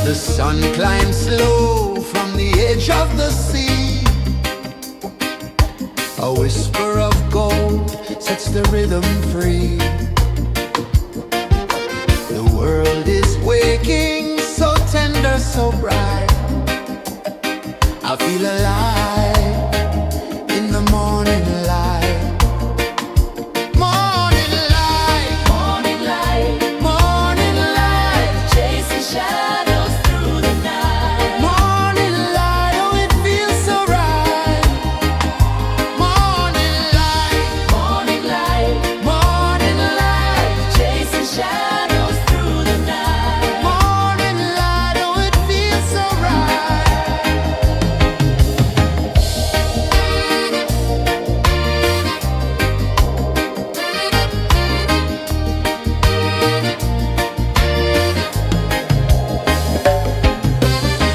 The sun climbs slow from the edge of the sea. A whisper of gold sets the rhythm free. The world is waking, so tender, so bright. I feel alive in the morning light. Morning light, Morning light, morning light, chasing shadows through the night. morning light, oh it feels so right. Morning light, Morning light, morning light, chasing shadows through the night. morning light, oh it feels so right.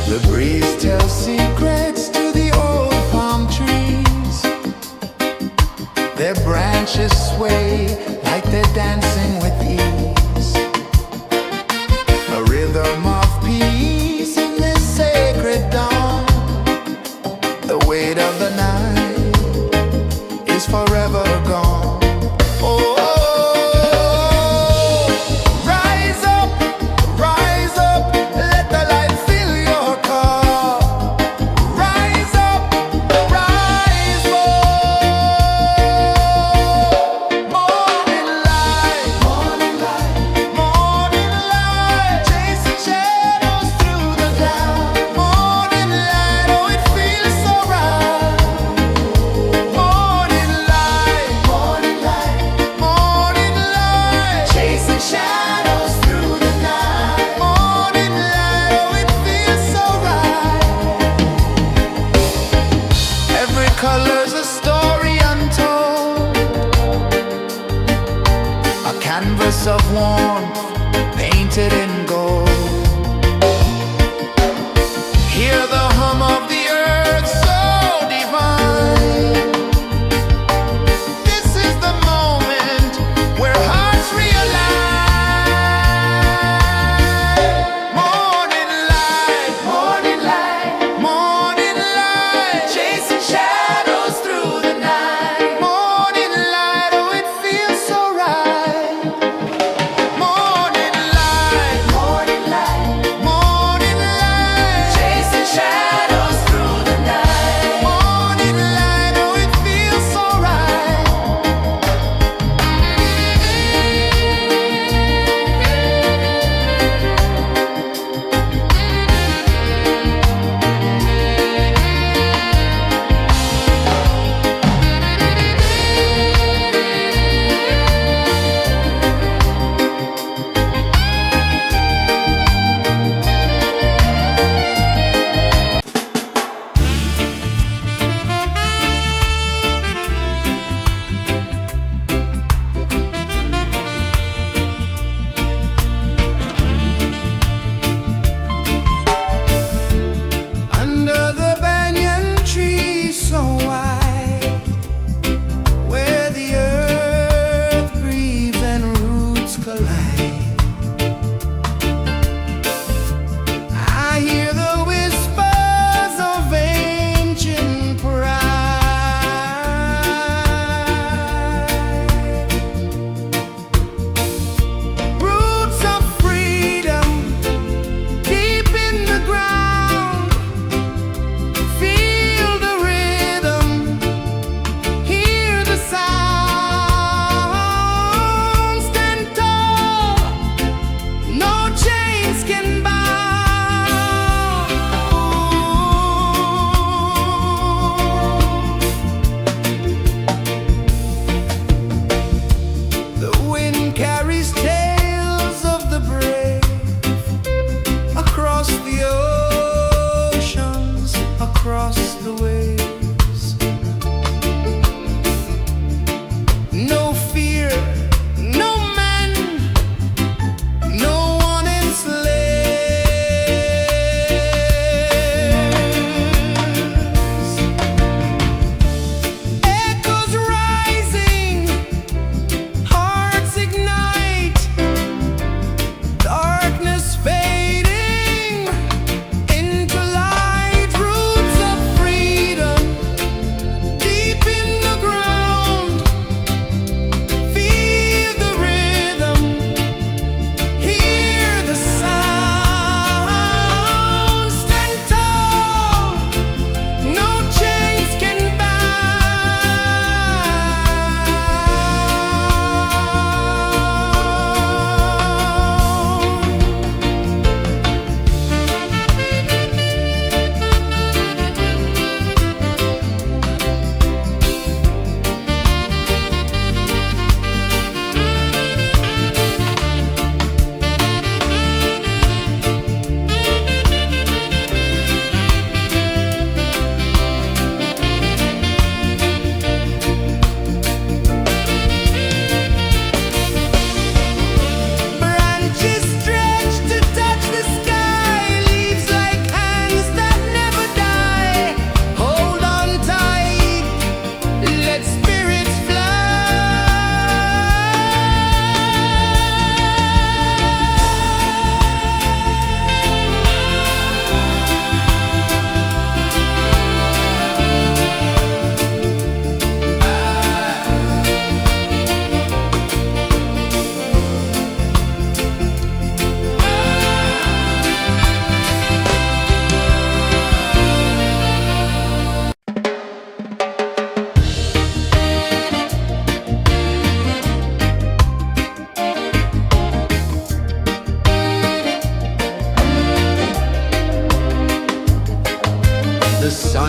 The breeze tells secrets to the old palm trees. Their branches sway like they're dancing with ease. A rhythm of peace in this sacred dawn. The weight of the night is forever gone. Oh, rise up, let the light fill your cup. Rise up, rise more. Morning light, morning light, morning light, chasing shadows through the cloud. Morning light, oh it feels so right. Morning light, morning light, morning light, chasing shadows through the night. Morning light, oh it feels so right. Every color's a story untold, a canvas of warmth painted in gold. Hear the hum of the earth so divine. This is the moment where hearts realign. Morning light, morning light, morning light, chasing shadows through the night. Morning light, oh it feels so right. Morning light, morning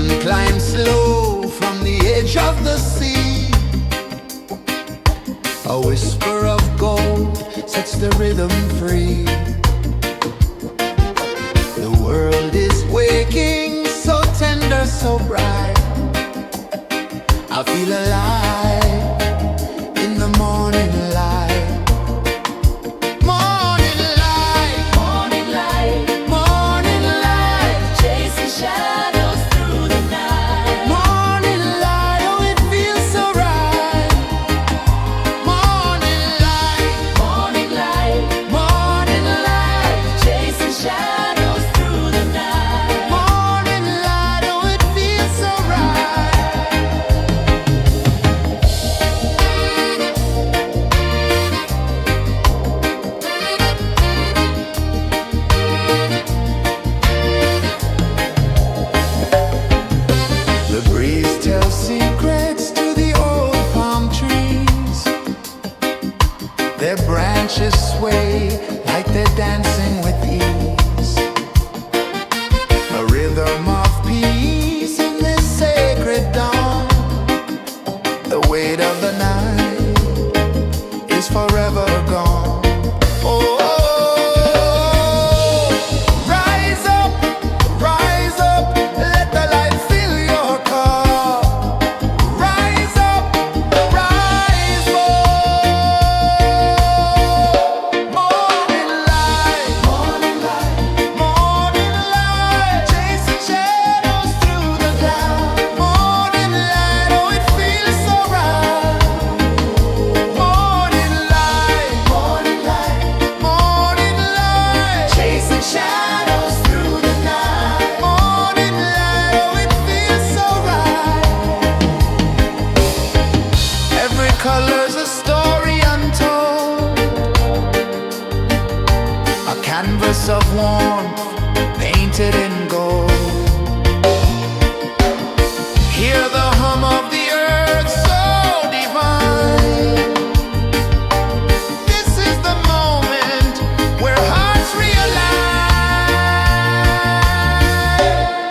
sun climbs slow from the edge of the sea. A whisper of gold sets the rhythm free. The world is waking, so tender, so bright. I feel alive in the morning light. Morning light, Morning light, morning light, chasing shadows through the night. morning light, oh it feels so right. Morning light, Morning light, morning light, chasing shadows through the night. morning light, oh it feels so right. The breeze tells secrets to the old palm trees. Their branches sway like they're dancing with ease. A rhythm of peace in this sacred dawn. The weight of the night is forever gone. Oh, rise up, let the light fill your cup. Rise up, rise more. Morning light, morning light, chasing shadows through the cloud. Morning light, oh it feels so right. Morning light, chasing shadows through the night. Morning light, oh it feels so right. Every color's a story untold, a canvas of warmth painted in gold. Hear the hum of the earth so divine. This is the moment where hearts realign.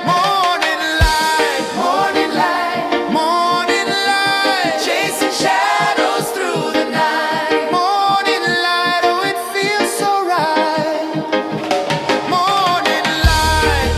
Morning light, morning light, chasing shadows through the night. Morning light, oh it feels so right. Morning light,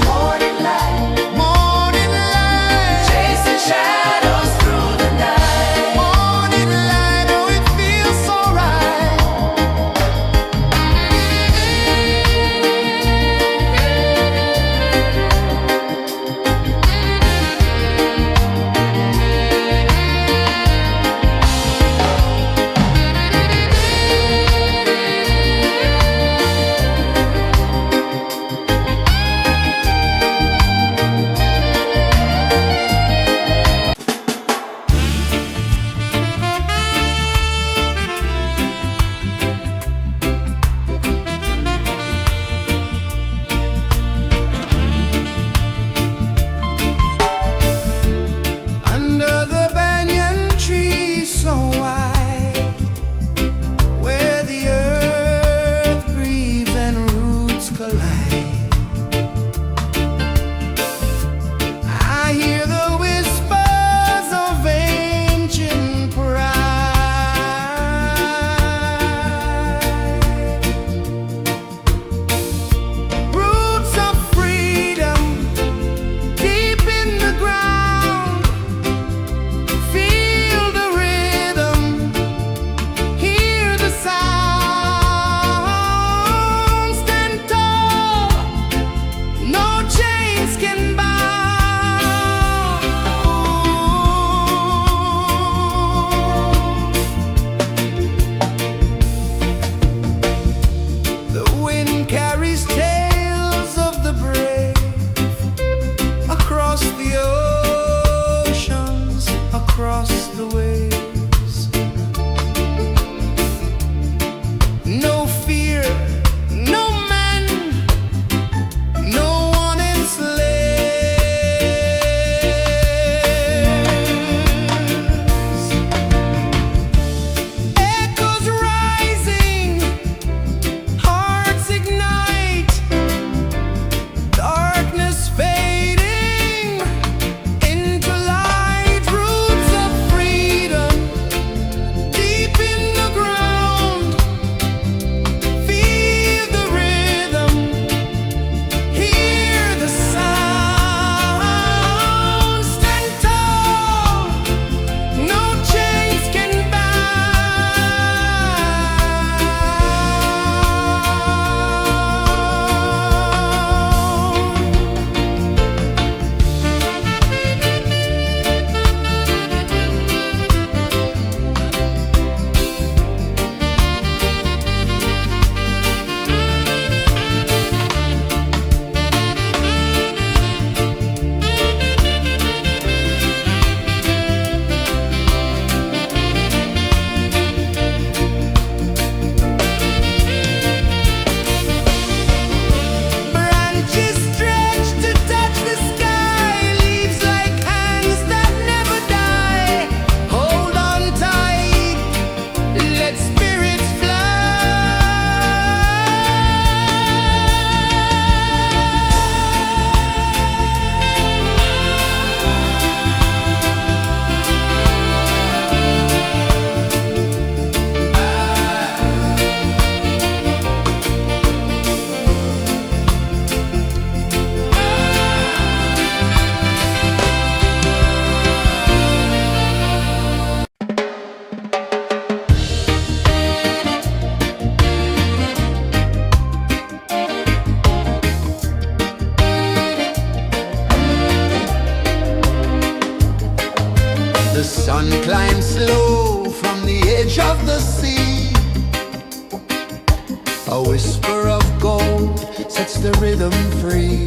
sets the rhythm free.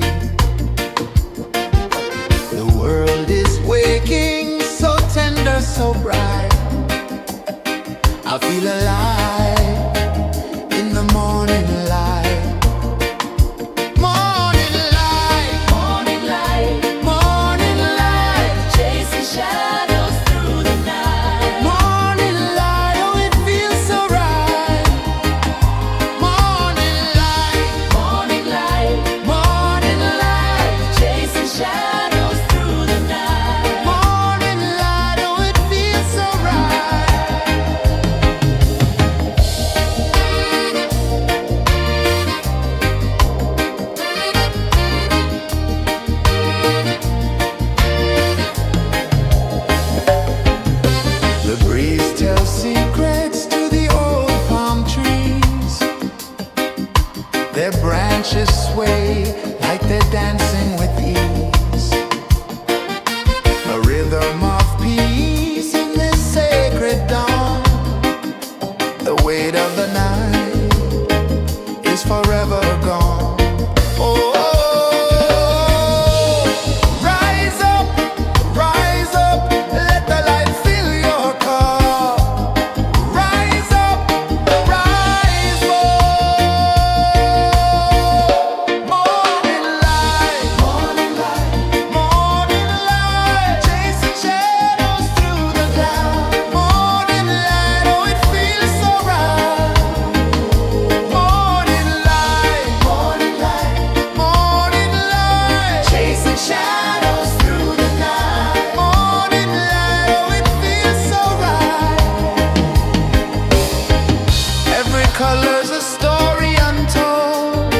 The world is waking, so tender, so bright. I feel alive in the morning light. Morning light, Morning light, morning light, chasing shadows through the night. morning light, oh it feels so right. Morning light, Morning light, morning light, chasing shadows through the night. morning light, oh it feels so right. The breeze tells secrets to the old palm trees. Their branches sway like they're dancing with ease. A rhythm of peace in this sacred dawn. The weight of the night is forever gone. Oh, rise up, let the light fill your cup. Rise up, rise up. Morning light, morning light, morning light, chasing shadows through the cloud. Morning light, oh it feels so right. Morning light, morning light, morning light, chasing shadows through the night. Morning light, oh it feels so right. Every color's a story untold,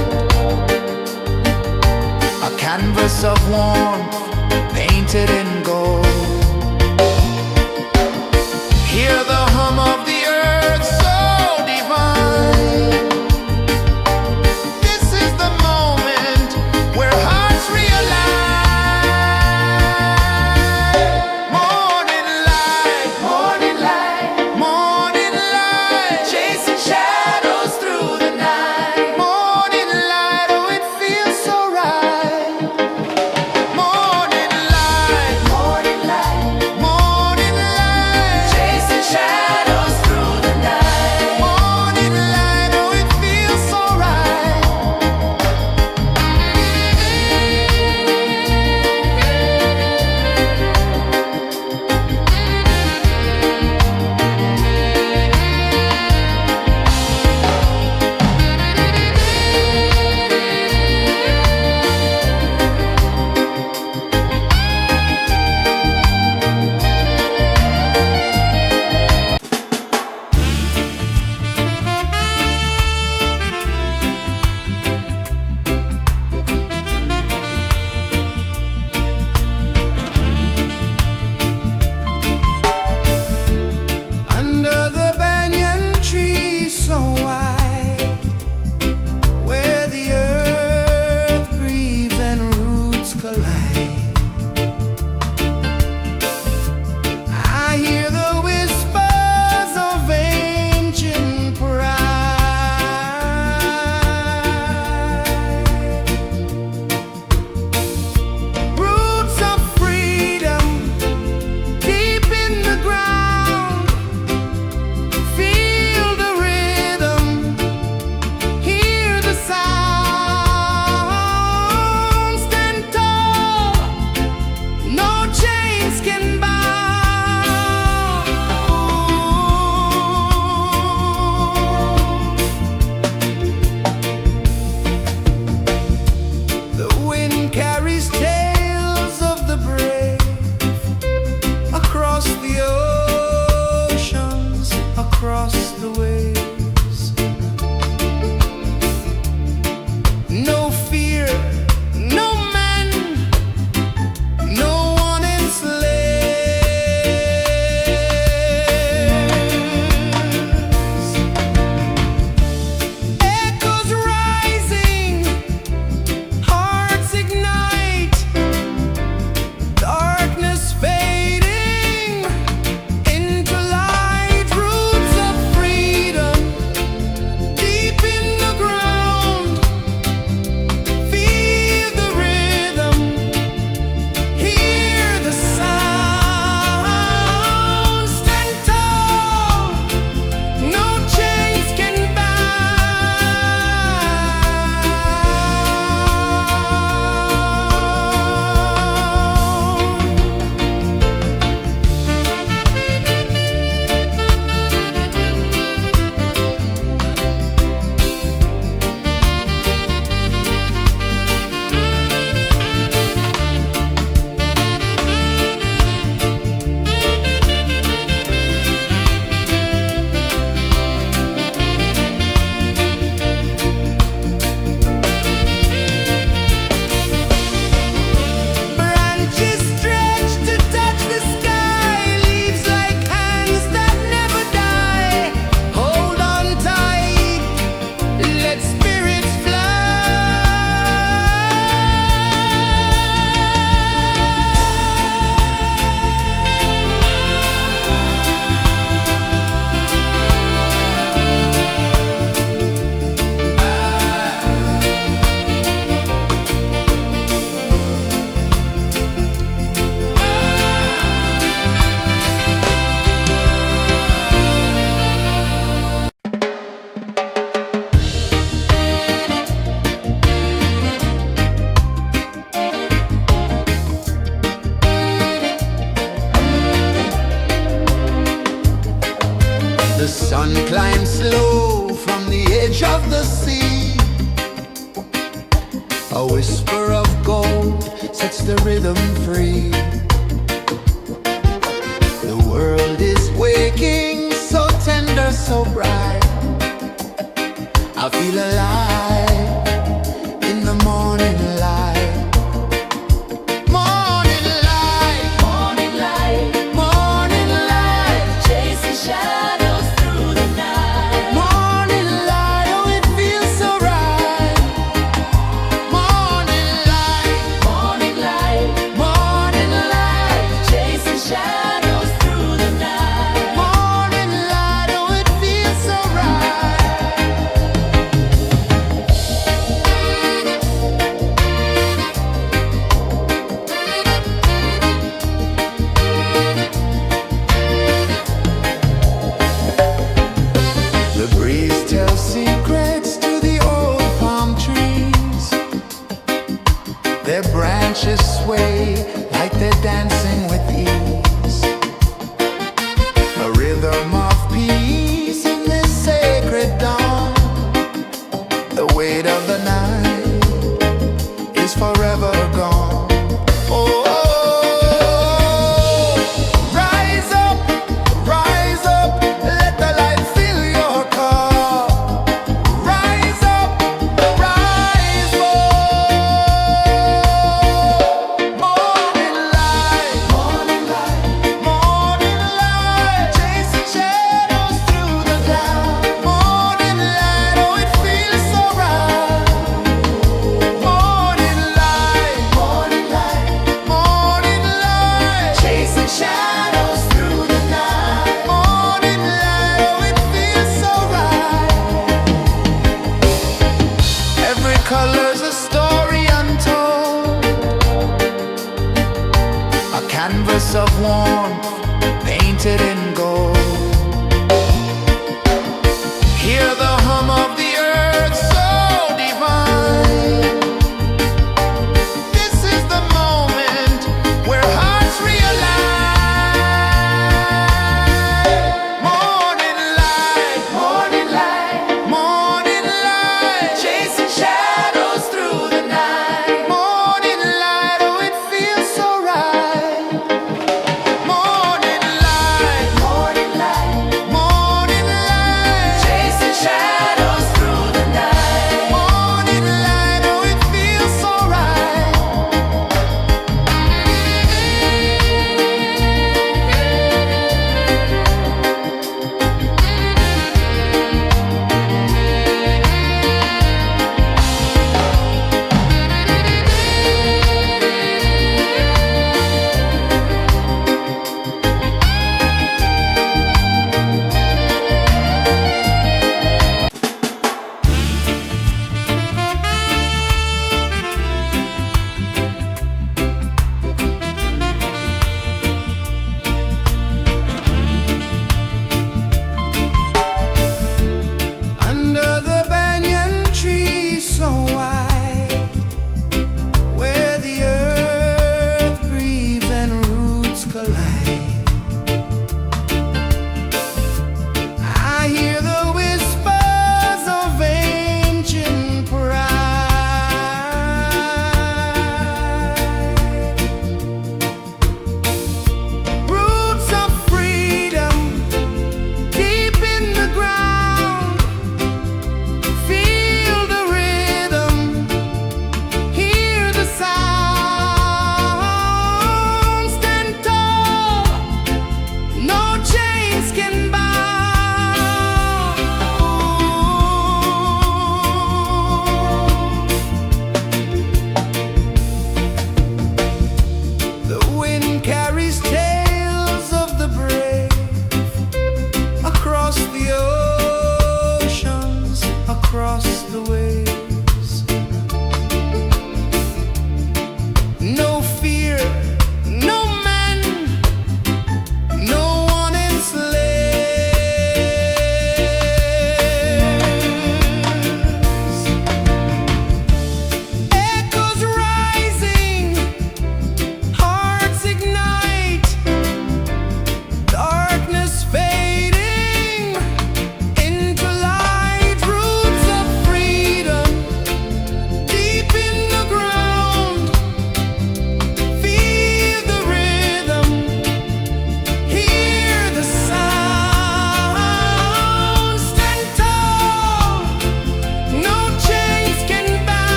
a canvas of warmth painted in gold. Hear the hum of the earth so divine. This is the moment where hearts realign. Morning light, morning light, morning light, chasing shadows through the night. Morning light, oh it feels so right. Morning A whisper of gold sets the rhythm free. The world is waking, so tender, so bright. I feel alive in the morning light. Morning light, Morning light, morning light, chasing shadows through the night. morning light, oh it feels so right. Morning light, Morning light, morning light, chasing shadows through the night. morning light, oh it feels so right. The breeze tells secrets to the old palm trees. Their branches sway like they're dancing with ease. A rhythm of peace in this sacred dawn. The weight of the night is forever gone. Oh, rise up, let the light fill your cup. Rise up, rise more. Morning light, morning light, morning light, chasing shadows through the cloud. Morning light, oh it feels so right. Morning light, morning light, morning light, chasing shadows through the night. Morning light, oh it feels so right. Every color's a story untold, a canvas of warmth painted in gold. Hear the hum of the earth so divine. This is the moment where hearts realign. Morning light, morning light, morning light, chasing shadows through the night. Morning light, oh it feels so right. Morning light, morning light,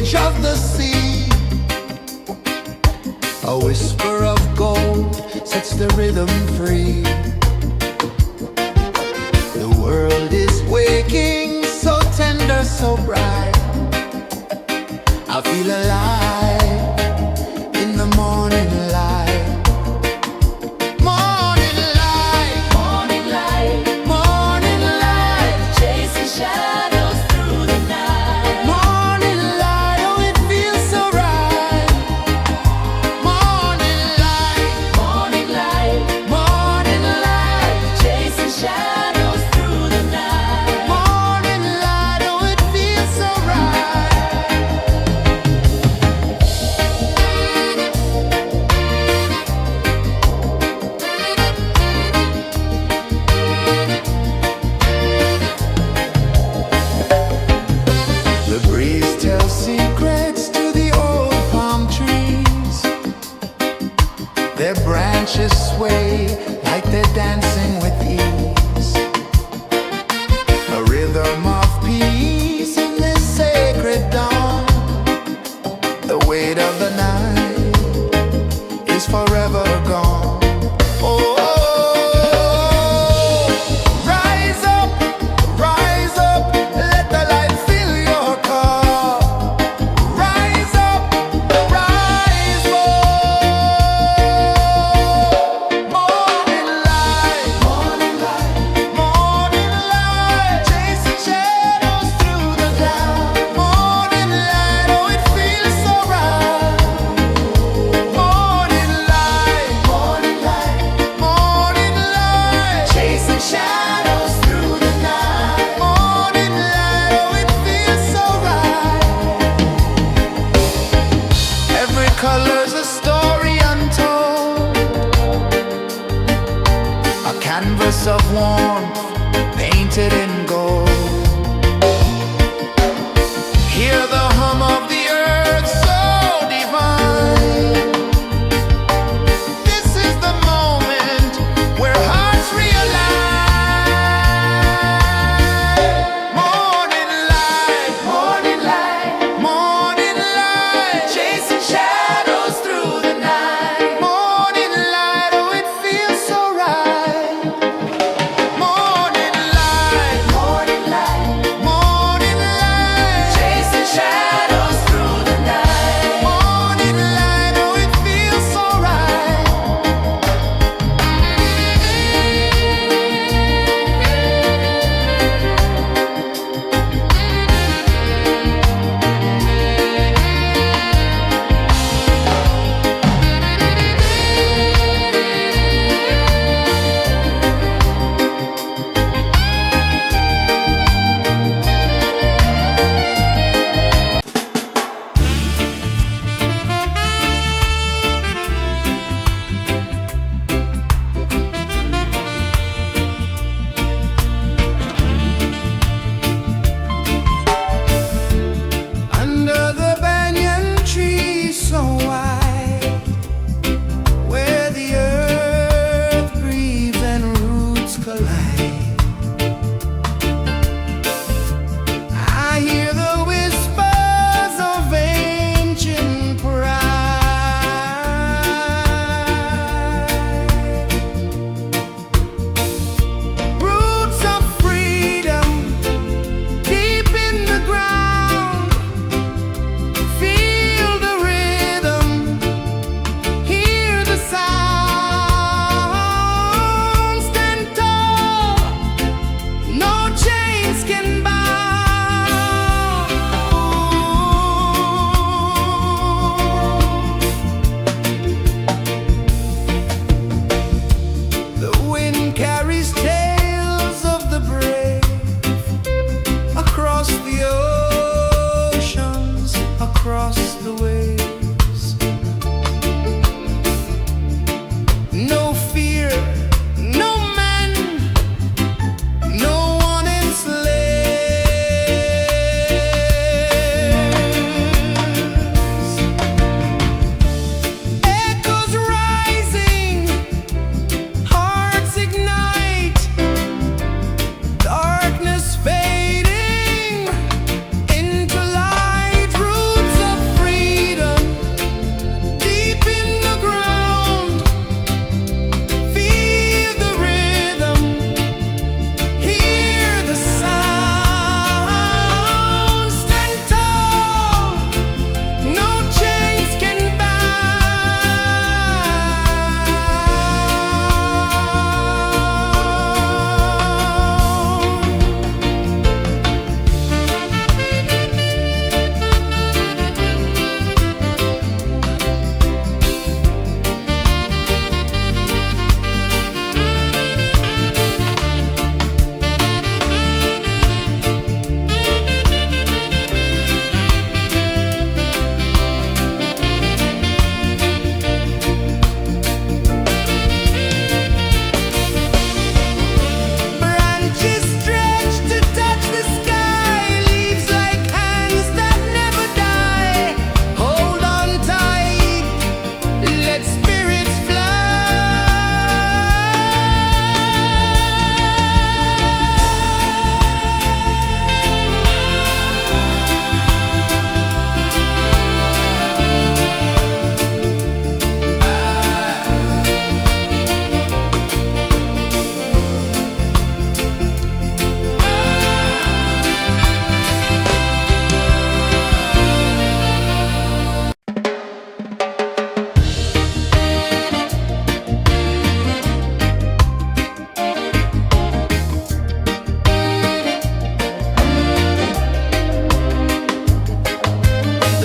edge of the sea. A whisper of gold sets the rhythm free. The world is waking, so tender, so bright. I feel alive in the morning light. Morning light, Morning light, morning light, chasing shadows through the night. morning light. Oh, it feels so right. Morning light, Morning light, morning light, chasing shadows through the night. morning light. Oh, it feels so right. The breeze tells secrets to the old palm trees. Their branches sway like they're dancing with ease. A rhythm of peace in this sacred dawn. The weight of the night is forever gone. Oh, rise up, let the light fill your cup. Rise up, rise more. Morning light, morning light, chasing shadows through the cloud. Morning light, oh, it feels so right. Morning light, morning light, chasing shadows through the night. Morning light, oh, it feels so right. Every color's a story untold, a canvas of warmth painted in gold. Hear the hum of the earth so divine. This is the moment where hearts realign. Morning light, morning light, chasing shadows through the night. Morning light, oh, it feels so right. Morning light, chasing shadows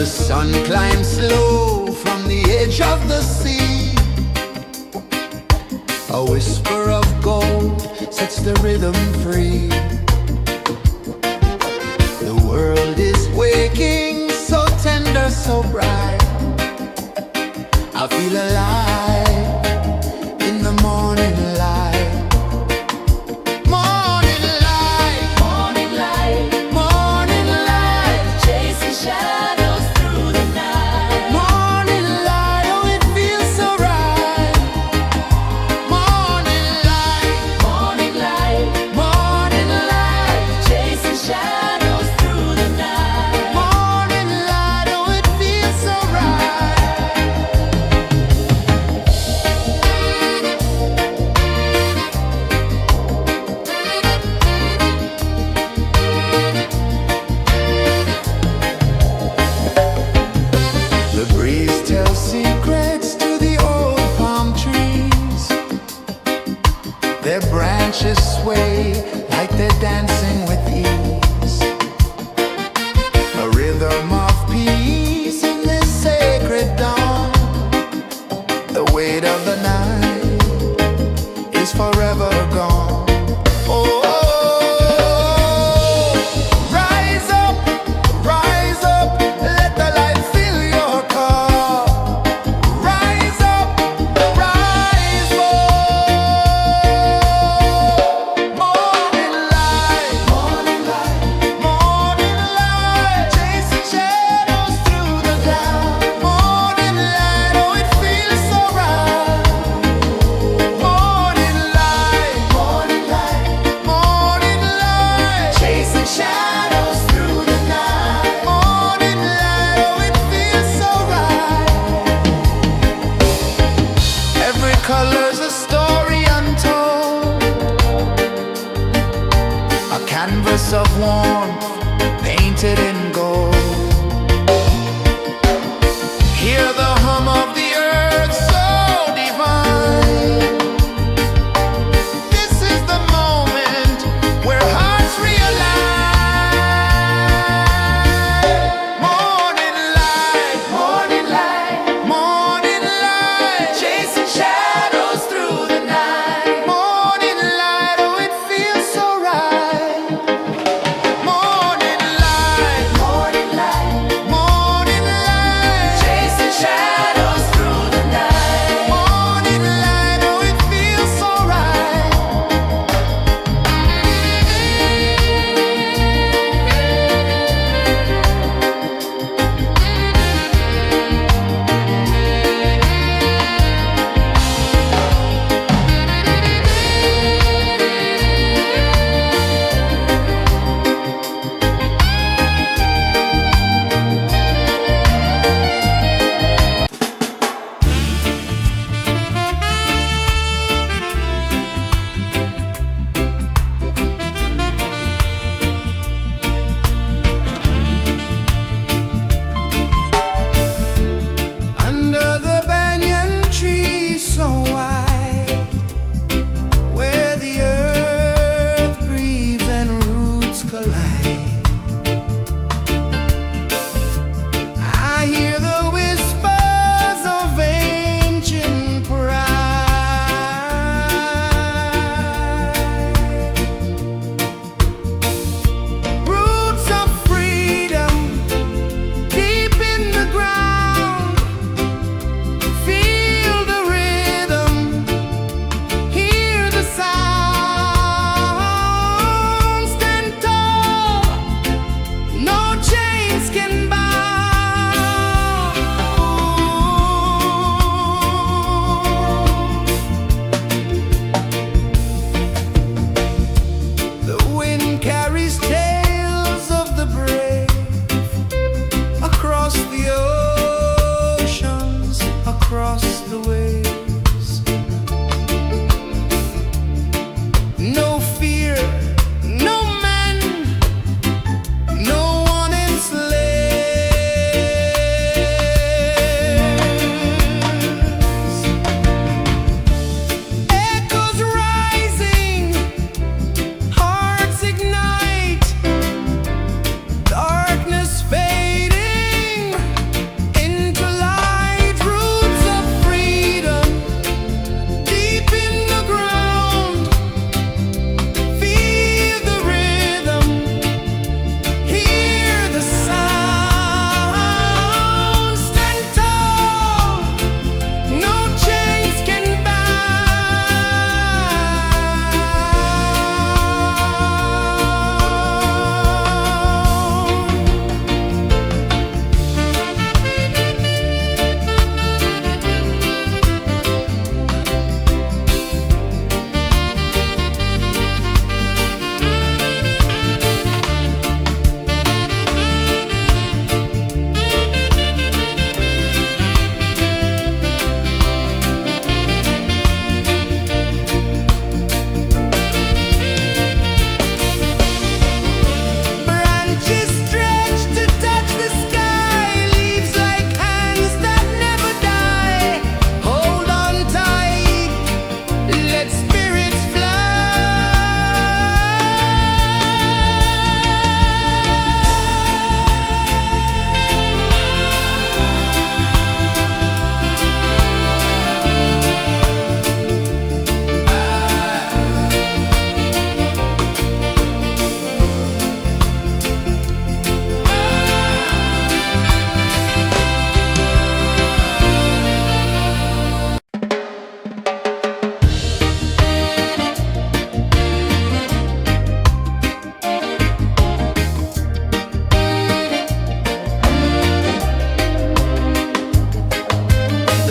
The sun climbs slow from the edge of the sea. A whisper of gold sets the rhythm free. The world is waking, so tender, so bright. I feel alive in the morning light. Morning light, Morning light, morning light, chasing shadows through the night. morning light, oh it feels so right. Morning light, Morning light, morning light, chasing shadows through the night. morning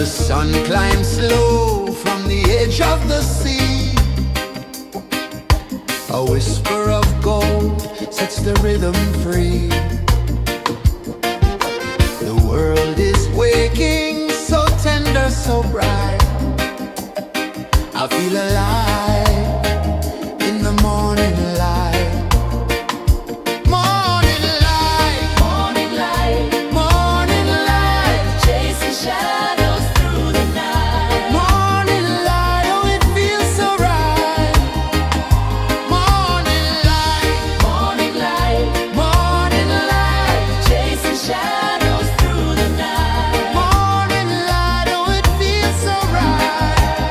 The sun climbs slow from the edge of the sea. A whisper of gold sets the rhythm free. The world is waking, so tender, so bright. I feel alive in the morning light. Morning light, Morning light, morning light, chasing shadows through the night. morning light, oh it feels so right. Morning light, Morning light, morning light, chasing shadows through the night. morning light, oh it feels so right.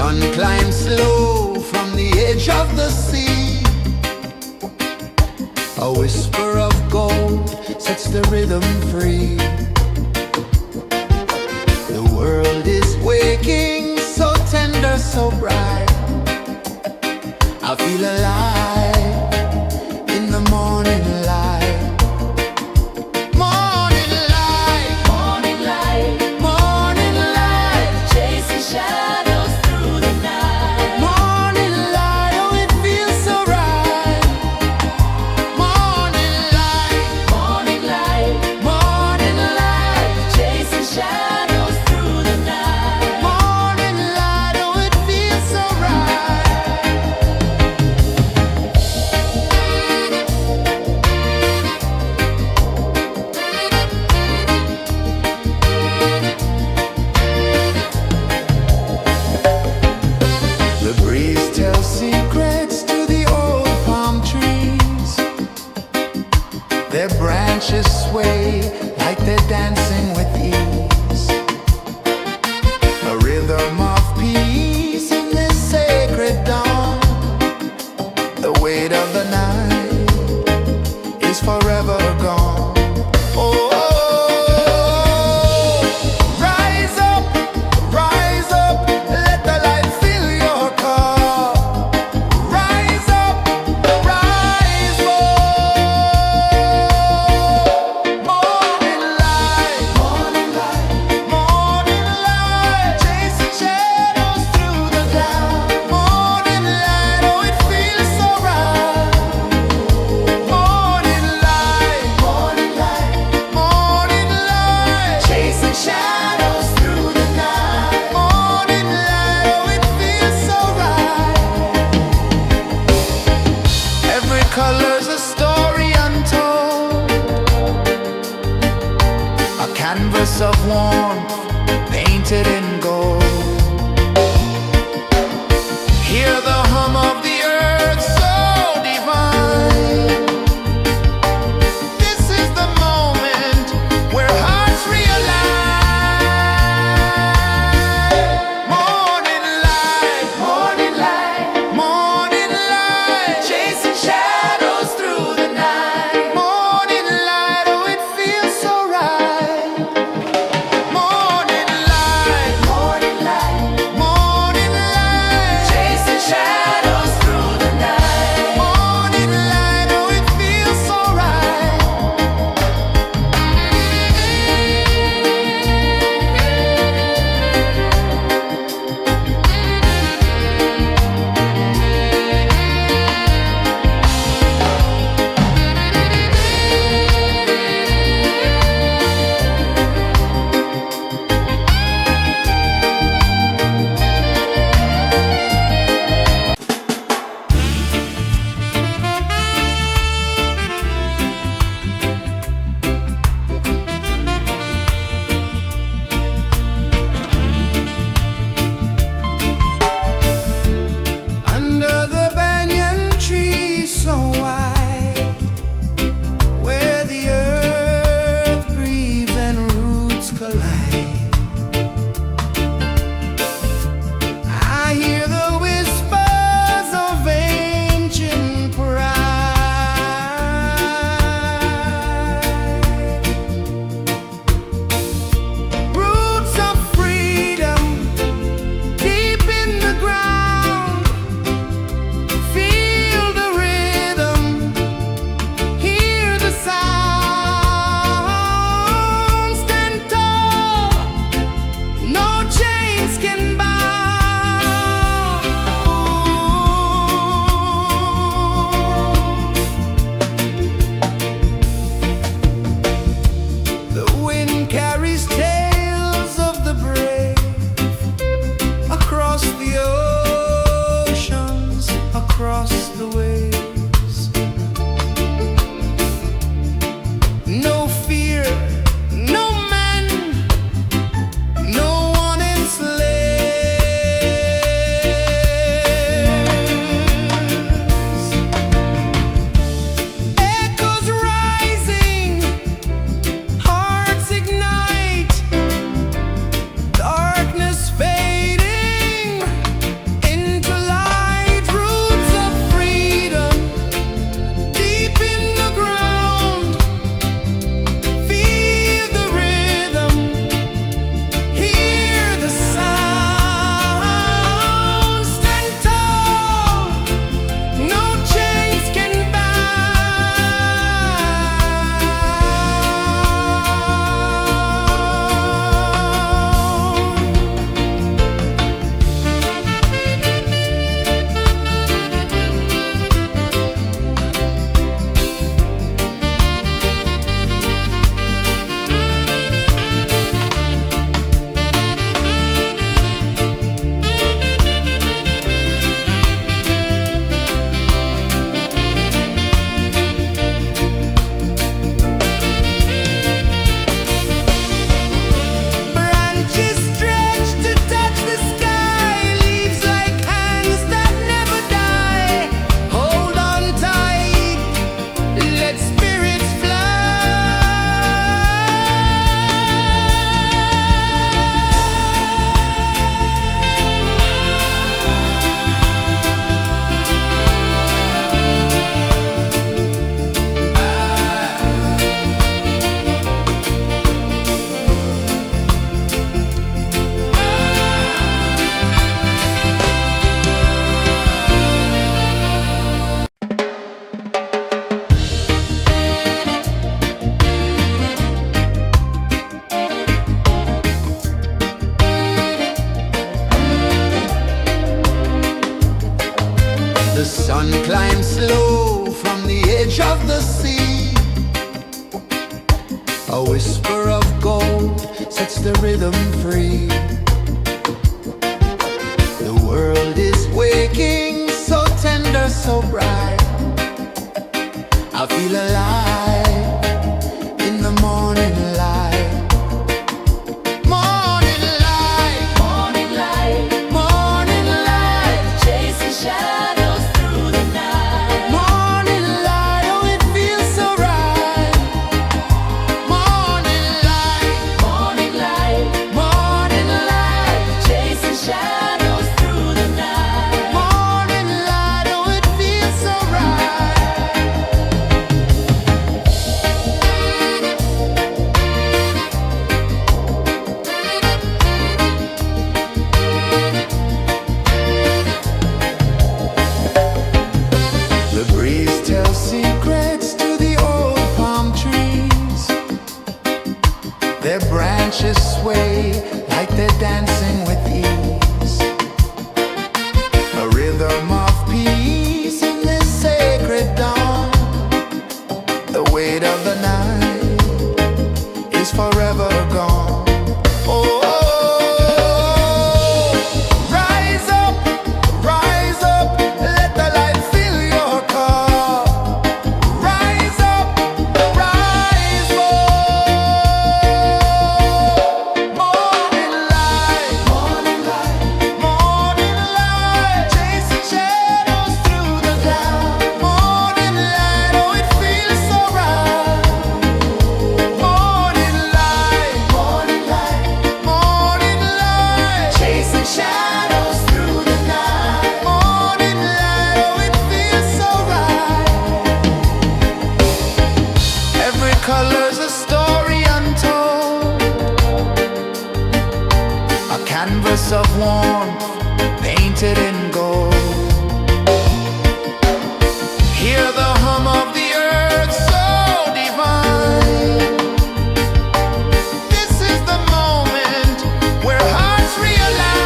sun climbs slow from the edge of the sea. A whisper of gold sets the rhythm free. The world is waking, so tender, so bright. I feel alive in the morning light. Morning light, Morning light, morning light, chasing shadows through the night. morning light, oh it feels so right. Morning light, Morning light, morning light, chasing shadows through the night. morning light, oh it feels so right. The breeze tells secrets to the old palm trees. Their branches sway like they're dancing with ease. A rhythm of peace in this sacred dawn. The weight of the night is forever gone. Oh, rise up, let the light fill your cup. Rise up, rise up. Morning light, morning light, morning light, chasing shadows through the cloud. Morning light, oh it feels so right. Morning light, morning light, morning light, chasing shadows through the night. Morning light, oh it feels so right. Every color's a story untold, a canvas of warmth painted in gold. Hear the hum of the earth so divine. This is the moment where hearts realign. Morning light, morning light, morning light, chasing shadows through the night. Morning light, oh it feels so right. Morning light, morning light, morning light, chasing shadows through sun climbs slow from the edge of the sea. A whisper of gold sets the rhythm free. The world is waking, so tender, so bright. I feel alive in the morning light. Morning light, Morning light, morning light, chasing shadows through the night. morning light, oh it feels so right. Morning light, Morning light, morning light, chasing shadows through the night. morning light, oh it feels so right. The breeze tells secrets to the old palm trees. Their branches sway like they're dancing with ease. A rhythm of peace in this sacred dawn. The weight of the night is forever gone. Oh, rise up, let the light fill your cup. Rise up, rise up. Morning light, morning light, morning light, chasing shadows through the cloud. Morning light, oh it feels so right. Morning light, morning light, morning light, chasing shadows through the night. Morning light, oh it feels so right. Every color's a story untold, a canvas of warmth painted in gold. Hear the hum of the earth so divine. This is the moment where hearts realign.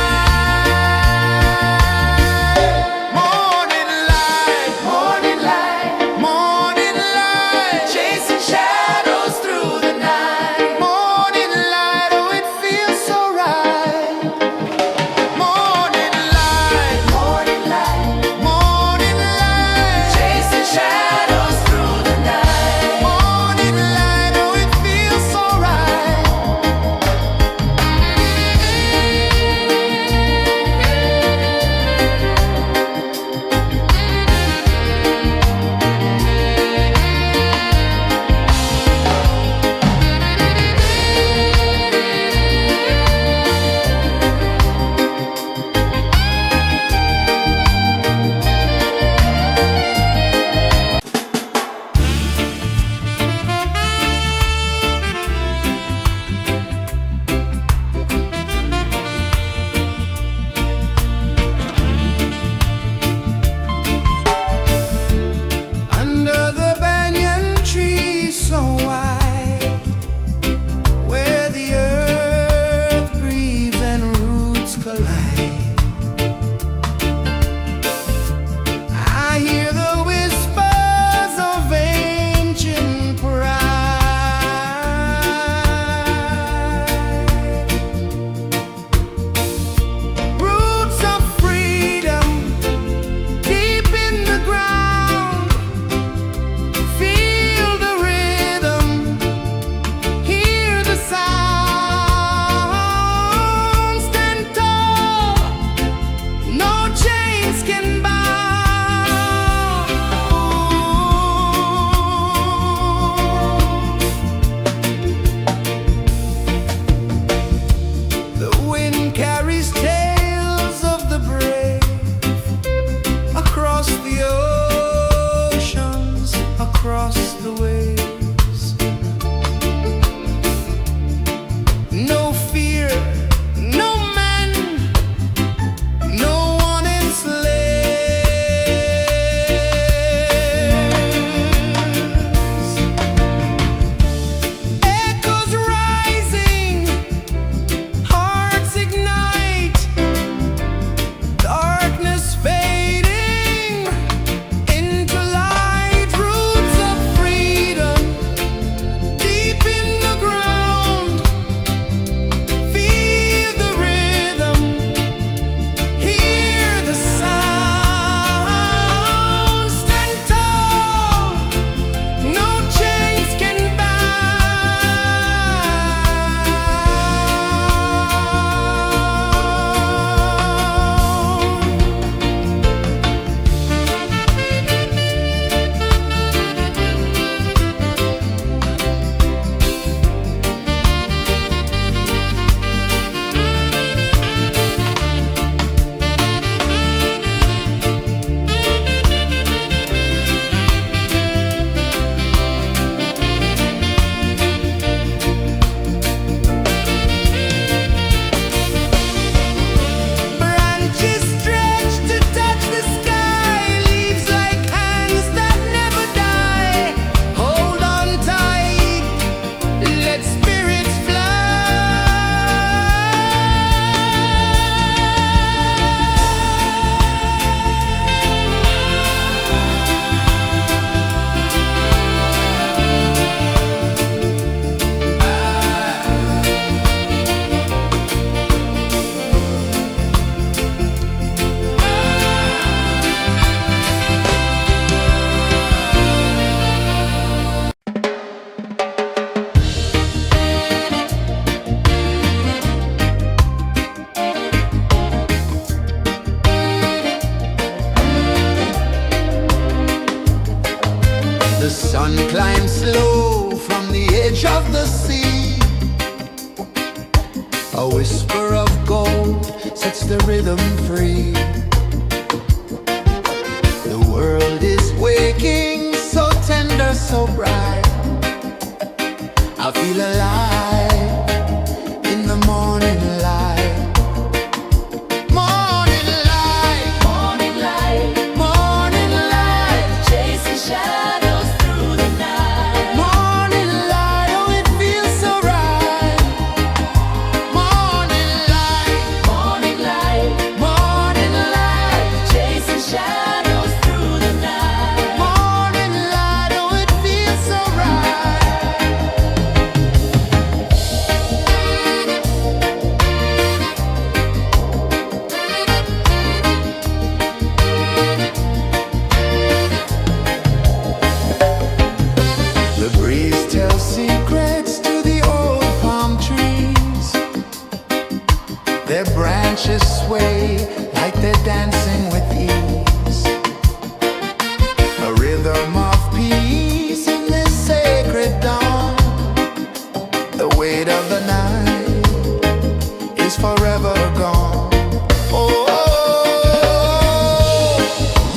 Morning light, morning light, morning light, chasing shadows through the night. Morning light, oh it feels so right. Morning whisper of gold sets the rhythm free. The world is waking, so tender, so bright. I feel alive in the morning light. Morning light, Morning light, morning light, chasing shadows through the night. morning light, oh it feels so right. Morning light, Morning light, morning light, chasing shadows through the night. morning light, oh it feels so right. The breeze tells secrets to the old palm trees. Their branches sway like they're dancing with ease. A rhythm of peace in this sacred dawn. The weight of the night is forever gone. Oh,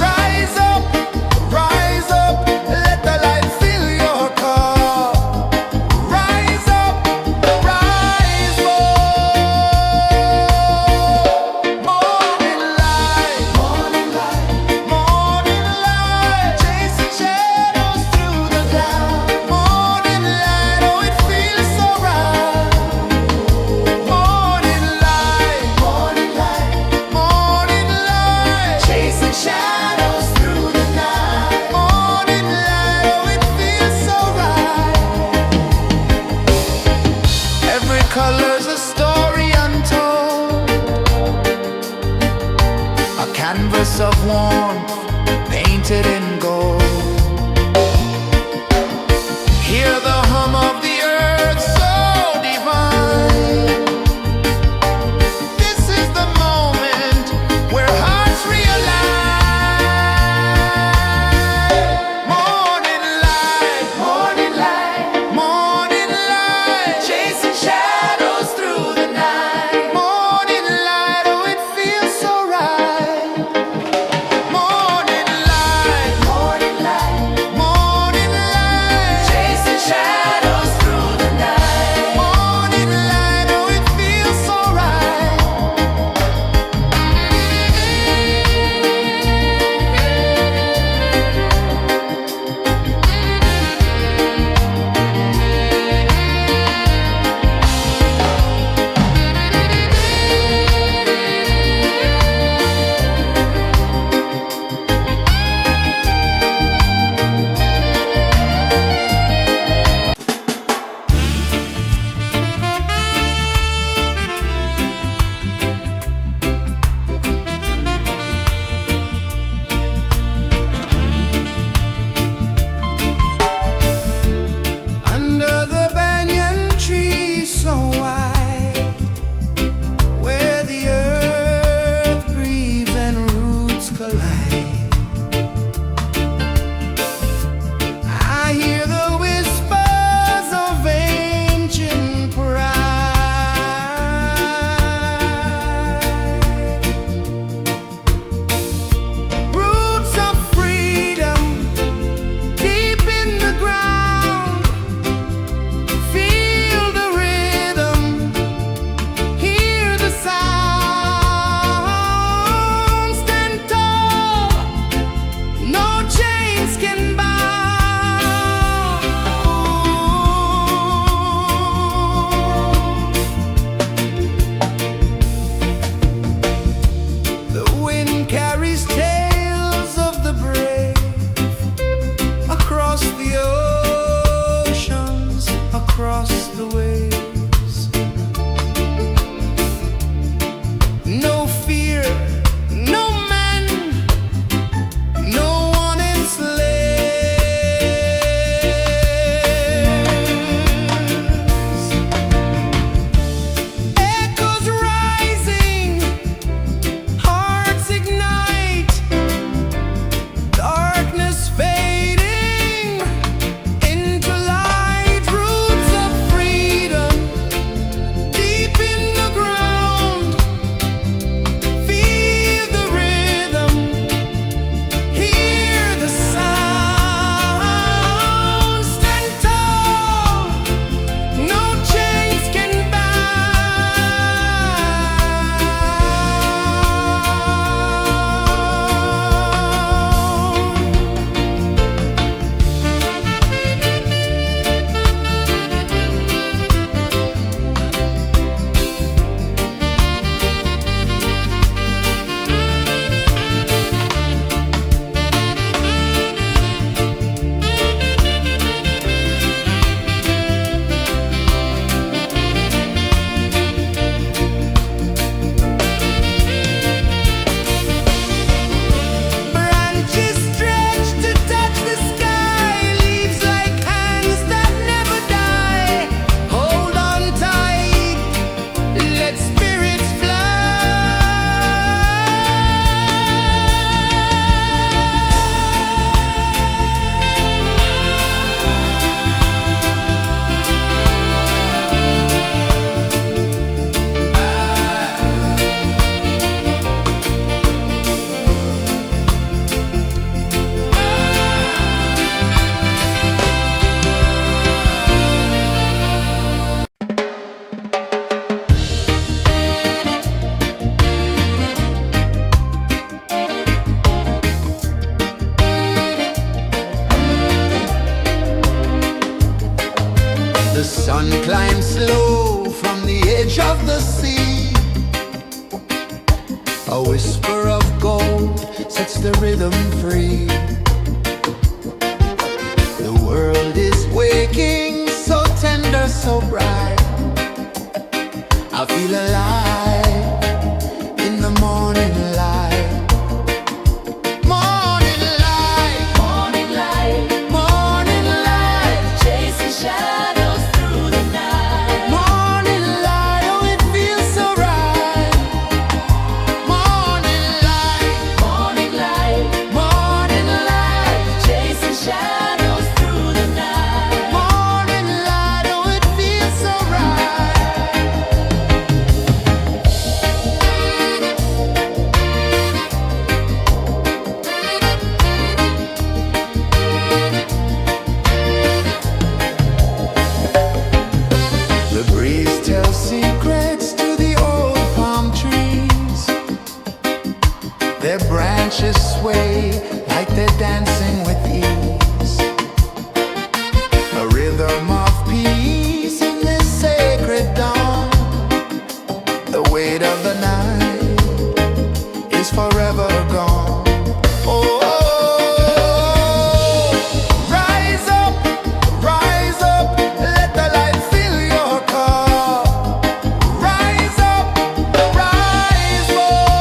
rise up, let the light fill your cup. Rise up, rise up. Morning light, morning light, morning light, chasing shadows through the cloud. Morning light, oh it feels so right. Morning light, morning light, morning light, chasing shadows through the night. Morning light, oh it feels so right. Every color's a story untold, a canvas of warmth painted in gold. Hear the hum of the earth so divine. This is the moment where hearts realign. Morning light, morning light, morning light, chasing shadows through the night. Morning light, oh it feels so right. Morning edge of the sea. A whisper of gold sets the rhythm free. The world is waking, so tender, so bright. I feel alive in the morning light. Morning light, Morning light, morning light, chasing shadows through the night. morning light, oh it feels so right. Morning light, Morning light, morning light, chasing shadows through the night. morning light, oh it feels so right. The breeze tells secrets to the old palm trees. Their branches sway like they're dancing with ease. A rhythm of peace in this sacred dawn. The weight of the night is forever gone. Oh, rise up, let the light fill your cup. Rise up, rise more.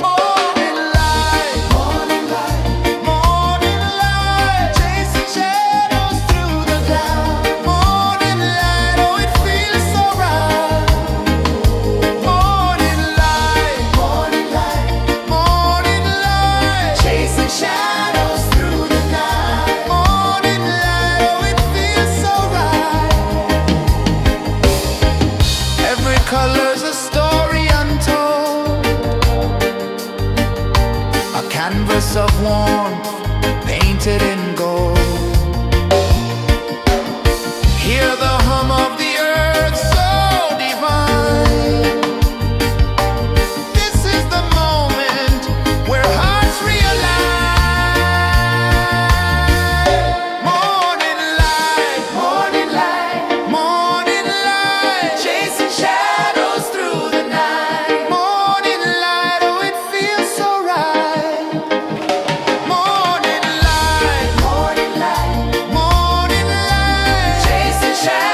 Morning light, morning light, morning light, chasing shadows through the cloud. Morning light, oh it feels so right. Morning light, morning light, morning light, chasing shadows through the night. Morning light, oh it feels so right. Every color's a story untold, a canvas of warmth painted in gold. Hear the hum of the earth so divine. This is the moment where hearts realign. Morning light, morning light, morning light, chasing shadows through the night. Morning light, oh it feels so right. Morning light, morning light, morning light, chasing shadows.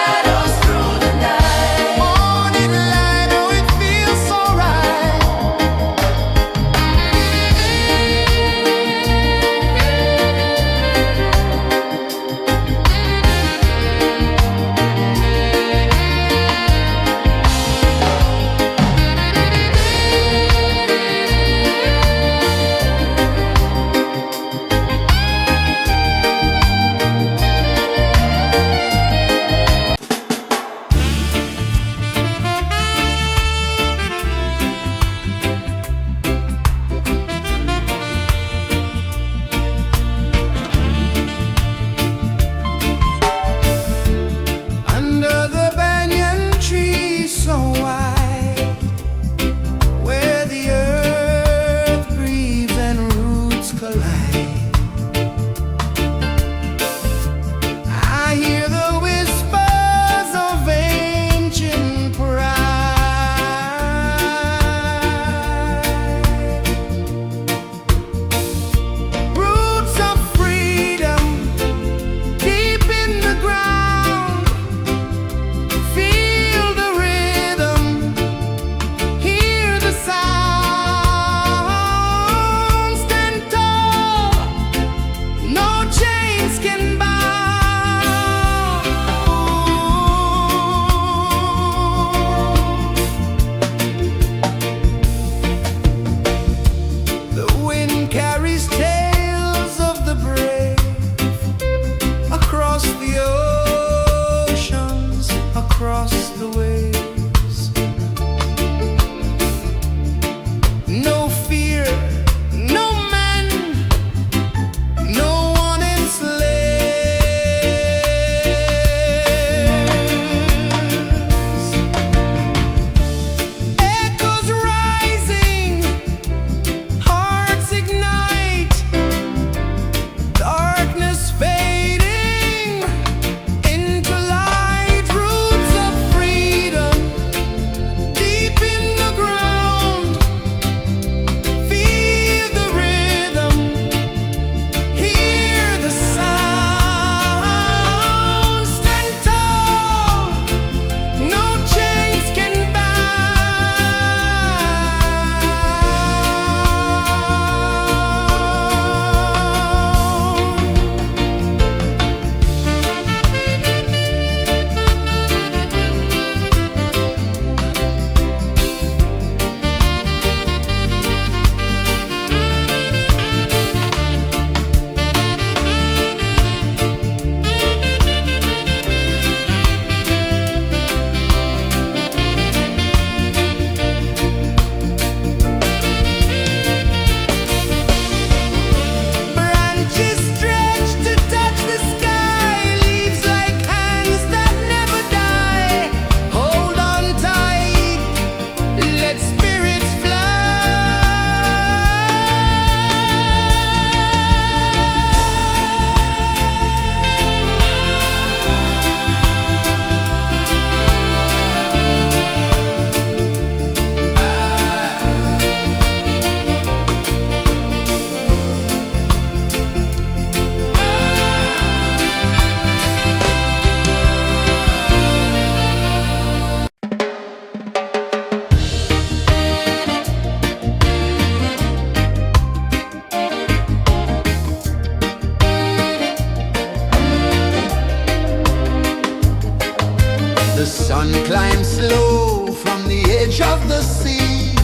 The sun climbs slow from the edge of the sea.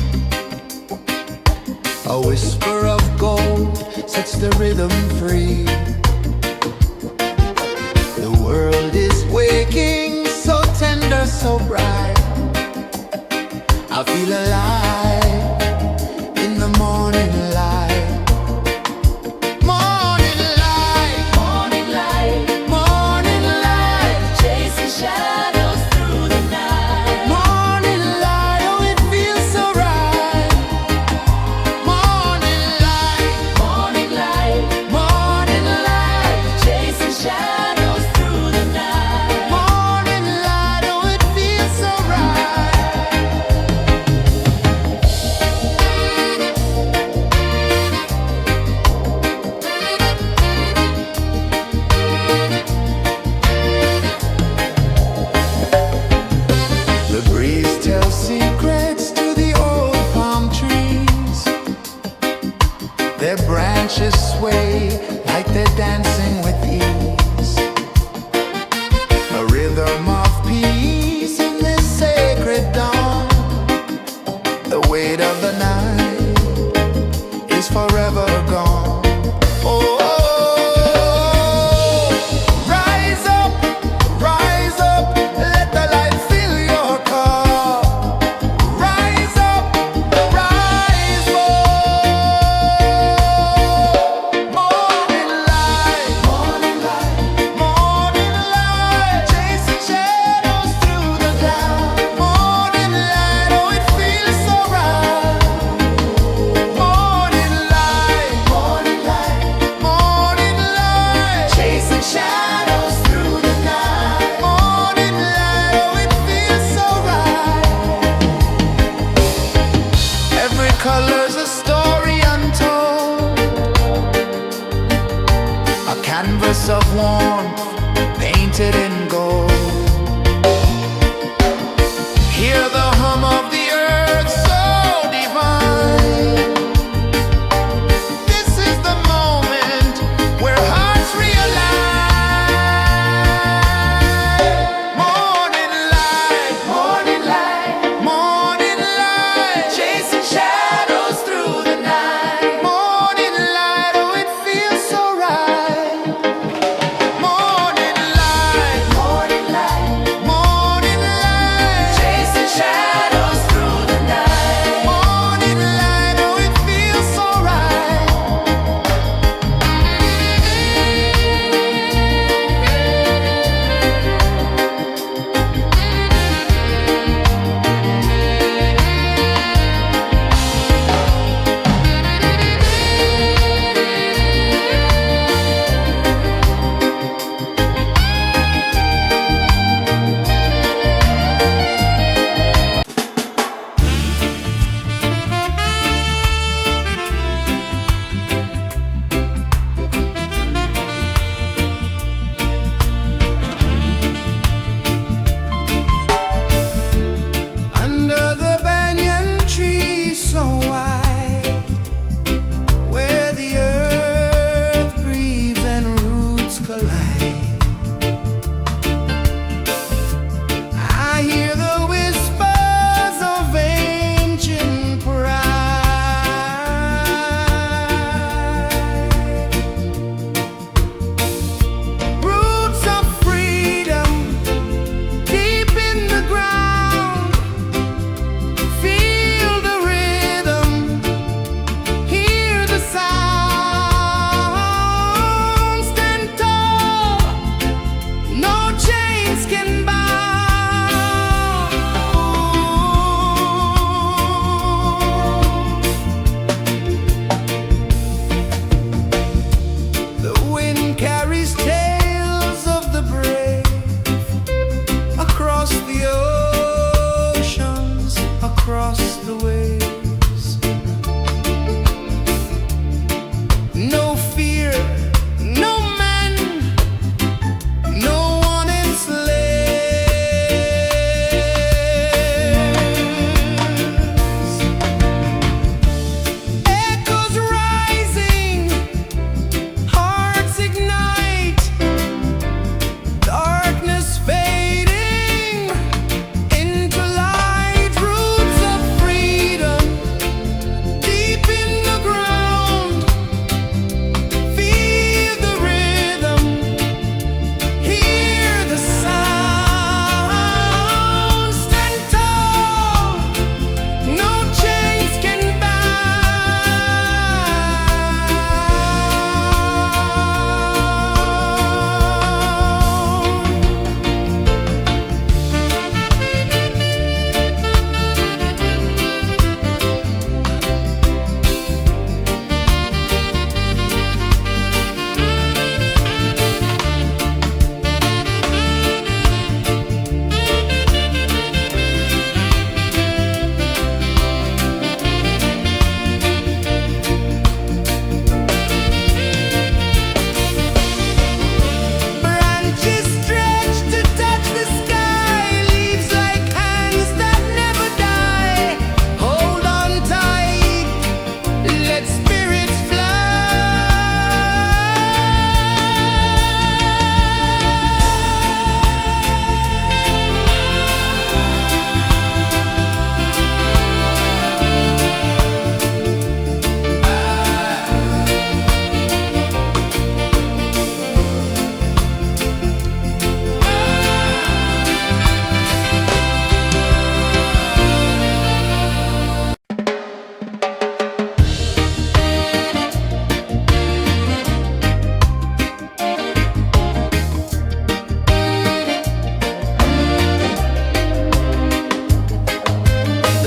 A whisper of gold sets the rhythm free. The world is waking, so tender, so bright. I feel alive in the morning light. Morning light, Morning light, morning light, chasing shadows through the night. morning light, oh it feels so right. Morning light, Morning light, morning light, chasing shadows through the night. morning light, oh it feels so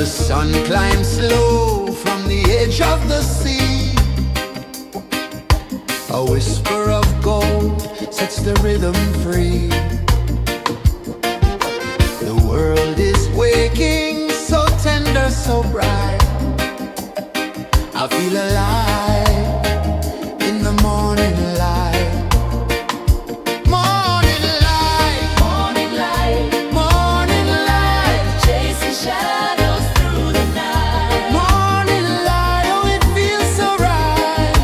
The sun climbs slow from the edge of the sea. A whisper of gold sets the rhythm free. The world is waking, so tender, so bright. I feel alive in the morning light. Morning light, Morning light, morning light, chasing shadows through the night. morning light, oh it feels so right.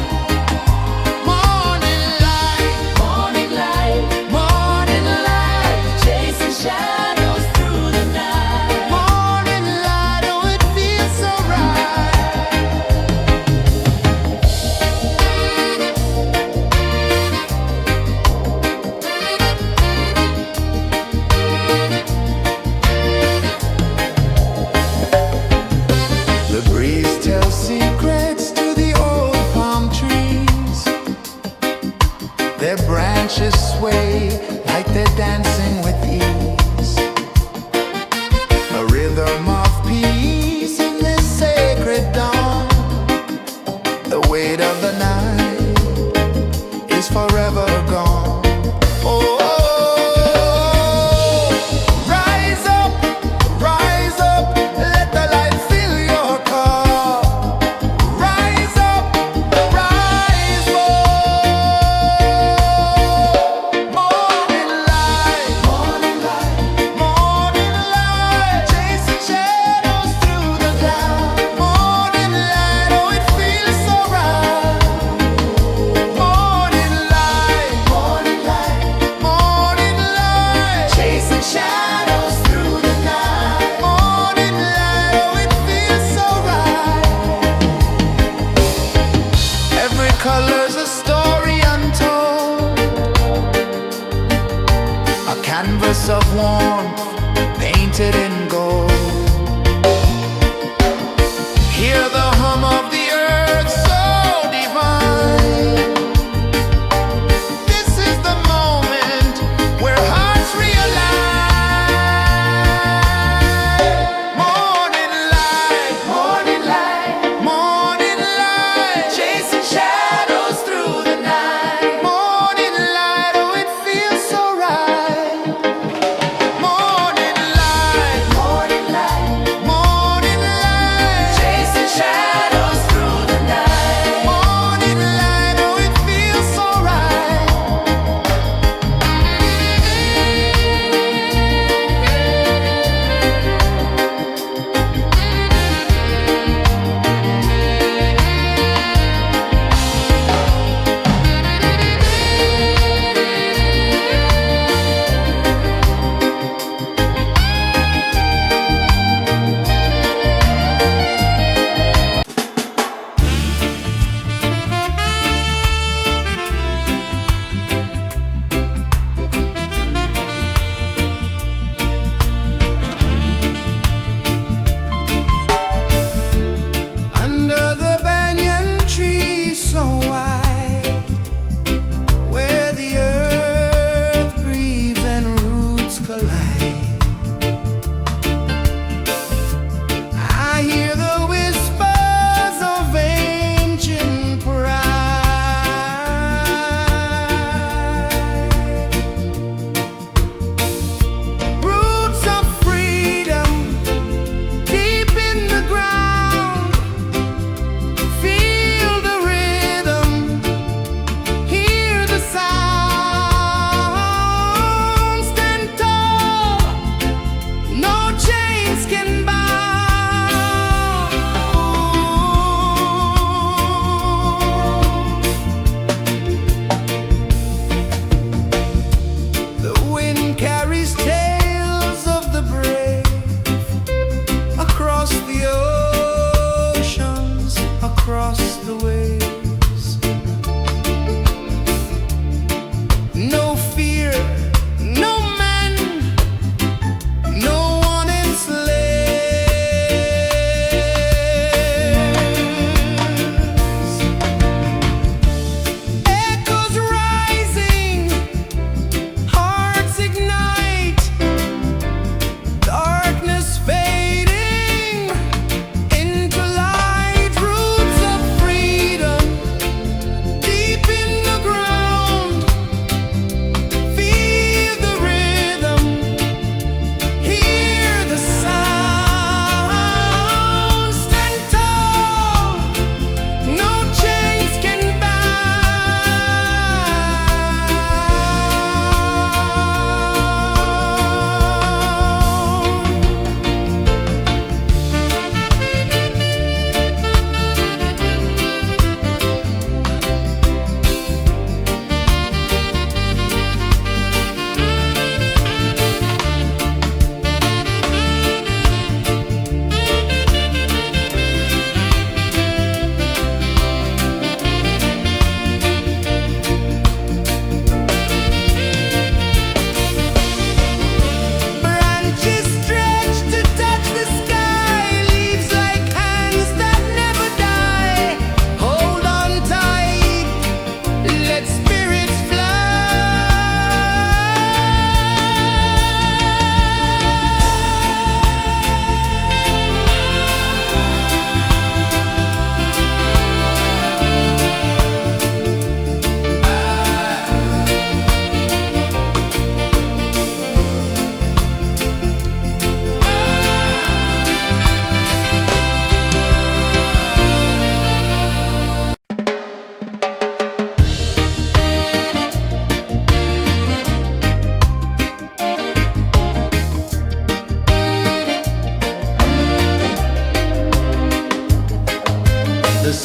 Morning light, Morning light, morning light, chasing shadows through the night. morning light, oh it feels so right.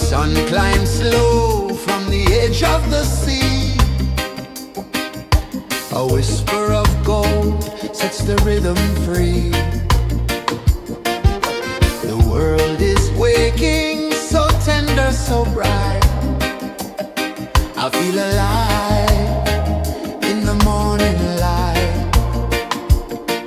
Sun climbs slow from the edge of the sea. A whisper of gold sets the rhythm free. The world is waking, so tender, so bright. I feel alive in the morning light.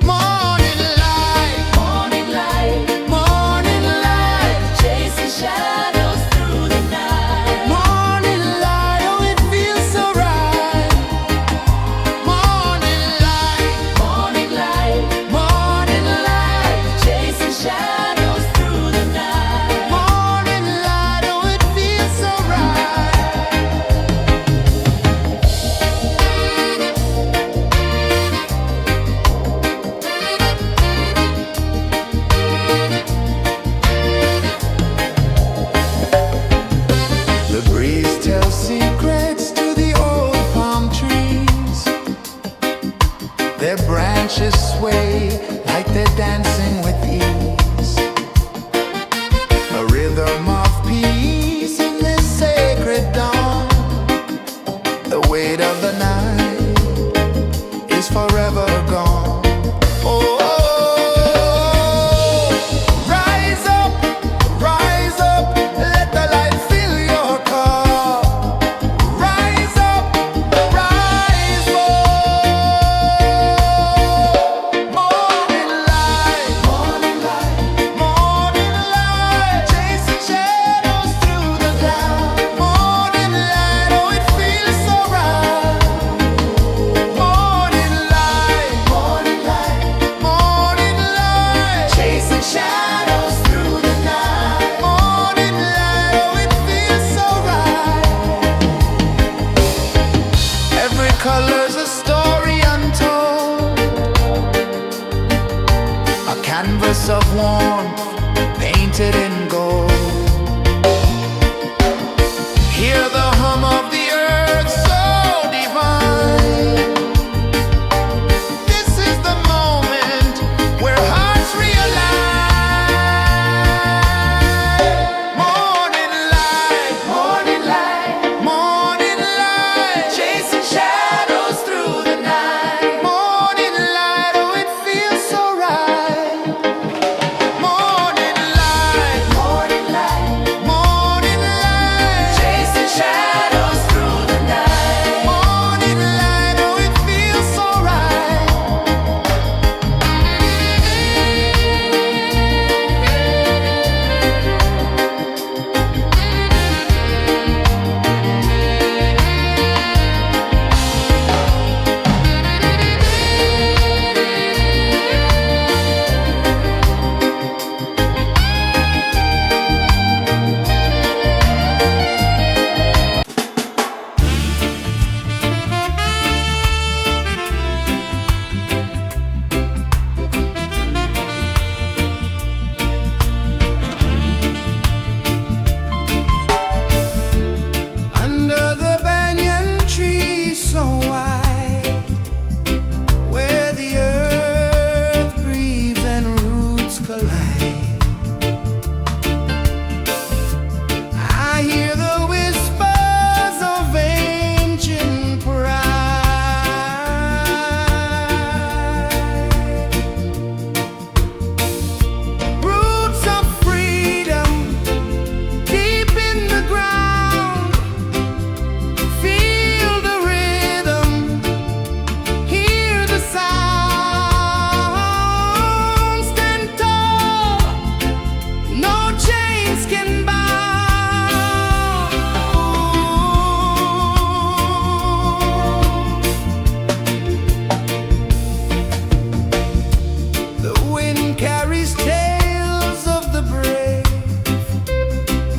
Morning light, Morning light, morning light, chasing shadows through the night. morning light, oh it feels so right. Morning light, Morning light, morning light, chasing shadows through the night. morning light, oh it feels so right. The breeze tells secrets to the old palm trees. Their branches sway like they're dancing with ease. A rhythm of peace in this sacred dawn. The weight of the night is forever gone. Oh, rise up, let the light fill your cup. Rise up, rise up. Morning light, morning light, morning light, chasing shadows through the cloud. Morning light, oh it feels so right. Morning light, morning light, morning light, chasing shadows through the night. Morning light, oh it feels so right. Every color's a story untold, a canvas of warmth painted in gold. Hear the hum of the earth so divine. This is the moment where hearts realign. Morning light, morning light, morning light, chasing shadows through the night. Morning light, oh it feels so right. Morning light, morning light, morning light, chasing shadows through the night. Morning light, oh it feels so right. Under the banyan tree so wide, where the earth breathes and roots collide, I hear the whispers of ancient pride. Roots of freedom deep in the ground. Feel the rhythm, hear the sound. Stand tall, no chains can bound. The wind carries tales of the brave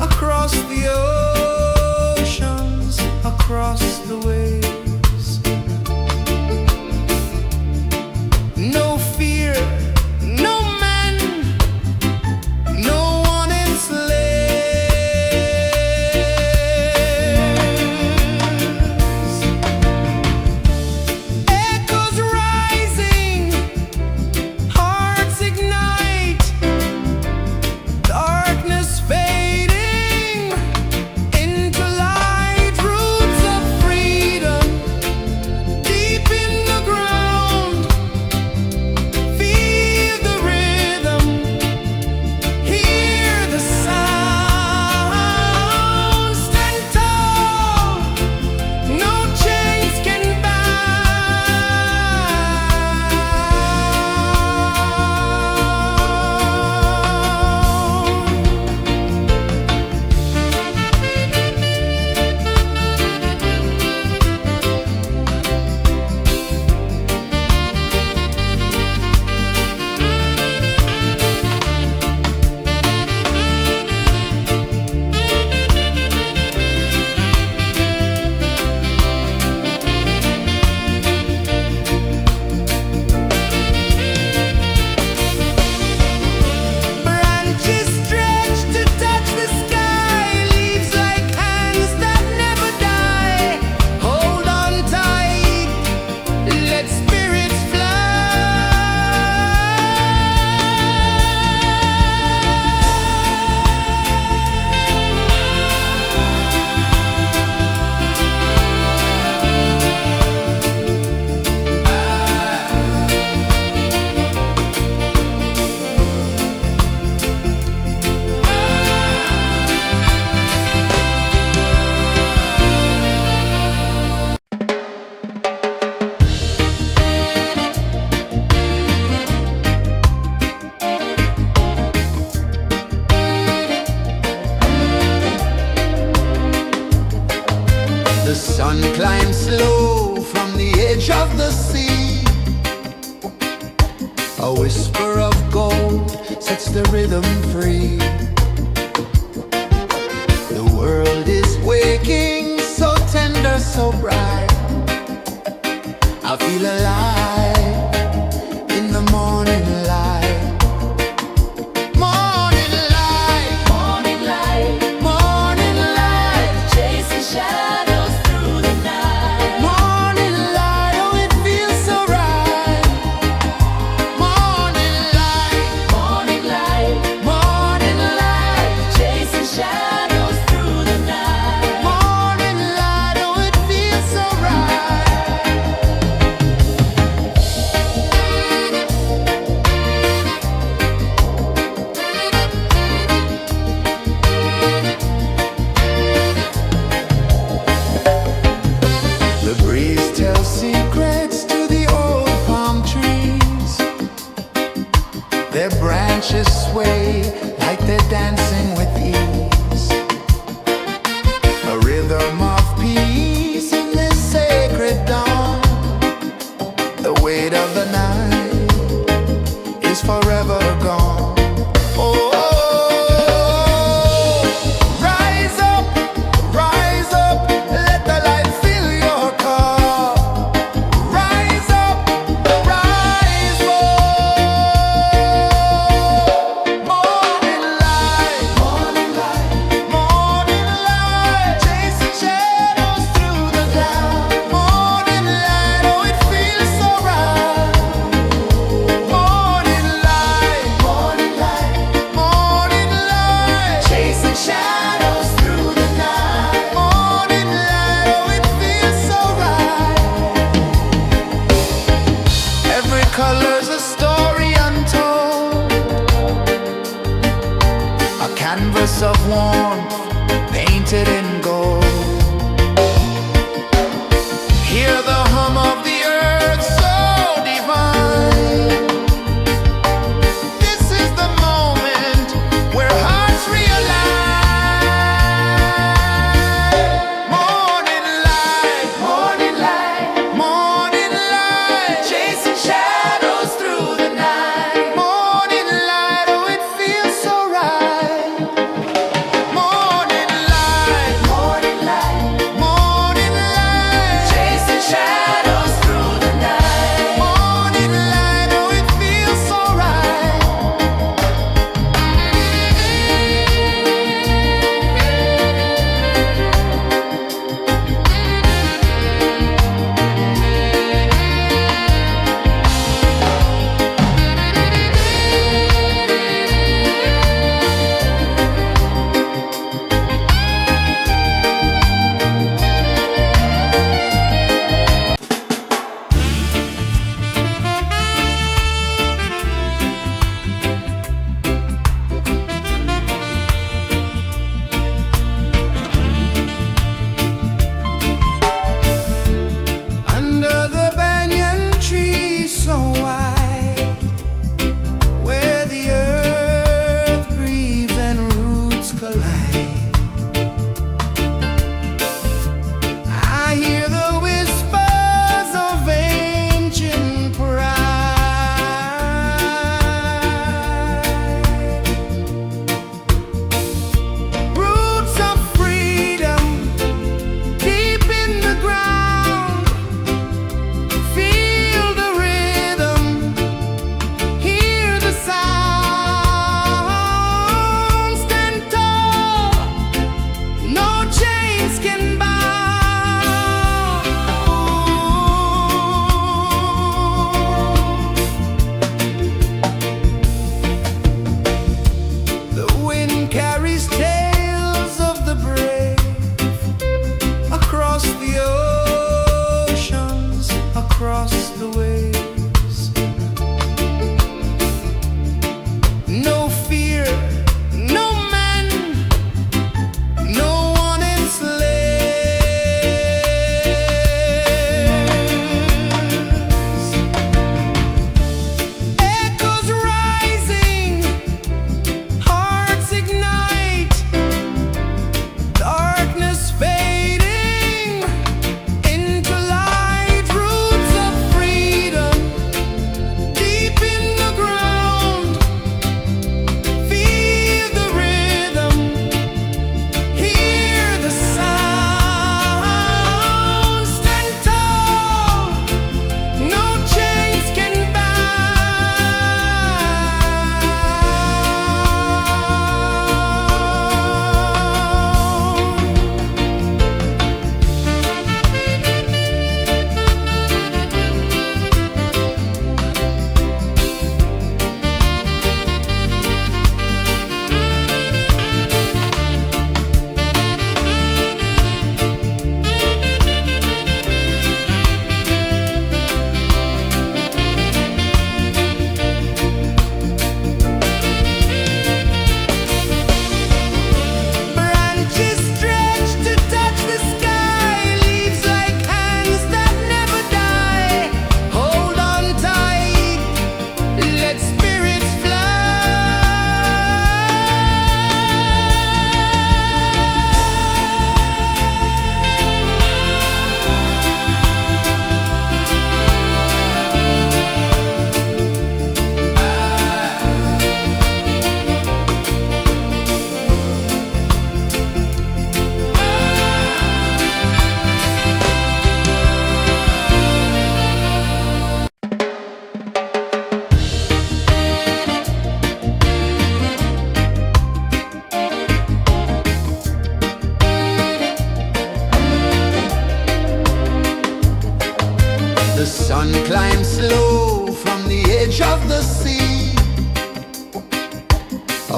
across the oceans, across the waves. No fear, no man, no one enslaves. Echoes rising, hearts ignite. whisper of gold sets the rhythm free. The world is waking, so tender, so bright. I feel alive in the morning light. Morning light, Morning light, morning light, chasing shadows through the night. morning light, oh it feels so right. Morning light, Morning light, morning light, chasing shadows through the night. morning light, oh it feels so right. The breeze tells secrets to the old palm trees. Their branches sway like they're dancing with ease. A rhythm of peace in this sacred dawn. The weight of the night is forever gone. Oh, rise up, let the light fill your cup. Rise up, rise more. Morning light, morning light, chasing shadows through the cloud. Morning light, oh it feels so right. Morning light, morning light, chasing shadows through the night. Morning light, oh it feels so right. Every color's a story untold, a canvas of warmth painted in gold. Hear the hum of the earth so divine. This is the moment where hearts realign. Morning light, morning light, chasing shadows through the night. Morning light, oh it feels so right. Morning light,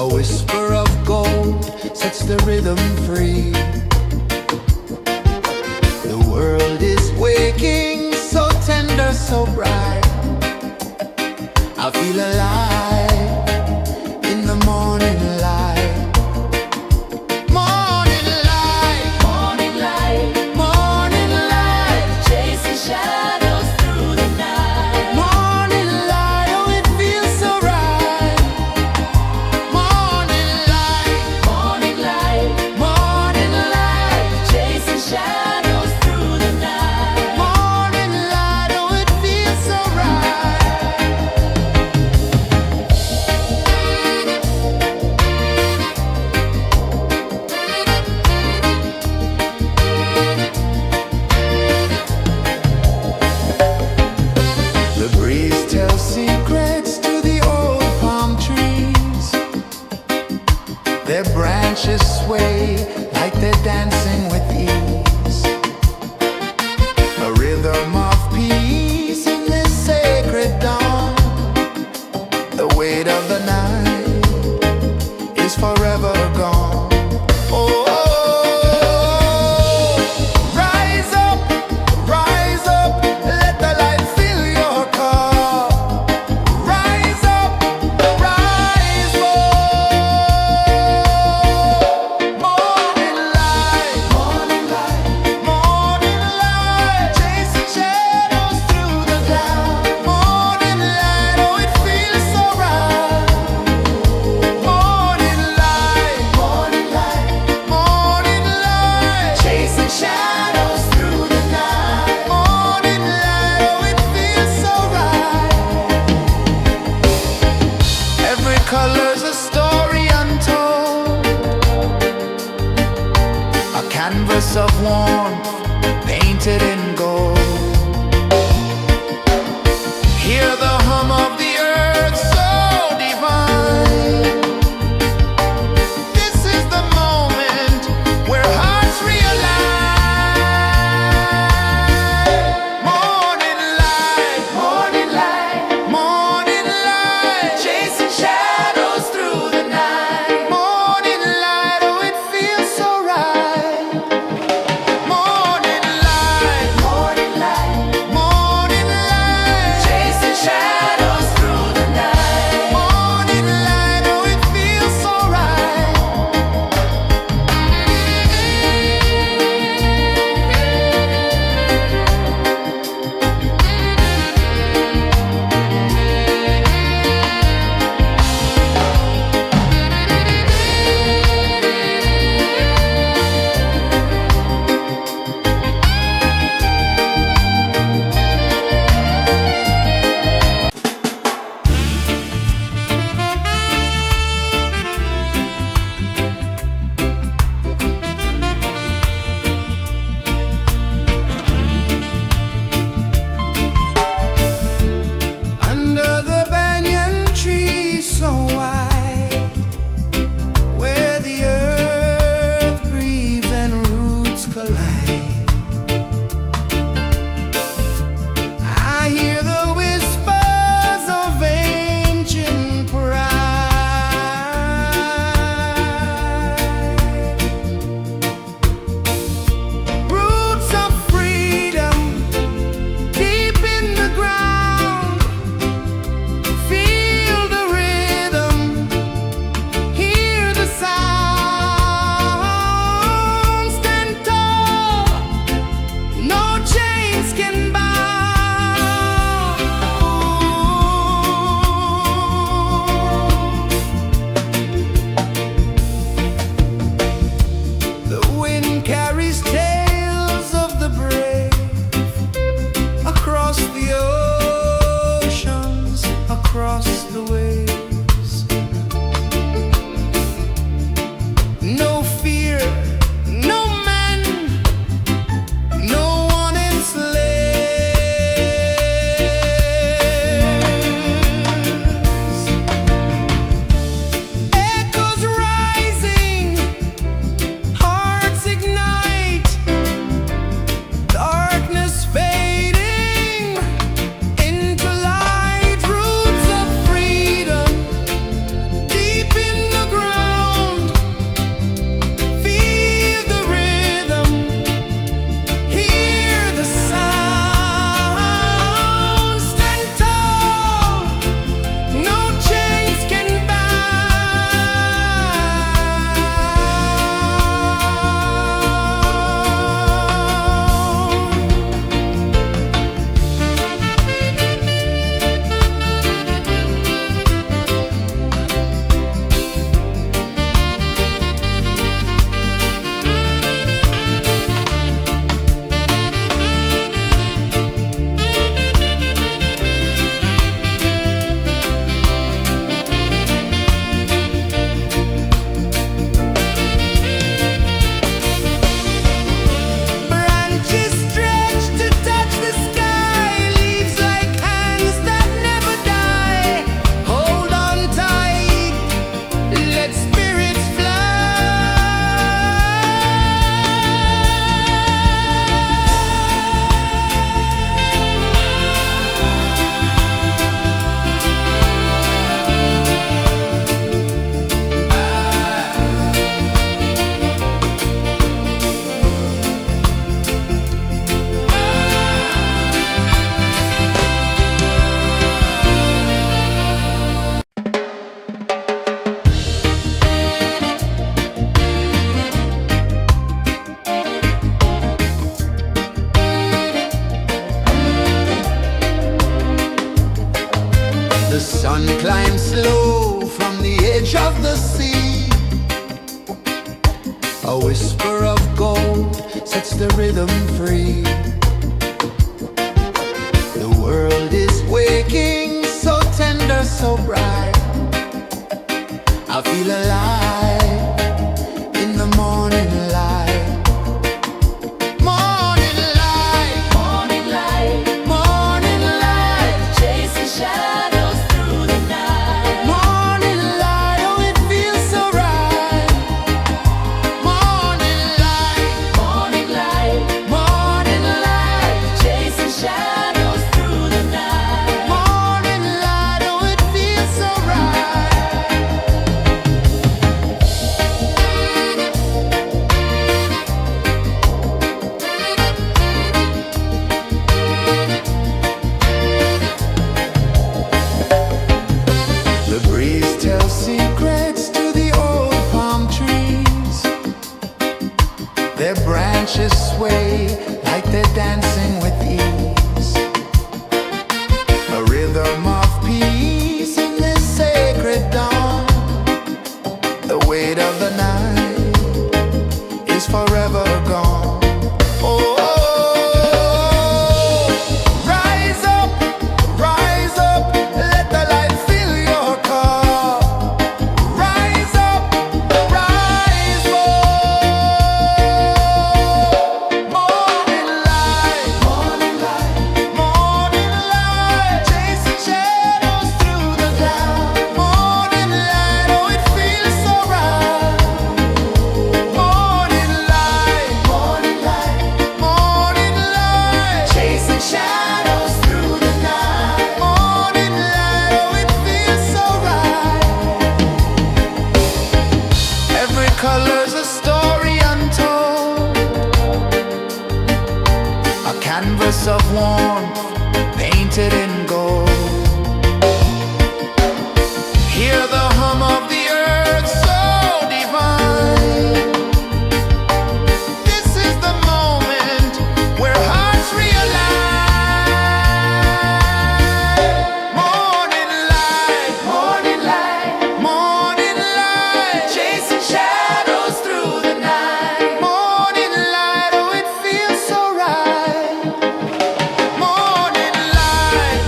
A whisper of gold sets the rhythm free. The world is waking, so tender, so bright. I feel alive in the morning light. Morning light, Morning light, morning light, chasing shadows through the night. morning light, oh it feels so right. Morning light, Morning light, morning light, chasing shadows through the night. morning light, oh it feels so right. The breeze tells secrets to the old palm trees. Their branches sway like they're dancing with ease. A rhythm of peace in this sacred dawn. The weight of the night is forever gone. Oh, rise up, let the light fill your cup. Rise up, rise up. Morning light, morning light, morning light, chasing shadows through the cloud. Morning light, oh it feels so right. Morning light, morning light, morning light, chasing shadows through the night. Morning light, oh it feels so right. Every color's a story untold, a canvas of warmth painted in gold. Hear the hum of the earth so divine. This is the moment where hearts realign. Morning light, morning light, morning light, chasing shadows through the night. Morning light, oh it feels so right. Morning the sea. A whisper of gold sets the rhythm free. The world is waking, so tender, so bright. I feel alive in the morning light. Morning light, Morning light, morning light, chasing shadows through the night. morning light, oh it feels so right. Morning light, Morning light, morning light, chasing shadows through the night. morning light, oh it feels so right. The breeze tells secrets to the old palm trees. Their branches sway like they're dancing with ease. A rhythm of peace in this sacred dawn. The weight of the night is forever gone. Oh, rise up, let the light fill your cup. Rise up, rise up. Morning light, morning light, morning light, chasing shadows through the cloud. Morning light, oh it feels so right. Morning light, morning light, morning light, chasing shadows through the night. Morning light, oh it feels so right. Every color's a story untold, a canvas of warmth painted in gold. Hear the hum of the earth so divine. This is the moment where hearts realign. Morning light, morning light, morning light, chasing shadows through the night. Morning light, oh it feels so right. Morning light,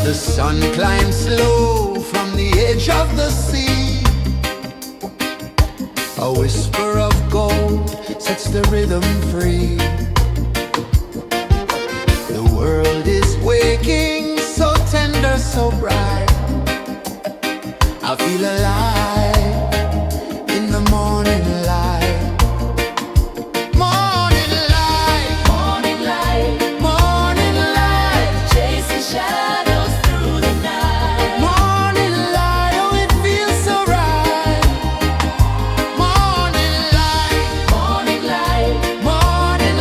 The sun climbs slow from the edge of the sea. A whisper of gold sets the rhythm free. The world is waking, so tender, so bright. I feel alive in the morning light. Morning light, Morning light, morning light, chasing shadows through the night. morning light, oh it feels so right. Morning light, Morning light, morning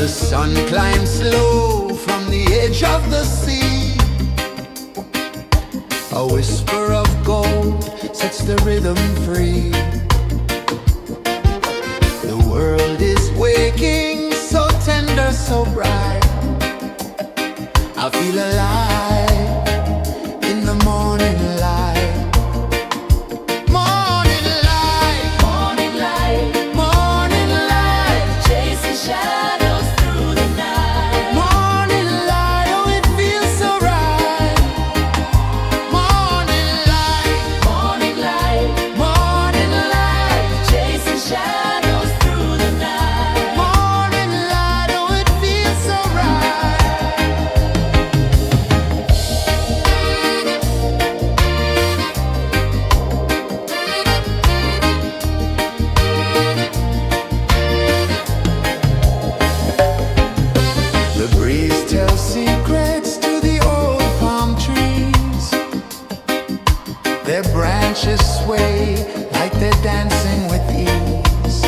The sun climbs slow from the edge of the sea. A whisper of gold sets the rhythm free. The world is waking, so tender, so bright. I feel alive in the morning light. Morning light, Morning light, morning light, chasing shadows through the night. morning light, oh it feels so right. Morning light, Morning light, morning light, chasing shadows through the night. morning light, oh it feels so right. The breeze tells secrets to the old palm trees. Their branches sway like they're dancing with ease.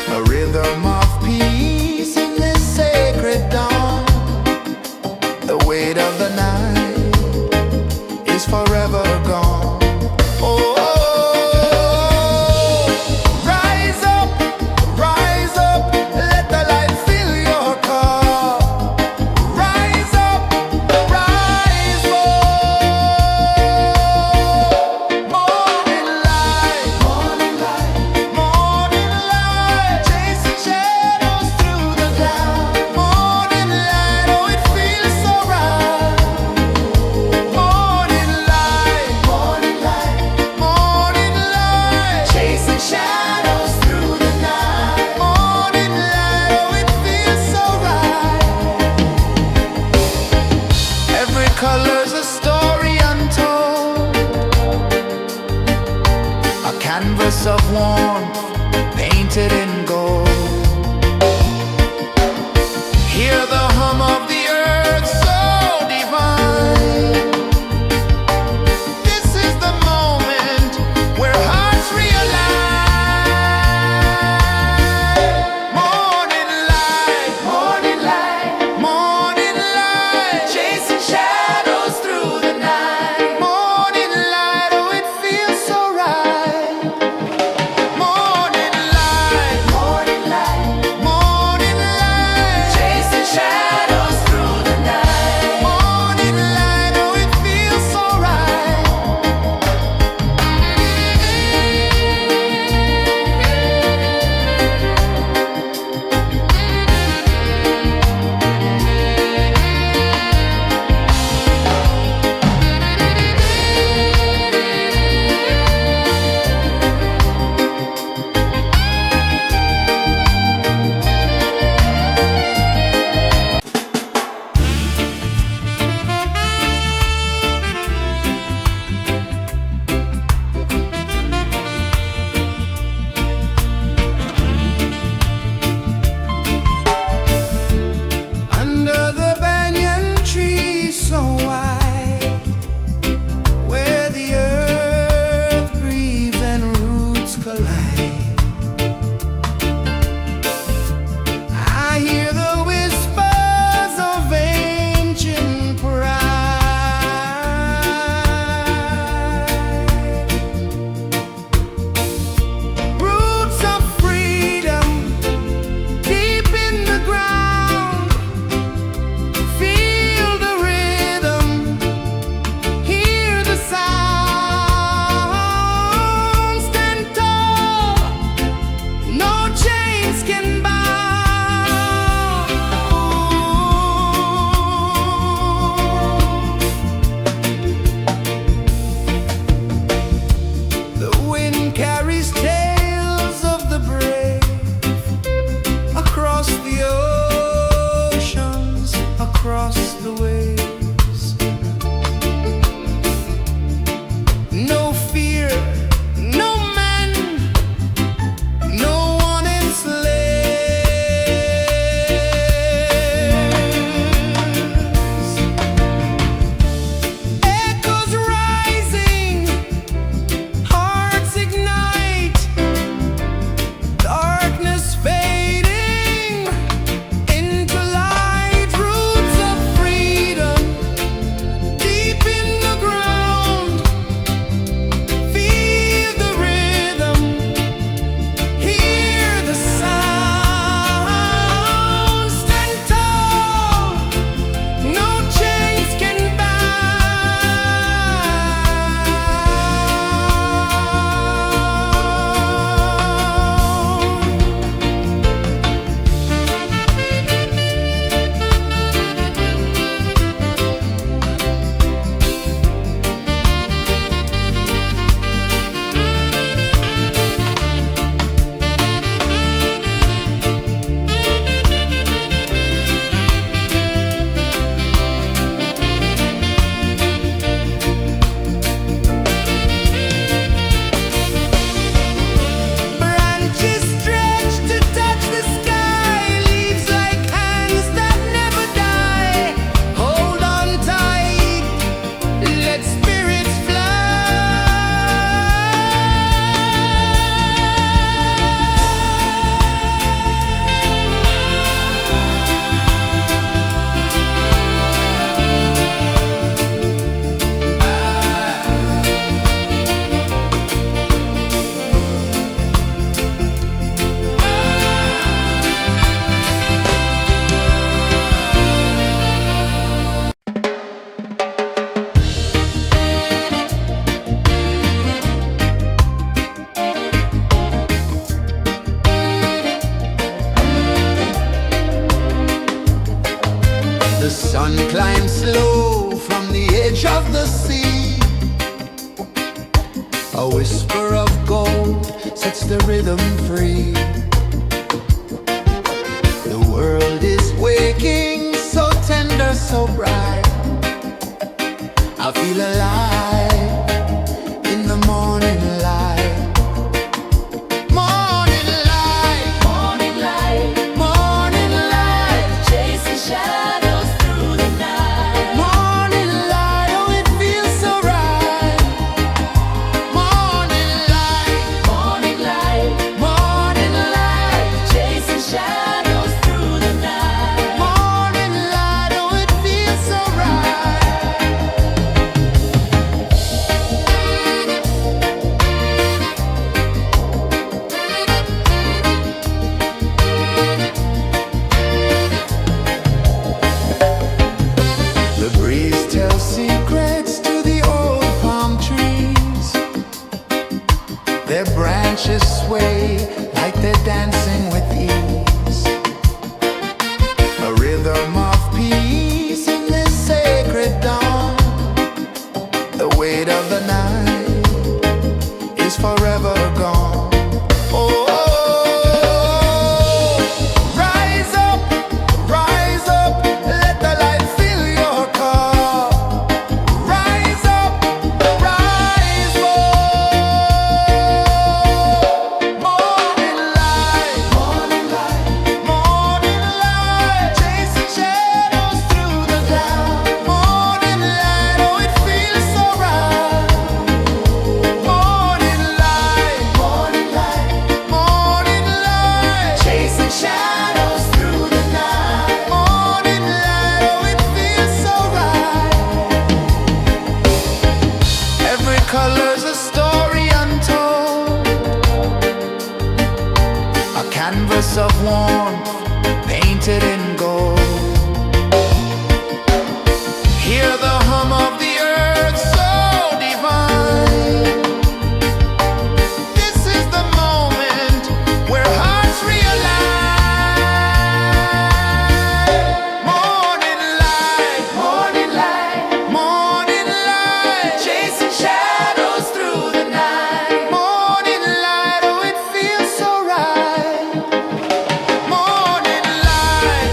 A rhythm of peace in this sacred dawn. The weight of the night is forever gone. Oh, rise up, let the light fill your cup. Rise up, rise up. Morning light, morning light, morning light, chasing shadows through the cloud. Morning light, oh it feels so right. Morning light, morning light, morning light, chasing shadows through the night. Morning light, oh it feels so right. Every color's a story untold, a canvas of warmth painted in gold. Hear the hum of the earth so divine. This is the moment where hearts realign. Sun climbs slow from the edge of the sea. A whisper of gold sets the rhythm free. The world is waking, so tender, so bright. I feel alive in the morning light. Morning light, Morning light, morning light, chasing shadows through the night. morning light, oh it feels so right. Morning light, Morning light, morning light, chasing shadows through the night. morning light, oh it feels so right. The breeze tells secrets to the old palm trees. Their branches sway like they're dancing with ease. A rhythm of peace in this sacred dawn. The weight of the night is forever gone. Oh, rise up, let the light fill your cup. Rise up, rise up. Morning light, morning light, morning light, chasing shadows through the cloud. Morning light, oh it feels so right. Morning light, morning light, morning light, chasing shadows through the night. Morning light, oh it feels so right. Every color's a story untold, a canvas of warmth painted in gold. Hear the hum of the earth so divine. This is the moment where hearts realign. Morning light, morning light, morning light, chasing shadows through the night. Morning light, oh it feels so right. Morning light,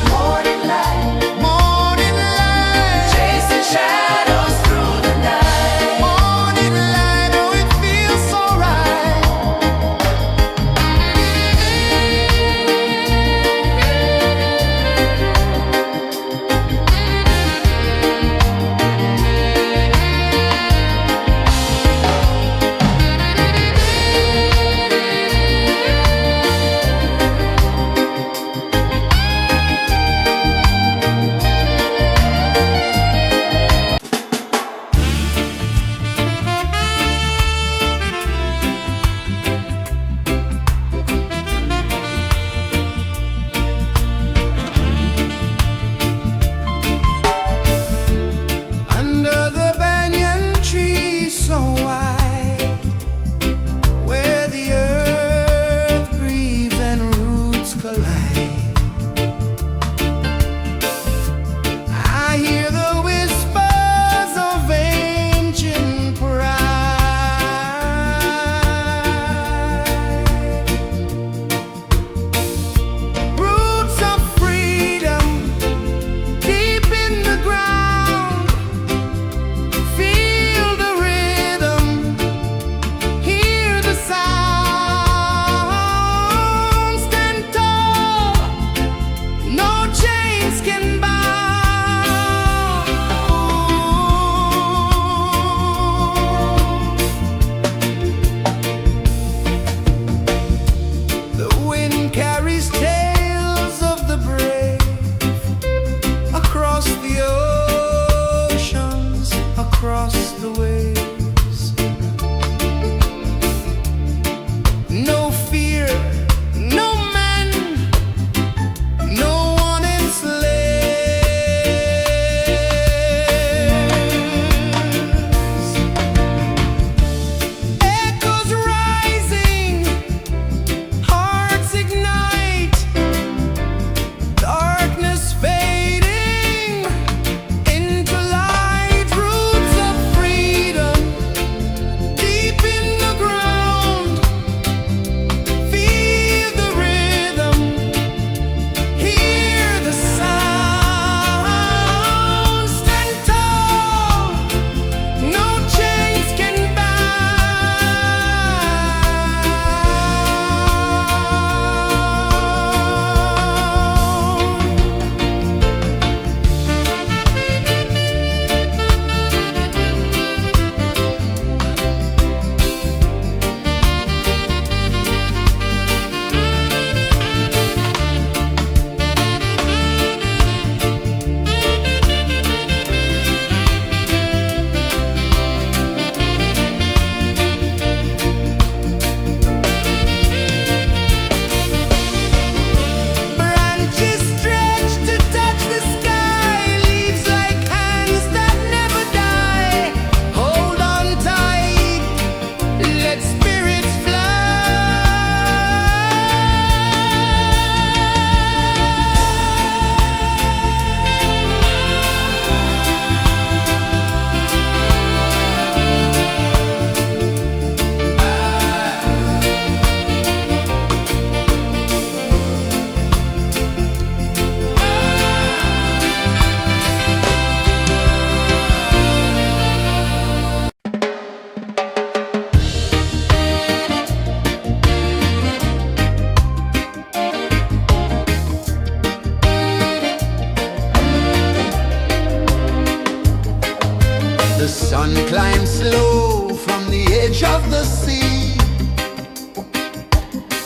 of the sea.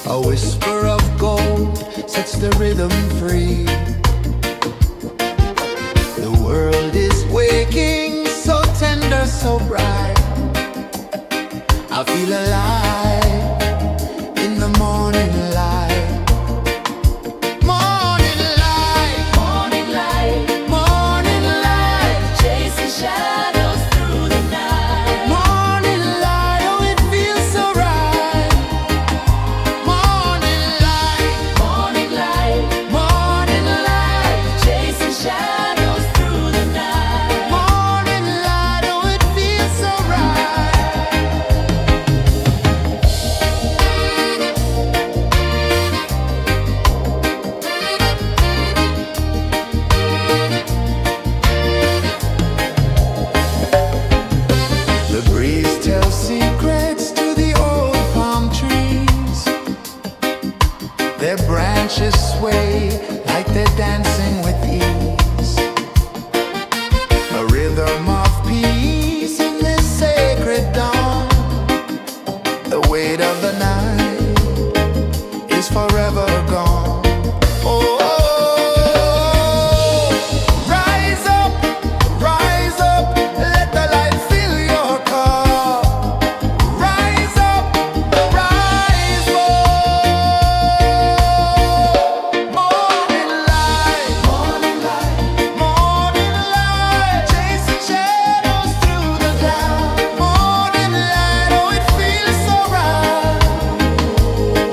A whisper of gold sets the rhythm free. The world is waking, so tender, so bright. I feel alive in the morning light. Morning light, Morning light, morning light, chasing shadows through the night. morning light, oh it feels so right. Morning light, Morning light, morning light, chasing shadows through the night. morning light, oh it feels so right. The breeze tells secrets to the old palm trees. Their branches sway like they're dancing with ease. A rhythm of peace in this sacred dawn. The weight of the night is forever gone. Oh, rise up, let the light fill your cup. Rise up, rise up. Morning light, morning light, morning light, chasing shadows through the cloud. Morning light, oh it feels so right.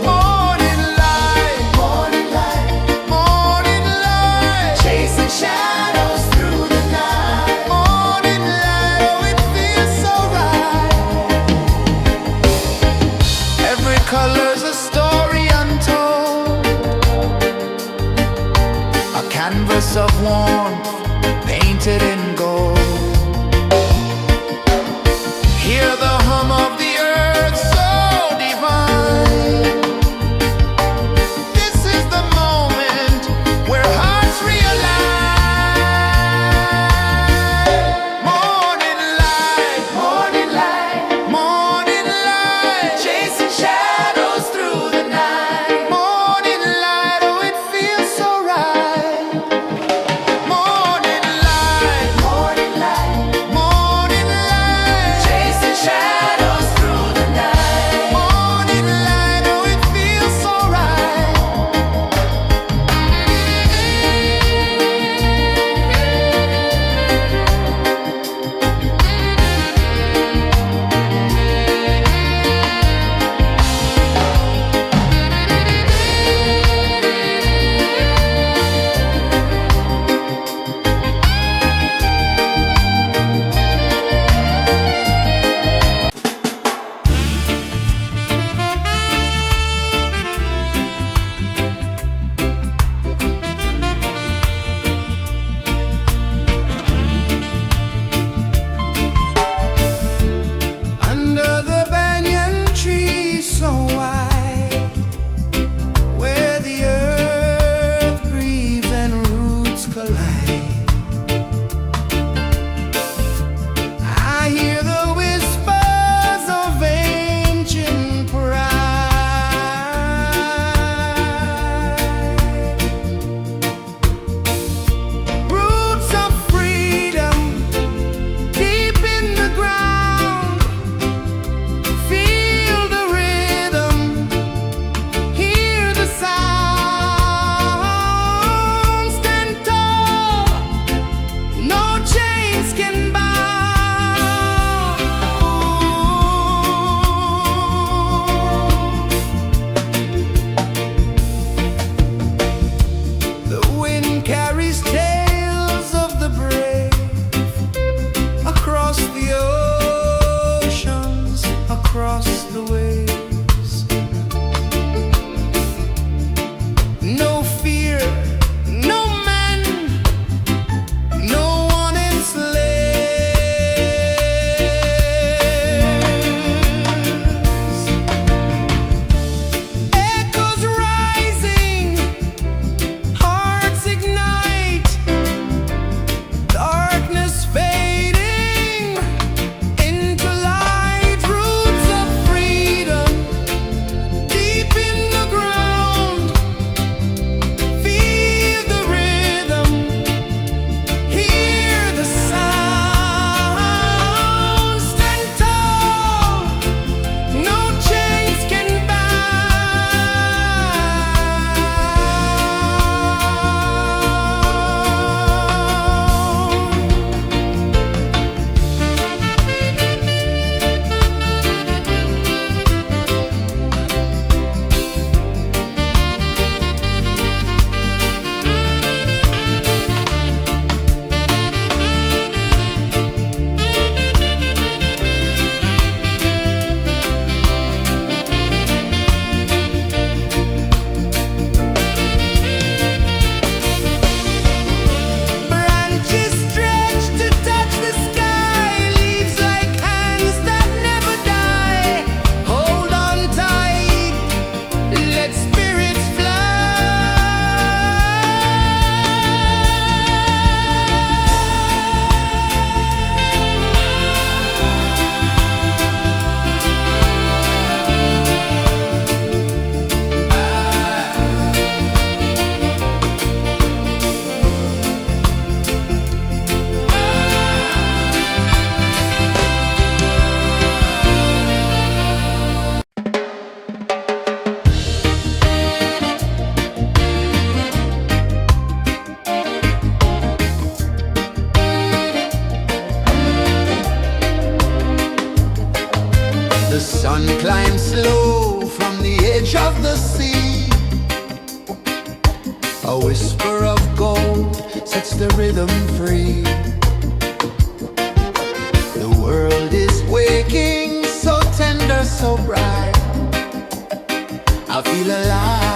Morning light, morning light, morning light, chasing shadows through the night. Morning light, oh it feels so right. Every color's a story untold, a canvas of warmth painted in gold. Hear the hum of the earth so divine. This is the moment where hearts realign. Morning light, morning light, morning light, chasing shadows through the night. Morning light, oh it feels so right. Morning A whisper of gold sets the rhythm free. The world is waking, so tender, so bright. I feel alive.